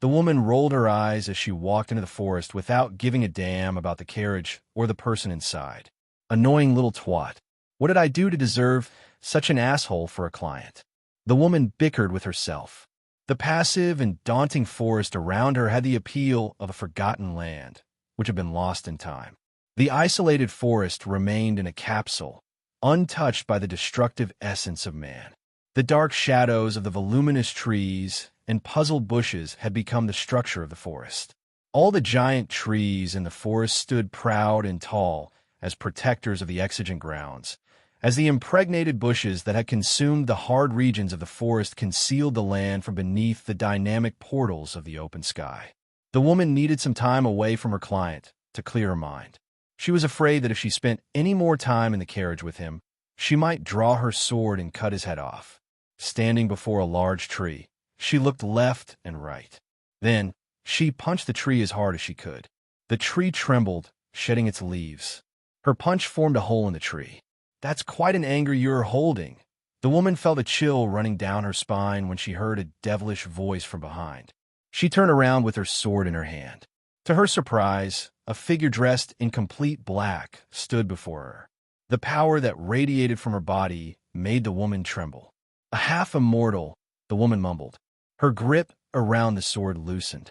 The woman rolled her eyes as she walked into the forest without giving a damn about the carriage or the person inside. Annoying little twat. What did I do to deserve such an asshole for a client? The woman bickered with herself. The passive and daunting forest around her had the appeal of a forgotten land, which had been lost in time. The isolated forest remained in a capsule, untouched by the destructive essence of man. The dark shadows of the voluminous trees and puzzled bushes had become the structure of the forest. All the giant trees in the forest stood proud and tall as protectors of the exigent grounds, as the impregnated bushes that had consumed the hard regions of the forest concealed the land from beneath the dynamic portals of the open sky. The woman needed some time away from her client to clear her mind. She was afraid that if she spent any more time in the carriage with him, she might draw her sword and cut his head off. Standing before a large tree, she looked left and right. Then, she punched the tree as hard as she could. The tree trembled, shedding its leaves. Her punch formed a hole in the tree. "That's quite an anger you're holding." The woman felt a chill running down her spine when she heard a devilish voice from behind. She turned around with her sword in her hand. To her surprise, a figure dressed in complete black stood before her. The power that radiated from her body made the woman tremble. A half-immortal, the woman mumbled. Her grip around the sword loosened.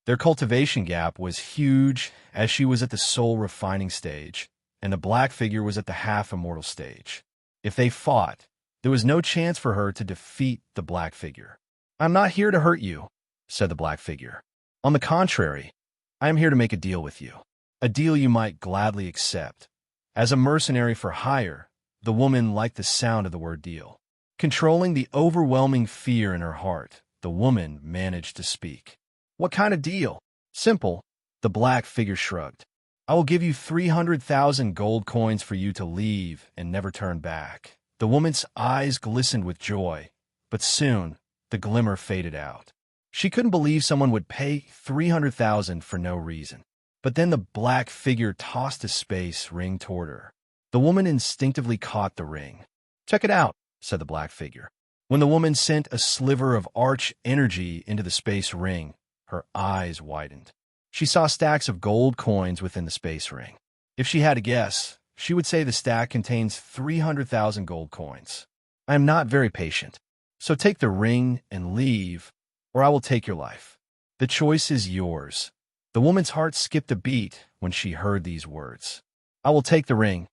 Their cultivation gap was huge, as she was at the soul-refining stage, and the black figure was at the half-immortal stage. If they fought, there was no chance for her to defeat the black figure. "I'm not here to hurt you," said the black figure. "On the contrary, I am here to make a deal with you. A deal you might gladly accept." As a mercenary for hire, the woman liked the sound of the word deal. Controlling the overwhelming fear in her heart, the woman managed to speak. "What kind of deal?" "Simple," the black figure shrugged. "I will give you 300,000 gold coins for you to leave and never turn back." The woman's eyes glistened with joy, but soon the glimmer faded out. She couldn't believe someone would pay 300,000 for no reason. But then the black figure tossed a space ring toward her. The woman instinctively caught the ring. "Check it out," said the black figure. When the woman sent a sliver of arch energy into the space ring, her eyes widened. She saw stacks of gold coins within the space ring. If she had to guess, she would say the stack contains 300,000 gold coins. "I am not very patient, so take the ring and leave, or I will take your life. The choice is yours." The woman's heart skipped a beat when she heard these words. "I will take the ring,"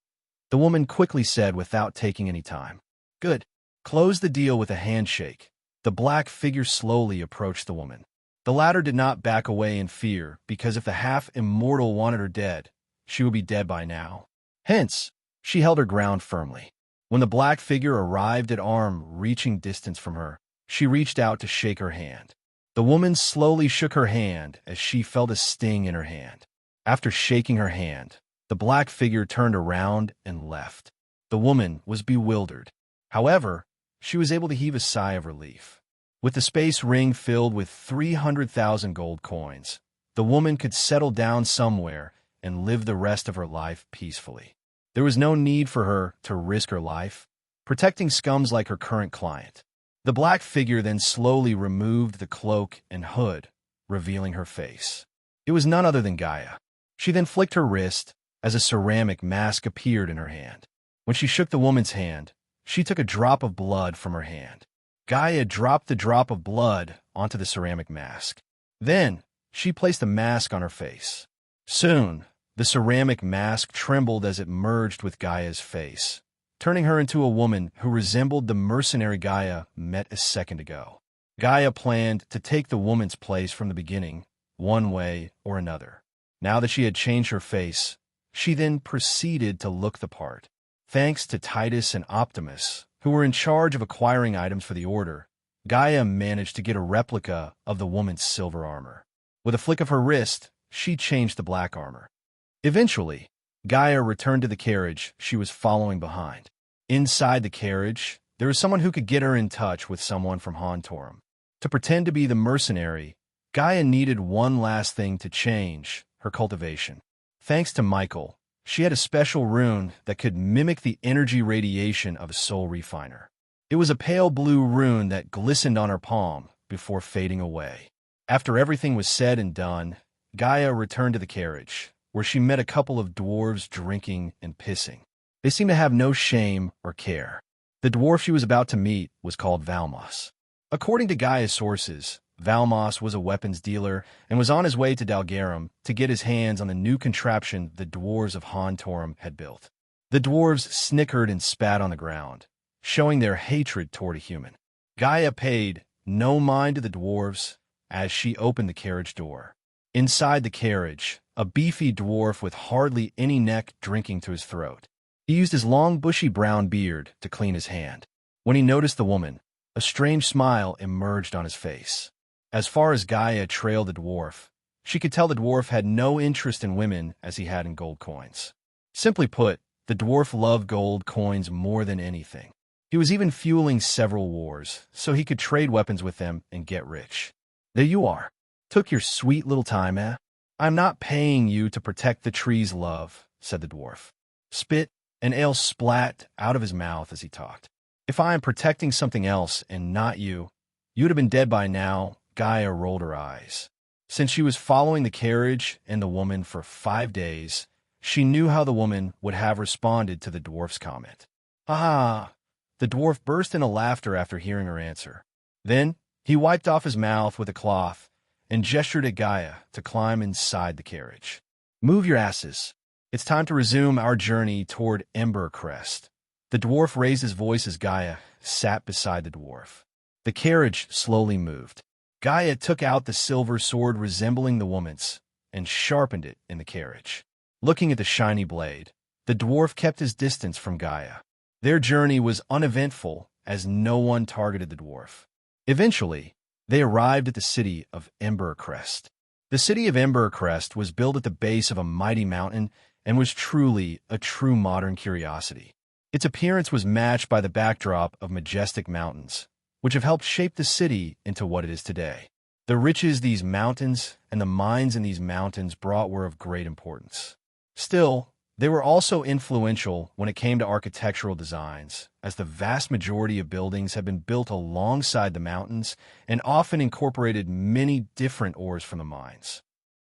the woman quickly said without taking any time. "Good. Close the deal with a handshake." The black figure slowly approached the woman. The latter did not back away in fear, because if the half-immortal wanted her dead, she would be dead by now. Hence, she held her ground firmly. When the black figure arrived at arm-reaching distance from her, she reached out to shake her hand. The woman slowly shook her hand as she felt a sting in her hand. After shaking her hand, the black figure turned around and left. The woman was bewildered. However, she was able to heave a sigh of relief. With the space ring filled with 300,000 gold coins, the woman could settle down somewhere and live the rest of her life peacefully. There was no need for her to risk her life, protecting scums like her current client. The black figure then slowly removed the cloak and hood, revealing her face. It was none other than Gaia. She then flicked her wrist as a ceramic mask appeared in her hand. When she shook the woman's hand, she took a drop of blood from her hand. Gaia dropped the drop of blood onto the ceramic mask. Then, she placed the mask on her face. Soon, the ceramic mask trembled as it merged with Gaia's face, turning her into a woman who resembled the mercenary Gaia met a second ago. Gaia planned to take the woman's place from the beginning, one way or another. Now that she had changed her face, she then proceeded to look the part. Thanks to Titus and Optimus, who were in charge of acquiring items for the Order, Gaia managed to get a replica of the woman's silver armor. With a flick of her wrist, she changed the black armor. Eventually, Gaia returned to the carriage she was following behind. Inside the carriage, there was someone who could get her in touch with someone from Hontorum. To pretend to be the mercenary, Gaia needed one last thing to change: her cultivation. Thanks to Michael, she had a special rune that could mimic the energy radiation of a soul refiner. It was a pale blue rune that glistened on her palm before fading away. After everything was said and done, Gaia returned to the carriage, where she met a couple of dwarves drinking and pissing. They seemed to have no shame or care. The dwarf she was about to meet was called Valmos. According to Gaia's sources, Valmos was a weapons dealer and was on his way to Dalgarum to get his hands on the new contraption the dwarves of Hontorum had built. The dwarves snickered and spat on the ground, showing their hatred toward a human. Gaia paid no mind to the dwarves as she opened the carriage door. Inside the carriage, a beefy dwarf with hardly any neck drinking to his throat. He used his long bushy brown beard to clean his hand. When he noticed the woman, a strange smile emerged on his face. As far as Gaia trailed the dwarf, she could tell the dwarf had no interest in women as he had in gold coins. Simply put, the dwarf loved gold coins more than anything. He was even fueling several wars, so he could trade weapons with them and get rich. "There you are. Took your sweet little time, eh? I'm not paying you to protect the tree's love," said the dwarf. Spit and ale splat out of his mouth as he talked. "If I am protecting something else and not you, you'd have been dead by now." Gaia rolled her eyes. Since she was following the carriage and the woman for 5 days, she knew how the woman would have responded to the dwarf's comment. "Ah!" The dwarf burst into laughter after hearing her answer. Then he wiped off his mouth with a cloth and gestured at Gaia to climb inside the carriage. "Move your asses. It's time to resume our journey toward Ember Crest." The dwarf raised his voice as Gaia sat beside the dwarf. The carriage slowly moved. Gaia took out the silver sword resembling the woman's and sharpened it in the carriage. Looking at the shiny blade, the dwarf kept his distance from Gaia. Their journey was uneventful as no one targeted the dwarf. Eventually, they arrived at the city of Ember Crest. The city of Ember Crest was built at the base of a mighty mountain and was truly a true modern curiosity. Its appearance was matched by the backdrop of majestic mountains, which have helped shape the city into what it is today. The riches these mountains and the mines in these mountains brought were of great importance. Still, they were also influential when it came to architectural designs, as the vast majority of buildings have been built alongside the mountains and often incorporated many different ores from the mines.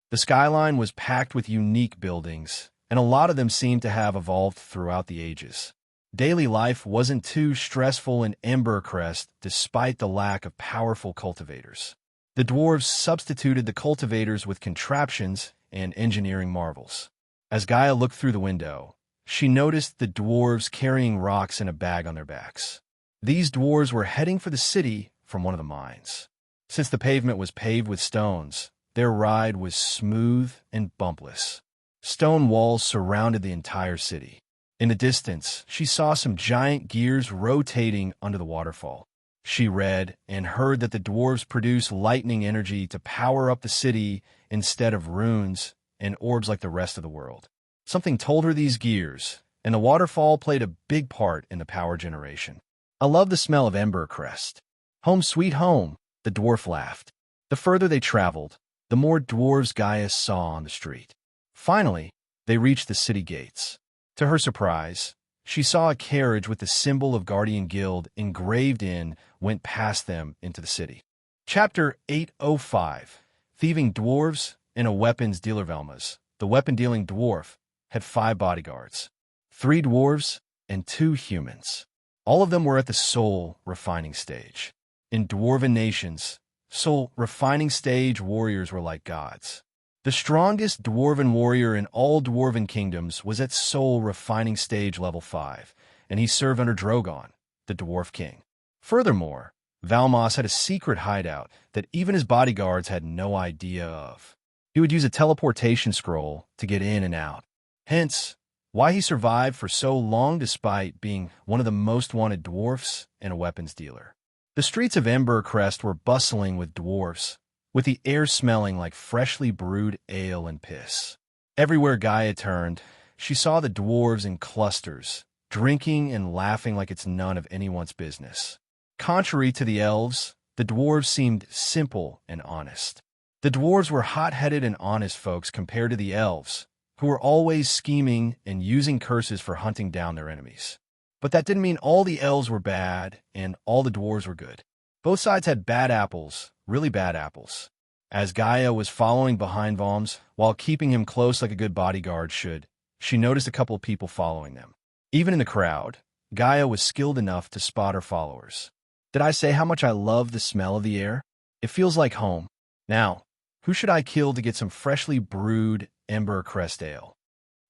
The skyline was packed with unique buildings, and a lot of them seemed to have evolved throughout the ages. Daily life wasn't too stressful in Ember Crest despite the lack of powerful cultivators. The dwarves substituted the cultivators with contraptions and engineering marvels. As Gaia looked through the window, she noticed the dwarves carrying rocks in a bag on their backs. These dwarves were heading for the city from one of the mines. Since the pavement was paved with stones, their ride was smooth and bumpless. Stone walls surrounded the entire city. In the distance, she saw some giant gears rotating under the waterfall. She read and heard that the dwarves produce lightning energy to power up the city instead of runes and orbs like the rest of the world. Something told her these gears, and the waterfall played a big part in the power generation. "I love the smell of Ember Crest. Home sweet home," the dwarf laughed. The further they traveled, the more dwarves Gaia saw on the street. Finally, they reached the city gates. To her surprise, she saw a carriage with the symbol of Guardian Guild engraved in went past them into the city. Chapter 805, Thieving Dwarves and a Weapons Dealer. Velma's, the weapon-dealing dwarf, had 5 bodyguards, 3 dwarves and 2 humans. All of them were at the soul refining stage. In dwarven nations, soul refining stage warriors were like gods. The strongest dwarven warrior in all dwarven kingdoms was at soul refining stage level 5, and he served under Drogon, the dwarf king. Furthermore, Valmos had a secret hideout that even his bodyguards had no idea of. He would use a teleportation scroll to get in and out. Hence, why he survived for so long despite being one of the most wanted dwarfs and a weapons dealer. The streets of Ember Crest were bustling with dwarfs, with the air smelling like freshly brewed ale and piss. Everywhere Gaia turned, she saw the dwarves in clusters, drinking and laughing like it's none of anyone's business. Contrary to the elves, the dwarves seemed simple and honest. The dwarves were hot-headed and honest folks compared to the elves, who were always scheming and using curses for hunting down their enemies. But that didn't mean all the elves were bad and all the dwarves were good. Both sides had bad apples, really bad apples. As Gaia was following behind Valms, while keeping him close like a good bodyguard should, she noticed a couple of people following them. Even in the crowd, Gaia was skilled enough to spot her followers. Did I say how much I love the smell of the air? It feels like home. Now, who should I kill to get some freshly brewed Ember Crest ale?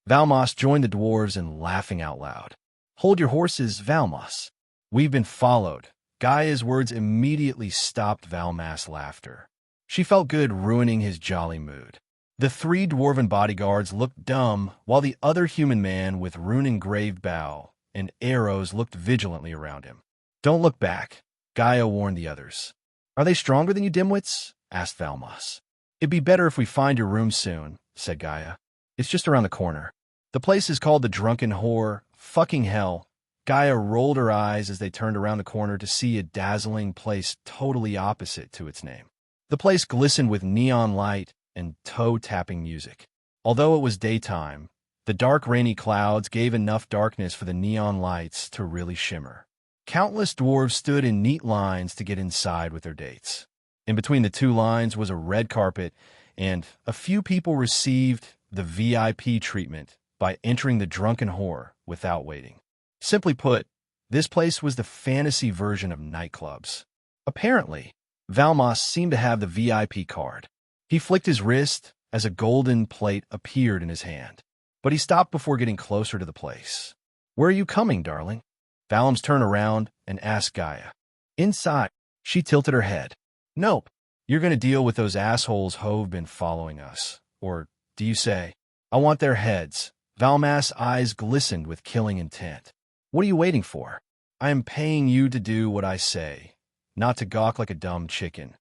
Valmos joined the dwarves in laughing out loud. "Hold your horses, Valmos. We've been followed." Gaia's words immediately stopped Valmas' laughter. She felt good ruining his jolly mood. The 3 dwarven bodyguards looked dumb, while the other human man with rune-engraved bow and arrows looked vigilantly around him. "Don't look back," Gaia warned the others. "Are they stronger than you dimwits?" asked Valmos. "It'd be better if we find your room soon," said Gaia. "It's just around the corner. The place is called the Drunken Whore. Fucking hell." Gaia rolled her eyes as they turned around the corner to see a dazzling place totally opposite to its name. The place glistened with neon light and toe-tapping music. Although it was daytime, the dark rainy clouds gave enough darkness for the neon lights to really shimmer. Countless dwarves stood in neat lines to get inside with their dates. In between the 2 lines was a red carpet, and a few people received the VIP treatment by entering the drunken whore without waiting. Simply put, this place was the fantasy version of nightclubs. Apparently, Valmos seemed to have the VIP card. He flicked his wrist as a golden plate appeared in his hand, but he stopped before getting closer to the place. "Where are you coming, darling?" Valms turned around and asked Gaia. "Inside." She tilted her head. "Nope. You're going to deal with those assholes who've been following us. Or, do you say? I want their heads." Valmas' eyes glistened with killing intent. "What are you waiting for? I am paying you to do what I say, not to gawk like a dumb chicken."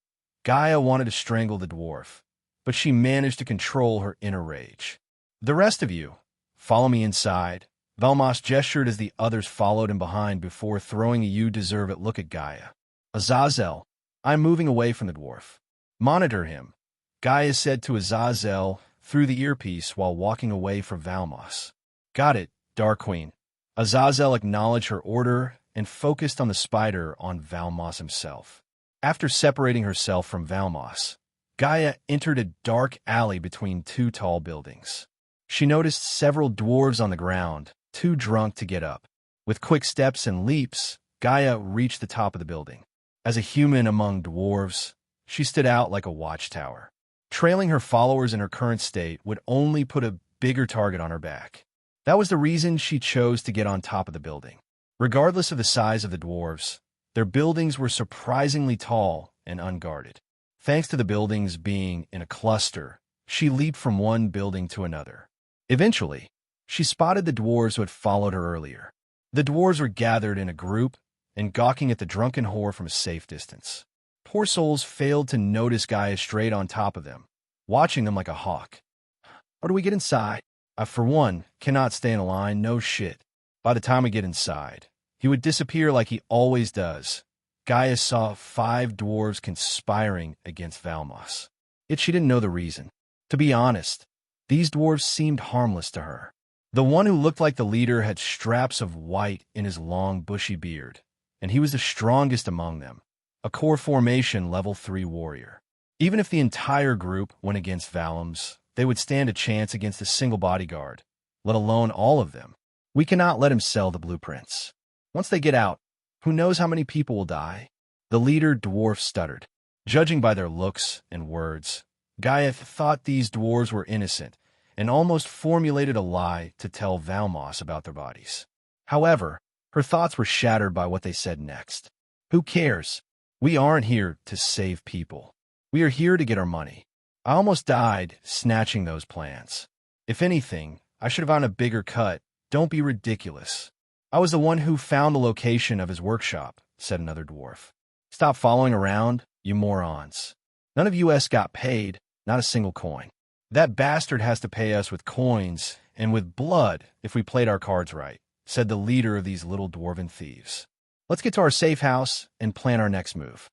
Gaia wanted to strangle the dwarf, but she managed to control her inner rage. "The rest of you, follow me inside." Valmas gestured as the others followed him behind before throwing a you-deserve-it look at Gaia. "Azazel, I'm moving away from the dwarf. Monitor him," Gaia said to Azazel through the earpiece while walking away from Valmos. "Got it, Dark Queen." Azazel acknowledged her order and focused on the spider on Valmos himself. After separating herself from Valmos, Gaia entered a dark alley between two tall buildings. She noticed several dwarves on the ground, too drunk to get up. With quick steps and leaps, Gaia reached the top of the building. As a human among dwarves, she stood out like a watchtower. Trailing her followers in her current state would only put a bigger target on her back. That was the reason she chose to get on top of the building. Regardless of the size of the dwarves, their buildings were surprisingly tall and unguarded. Thanks to the buildings being in a cluster, she leaped from one building to another. Eventually, she spotted the dwarves who had followed her earlier. The dwarves were gathered in a group and gawking at the drunken whore from a safe distance. Poor souls failed to notice Gaia straight on top of them, watching them like a hawk. "How do we get inside?" "I, for one, cannot stay in a line, no shit." By the time we get inside, he would disappear like he always does. Gaia saw 5 dwarves conspiring against Valmos. Yet she didn't know the reason. To be honest, these dwarves seemed harmless to her. The one who looked like the leader had straps of white in his long, bushy beard, and he was the strongest among them, a core formation level 3 warrior. Even if the entire group went against Valms, they would stand a chance against a single bodyguard, let alone all of them. "We cannot let him sell the blueprints. Once they get out, who knows how many people will die?" The leader dwarf stuttered. Judging by their looks and words, Gaia thought these dwarves were innocent and almost formulated a lie to tell Valmos about their bodies. However, her thoughts were shattered by what they said next. "Who cares? We aren't here to save people. We are here to get our money." I almost died snatching those plans. If anything, I should have gotten a bigger cut. "Don't be ridiculous. I was the one who found the location of his workshop," said another dwarf. "Stop following around, you morons. None of us got paid, not a single coin. That bastard has to pay us with coins and with blood if we played our cards right," said the leader of these little dwarven thieves. "Let's get to our safe house and plan our next move.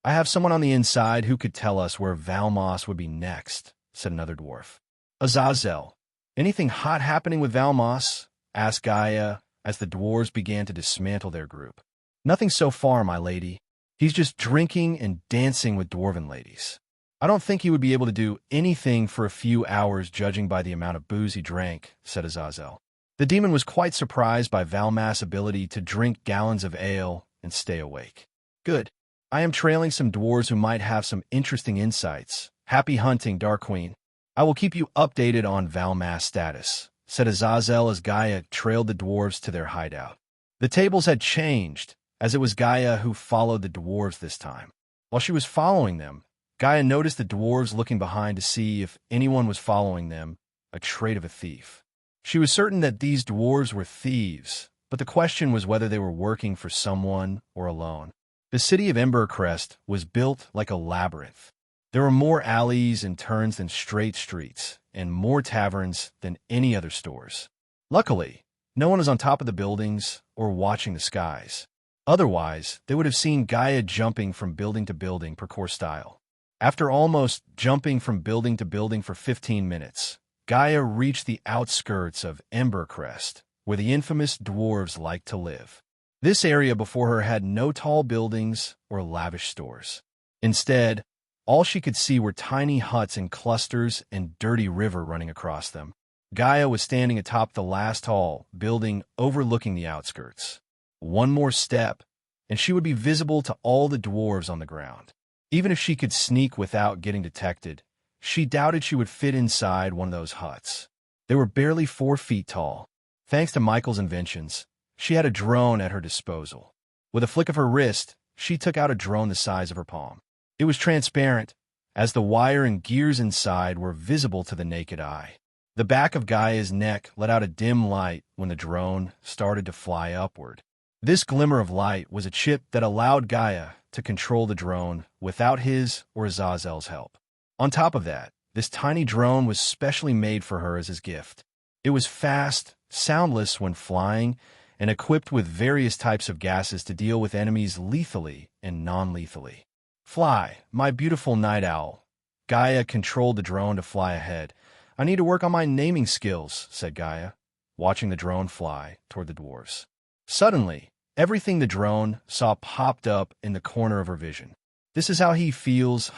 I have someone on the inside who could tell us where Valmos would be next," said another dwarf. "Azazel, anything hot happening with Valmos?" asked Gaia as the dwarves began to dismantle their group. "Nothing so far, my lady. He's just drinking and dancing with dwarven ladies. I don't think he would be able to do anything for a few hours judging by the amount of booze he drank," said Azazel. The demon was quite surprised by Valmas' ability to drink gallons of ale and stay awake. "Good. I am trailing some dwarves who might have some interesting insights. Happy hunting, Dark Queen. I will keep you updated on Valmas' status," said Azazel as Gaia trailed the dwarves to their hideout. The tables had changed, as it was Gaia who followed the dwarves this time. While she was following them, Gaia noticed the dwarves looking behind to see if anyone was following them, a trait of a thief. She was certain that these dwarves were thieves, but the question was whether they were working for someone or alone. The city of Embercrest was built like a labyrinth. There were more alleys and turns than straight streets, and more taverns than any other stores. Luckily, no one was on top of the buildings or watching the skies. Otherwise, they would have seen Gaia jumping from building to building parkour style. After almost jumping from building to building for 15 minutes, Gaia reached the outskirts of Embercrest, where the infamous dwarves liked to live. This area before her had no tall buildings or lavish stores. Instead, All she could see were tiny huts in clusters and dirty river running across them. Gaia was standing atop the last tall building overlooking the outskirts. One more step, and she would be visible to all the dwarves on the ground. Even if she could sneak without getting detected, she doubted she would fit inside one of those huts. They were barely 4 feet tall. Thanks to Michael's inventions, she had a drone at her disposal. With a flick of her wrist, she took out a drone the size of her palm. It was transparent, as the wire and gears inside were visible to the naked eye. The back of Gaia's neck let out a dim light when the drone started to fly upward. This glimmer of light was a chip that allowed Gaia to control the drone without his or Azazel's help. On top of that, this tiny drone was specially made for her as his gift. It was fast, soundless when flying, and equipped with various types of gases to deal with enemies lethally and non-lethally. "Fly, my beautiful night owl." Gaia controlled the drone to fly ahead. "I need to work on my naming skills," said Gaia, watching the drone fly toward the dwarves. Suddenly, everything the drone saw popped up in the corner of her vision. "This is how he feels."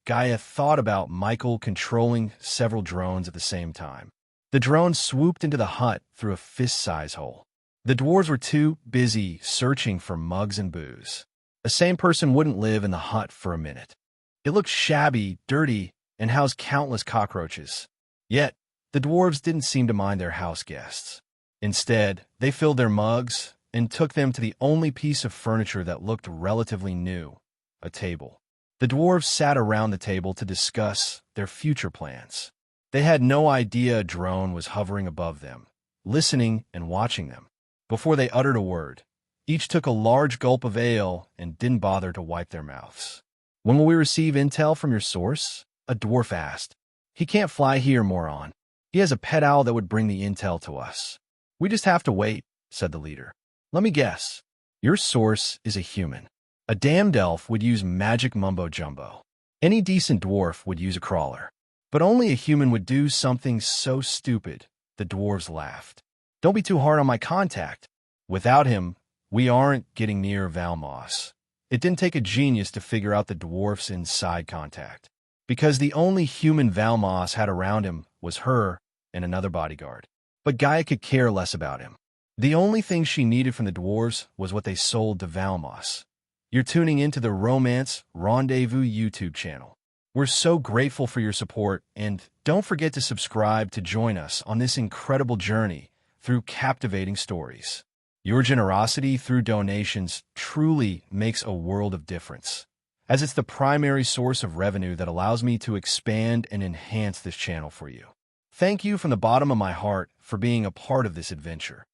Gaia thought about Michael controlling several drones at the same time. The drone swooped into the hut through a fist-size hole. The dwarves were too busy searching for mugs and booze. A sane person wouldn't live in the hut for a minute. It looked shabby, dirty, and housed countless cockroaches. Yet, the dwarves didn't seem to mind their house guests. Instead, they filled their mugs and took them to the only piece of furniture that looked relatively new, a table. The dwarves sat around the table to discuss their future plans. They had no idea a drone was hovering above them, listening and watching them. Before they uttered a word, each took a large gulp of ale and didn't bother to wipe their mouths. "When will we receive intel from your source?" a dwarf asked. "He can't fly here, moron. He has a pet owl that would bring the intel to us." "We just have to wait," said the leader. "Let me guess. Your source is a human. A damned elf would use magic mumbo-jumbo. Any decent dwarf would use a crawler. But only a human would do something so stupid." The dwarves laughed. "Don't be too hard on my contact. Without him, we aren't getting near Valmos." It didn't take a genius to figure out the dwarf's inside contact, because the only human Valmos had around him was her and another bodyguard. But Gaia could care less about him. The only thing she needed from the dwarves was what they sold to Valmos. You're tuning into the Romance Rendezvous YouTube channel. We're so grateful for your support, and don't forget to subscribe to join us on this incredible journey through captivating stories. Your generosity through donations truly makes a world of difference, as it's the primary source of revenue that allows me to expand and enhance this channel for you. Thank you from the bottom of my heart for being a part of this adventure.